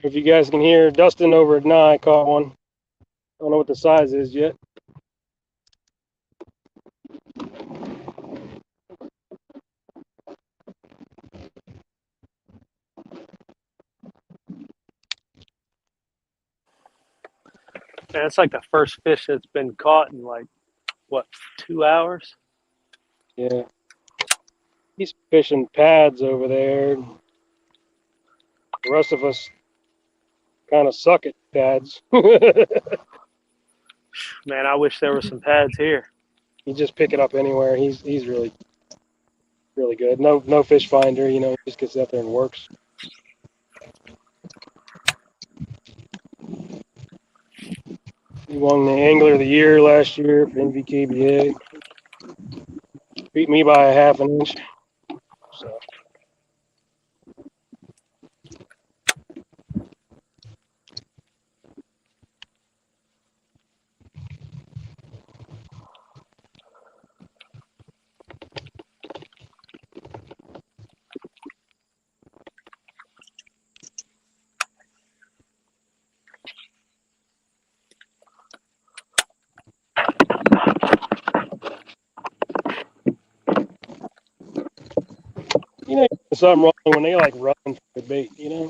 If you guys can hear, Dustin over at Nye caught one. I don't know what the size is yet.
Man, it's like the first fish that's been caught in like what 2 hours.
Yeah. He's fishing pads over there. The rest of us kind of suck at pads.
Man, I wish there were some pads here.
You just pick it up anywhere. He's really good. No fish finder, he just gets out there and works. He won the Angler of the Year last year for NVKBA. Beat me by a half an inch. So. There's something wrong when they like run for the bait, Yeah.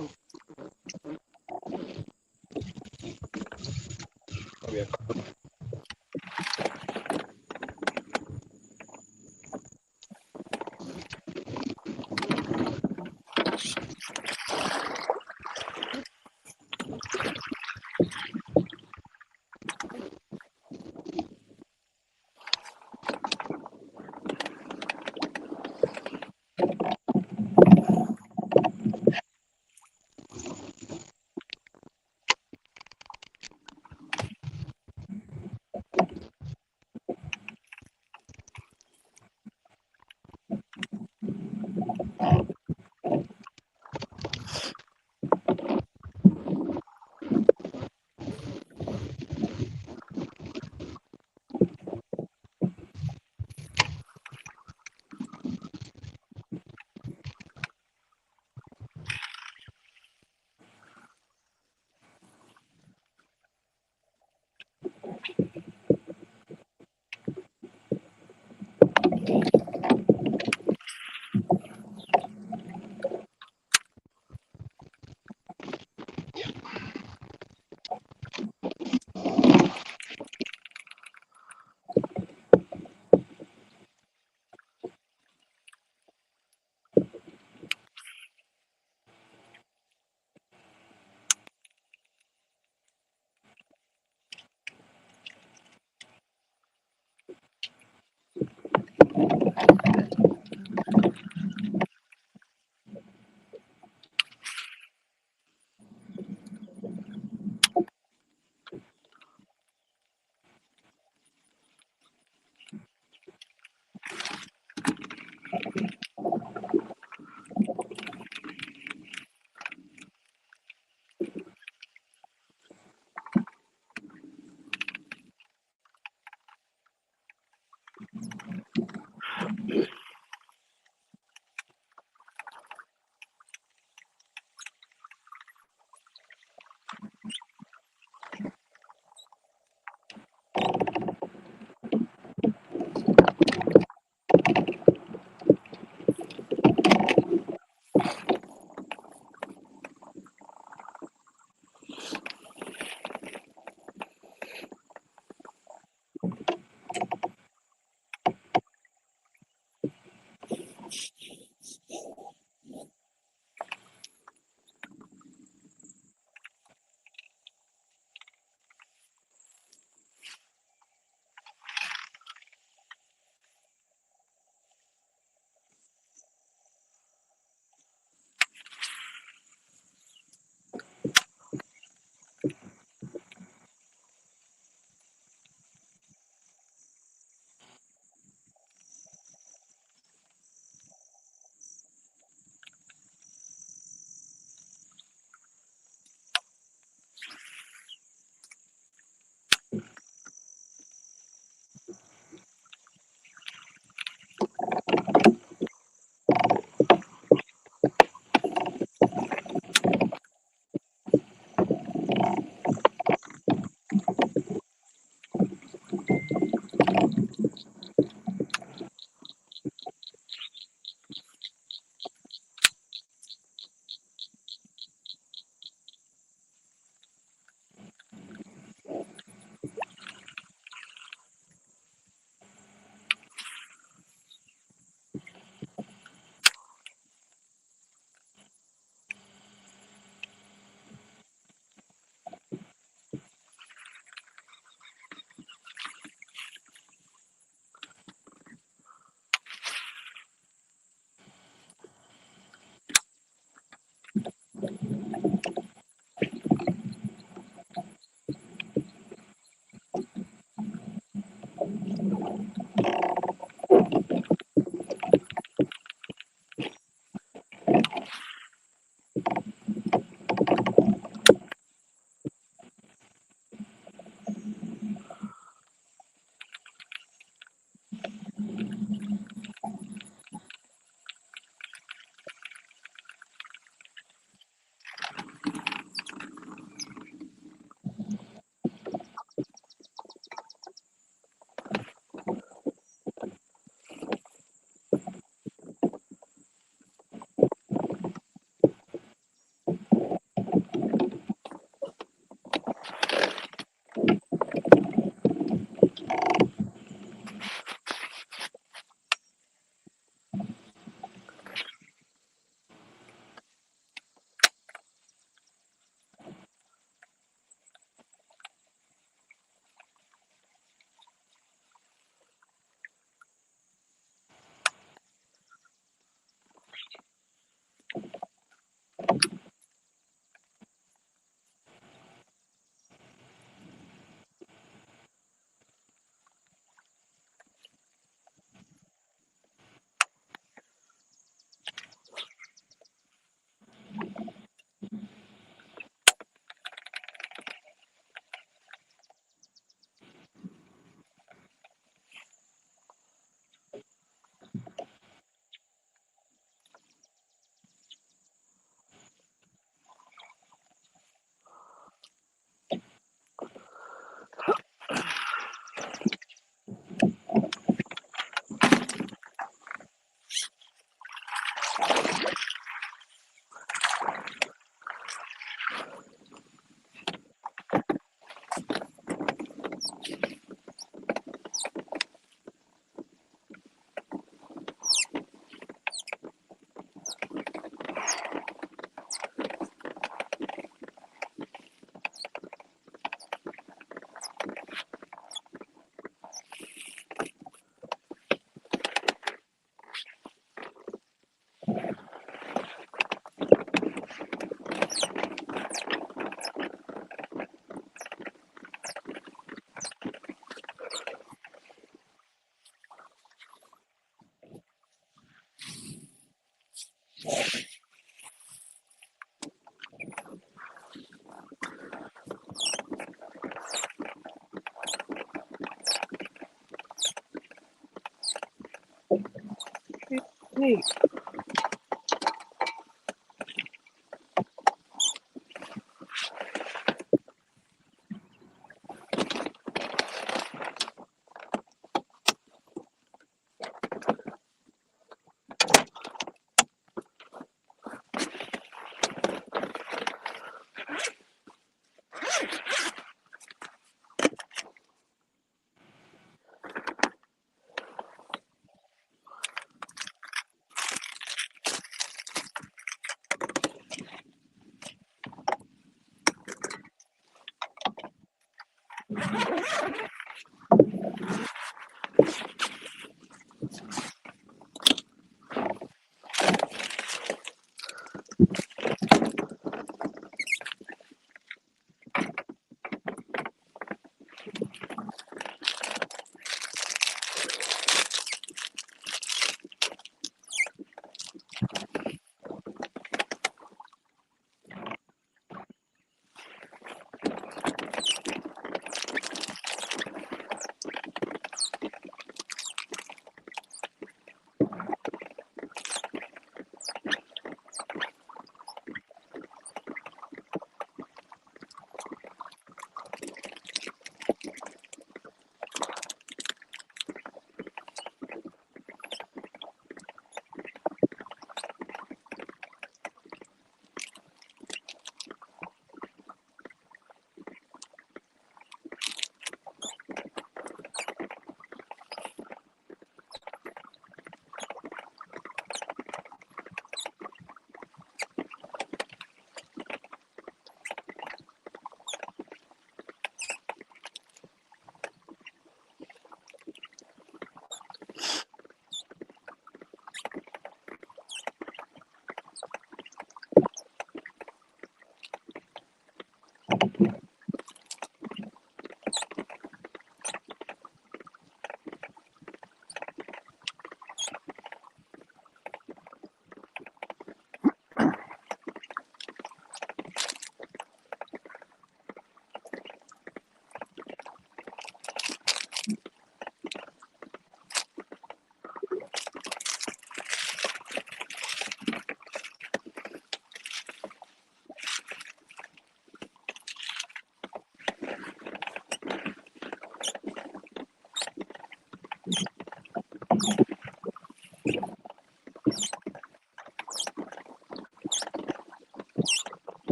Hey.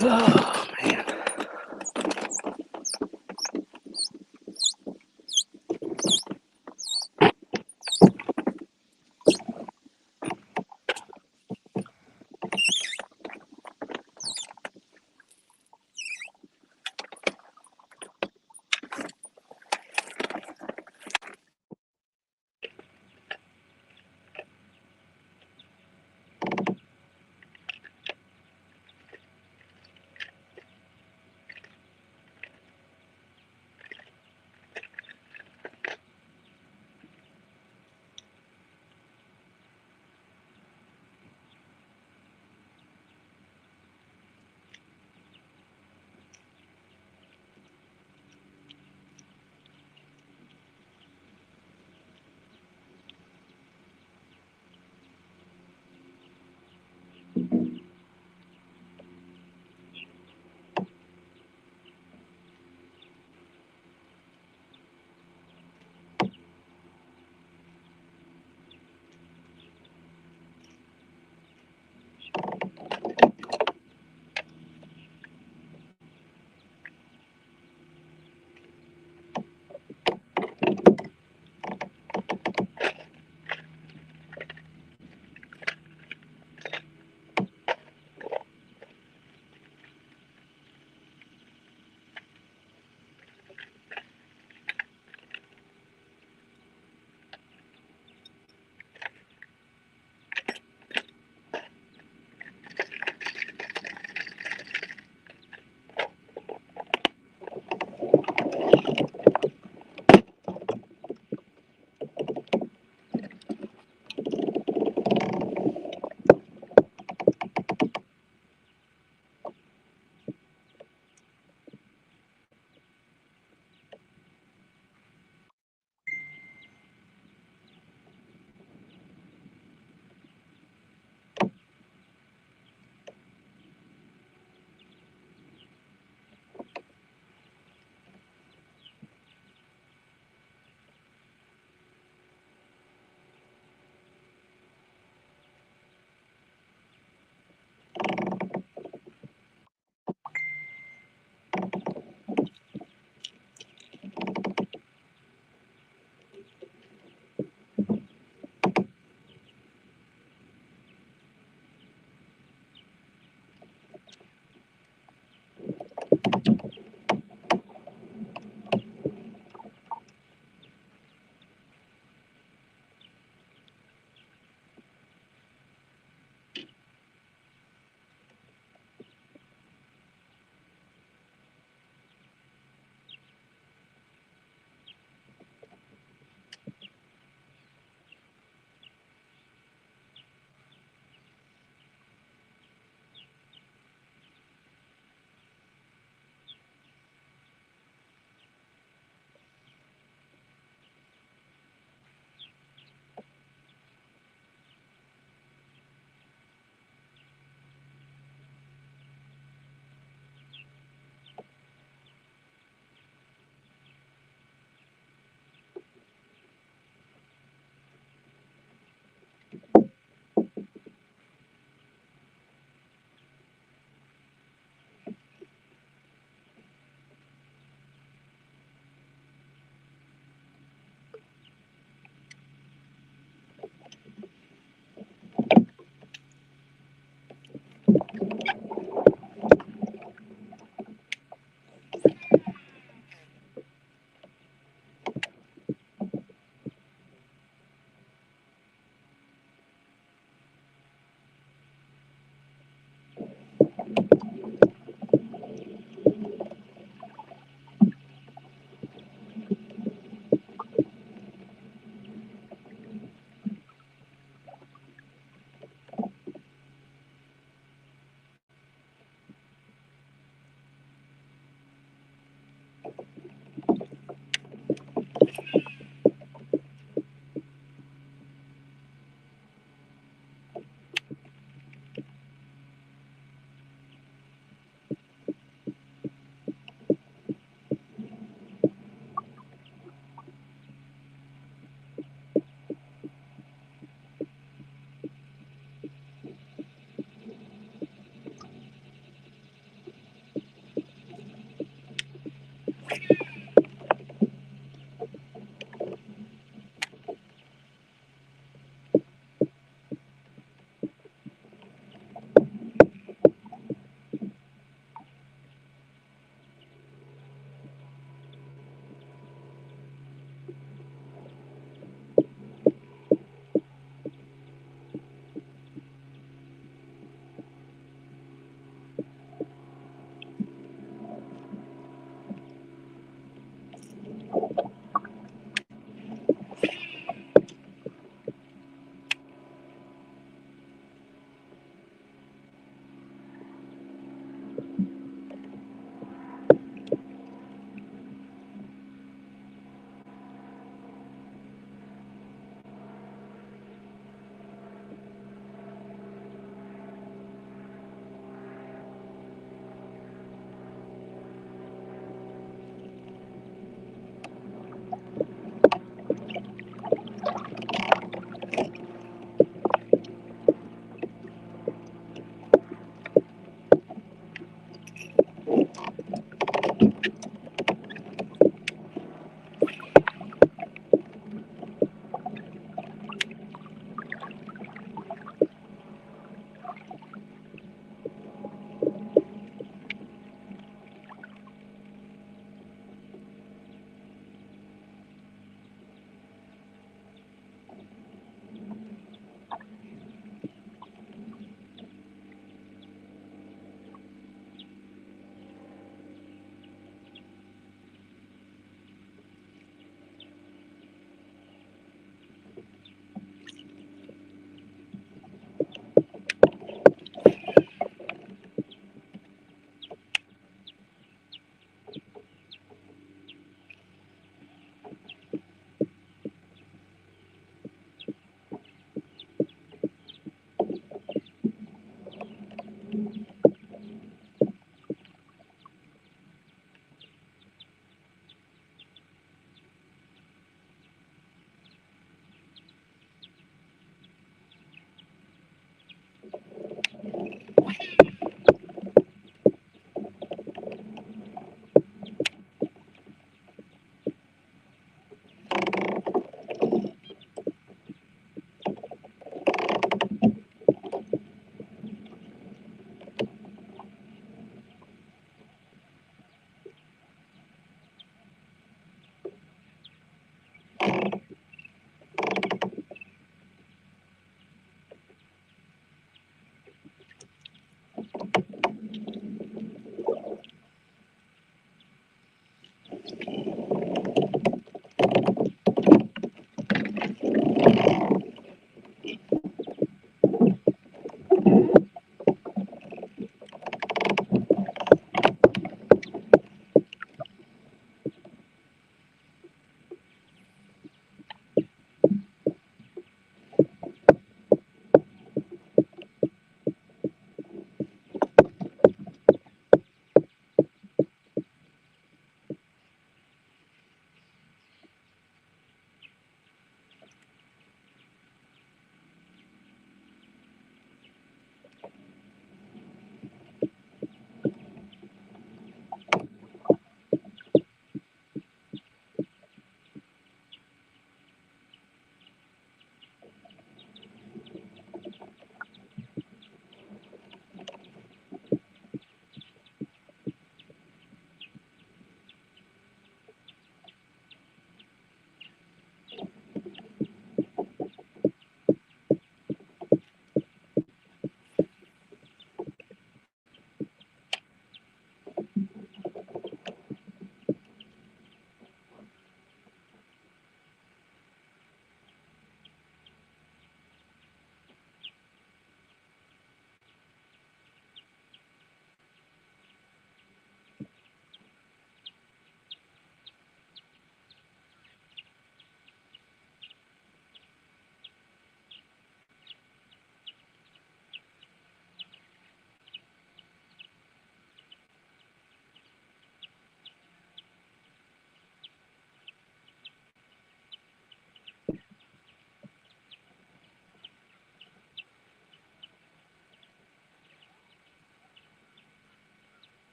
Oh man.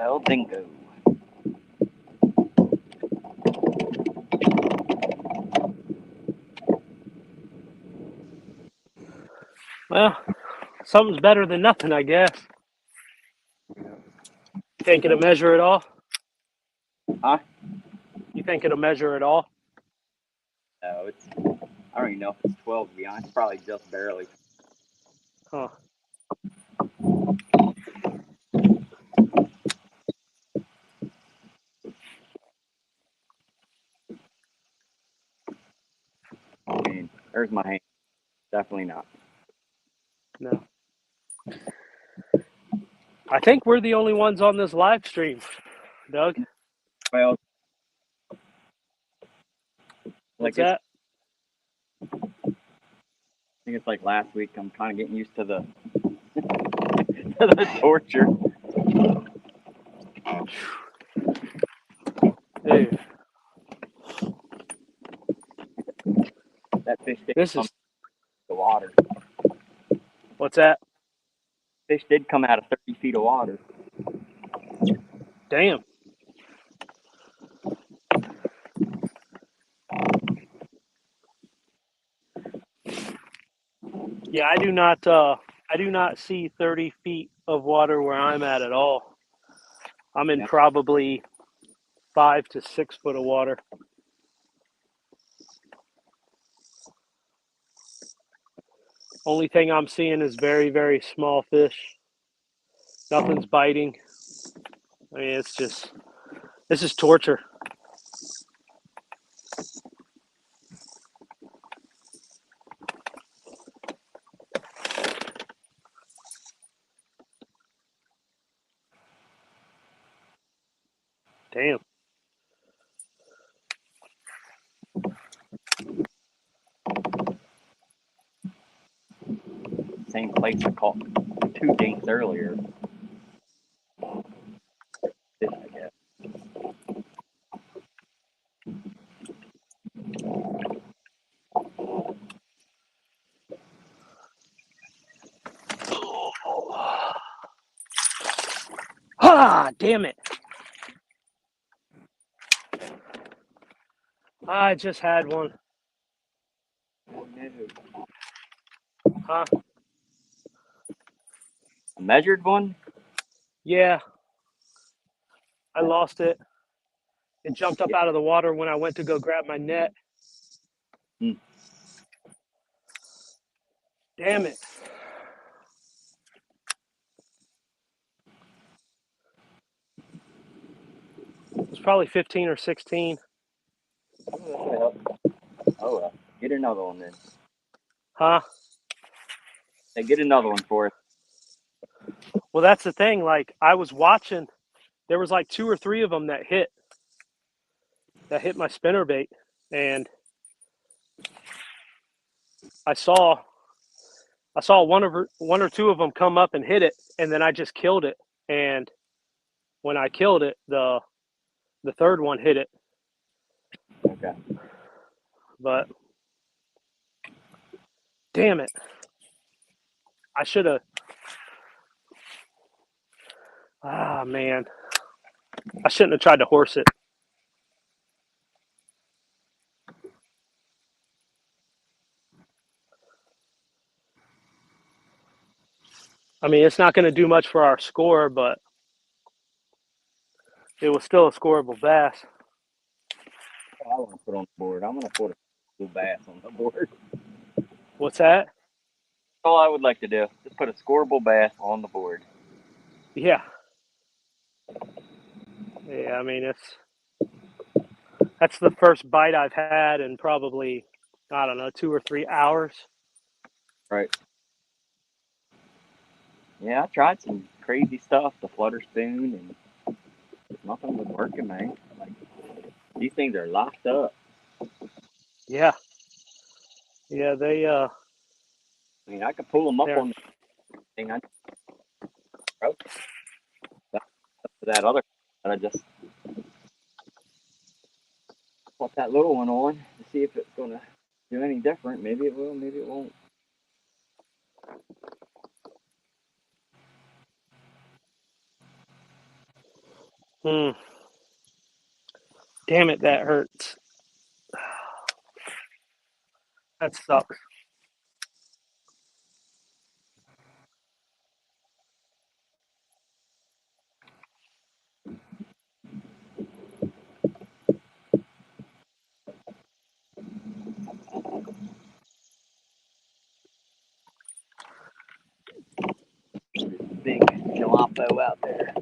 El Dingo.
Well, something's better than nothing, I guess. Think it'll measure it all?
Huh?
You think it'll measure it all?
No, it's. I don't even know if it's 12 to be honest. Probably just barely.
Huh.
I mean, there's my hand. Definitely not.
No. I think we're the only ones on this live stream, Doug.
Well,
What's that?
I think it's like last week. I'm kind of getting used to the to the torture.
Dude.
That fish did
This
come
is
out of the water.
What's that?
Fish did come out of 30 feet of water.
Damn. Yeah, I do not see 30 feet of water where I'm at all. I'm in probably 5 to 6 foot of water. Only thing I'm seeing is very, very small fish. Nothing's biting. I mean, this is torture. Damn.
Same place I caught 2 dinks earlier. Fish, I guess.
Ah, damn it. I just had one.
Oh, no.
Huh?
A measured one?
Yeah. I lost it. It jumped up out of the water when I went to go grab my net.
Hmm.
Damn it. It was probably 15 or 16.
Oh, well. Get another one then.
Huh?
Hey, get another one for us.
Well, that's the thing. Like, I was watching. There was like 2 or 3 of them that hit my spinnerbait. And I saw one or two of them come up and hit it. And then I just killed it. And when I killed it, the third one hit it.
Okay.
But damn it. I should have. Ah, man. I shouldn't have tried to horse it. I mean, it's not going to do much for our score, but it was still a scoreable bass.
I want to put on the board. I'm going to put a blue bass on the board.
What's that?
All I would like to do. Just put a scoreable bass on the board.
Yeah. Yeah, I mean, that's the first bite I've had in probably, I don't know, 2 or 3 hours.
Right. Yeah, I tried some crazy stuff, the flutter spoon, and nothing was working, man. Like, these things are locked up.
Yeah. Yeah, they,
I mean, I could pull them up
they're,
on the thing. I broke that other, and I just put that little one on to see if it's going to do any different. Maybe it will, maybe it won't.
damn it, that hurts. That sucks.
Big jalopy out there.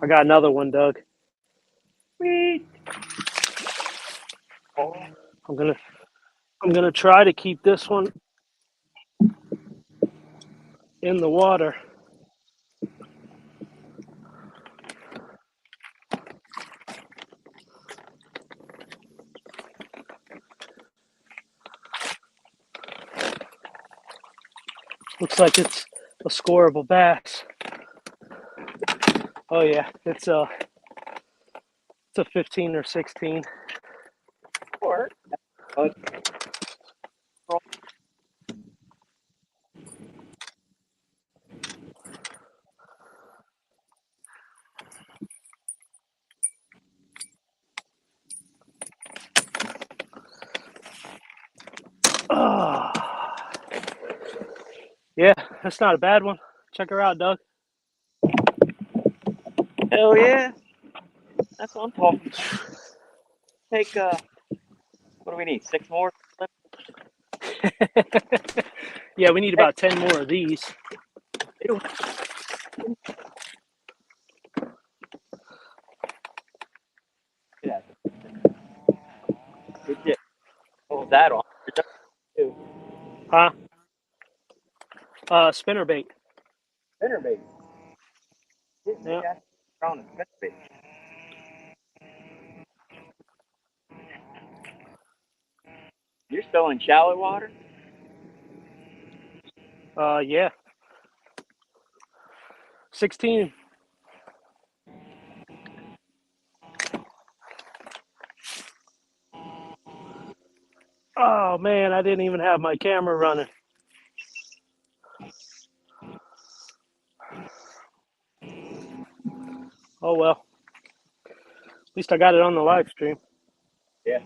I got another one, Doug.
Sweet.
I'm gonna try to keep this one in the water. Looks like it's a scoreable bass. Oh yeah, it's a 15 or 16.
Or,
Oh. Yeah, that's not a bad one. Check her out, Doug.
hell yeah. That's what I'm talking about. Take, what do we need? 6 more?
Yeah, we need about 10 more of these.
Yeah. Good shit. What was that on?
Huh? Spinnerbait.
Spinnerbait.
Yeah.
On a spinnerbait. You're still in shallow water?
Yeah. 16. Oh man, I didn't even have my camera running. Oh well. At least I got it on the live stream.
Yeah.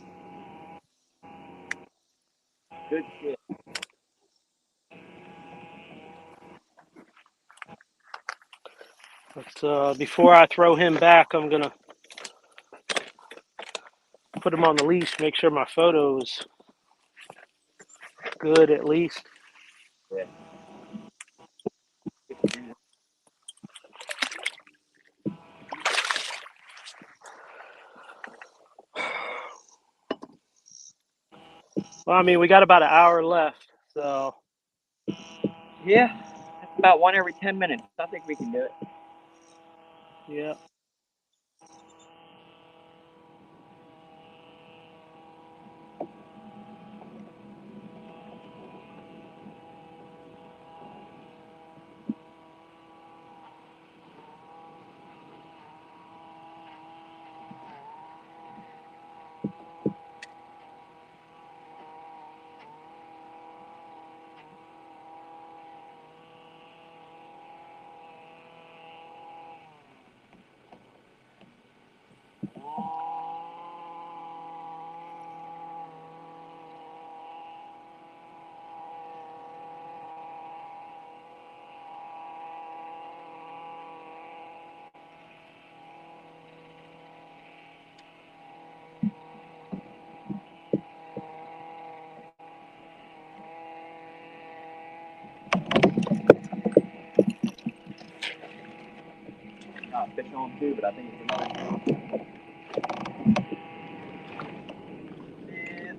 Good shit.
But before I throw him back, I'm gonna put him on the leash, make sure my photo is good at least.
Yeah.
Well, I mean, we got about an hour left, so.
Yeah. That's about 1 every 10 minutes. I think we can do it.
Yeah.
Fish on too, but I think it's another. And,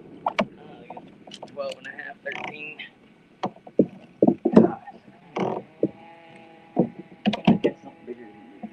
12 and a half, 13. Get something bigger than this.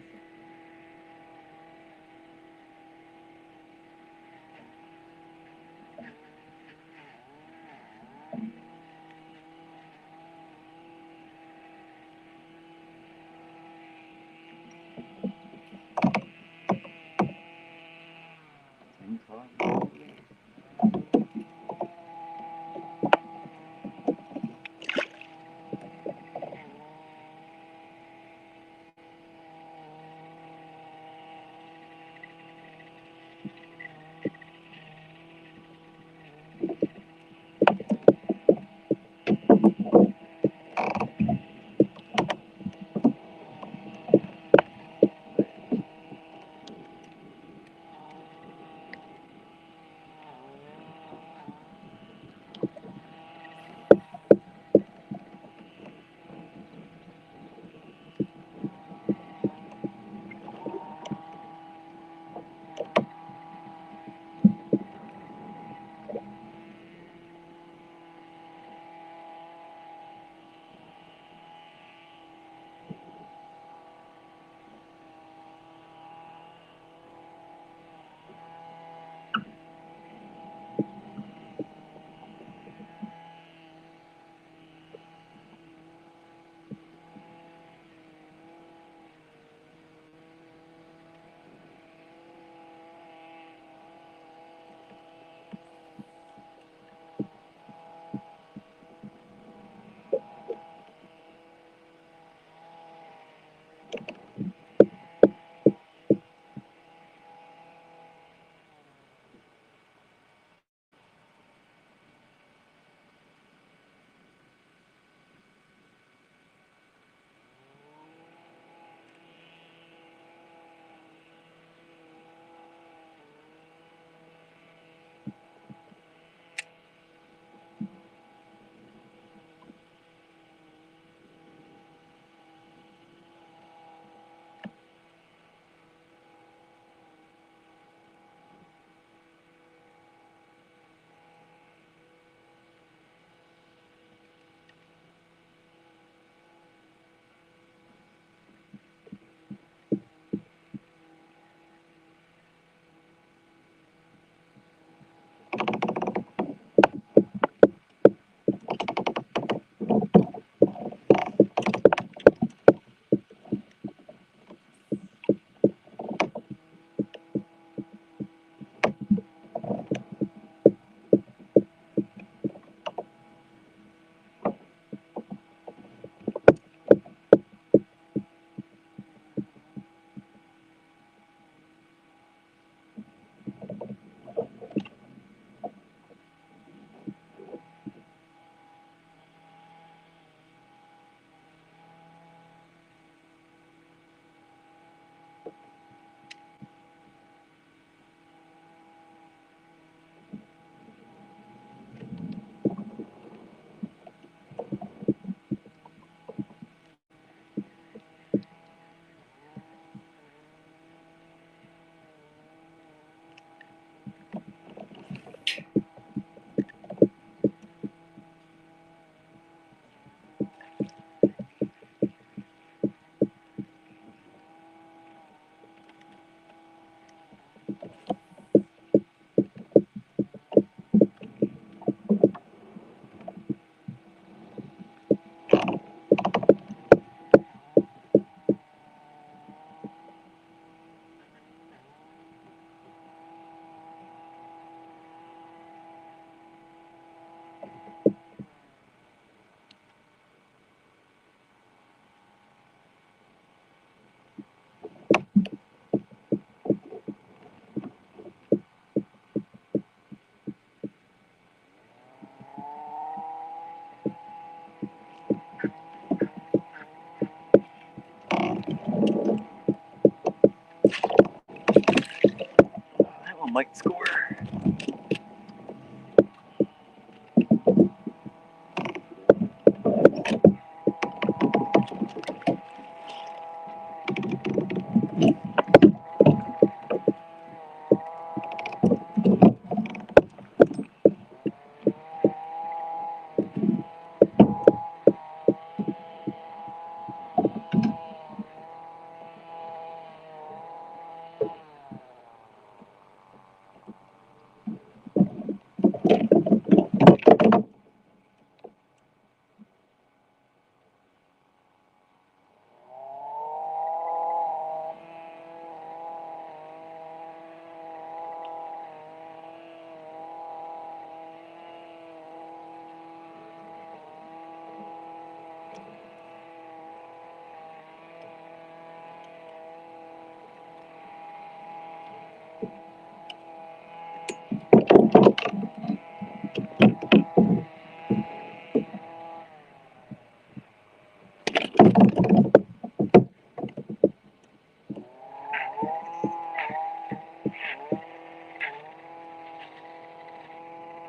might score.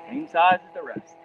Same size as the rest.